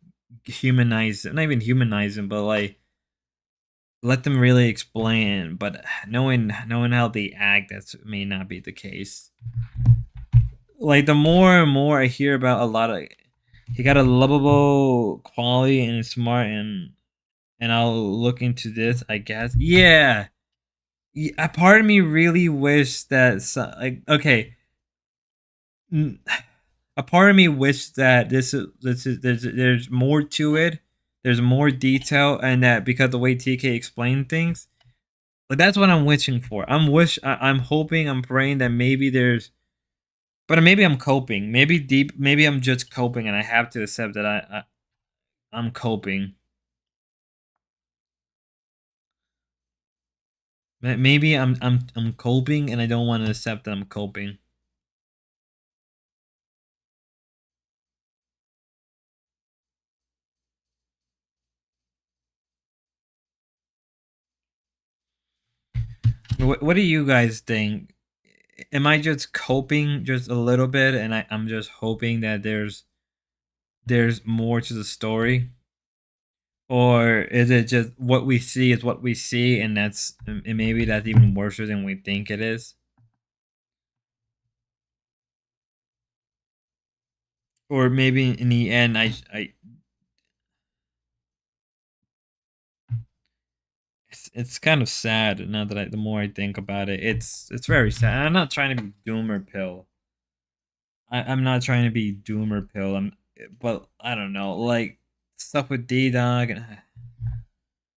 humanize, not even humanize them, but like let them really explain. But knowing how they act, that may not be the case. Like the more and more I hear about a lot of, he got a lovable quality and is smart and I'll look into this, I guess. Yeah. A part of me really wish that like okay, a part of me wish that this is there's more to it. There's more detail, and that because the way TK explained things, like that's what I'm wishing for. I'm hoping, I'm praying that maybe there's, but maybe I'm coping. Maybe I'm just coping, and I have to accept that I'm coping. Maybe I'm coping, and I don't want to accept that I'm coping. What do you guys think? Am I just coping just a little bit, and I'm just hoping that there's more to the story, or is it just what we see is what we see, and maybe that's even worse than we think it is? Or maybe in the end, it's kind of sad now that the more I think about it, it's very sad. I'm not trying to be doom or pill. I'm not trying to be doom or pill. But I don't know, like stuff with D-Dog and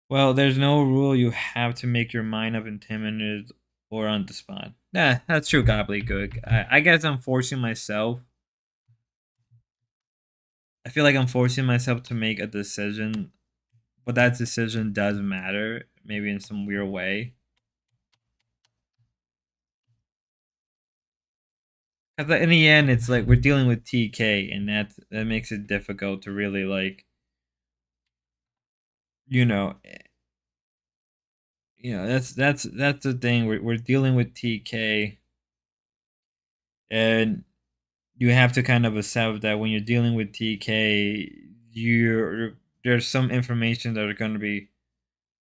well, there's no rule you have to make your mind up intimidated or on the spot. Yeah, that's true, gobbledygook. I guess I'm forcing myself. I feel like I'm forcing myself to make a decision, but that decision does matter, maybe in some weird way. Because in the end, it's like we're dealing with TK, and that makes it difficult to really like, you know, that's the thing. We're dealing with TK, and you have to kind of accept that when you're dealing with TK, there's some information that are going to be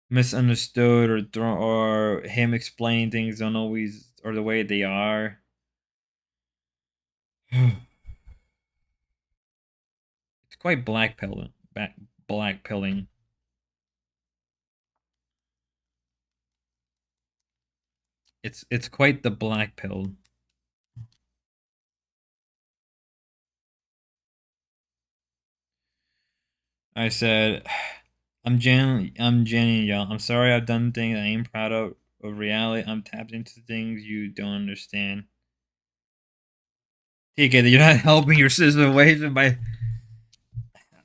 misunderstood or him explaining things don't always or the way they are. It's quite blackpilling. Blackpilling. It's quite the black pill. I said, I'm genuine, y'all. I'm sorry I've done things I ain't proud of reality. I'm tapped into things you don't understand. TK, you're not helping your situation by.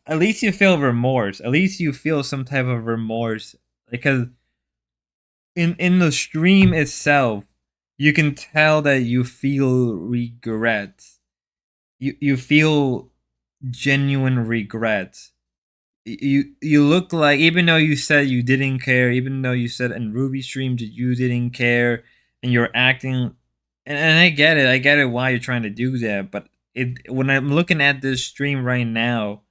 At least you feel remorse. At least you feel some type of remorse, because in the stream itself, you can tell that you feel regret. You feel genuine regret. You look like, even though you said you didn't care, even though you said in Ruby stream that you didn't care, and you're acting, and I get it why you're trying to do that, but when I'm looking at this stream right now,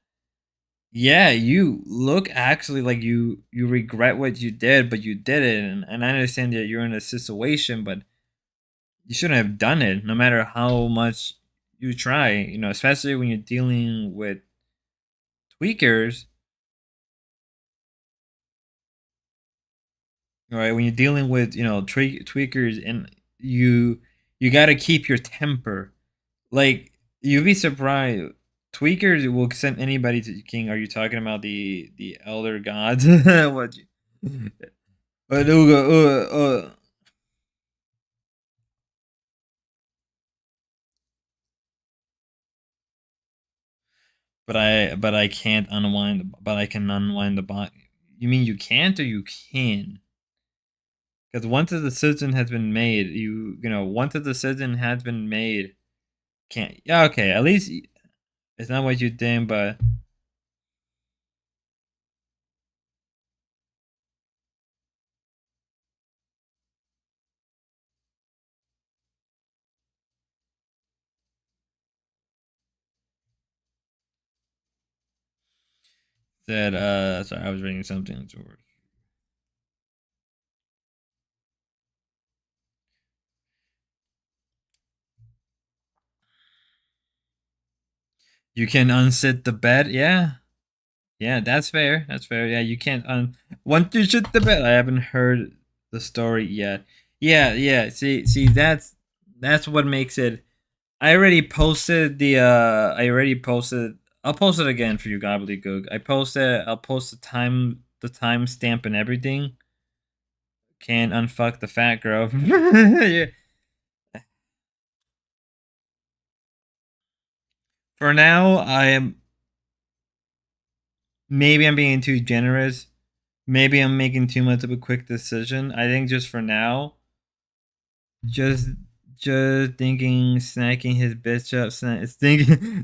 yeah, you look actually like you regret what you did, but you did it, and I understand that you're in a situation, but you shouldn't have done it, no matter how much you try, especially when you're dealing with tweakers, right? When you're dealing with, tweakers, and you got to keep your temper. Like, you'd be surprised. Tweakers will send anybody to the king. Are you talking about the elder gods? What? But I can't unwind. But I can unwind the bot. You mean you can't or you can? Because once a decision has been made, once a decision has been made, can't. Yeah, okay. At least it's not what you think, but. Said, sorry, I was reading something. You can unsit the bed, yeah. Yeah, that's fair. That's fair. Yeah, you can't once you shit the bed. I haven't heard the story yet. Yeah. See, that's what makes it. I already posted the. I already posted. I'll post it again for you, gobbledygook. I'll post the timestamp and everything. Can't unfuck the fat girl. Yeah. For now, I am. Maybe I'm being too generous. Maybe I'm making too much of a quick decision. I think just for now, just thinking snacking his bitch up,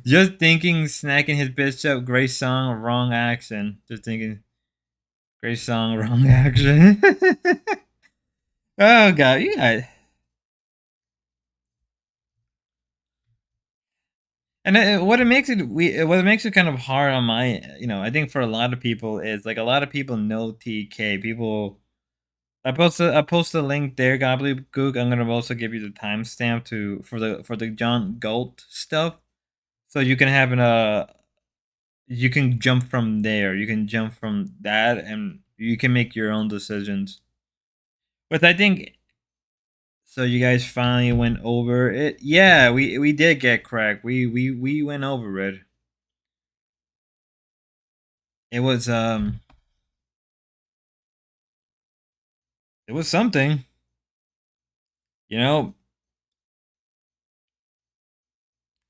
just thinking snacking his bitch up. Great song, wrong action. Just thinking, great song, wrong action. Oh god, yeah. And what it makes it kind of hard on my, I think for a lot of people is like a lot of people know TK. People, I post a link there, gobbledygook. I'm gonna also give you the timestamp for the John Galt stuff, so you can have you can jump from there. You can jump from that, and you can make your own decisions. But I think so. You guys finally went over it. Yeah, we did get cracked. We went over it. It was it was something. You know,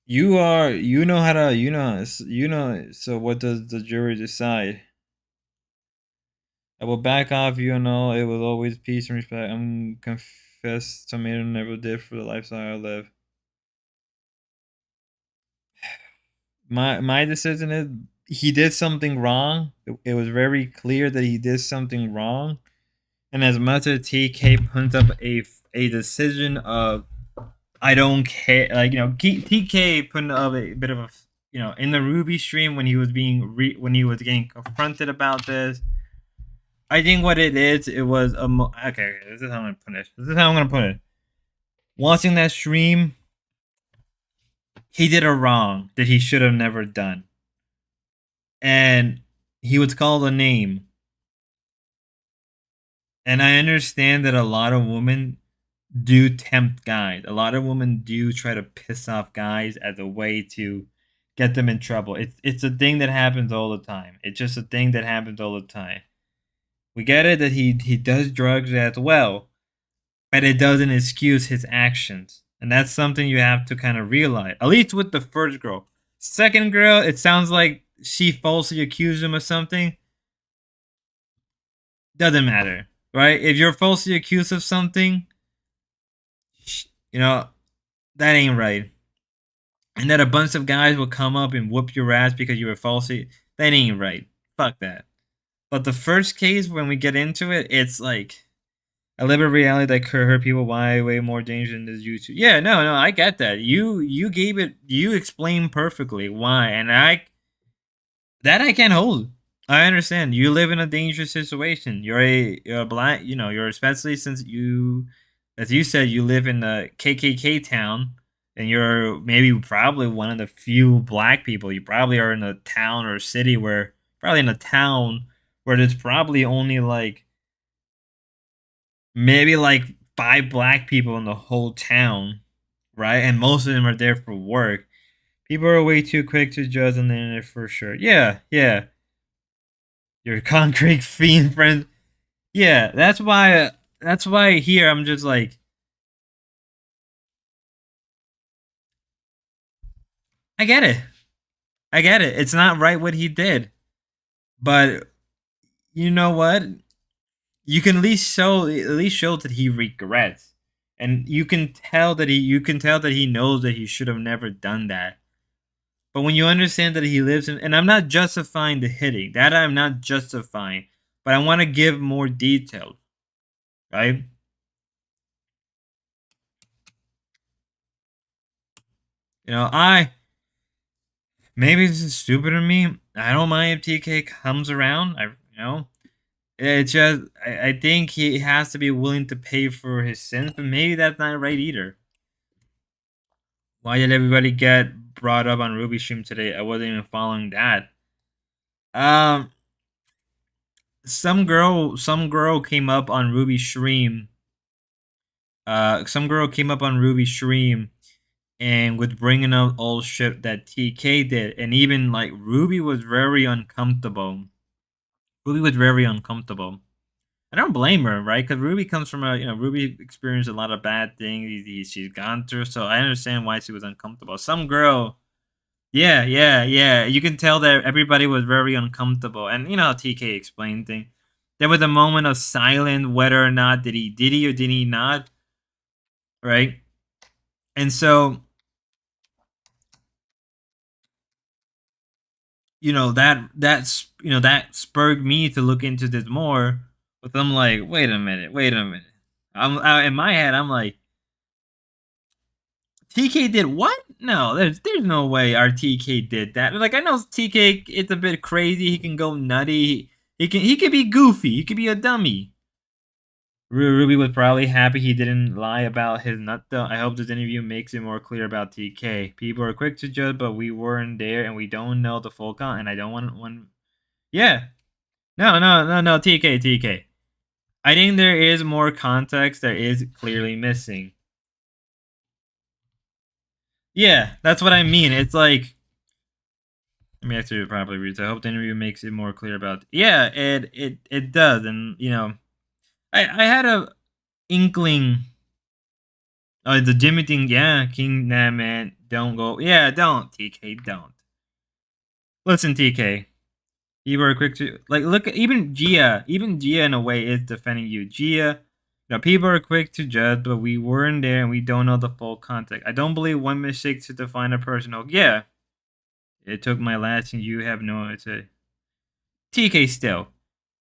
you know how to so what does the jury decide? I will back off, it was always peace and respect. I'm confessed tomato never did for the lifestyle I live. My decision is he did something wrong. It was very clear that he did something wrong. And as much as TK puts up a decision of I don't care, like TK putting up a bit of a in the Ruby stream when he was when he was getting confronted about this. I think what it is, it was okay. This is how I'm gonna put it. Watching that stream, he did a wrong that he should have never done, and he was called a name. And I understand that a lot of women do tempt guys. A lot of women do try to piss off guys as a way to get them in trouble. It's a thing that happens all the time. It's just a thing that happens all the time. We get it that he does drugs as well, but it doesn't excuse his actions. And that's something you have to kind of realize. At least with the first girl. Second girl, it sounds like she falsely accused him of something. Doesn't matter, right? If you're falsely accused of something, that ain't right. And that a bunch of guys will come up and whoop your ass because you were falsely, that ain't right. Fuck that. But the first case, when we get into it, it's like I live a reality that could hurt people way more dangerous than this YouTube. Yeah, no, I get that. You gave it, you explained perfectly why, and I can't hold. I understand. You live in a dangerous situation. You're a black, you're especially since you, as you said, you live in a KKK town. and you're maybe probably one of the few black people. You probably are in a town or city where there's probably only like maybe like 5 black people in the whole town, right? And most of them are there for work. People are way too quick to judge on the internet for sure. Yeah, yeah. Your concrete fiend friends. Yeah, that's why here I'm just like, I get it. I get it. It's not right what he did. But you know what? You can at least show that he regrets. And you can tell that he knows that he should have never done that. But when you understand that he lives in, and I'm not justifying the hitting, that I'm not justifying, but I want to give more detail, right? You know, maybe this is stupid of me. I don't mind if TK comes around. It's just I think he has to be willing to pay for his sins, but maybe that's not right either. Why did everybody get brought up on Ruby stream today? I wasn't even following that. Some girl came up on Ruby stream. Some girl came up on Ruby stream and was bringing up all shit that TK did, and even like Ruby was very uncomfortable. I don't blame her, right? Because Ruby comes from Ruby experienced a lot of bad things she's gone through, so I understand why she was uncomfortable. Some girl, yeah. You can tell that everybody was very uncomfortable, and you know how TK explained things. There was a moment of silence, whether or not did he or did he not, right? And so, that spurred me to look into this more. But I'm like, wait a minute. In my head, I'm like, TK did what? No, there's no way our TK did that. Like, I know TK, it's a bit crazy. He can go nutty. He could be goofy. He could be a dummy. Ruby was probably happy he didn't lie about his nut though. I hope this interview makes it more clear about TK. People are quick to judge, but we weren't there and we don't know the full count. And I don't want one. Yeah. No. TK. I think there is more context that is clearly missing. Yeah, that's what I mean. It's like, let me actually properly read. I hope the interview makes it more clear about. Yeah, it does, and I had a inkling. Oh, the Jimmy thing. Yeah, King. Nah, man, don't go. Yeah, don't TK, don't. Listen, TK. You were quick to look. Even Gia in a way is defending you. Gia. People are quick to judge, but we weren't there and we don't know the full context. I don't believe one mistake to define a person. Oh, yeah. It took my last and you have no idea. TK still.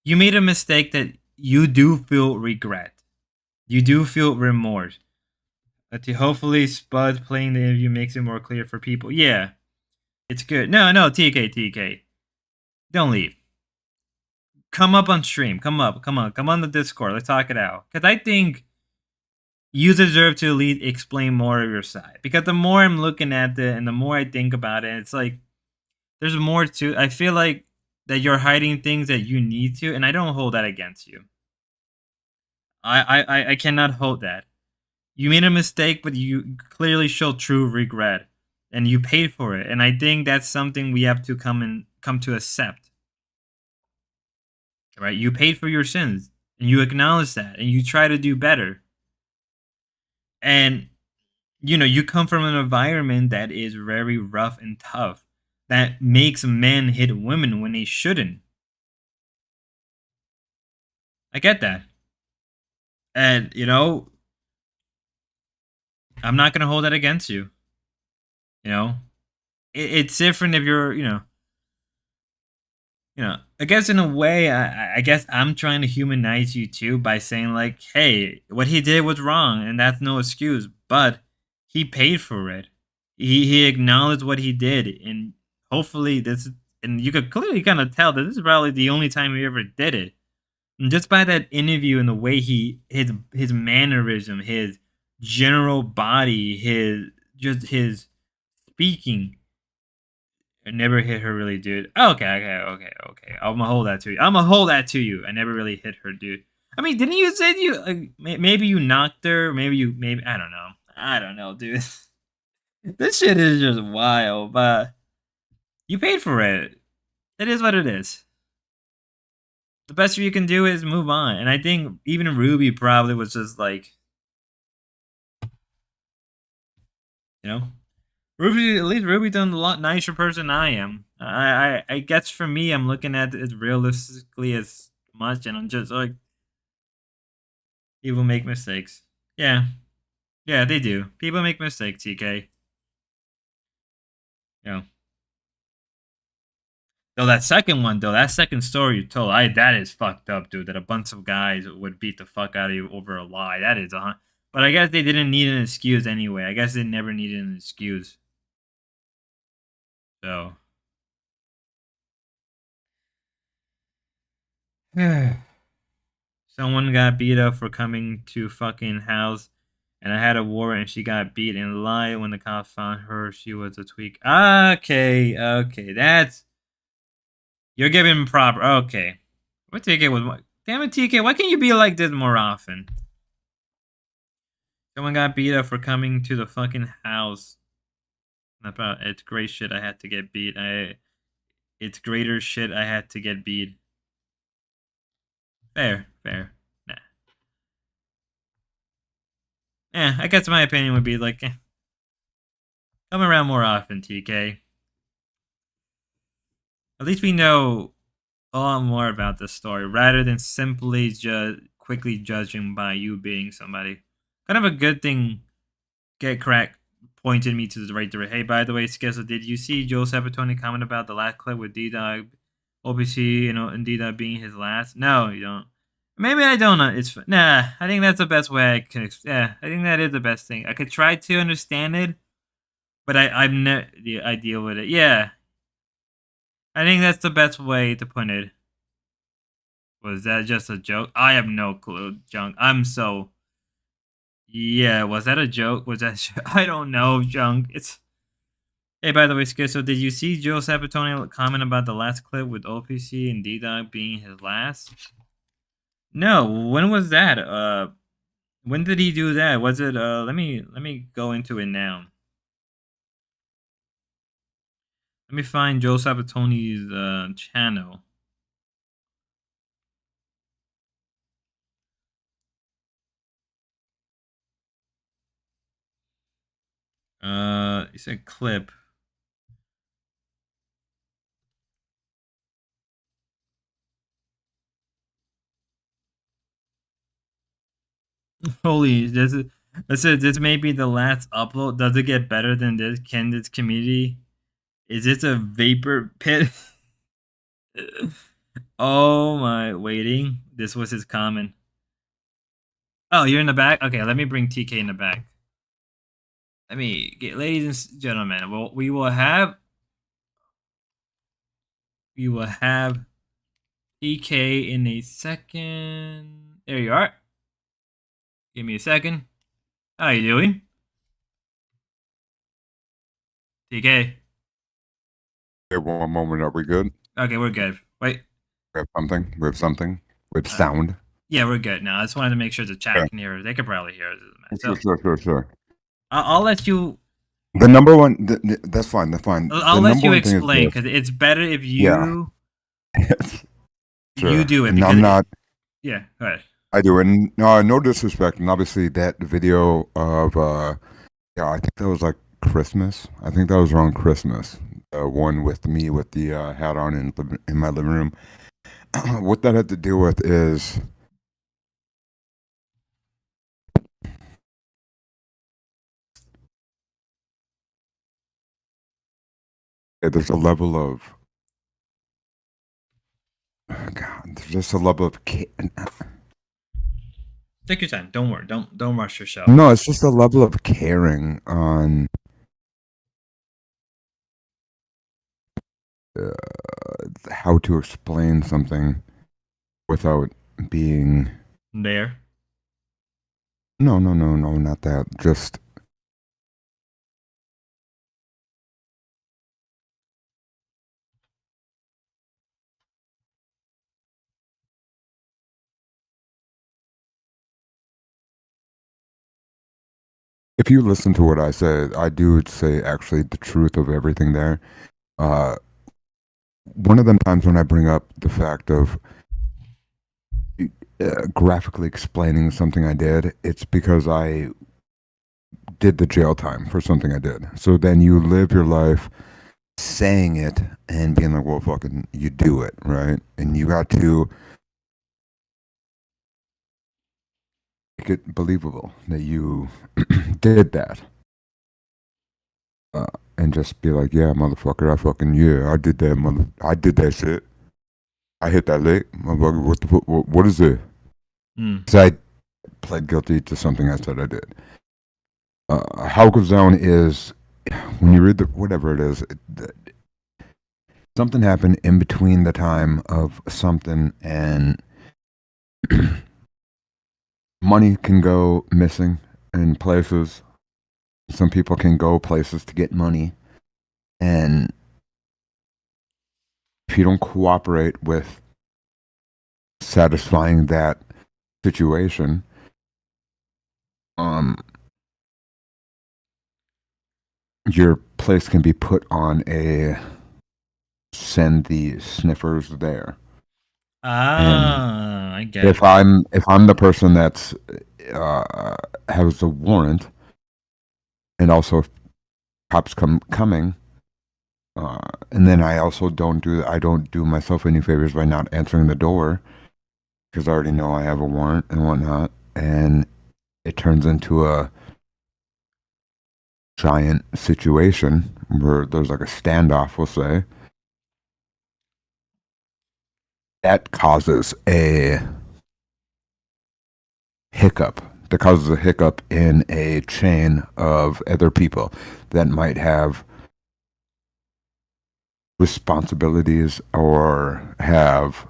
You made a mistake that you do feel regret. You do feel remorse. But hopefully Spud playing the interview makes it more clear for people. Yeah. It's good. No, TK. Don't leave. Come up on stream. Come on the Discord. Let's talk it out. Because I think you deserve to at least explain more of your side. Because the more I'm looking at it and the more I think about it, it's like there's more to. I feel like that you're hiding things that you need to, and I don't hold that against you. I cannot hold that. You made a mistake, but you clearly show true regret, and you paid for it. And I think that's something we have to come to accept. Right? You paid for your sins, and you acknowledge that, and you try to do better. And you come from an environment that is very rough and tough, that makes men hit women when they shouldn't. I get that. And, I'm not going to hold that against you. It's different if you're, I guess in a way, I guess I'm trying to humanize you too by saying like, hey, what he did was wrong and that's no excuse, but he paid for it. He acknowledged what he did, and hopefully and you could clearly kind of tell that this is probably the only time he ever did it. And just by that interview and the way his mannerism, his general body, just his speaking. I never hit her really, dude. Okay. I'm gonna hold that to you. I never really hit her, dude. I mean, didn't you say maybe you knocked her? Maybe I don't know. I don't know, dude. This shit is just wild, but you paid for it. It is what it is. The best you can do is move on. And I think even Ruby probably was just like, you know, Ruby, at least Ruby's done a lot nicer person than I am. I guess for me, I'm looking at it realistically as much, and I'm just like, people make mistakes. Yeah, they do. People make mistakes, TK. You know. Though that second story you told, that is fucked up, dude. That a bunch of guys would beat the fuck out of you over a lie. That is But I guess they didn't need an excuse anyway. I guess they never needed an excuse. So. Someone got beat up for coming to fucking house, and I had a warrant, and she got beat and lied when the cops found her. She was a tweak. Okay, that's you're giving proper. Okay, what TK was? Damn it, TK, why can't you be like this more often? Someone got beat up for coming to the fucking house. It's great shit. I had to get beat. It's greater shit. I had to get beat. Fair. Nah. Yeah, I guess my opinion would be like, come around more often, TK. At least we know a lot more about the story, rather than simply just quickly judging by you being somebody. Kind of a good thing. Get crack pointed me to the right direction. Hey, by the way, Schizo, did you see Joe Sabatoni comment about the last clip with D-Dog, OBC, and D-Dog being his last? No, you don't. Maybe I don't know. I think that's the best way I can. I think that is the best thing. I could try to understand it, but I deal with it. Yeah, I think that's the best way to put it. Was that just a joke? I have no clue, Junk. Yeah, was that a joke? I don't know, Junk. Hey, by the way, Schizo, did you see Joe Sabatoni comment about the last clip with OPC and D-Dog being his last? No, when was that? When did he do that? Was it let me go into it now. Let me find Joe Sabatoni's channel. He said clip. Holy, this may be the last upload. Does it get better than this? Can this community? Is this a vapor pit? Oh my, waiting. This was his comment. Oh, you're in the back? Okay, let me bring TK in the back. Let me get, ladies and gentlemen, we will have TK in a second. There you are. Give me a second. How you doing? TK. Okay, one moment. Are we good? Okay, we're good. Wait. We have something. With sound. Yeah, we're good now. I just wanted to make sure the chat can hear us. They could probably hear us. Sure. I'll let you. The number one. That's fine. That's fine. I'll let you explain, because it's better if you. Yeah. Sure. You do it. And I'm not. Yeah, go ahead. I do, and no disrespect, and obviously that video of I think that was like Christmas. I think that was around Christmas. One with me with the hat on in my living room. What that had to do with is there's a level of there's just a level of take your time. Don't worry. Don't rush yourself. No, it's just a level of caring on how to explain something without being there. No, not that. Just if you listen to what I say, I do say actually the truth of everything there. One of them times when I bring up the fact of graphically explaining something I did, it's because I did the jail time for something I did. So then you live your life saying it and being like, well, fucking, you do it, right? And you got to make it believable that you did that. And just be like, yeah, motherfucker, I did that, I did that shit. I hit that lick, motherfucker, what is it? Because I pled guilty to something I said I did. How it goes down is, when you read whatever it is, something happened in between the time of something, and money can go missing in places. Some people can go places to get money, and if you don't cooperate with satisfying that situation, your place can be put on a send the sniffers there. Ah, I get if it. I'm the person that's has a warrant, and also if cops coming, and then I also don't do myself any favors by not answering the door, because I already know I have a warrant and whatnot, and it turns into a giant situation where there's like a standoff, we'll say. That causes a hiccup. That causes a hiccup in a chain of other people that might have responsibilities or have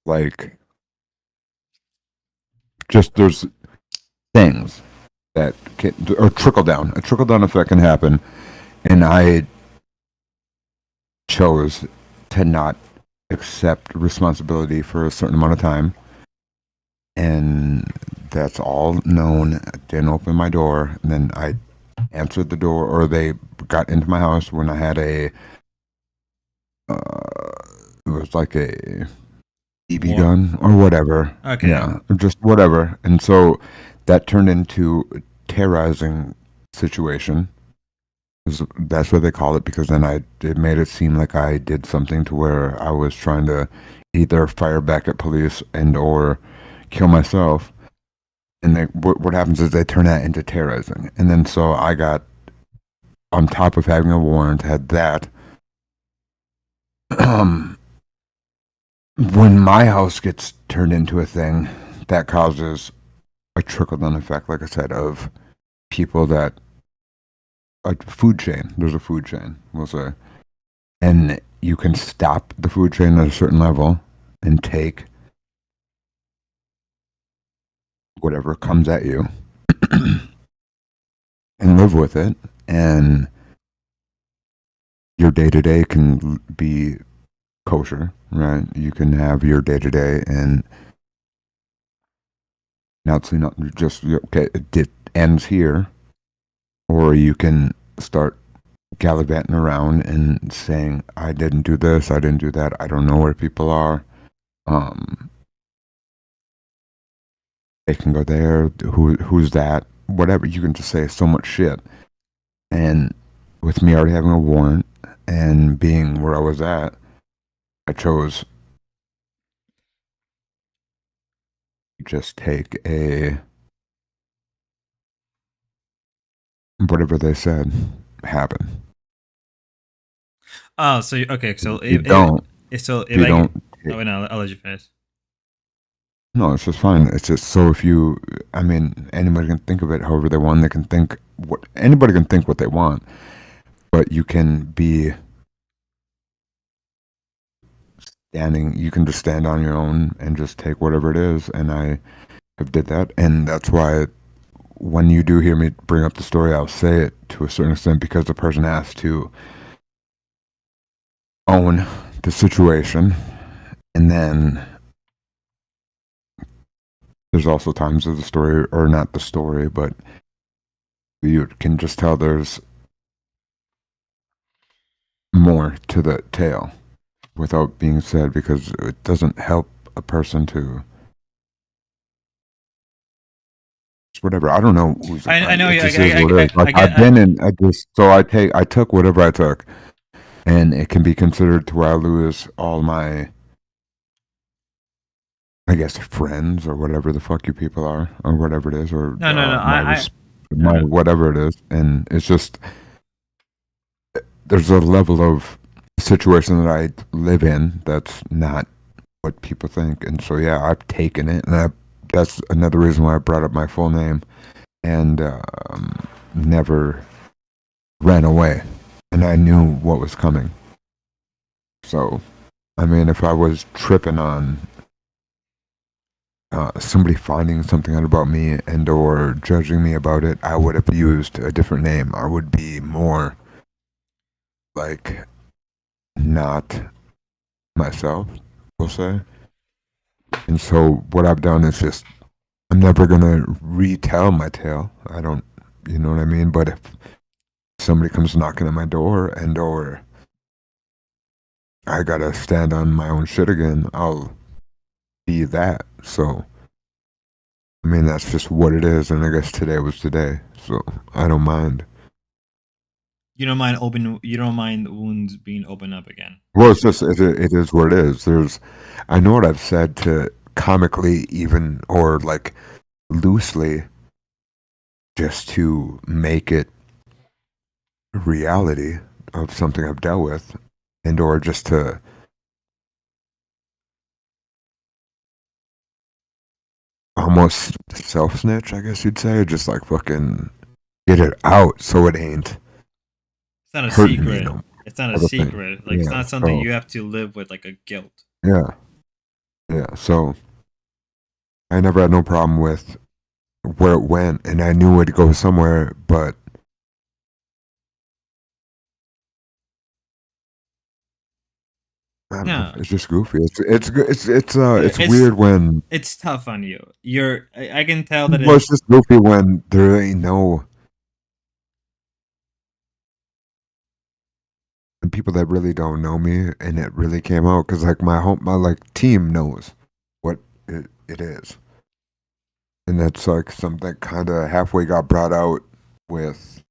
like just there's things that can, or a trickle down effect can happen, and I chose to not accept responsibility for a certain amount of time, and that's all known. I didn't open my door, and then I answered the door, or they got into my house when I had a it was like a BB gun or whatever. Okay. Yeah, just whatever. And so that turned into a terrorizing situation. That's what they call it, because then it made it seem like I did something to where I was trying to either fire back at police and or kill myself. And what happens is they turn that into terrorizing. And then so I got, on top of having a warrant, had that. When my house gets turned into a thing, that causes a trickle-down effect, like I said, of people that a food chain. There's a food chain, we'll say. And you can stop the food chain at a certain level and take whatever comes at you and live with it. And your day-to-day can be kosher, right? You can have your day-to-day and not just, okay, it ends here. Or you can start gallivanting around and saying, I didn't do this, I didn't do that, I don't know where people are. They can go there, who's that? Whatever, you can just say so much shit. And with me already having a warrant and being where I was at, I chose to just take a whatever they said happen. Oh, so okay, so you don't. So if you I don't. oh, wait, no, I'll let you finish. No, it's just fine. It's just so if you, I mean, anybody can think of it however they want. They can think anybody can think what they want, but you can be standing. You can just stand on your own and just take whatever it is. And I have did that, and that's why when you do hear me bring up the story, I'll say it to a certain extent because the person has to own the situation, and then there's also times of the story, or not the story, but you can just tell there's more to the tale without being said, because it doesn't help a person to whatever. I don't know who's I know. it I just is what it is. Like get. I've been in I took whatever I took, and it can be considered to where I lose all my, I guess, friends or whatever the fuck you people are, or whatever it is, or No. my whatever it is, and it's just there's a level of situation that I live in that's not what people think, and so yeah, I've taken it, and that's another reason why I brought up my full name, and never ran away, and I knew what was coming. So, I mean, if I was tripping on somebody finding something out about me and or judging me about it, I would have used a different name. I would be more like not myself, we'll say. And so what I've done is just, I'm never gonna retell my tale. I don't, you know what I mean? But if somebody comes knocking at my door and or I gotta stand on my own shit again, I'll be that. So, I mean, that's just what it is, and I guess today was today, so I don't mind. You don't mind You don't mind wounds being opened up again. Well, it's just it is what it is. I know what I've said to comically even or like loosely, just to make it reality of something I've dealt with, and or just to almost self snitch, I guess you'd say, just like fucking get it out so it ain't. It's not a hurting secret. Me, no It's not a other thing. secret. Like it's Yeah, not something so- you have to live with, like a guilt. Yeah. Yeah. So I never had no problem with where it went, and I knew it'd go somewhere, but I don't know. No. It's just goofy. It's weird when It's tough on you. I can tell that well, it's just goofy when there ain't no and people that really don't know me, and it really came out because like my like team knows what it is, and that's like something kind of halfway got brought out with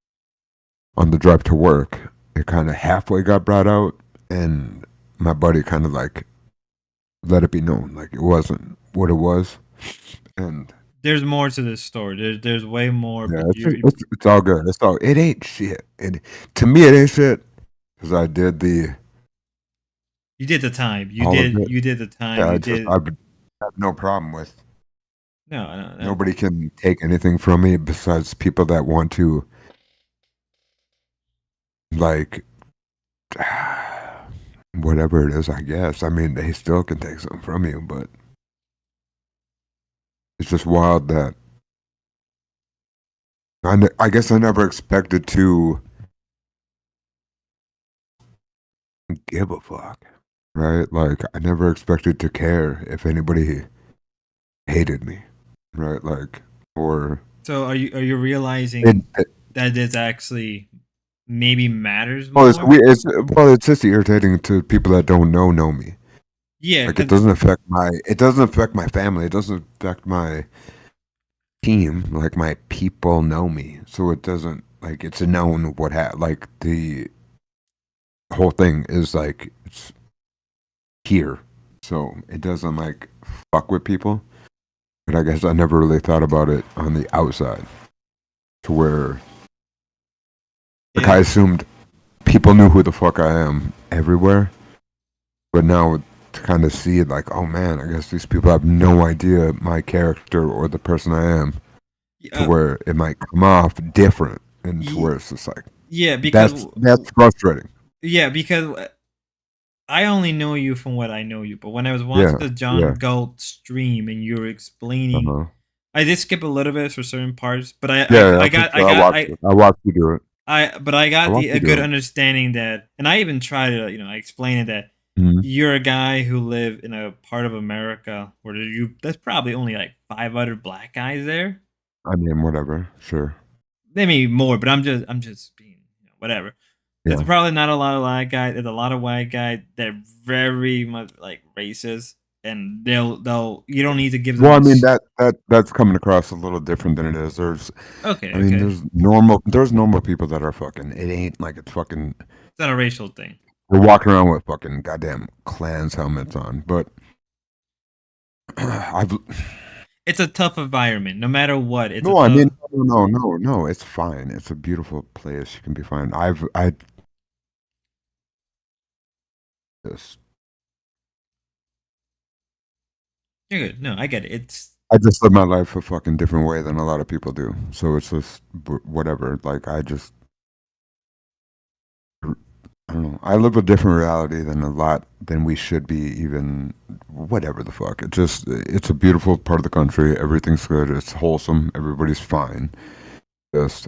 on the drive to work. It kind of halfway got brought out, and my buddy kind of like let it be known like it wasn't what it was, and there's more to this story. There's way more. yeah, But it's all good. It ain't shit. To me, it ain't shit because I did the. You did the time. You all of did. it. You did the time. Yeah, You I did. have no problem with. No. Nobody can take anything from me besides people that want to, like, whatever it is. I guess. I mean, they still can take something from you, but it's just wild that. I guess I never expected to give a fuck, right? Like, I never expected to care if anybody hated me, right? Like, or So are you realizing that this actually maybe matters more? well, it's weird. It's just irritating to people that don't know me. Yeah, like it doesn't affect my family. It doesn't affect my team. Like my people know me, so it doesn't like it's a known what like the whole thing is like it's here, so it doesn't like fuck with people. But I guess I never really thought about it on the outside, to where like I assumed people knew who the fuck I am everywhere, but now to kind of see it like, oh man, I guess these people have no idea my character or the person I am, to where it might come off different, and to where it's just like, yeah, because that's frustrating. Yeah, because I only know you from what I know you, but when I was watching the John Galt stream and you were explaining, I did skip a little bit for certain parts, but I watched you do it. I got watched a you do good it. understanding that, and I even tried to, I explained it that Mhm. you're a guy who live in a part of America where there's probably only like 5 other black guys there. I mean, whatever. Sure. Maybe more, but I'm just being whatever. There's Yeah. probably not a lot of black guys. There's a lot of white guys. They're very much like racist, and they'll you don't need to give them. Well, I mean that's coming across a little different than it is. Okay, I mean, okay. there's normal people that are fucking. It ain't like it's fucking. It's not a racial thing. We're walking around with fucking goddamn clans helmets on, but I've. It's a tough environment, no matter what. It's No, a I tough, mean, no. It's fine. It's a beautiful place. You can be fine. This. You're good. No, I get it. I just live my life a fucking different way than a lot of people do. So it's just whatever. Like I don't know. I live a different reality than we should be. Even whatever the fuck. It's a beautiful part of the country. Everything's good. It's wholesome. Everybody's fine. Just.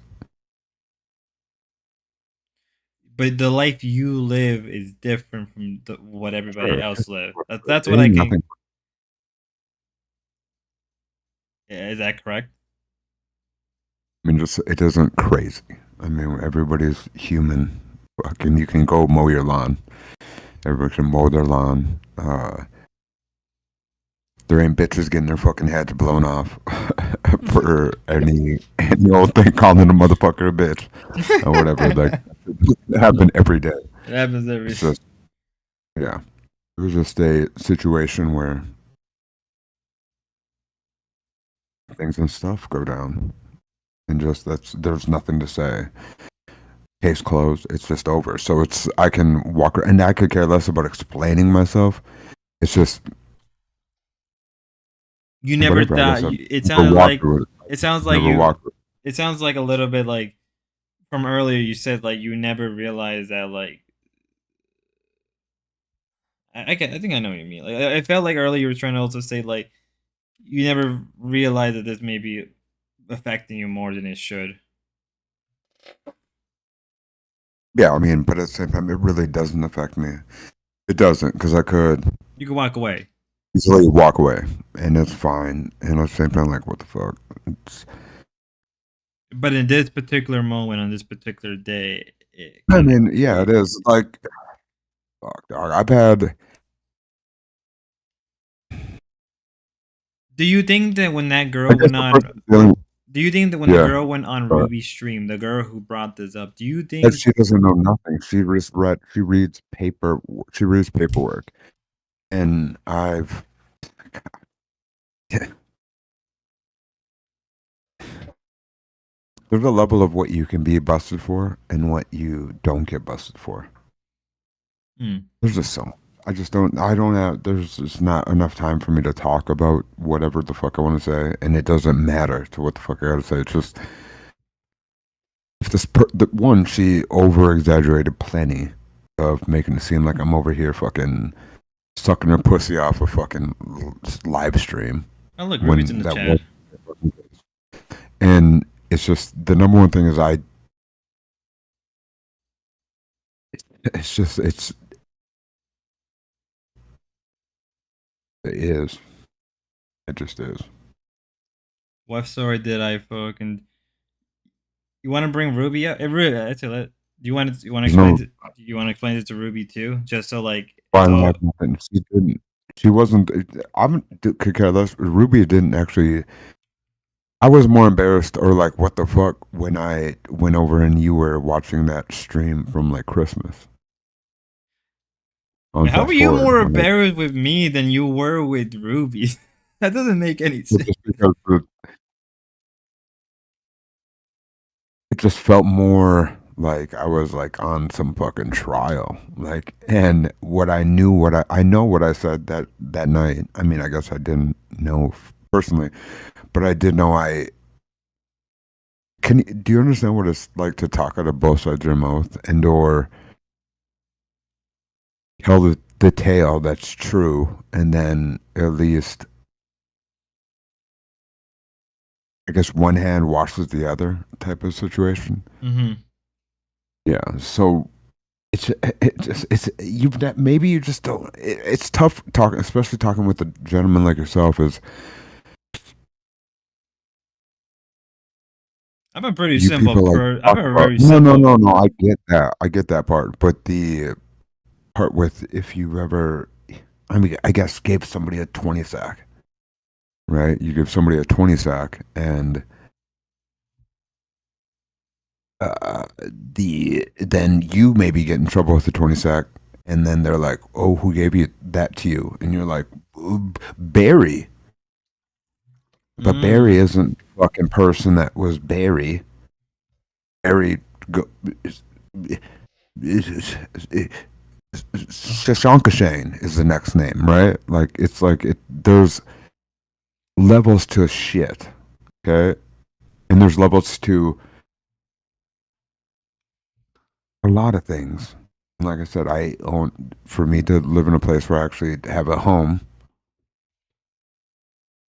But the life you live is different from what everybody Sure. else lives. That's It what I ain't can. nothing. Yeah, is that correct? I mean, just it isn't crazy. I mean, everybody's human. Fucking, you can go mow your lawn. Everybody can mow their lawn. There ain't bitches getting their fucking heads blown off for any old thing, calling a motherfucker a bitch or whatever. Like, it happens every day. It happens every. It's just, yeah. It was just a situation where things and stuff go down, and just there's nothing to say. Case closed. It's just over. So I can walk, and I could care less about explaining myself. It's just You never whatever, I guess thought. I've It never sounded walked like. through it. It sounds like Never you. walked through it. It sounds like a little bit like from earlier. You said like you never realized that like. I think I know what you mean. Like I felt like earlier you were trying to also say like you never realized that this may be affecting you more than it should. Yeah, I mean, but at the same time, it really doesn't affect me. It doesn't, because I could You can walk away. easily walk away, and it's fine. And at the same time, like, what the fuck? But in this particular moment, on this particular day, I mean, yeah, it is. Like, fuck, dog. I've had. Do you think that when that girl I guess went the on, person feeling- do you think that when the Yeah. girl went on Sorry. Ruby's stream, the girl who brought this up, do you But think she doesn't know nothing. She reads paper. She reads paperwork, and I've. There's a level of what you can be busted for and what you don't get busted for. There's just so. I don't have. There's just not enough time for me to talk about whatever the fuck I want to say, and it doesn't matter to what the fuck I gotta say. It's just if the one, she over exaggerated plenty of making it seem like I'm over here fucking sucking her pussy off a fucking live stream. Oh, look, Ruby's in the chat. And it's just the number one thing is it just is. what story did I fucking? You want to bring Ruby up? Do you want to explain? Do you want to explain it to Ruby too, just so like? She didn't. She wasn't. Could care less. Ruby didn't actually. I was more embarrassed or like, what the fuck, when I went over and you were watching that stream from like Christmas. How were you more embarrassed with me than you were with Ruby? That doesn't make any sense. Just because it just felt more like I was like on some fucking trial. Like, and what I knew, I know what I said that night. I mean, I guess I didn't know personally, but I did know do you understand what it's like to talk out of both sides of your mouth and or tell the tale that's true, and then at least I guess one hand washes the other type of situation. Mm-hmm. Yeah. So it's maybe you just don't. It's tough talking, especially talking with a gentleman like yourself. Is I'm a pretty you simple people like I'm talk a about, very no, no, simple. no, no. I get that part. But the part with if you ever, I mean, I guess gave somebody a 20 sack, right? You give somebody a 20 sack, and then you maybe get in trouble with the 20 sack, and then they're like, "Oh, who gave you that to you?" And you're like, "Barry." But Barry isn't the fucking person that was Barry. Barry Shashanka Shane is the next name, right? Like it's like there's levels to shit, okay? And there's levels to a lot of things. And like I said, for me to live in a place where I actually have a home,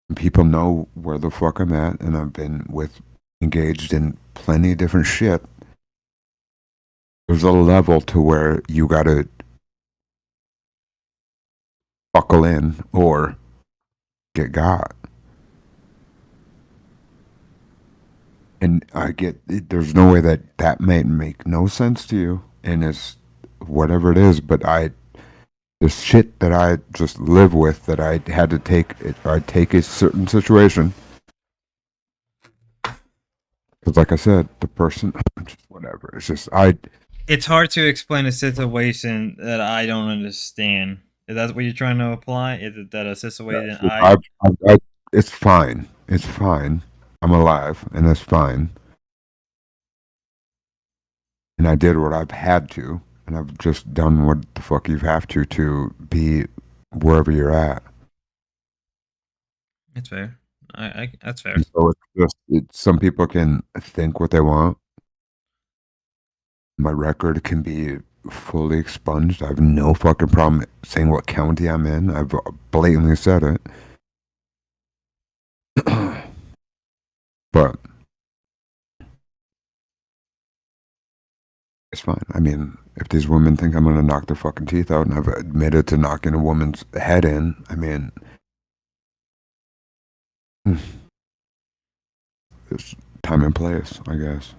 and people know where the fuck I'm at, and I've been engaged in plenty of different shit. There's a level to where you gotta buckle in or get got. And I get there's no way that may make no sense to you, and it's whatever it is. But the shit that I just live with, that I had to I take a certain situation, because like I said, the person, just whatever. It's just It's hard to explain a situation that I don't understand. Is that what you're trying to apply? Is it that a situation it's fine. It's fine. I'm alive, and it's fine. And I did what I've had to, and I've just done what the fuck you have to be wherever you're at. That's fair. That's fair. And so it's just some people can think what they want. My record can be fully expunged. I have no fucking problem saying what county I'm in. I've blatantly said it. But it's fine. I mean, if these women think I'm going to knock their fucking teeth out, and I've admitted to knocking a woman's head in, I mean, there's time and place, I guess.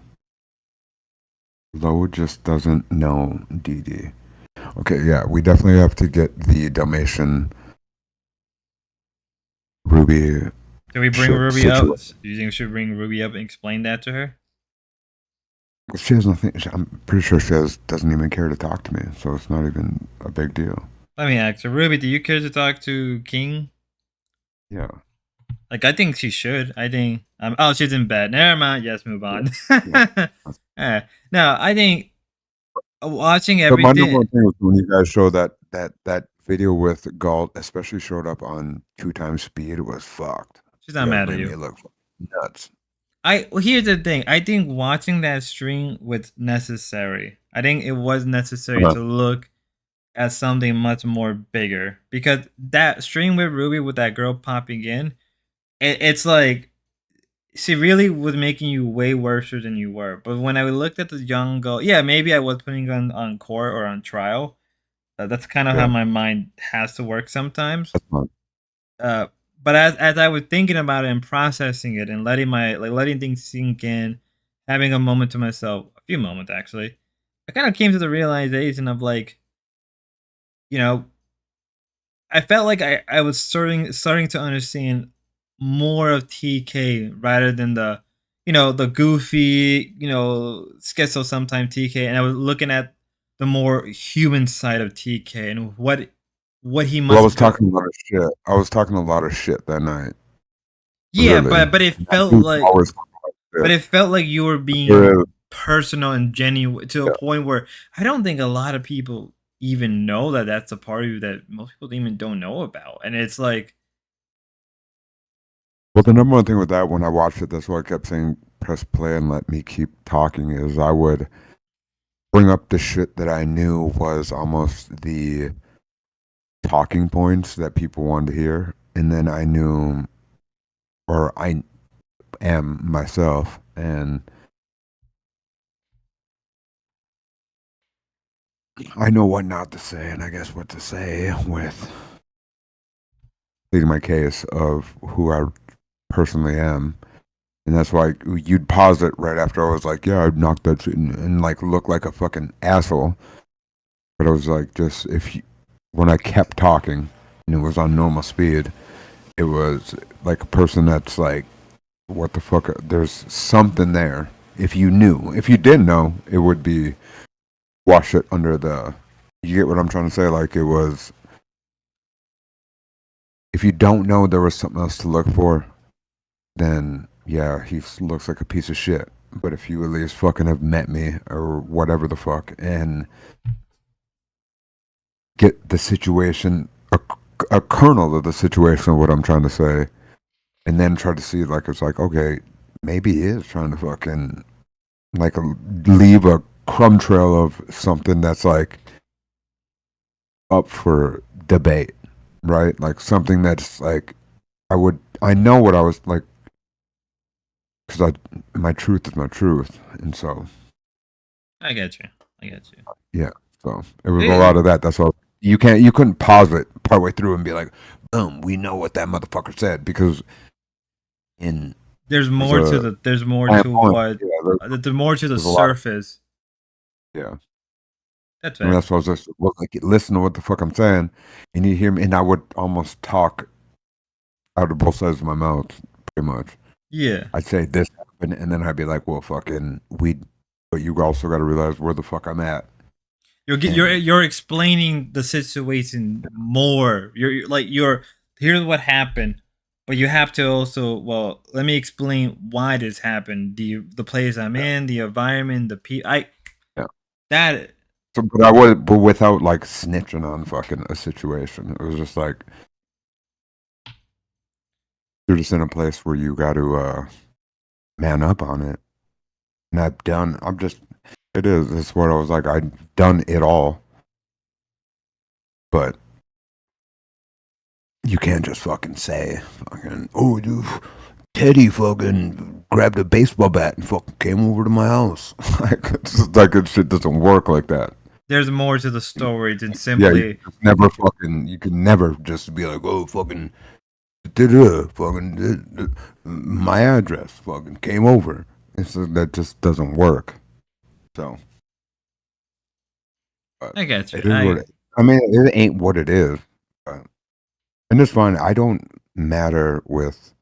Lo just doesn't know DD. Okay, yeah, we definitely have to get the Dalmatian Ruby. Can we bring Ruby up? Do you think we should bring Ruby up and explain that to her? She has nothing. I'm pretty sure she doesn't even care to talk to me, so it's not even a big deal. Let me ask her, Ruby, do you care to talk to King? Yeah. Like, I think she should. I think. Oh, she's in bed. Never mind. Yes, move on. Yeah. No, I think watching everything. But my number one thing was when you guys showed that video with Galt, especially showed up on 2x speed. It was fucked. She's not mad at you. It looked nuts. Here's the thing. I think watching that stream was necessary. I think it was necessary to look at something much more bigger, because that stream with Ruby with that girl popping in, it's like she really was making you way worse than you were. But when I looked at the young girl, yeah, maybe I was putting on court or on trial. That's kind of how my mind has to work sometimes. But as I was thinking about it and processing it and letting things sink in, having a moment to myself, a few moments actually, I kind of came to the realization of like, you know, I felt like I was starting to understand more of TK rather than the, the goofy, schizo sometimes TK, and I was looking at the more human side of TK and what he must. Well, I was talking a lot of shit. I was talking a lot of shit that night. Yeah, really. but it felt like, you were being personal and genuine to a point where I don't think a lot of people even know that that's a part of you that most people even don't know about, and it's like. Well, the number one thing with that, when I watched it, that's why I kept saying press play and let me keep talking, is I would bring up the shit that I knew was almost the talking points that people wanted to hear, and then I knew, or I am myself, and I know what not to say, and I guess what to say with stating my case of who I personally am. And that's why you'd pause it right after I was like, yeah, I'd knock that shit and like look like a fucking asshole. But I was like, just when I kept talking and it was on normal speed, it was like a person that's like, what the fuck? There's something there. If you knew, if you didn't know, it would be wash it under the. You get what I'm trying to say? Like it was. If you don't know there was something else to look for, then yeah, he looks like a piece of shit. But if you at least fucking have met me or whatever the fuck and get the situation, a kernel of the situation of what I'm trying to say, and then try to see like it's like, okay, maybe he is trying to fucking like leave a crumb trail of something that's like up for debate, right? Like something that's like I know what I was like, because my truth is my truth, and so I get you. yeah. So it was a lot of that. That's all. You couldn't pause it partway through and be like, boom, we know what that motherfucker said, because there's more to the there's more to what there's more to the surface. Yeah. That's right. That's why I was just like, listen to what the fuck I'm saying, and you hear me, and I would almost talk out of both sides of my mouth, pretty much. Yeah. I'd say this happened, and then I'd be like, well, fucking, but you also got to realize where the fuck I'm at. You're explaining the situation more. You're here's what happened, but you have to also, well, let me explain why this happened. The place I'm in, the environment, the people. That. So, but without like snitching on fucking a situation. It was just like you're just in a place where you got to man up on it. And it's what I was like, I've done it all. But you can't just fucking say, fucking, oh, dude, Teddy fucking grabbed a baseball bat and fucking came over to my house. Like, it's just like, shit doesn't work like that. There's more to the story than simply. Yeah, you can never just be like, oh, fucking, my address fucking came over. That just doesn't work. So. I get you. I mean, it ain't what it is. And it's fine. I don't matter with.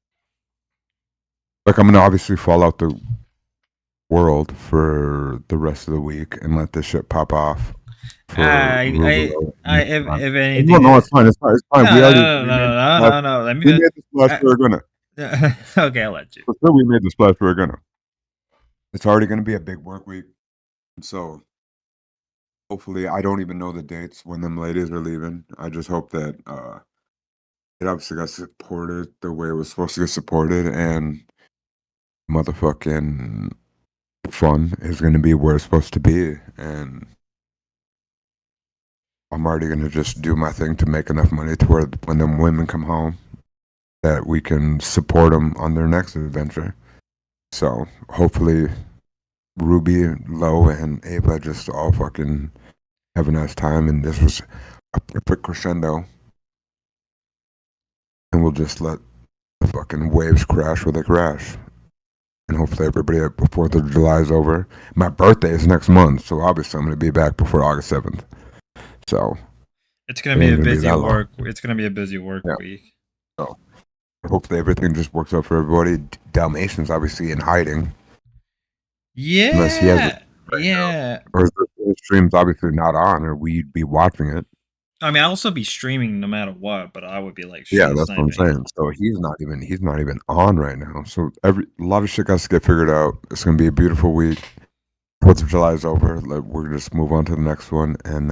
Like, I'm going to obviously fall out the world for the rest of the week and let this shit pop off. If anything. No, it's fine. It's fine. No. Let me. We made the splash. We're gonna. Okay, I'll let you. For sure, we made the splash. We're gonna. It's already gonna be a big work week, so hopefully, I don't even know the dates when them ladies are leaving. I just hope that it obviously got supported the way it was supposed to get supported, and motherfucking fun is going to be where it's supposed to be. And I'm already going to just do my thing to make enough money to where when them women come home, that we can support them on their next adventure. So hopefully Ruby, Lo, and Ava just all fucking have a nice time, and this was a perfect crescendo. And we'll just let the fucking waves crash where they crash. And hopefully everybody before the July is over. My birthday is next month, so obviously I'm going to be back before August 7th. So it's going to be a busy work. It's going to be a busy work week. So hopefully everything just works out for everybody. Dalmatian's obviously in hiding. Yeah. Unless he has it or the stream's obviously not on, or we'd be watching it. I mean, I'll also be streaming no matter what, but I would be like, yeah, that's what I'm saying. So he's not even on right now. So a lot of shit has to get figured out. It's gonna be a beautiful week. 4th of July is over. We're gonna just move on to the next one, and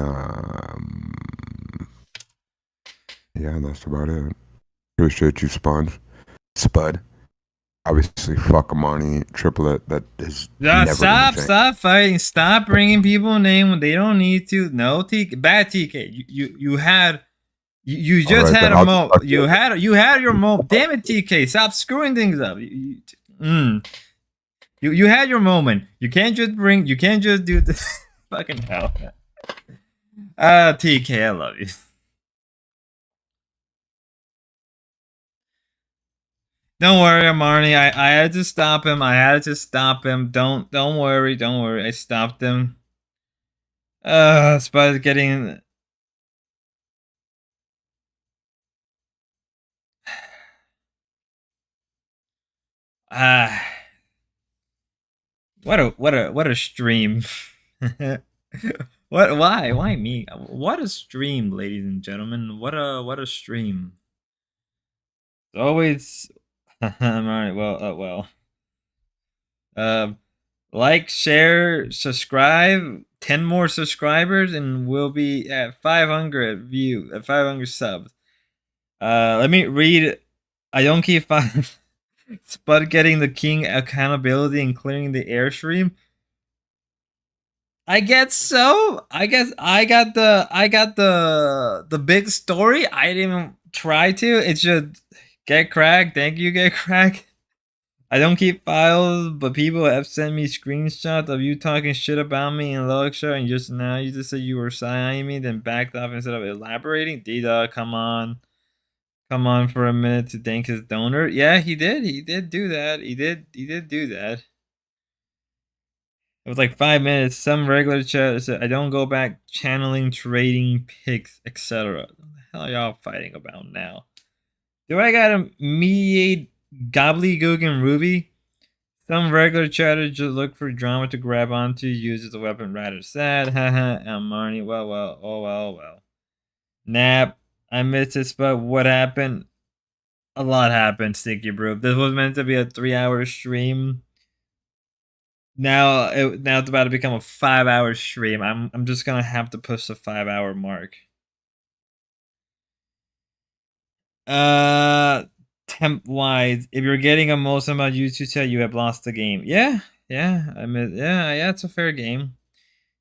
yeah, that's about it. Appreciate you, Spud. Obviously, fuck Amani Triplet. That is stop fighting. Stop bringing people name when they don't need to. No, bad TK. You had just had a mo. You had your moment. Damn it, TK. Stop screwing things up. You had your moment. You can't just do this. Fucking hell. TK, I love you. Don't worry, Marnie. I had to stop him. I had to stop him. Don't worry. Don't worry. I stopped him. Spider's getting. What a stream. Why me? What a stream, ladies and gentlemen. What a stream. It's always alright, well. Like, share, subscribe. 10 more subscribers and we'll be at 500 subs. Let me read. I don't keep Spud getting the king accountability and clearing the airstream. I guess so. I guess I got the big story. I didn't even try to. It's just get cracked. Thank you, get cracked. I don't keep files, but people have sent me screenshots of you talking shit about me in Luxor, and just now you just said you were signing me, then backed off instead of elaborating. D-Dog, come on. Come on for a minute to thank his donor. Yeah, he did. He did do that. He did do that. It was like 5 minutes. Some regular chat said, I don't go back channeling, trading, pics, etc. What the hell are y'all fighting about now? Do I gotta mediate gobbledygook and Ruby? Some regular chatter just look for drama to grab onto, use as a weapon rather sad. Haha, and Marnie, well. Nap, I missed it, but what happened? A lot happened, Sticky Brew. This was meant to be a 3-hour stream. Now it's about to become a 5-hour stream. I'm just gonna have to push the 5-hour mark. Temp wise, if you're getting a most about YouTube chat, you have lost the game. Yeah. I mean, yeah, it's a fair game.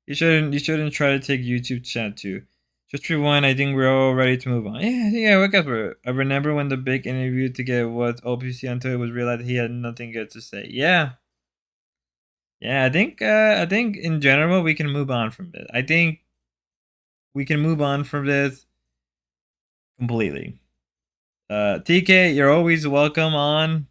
You shouldn't try to take YouTube chat too. Just rewind. I think we're all ready to move on. Yeah. I guess I remember when the big interview to get was OPC until it was realized he had nothing good to say. Yeah. I think in general we can move on from this. I think we can move on from this completely. TK, you're always welcome on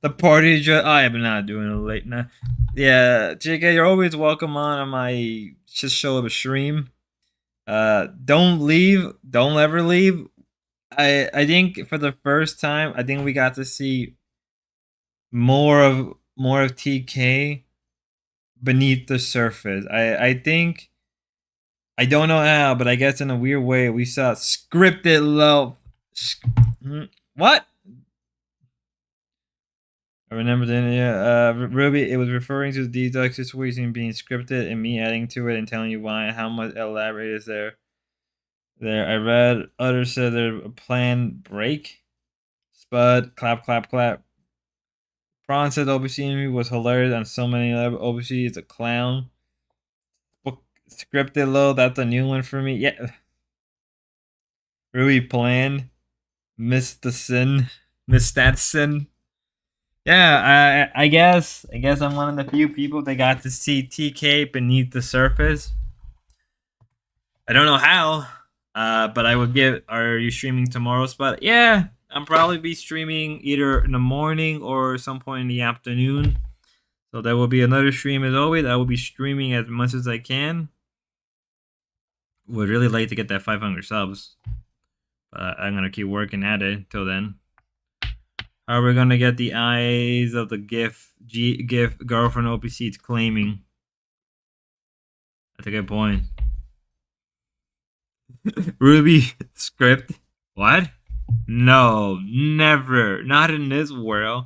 the party. I am not doing it late now. Yeah, TK, you're always welcome on my just show of a stream. Don't leave. Don't ever leave. I think for the first time, I think we got to see more of TK beneath the surface. I think, I don't know how, but I guess in a weird way we saw scripted love. What? I remember then, Ruby, it was referring to the D-Dog situation being scripted and me adding to it and telling you why. How much elaborate is there? I read others said there a planned break. Spud, clap. Prawn said OBC was hilarious on so many levels. OBC is a clown. Book scripted low, that's a new one for me. Yeah. Ruby planned. Missed that sin. Yeah, I guess I'm one of the few people that got to see TK beneath the surface. I don't know how, but I would give. Are you streaming tomorrow, Spot? Yeah, I'll probably be streaming either in the morning or some point in the afternoon. So there will be another stream as always. I will be streaming as much as I can. Would really like to get that 500 subs. But I'm gonna keep working at it till then. How are we gonna get the eyes of the GIF girlfriend OPC it's claiming? That's a good point. Ruby script? What? No, never. Not in this world.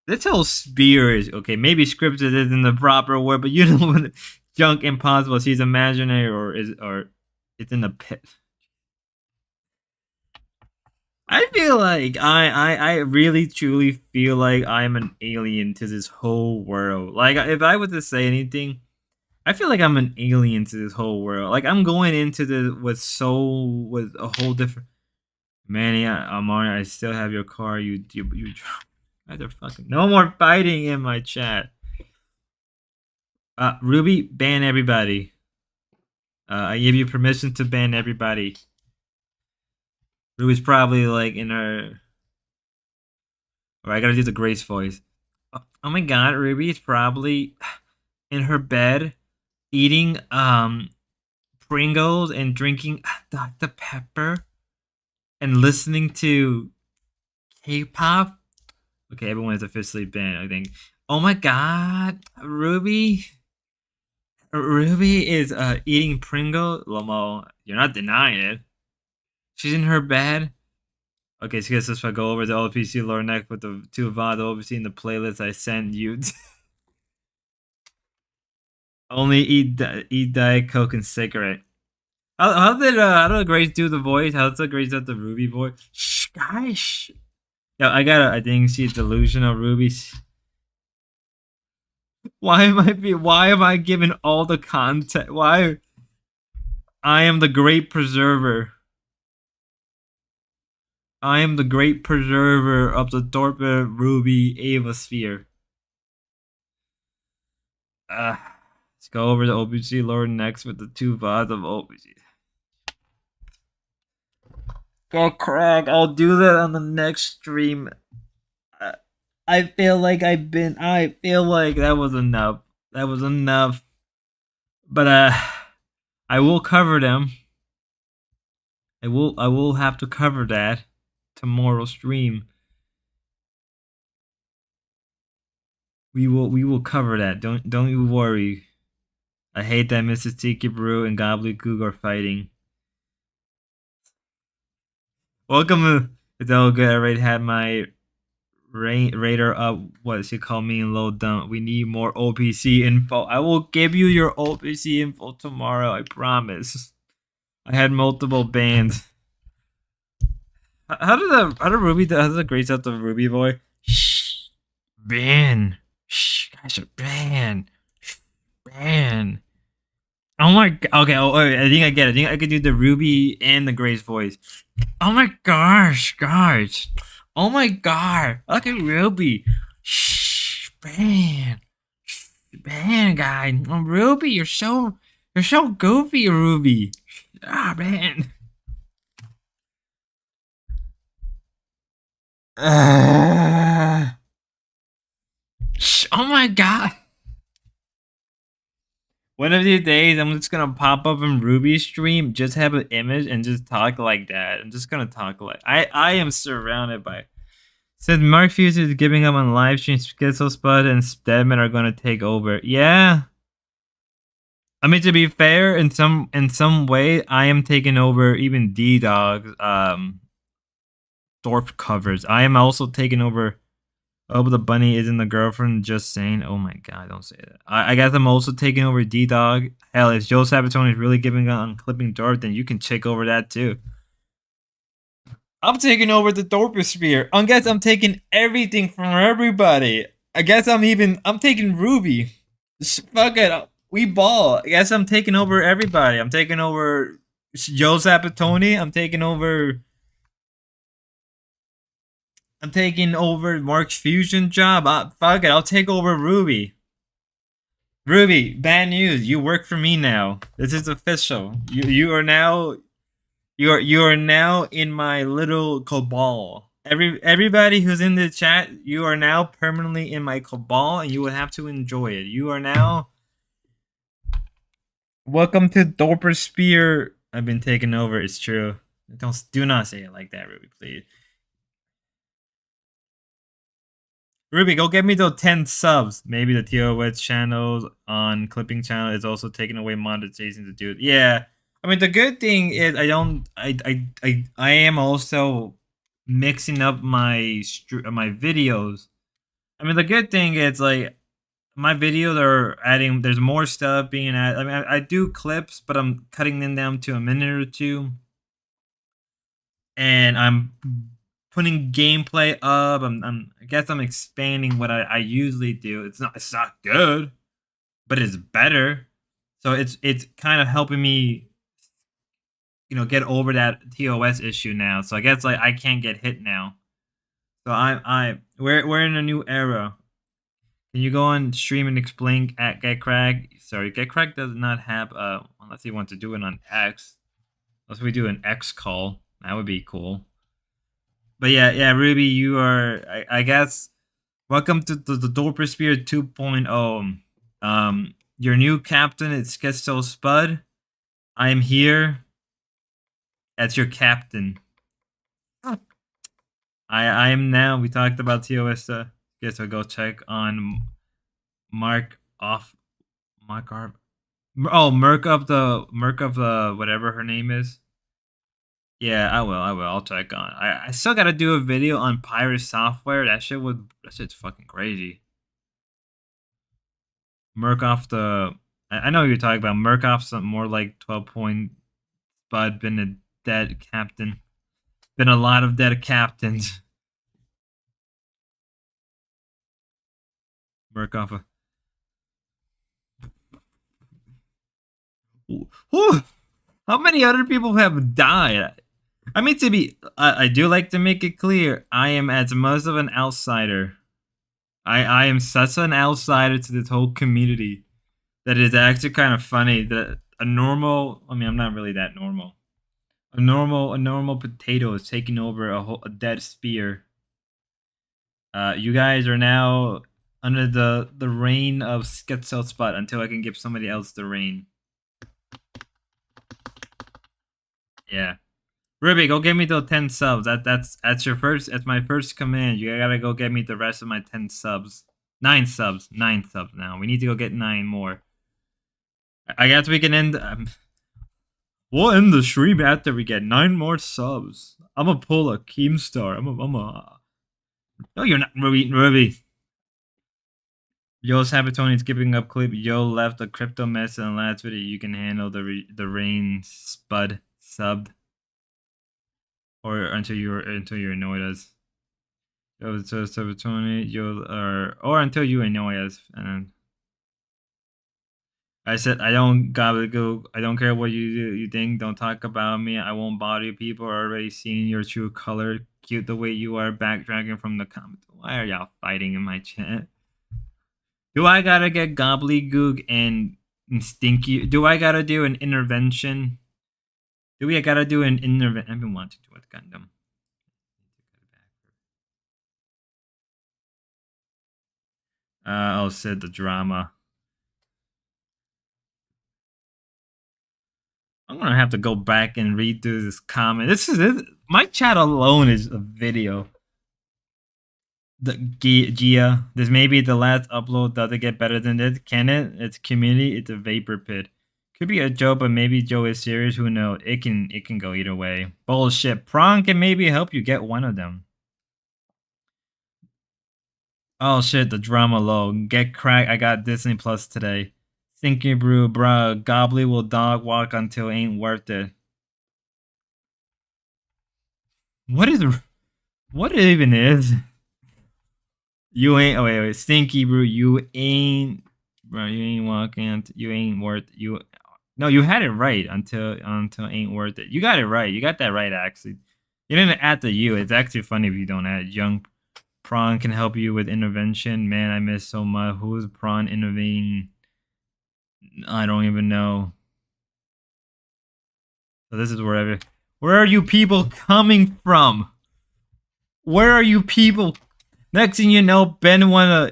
This whole spear is okay. Maybe scripted isn't the proper word, but you know what? Junk impossible. She's imaginary, or it's in the pit. I feel like I really truly feel like I'm an alien to this whole world. Like if I was to say anything, I feel like I'm an alien to this whole world. Like I'm going into this with a whole different. Manny, Amari, I still have your car. You Guys are fucking no more fighting in my chat. Ruby, ban everybody. I give you permission to ban everybody. Ruby's probably like in her. Or I gotta do the Grace voice. Oh my god, Ruby is probably in her bed eating Pringles and drinking Dr. Pepper and listening to K-pop. Okay, everyone is officially banned, I think. Oh my god, Ruby. Ruby is eating Pringles. Lomo, you're not denying it. She's in her bed. Okay, so guess if I go over the OPC lore next with the 2 VOD OPC in the playlist I sent you. Only eat Diet Coke and cigarette. How did Grace do the voice? How's the Grace at the Ruby voice? Shh, guys. Yeah, I think she's delusional, Ruby. Why am I giving all the content? Why? I am the great preserver. I am the great preserver of the Dorpa Ruby Ava sphere. Let's go over the OPC lore next with the 2 VODs of OPC. Go Craig, I'll do that on the next stream. I feel like that was enough. That was enough. But I will cover them. I will have to cover that tomorrow stream. We will cover that. Don't you worry. I hate that Mrs. Tiki Brew and Gobbledygook are fighting. Welcome. It's all good. I already had my radar up. What she called me in low dump. We need more OPC info. I will give you your OPC info tomorrow. I promise. I had multiple bans. How did the Grace out the Ruby boy? Shh, ban. Shh, guys are ban. Ban. Oh my god. Okay, I think I get it. I think I could do the Ruby and the Grace voice. Oh my gosh, guys. Oh my god. Look at Ruby. Shh, ban. Ban, guy. Oh, Ruby, you're so goofy, Ruby. Ah, man. Oh my god. One of these days, I'm just gonna pop up in Ruby's stream, just have an image, and just talk like that. I'm just gonna talk like I am surrounded by. Said Mark Fuse is giving up on live stream. Schizo Spud and Stedman are gonna take over. Yeah. I mean, to be fair, in some way, I am taking over even D-Dog's Thorpe covers. I am also taking over. Oh, but the bunny isn't the girlfriend. Just saying. Oh my god, don't say that. I guess I'm also taking over D-Dog. Hell, if Joe Sabatoni is really giving up on clipping Thorpe, then you can check over that too. I'm taking over the Thorposphere. I guess I'm taking everything from everybody. I guess I'm taking Ruby. Fuck it. We ball. I guess I'm taking over everybody. I'm taking over Joe Sabatoni. I'm taking over Mark's fusion job. Fuck it. I'll take over Ruby. Ruby, bad news. You work for me now. This is official. You are now in my little cabal. Everybody who's in the chat, you are now permanently in my cabal, and you will have to enjoy it. You are now welcome to Thorposphere. I've been taken over. It's true. Do not say it like that, Ruby, please. Ruby, go get me those 10 subs. Maybe the TOS channels on Clipping channel is also taking away monetization to do it. Yeah. I mean, the good thing is I am also mixing up my videos. I mean, the good thing is like my videos are adding. There's more stuff being added. I mean, I do clips, but I'm cutting them down to a minute or two, and I'm putting gameplay up. I guess I'm expanding what I usually do. It's not good, but it's better. So it's kind of helping me, get over that TOS issue now. So I guess like I can't get hit now. So we're in a new era. Can you go on stream and explain at GetCrack? Sorry, GetCrack does not have unless he wants to do it on X. Unless we do an X call, that would be cool. But yeah, Ruby, you are I guess welcome to the Dorper Spirit 2.0. Your new captain is Schizo Spud. I am here as your captain. I am now. We talked about TOS. Guess I'll go check on Mark of the whatever her name is. Yeah, I will. I'll check on. I still gotta do a video on pirate software. That shit's fucking crazy. Murkoff I know you're talking about. Murkoff's something more like 12-point Spud, been a dead captain. Been a lot of dead captains. Murkoff. How many other people have died? I mean, I do like to make it clear, I am as much of an outsider. I am such an outsider to this whole community that it's actually kind of funny that a normal, I mean, I'm not really that normal. A normal potato is taking over a dead spear. You guys are now under the reign of Schizo Spot until I can give somebody else the reign. Yeah. Ruby, go get me those 10 subs. That's your first. That's my first command. You gotta go get me the rest of my 10 subs. 9 subs. 9 subs now. We need to go get 9 more. I guess we can end. We'll end the stream after we get 9 more subs. I'm gonna pull a Keemstar. No, you're not, Ruby. Yo, Sabatoni is giving up clip. Yo left a crypto mess in the last video. You can handle the rain spud subbed. Or until you're annoyed us. Yo, so Sabatoni, or until you annoy us. And I said I don't gobbledygook. I don't care what you think. Don't talk about me. I won't bother you. People are already seeing your true color. Cute the way you are backtracking from the comments. Why are y'all fighting in my chat? Do I gotta get gobbledygook and stinky? Do I gotta do an intervention? Do we gotta do an intervention? I've been wanting to do it, Gundam. Oh, said the drama. I'm gonna have to go back and read through this comment. This is it. My chat alone is a video. The Gia, this may be the last upload. Does it get better than this? Can it? It's community. It's a vapor pit. Could be a joke, but maybe Joe is serious. Who knows? It can go either way. Bullshit. Prong can maybe help you get one of them. Oh shit, the drama low. Get cracked. I got Disney Plus today. Stinky brew, bruh. Gobbly will dog walk until ain't worth it. What it even is? You ain't. Oh wait. Stinky brew. You ain't. Bro, you ain't walking. You ain't worth. You. No, you had it right until ain't worth it. You got it right. You got that right actually. You didn't add the U. It's actually funny if you don't add. Young Prawn can help you with intervention. Man, I miss so much. Who is Prawn intervening? I don't even know. So this is where are you people coming from? Where are you people? Next thing you know, Ben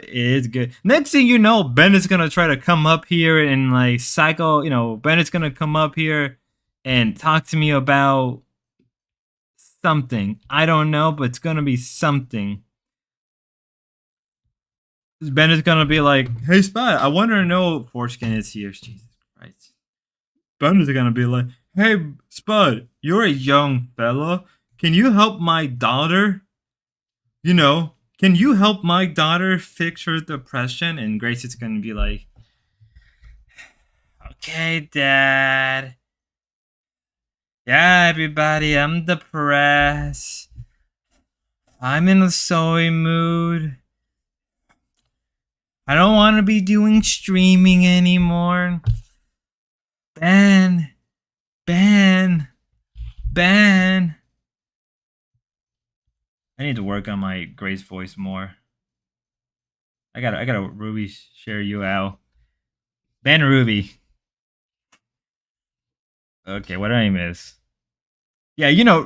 is good. Next thing you know, Ben is gonna try to come up here and like psycho. You know, Ben is gonna come up here and talk to me about something. I don't know, but it's gonna be something. Ben is gonna be like, "Hey, Spot, I want to know Foreskin is here." Jesus Christ. Ben is gonna be like, "Hey, Spud, you're a young fella. Can you help my daughter? You know, can you help my daughter fix her depression?" And Grace is gonna be like, "Okay, Dad. Yeah, everybody, I'm depressed. I'm in a sorry mood. I don't want to be doing streaming anymore. Ben. I need to work on my Grace voice more. I gotta Ruby share you out. Ben Ruby. Okay, what did I miss? Yeah, you know,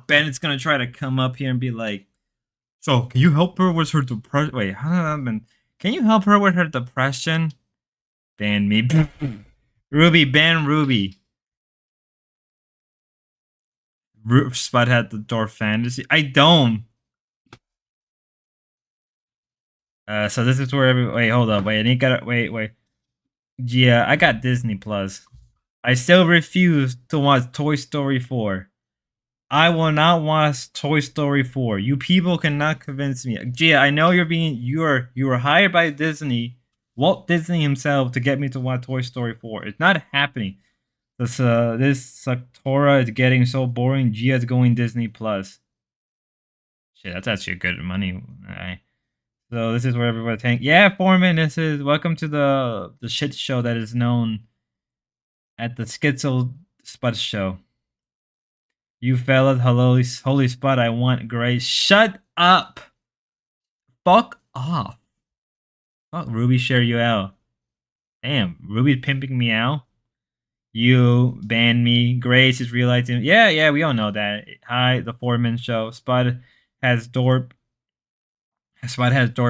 Ben is gonna try to come up here and be like, so can you help her with her depression? Wait, how did that happen? Can you help her with her depression? Ban me. Ruby, ban Ruby. Spud had the door fantasy. I don't. So this is where wait, hold up, wait, I need gotta wait. Yeah, I got Disney Plus. I still refuse to watch Toy Story 4. I will not watch Toy Story 4. You people cannot convince me. Gia, I know you were hired by Disney, Walt Disney himself, to get me to watch Toy Story 4. It's not happening. This Saktora is getting so boring. Gia's going Disney Plus. Shit, that's actually good money. Alright. So this is where everybody think. Yeah, Foreman, this is welcome to the shit show that is known at the Schizo Spud Show. You fellas, holy Spud, I want Grace. Shut up! Fuck off. Fuck Ruby, share you out. Damn, Ruby's pimping me out. You banned me. Grace is realizing. Yeah, we all know that. Hi, the Foreman Show. Spud has door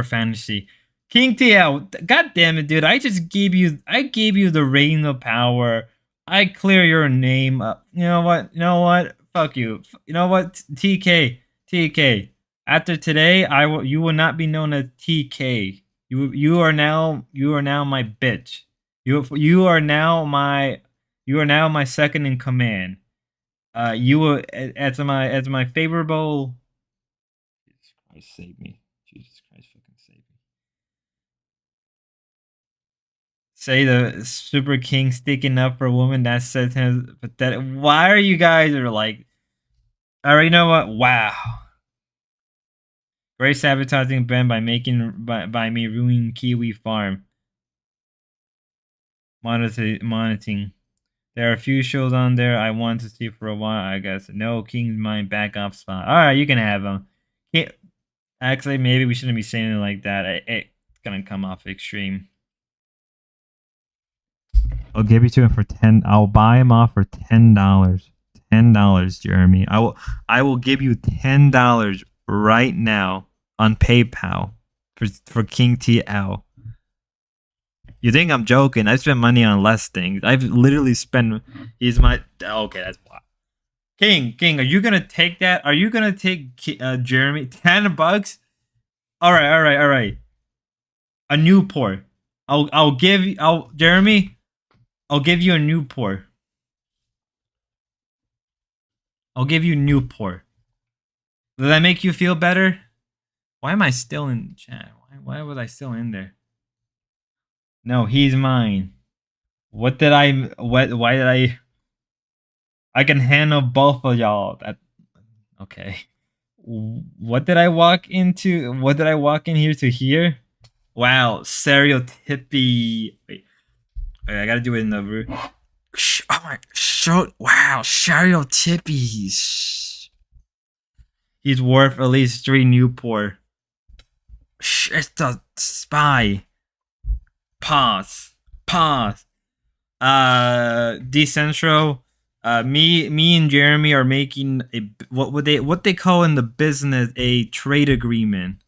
fantasy. King TL, god damn it, dude! I gave you the ring of power. I clear your name up. You know what? Fuck you. You know what? TK. After today, you will not be known as TK. You are now my bitch. You are now my second in command. You will as my favorable. Jesus Christ, save me. Jesus Christ, fucking save me. Say the Super King sticking up for a woman that says him pathetic. Why are you guys like? Alright, you know what? Wow. Great sabotaging Ben by me ruining Kiwi Farm. Monitoring. There are a few shows on there I want to see for a while, I guess. No, King's Mind back off spot. Alright, you can have them. Actually, maybe we shouldn't be saying it like that. It's gonna come off extreme. I'll give you to him for 10. I'll buy him off for $10. $10, Jeremy. I will give you $10 right now on PayPal for King TL. You think I'm joking? I spent money on less things. I've literally spent. He's my. Okay, that's why. King, are you gonna take that? Are you gonna take Jeremy $10? All right. A Newport. Jeremy. I'll give you a Newport. I'll give you Newport. Does that make you feel better? Why am I still in chat? Why was I still in there? No, he's mine. Why did I? I can handle both of y'all. Okay. What did I walk into? What did I walk in here to hear? Wow, stereotypy. Wait, I gotta do it in the room. Oh my, wow, stereotypy. He's worth at least 3 Newport. It's the spy. Pause. Decentral. Me and Jeremy are making what they call in the business a trade agreement.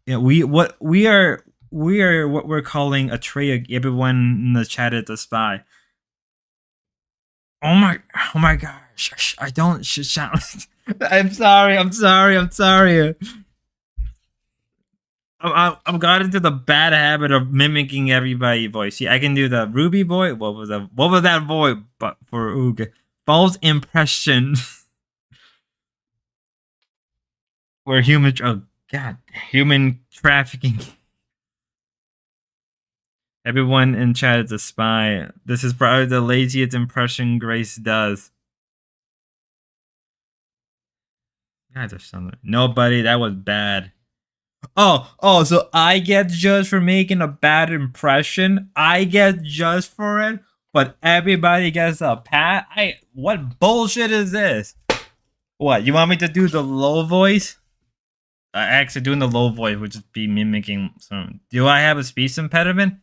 Yeah, what we're calling a trade. Everyone in the chat is a spy. Oh my gosh! I don't shout. I'm sorry. I've got into the bad habit of mimicking everybody's voice. See, I can do the Ruby boy. What was that voice? But for Ooga, false impression. Where human trafficking. Everyone in chat is a spy. This is probably the laziest impression Grace does. Guys are something. Nobody. That was bad. Oh, so I get judged for making a bad impression? I get judged for it, but everybody gets a pat? What bullshit is this? What? You want me to do the low voice? Actually, doing the low voice would just be mimicking some. Do I have a speech impediment?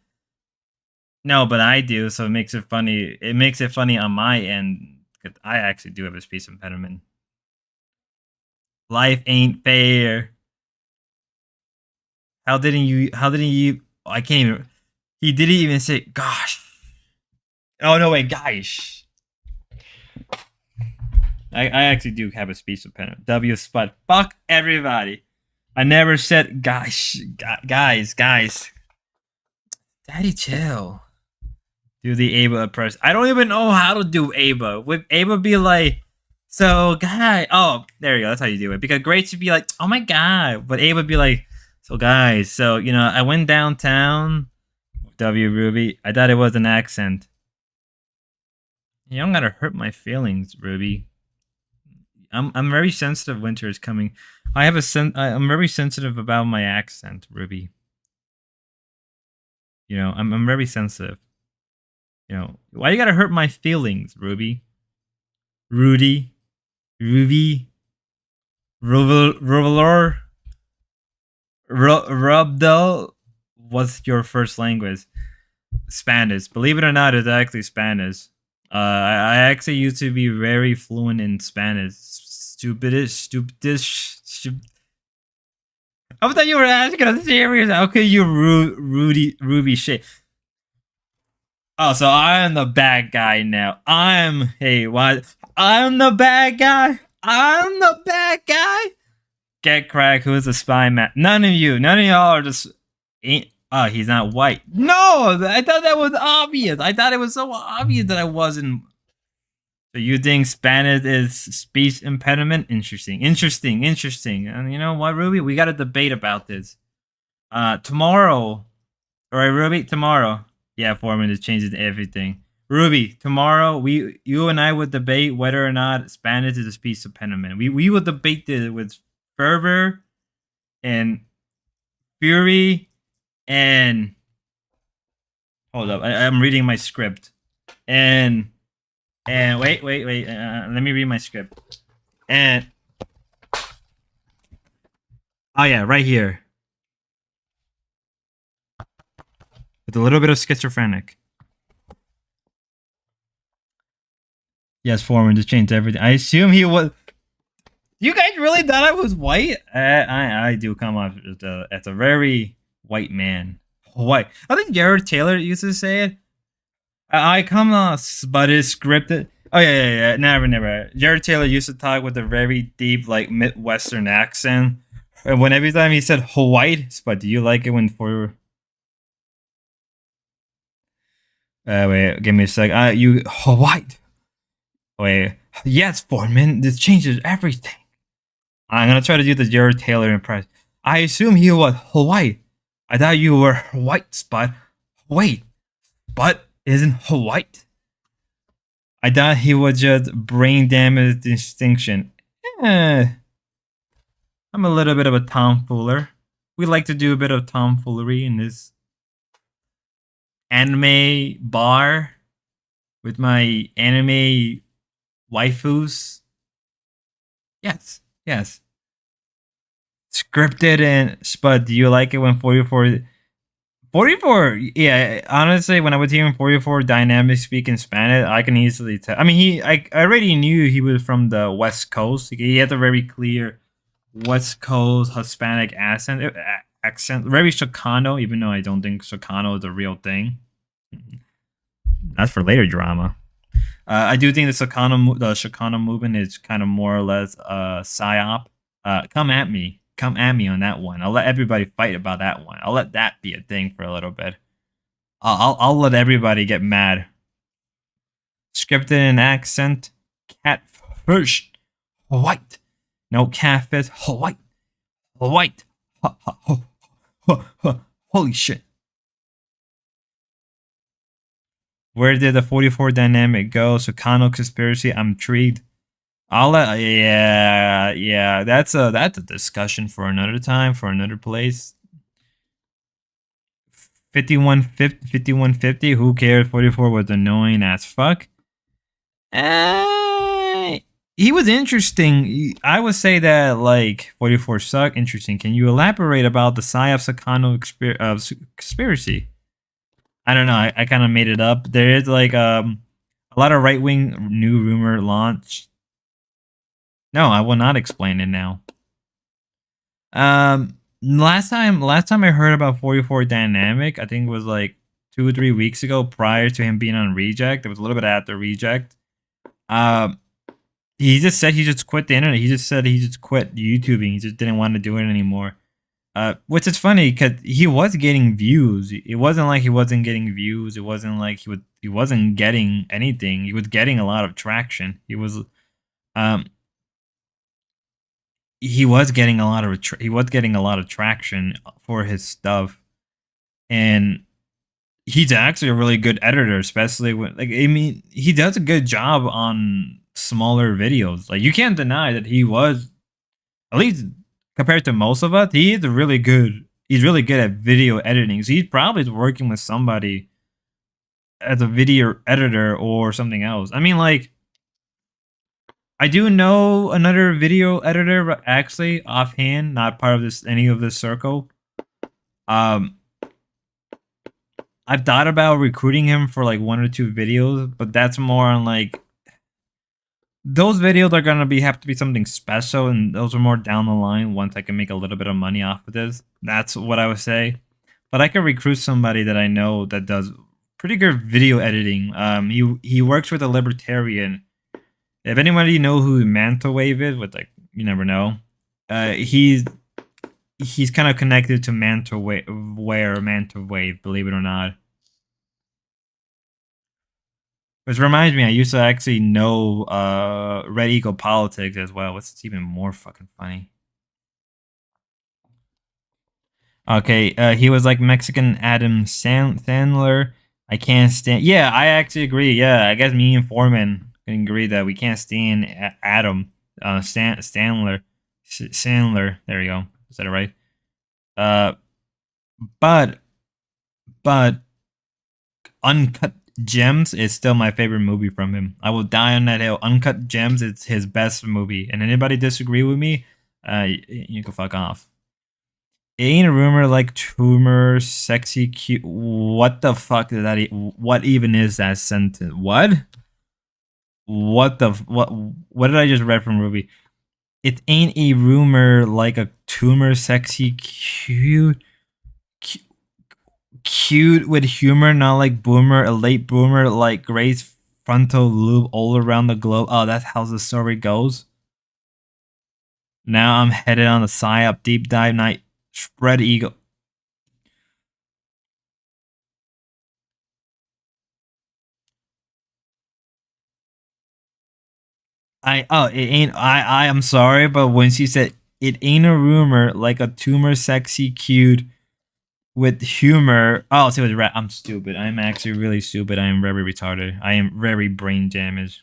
No, but I do, so it makes it funny. It makes it funny on my end. 'Cause I actually do have a speech impediment. Life ain't fair. How didn't you? I can't even. He didn't even say gosh. Oh no, wait, gosh. I actually do have a speech impediment. W spot. Fuck everybody. I never said gosh, guys. Daddy, chill. Do the Ava press. I don't even know how to do Ava. Would Ava be like, so guy? Oh, there you go. That's how you do it. Because Grace would be like, oh my god. But Ava would be like, so guys. So I went downtown. W Ruby. I thought it was an accent. You don't gotta hurt my feelings, Ruby. I'm very sensitive. Winter is coming. I'm very sensitive about my accent, Ruby. I'm very sensitive. Why you gotta hurt my feelings, Ruby? Rudy, Ruby, Rubelor, Rubdel. What's your first language? Spanish. Believe it or not, it's actually Spanish. I actually used to be very fluent in Spanish. Stupidish. I thought you were asking us serious. How could you Ruby shit? Oh, so I am the bad guy now. Hey, what? I'm the bad guy. I'm the bad guy. Get crack. Who's the spy man? None of y'all are just. He's not white. No, I thought that was obvious. I thought it was so obvious that I wasn't. So you think Spanish is speech impediment? Interesting. And you know what, Ruby? We got a debate about this. Tomorrow. All right, Ruby. Tomorrow. Yeah, Foreman is changing everything. Ruby, tomorrow you and I would debate whether or not Spanish is a speech impediment. We will debate this with fervor and fury and hold up. I'm reading my script. And wait. Let me read my script. And oh yeah, right here. With a little bit of schizophrenic. Yes, Foreman just changed everything. I assume he was. You guys really thought I was white? I do come off as a very white man. White. I think Jared Taylor used to say it. I come off, but it's scripted. Oh yeah. Never. Jared Taylor used to talk with a very deep, like Midwestern accent. And every time he said white, but do you like it when for? Wait, give me a sec. You white. Wait, yes, Foreman. This changes everything. I'm gonna try to do the Jared Taylor impression. I assume he was white. I thought you were white, Spud. Wait, Spud isn't white. I thought he was just brain damage distinction. I'm a little bit of a tomfooler. We like to do a bit of tomfoolery in this anime bar with my anime waifus. Yes. Scripted and Spud, do you like it when 44? Yeah, honestly, when I was hearing 44 dynamic speak in Spanish, I can easily tell. I mean, I already knew he was from the West Coast. He had a very clear West Coast Hispanic accent, very Chicano, even though I don't think Chicano is a real thing. That's for later drama. I do think the Chicano movement is kind of more or less psyop. Come at me on that one. I'll let everybody fight about that one. I'll let that be a thing for a little bit. I'll let everybody get mad. Scripted in accent, catfish, white. No catfish, white. Holy shit. Where did the 44 dynamic go? Chicano conspiracy. I'm intrigued. Yeah. That's a discussion for another time, for another place. 5150. Who cares? 44 was annoying as fuck. he was interesting. I would say that like 44 suck. Interesting. Can you elaborate about the Psyop Sakano conspiracy? I don't know. I kind of made it up. There is like a lot of right wing new rumor launch. No, I will not explain it now. Last time I heard about 44 Dynamic, I think it was like 2 or 3 weeks ago, prior to him being on Reject. It was a little bit after Reject. He just said he just quit the internet. He just said he just quit YouTubing. He just didn't want to do it anymore. Which is funny because he was getting views. It wasn't like he wasn't getting views. It wasn't like he wasn't getting anything. He was getting a lot of traction. He was getting a lot of traction for his stuff, and he's actually a really good editor, especially when he does a good job on smaller videos. Like you can't deny that he was, at least compared to most of us, he is really good. He's really good at video editing. So he's probably working with somebody as a video editor or something else. I mean, like, I do know another video editor, actually, offhand, not part of any of this circle. I've thought about recruiting him for like 1 or 2 videos, but that's more on like, those videos are gonna have to be something special, and those are more down the line once I can make a little bit of money off of this. That's what I would say. But I can recruit somebody that I know that does pretty good video editing. He works with a libertarian. If anybody know who Mantawave is, with like, you never know. He's kind of connected to Mantawave, believe it or not. Which reminds me, I used to actually know Red Eagle Politics as well. What's even more fucking funny? Okay, he was like Mexican Adam Sandler. I can't stand. Yeah, I actually agree. Yeah, I guess me and Foreman can agree that we can't stand Adam Sandler. Sandler. There you go. Is that right? But Uncut Gems is still my favorite movie from him. I will die on that hill. Uncut Gems is his best movie. And anybody disagree with me, you can fuck off. It ain't a rumor like tumor, sexy, cute. What the fuck did that? What even is that sentence? What? What did I just read from Ruby? It ain't a rumor like a tumor, sexy, cute with humor, not like boomer, a late boomer like Grace frontal loop all around the globe. Oh, that's how the story goes. Now I'm headed on the PSYOP deep dive night. Spread eagle. I'm sorry, but when she said it ain't a rumor like a tumor, sexy, cute with humor. Oh, so it was I'm stupid. I'm actually really stupid. I am very retarded. I am very brain damaged.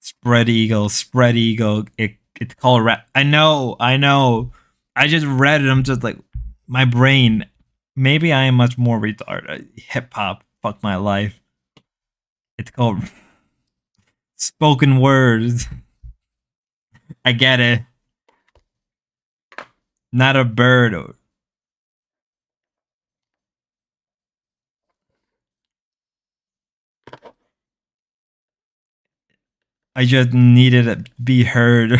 Spread eagle. It's called rap. I know. I just read it. I'm just like, my brain. Maybe I am much more retarded. Hip hop. Fuck my life. It's called spoken words. I get it. Not a bird. I just needed to be heard.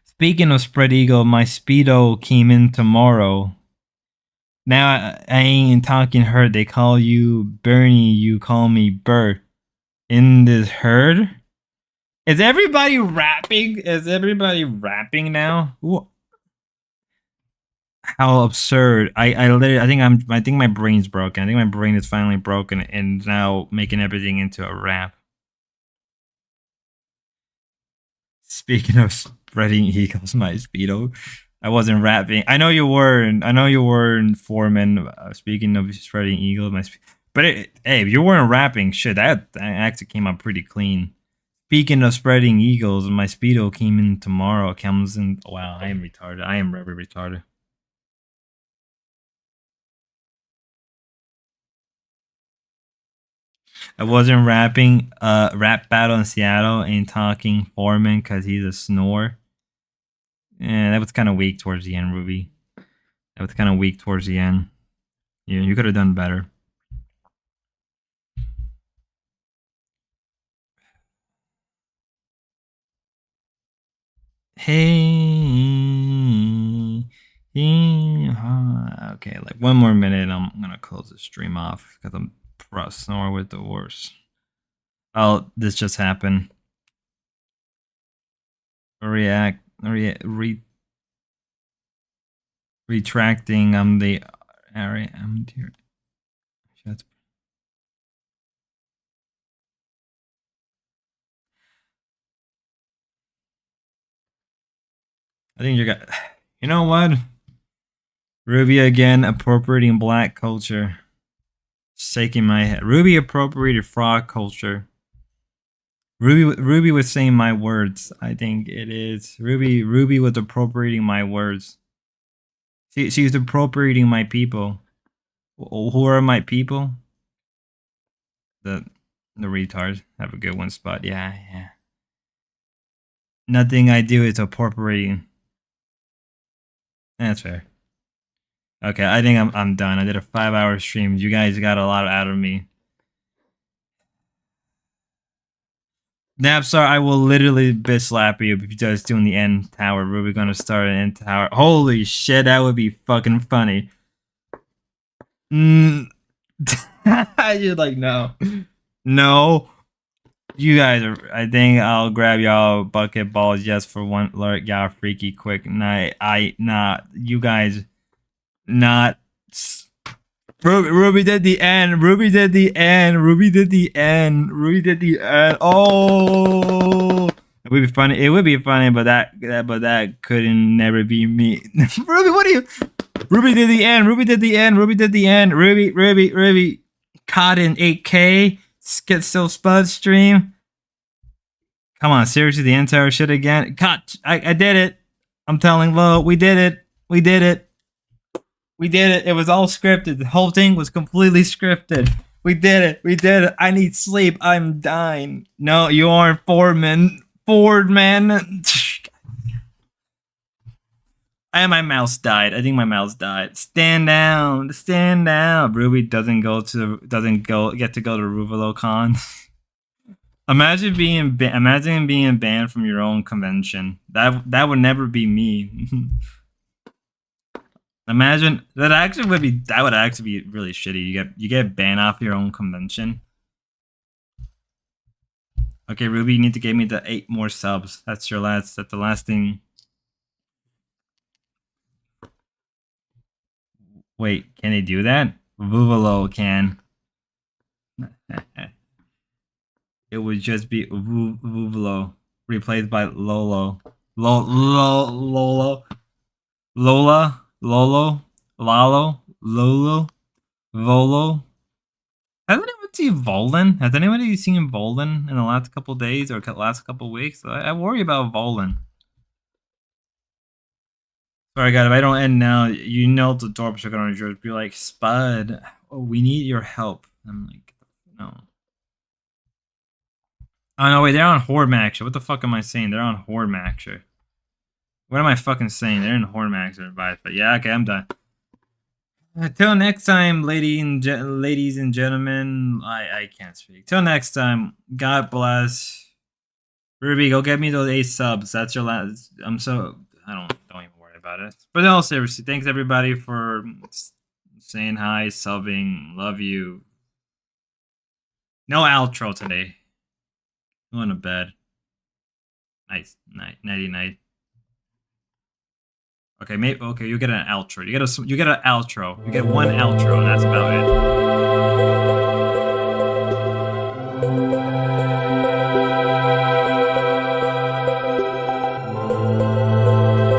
Speaking of spread eagle, my Speedo came in tomorrow. Now I ain't talking herd. They call you Bernie. You call me Bert. In this herd? Is everybody rapping? Is everybody rapping now? Ooh. How absurd! I think my brain's broken. I think my brain is finally broken and now making everything into a rap. Speaking of spreading eagles, my Speedo. I wasn't rapping. I know you weren't. Foreman. Speaking of spreading eagles, but hey, if you weren't rapping, shit, that actually came out pretty clean. Speaking of spreading eagles, my Speedo came in tomorrow. Comes in. Wow, I am retarded. I am very retarded. I wasn't rapping rap battle in Seattle and talking Foreman because he's a snore. Yeah, that was kind of weak towards the end, Ruby. That was kind of weak towards the end. Yeah, you could have done better. Hey, okay, like 1 more minute. I'm gonna close the stream off because I'm snore with the worst. Oh, this just happened. Retracting. I'm the area. I'm here. I think you got. You know what? Ruby again appropriating black culture. Shaking my head. Ruby appropriated frog culture. Ruby was saying my words. I think it is. Ruby was appropriating my words. She's appropriating my people. Who are my people? The retards. Have a good one, Spot. Yeah. Nothing I do is appropriating. That's fair. Okay, I think I'm done. I did a 5-hour stream. You guys got a lot out of me. Napstar, I will literally bitch slap you if you guys doing the end tower. Ruby gonna start an end tower. Holy shit, that would be fucking funny. You're like, no. No. You guys are. I think I'll grab y'all bucket balls just for one. Lurk, y'all freaky quick night. You guys. Not. Ruby did the end. Ruby did the end. Ruby did the end. Ruby did the end. Oh, it would be funny. It would be funny, but that couldn't never be me. Ruby, what are you? Ruby did the end. Ruby did the end. Ruby did the end. Ruby. Caught in 8K. Schizo Spud stream. Come on, seriously, the entire shit again. Caught. I did it. I'm telling Lo, we did it. We did it. We did it. It was all scripted. The whole thing was completely scripted. We did it. We did it. I need sleep. I'm dying. No, you aren't Fordman. My mouse died. I think my mouse died. Stand down. Stand down. Ruby doesn't get to go to RuveloCon. Imagine being banned from your own convention. That would never be me. Imagine that would actually be really shitty. You get banned off your own convention. Okay, Ruby, you need to give me the 8 more subs. That's the last thing. Wait, can they do that? Vuvalo can. It would just be Vuvalo replaced by Lolo. Lola. Lolo, Lalo, Lolo, Volo. Has anyone seen Volan? Has anybody seen Volan in the last couple days or last couple weeks? I worry about Volan. Sorry, God, if I don't end now, you know the Dorps are gonna just be like, Spud, we need your help. I'm like, no. Oh no, wait, they're on Horde What the fuck am I saying? They're on Horde What am I fucking saying? They're in Hormax or advice, but yeah, okay, I'm done. Till next time, ladies and gentlemen, I can't speak. Till next time, God bless. Ruby, go get me those 8 subs. That's your last. Don't even worry about it. But no, seriously, thanks everybody for saying hi, subbing, love you. No outro today. Going to bed. Nice, nighty night. Okay, okay, you get an outro. You get an outro. You get one outro, and that's about it.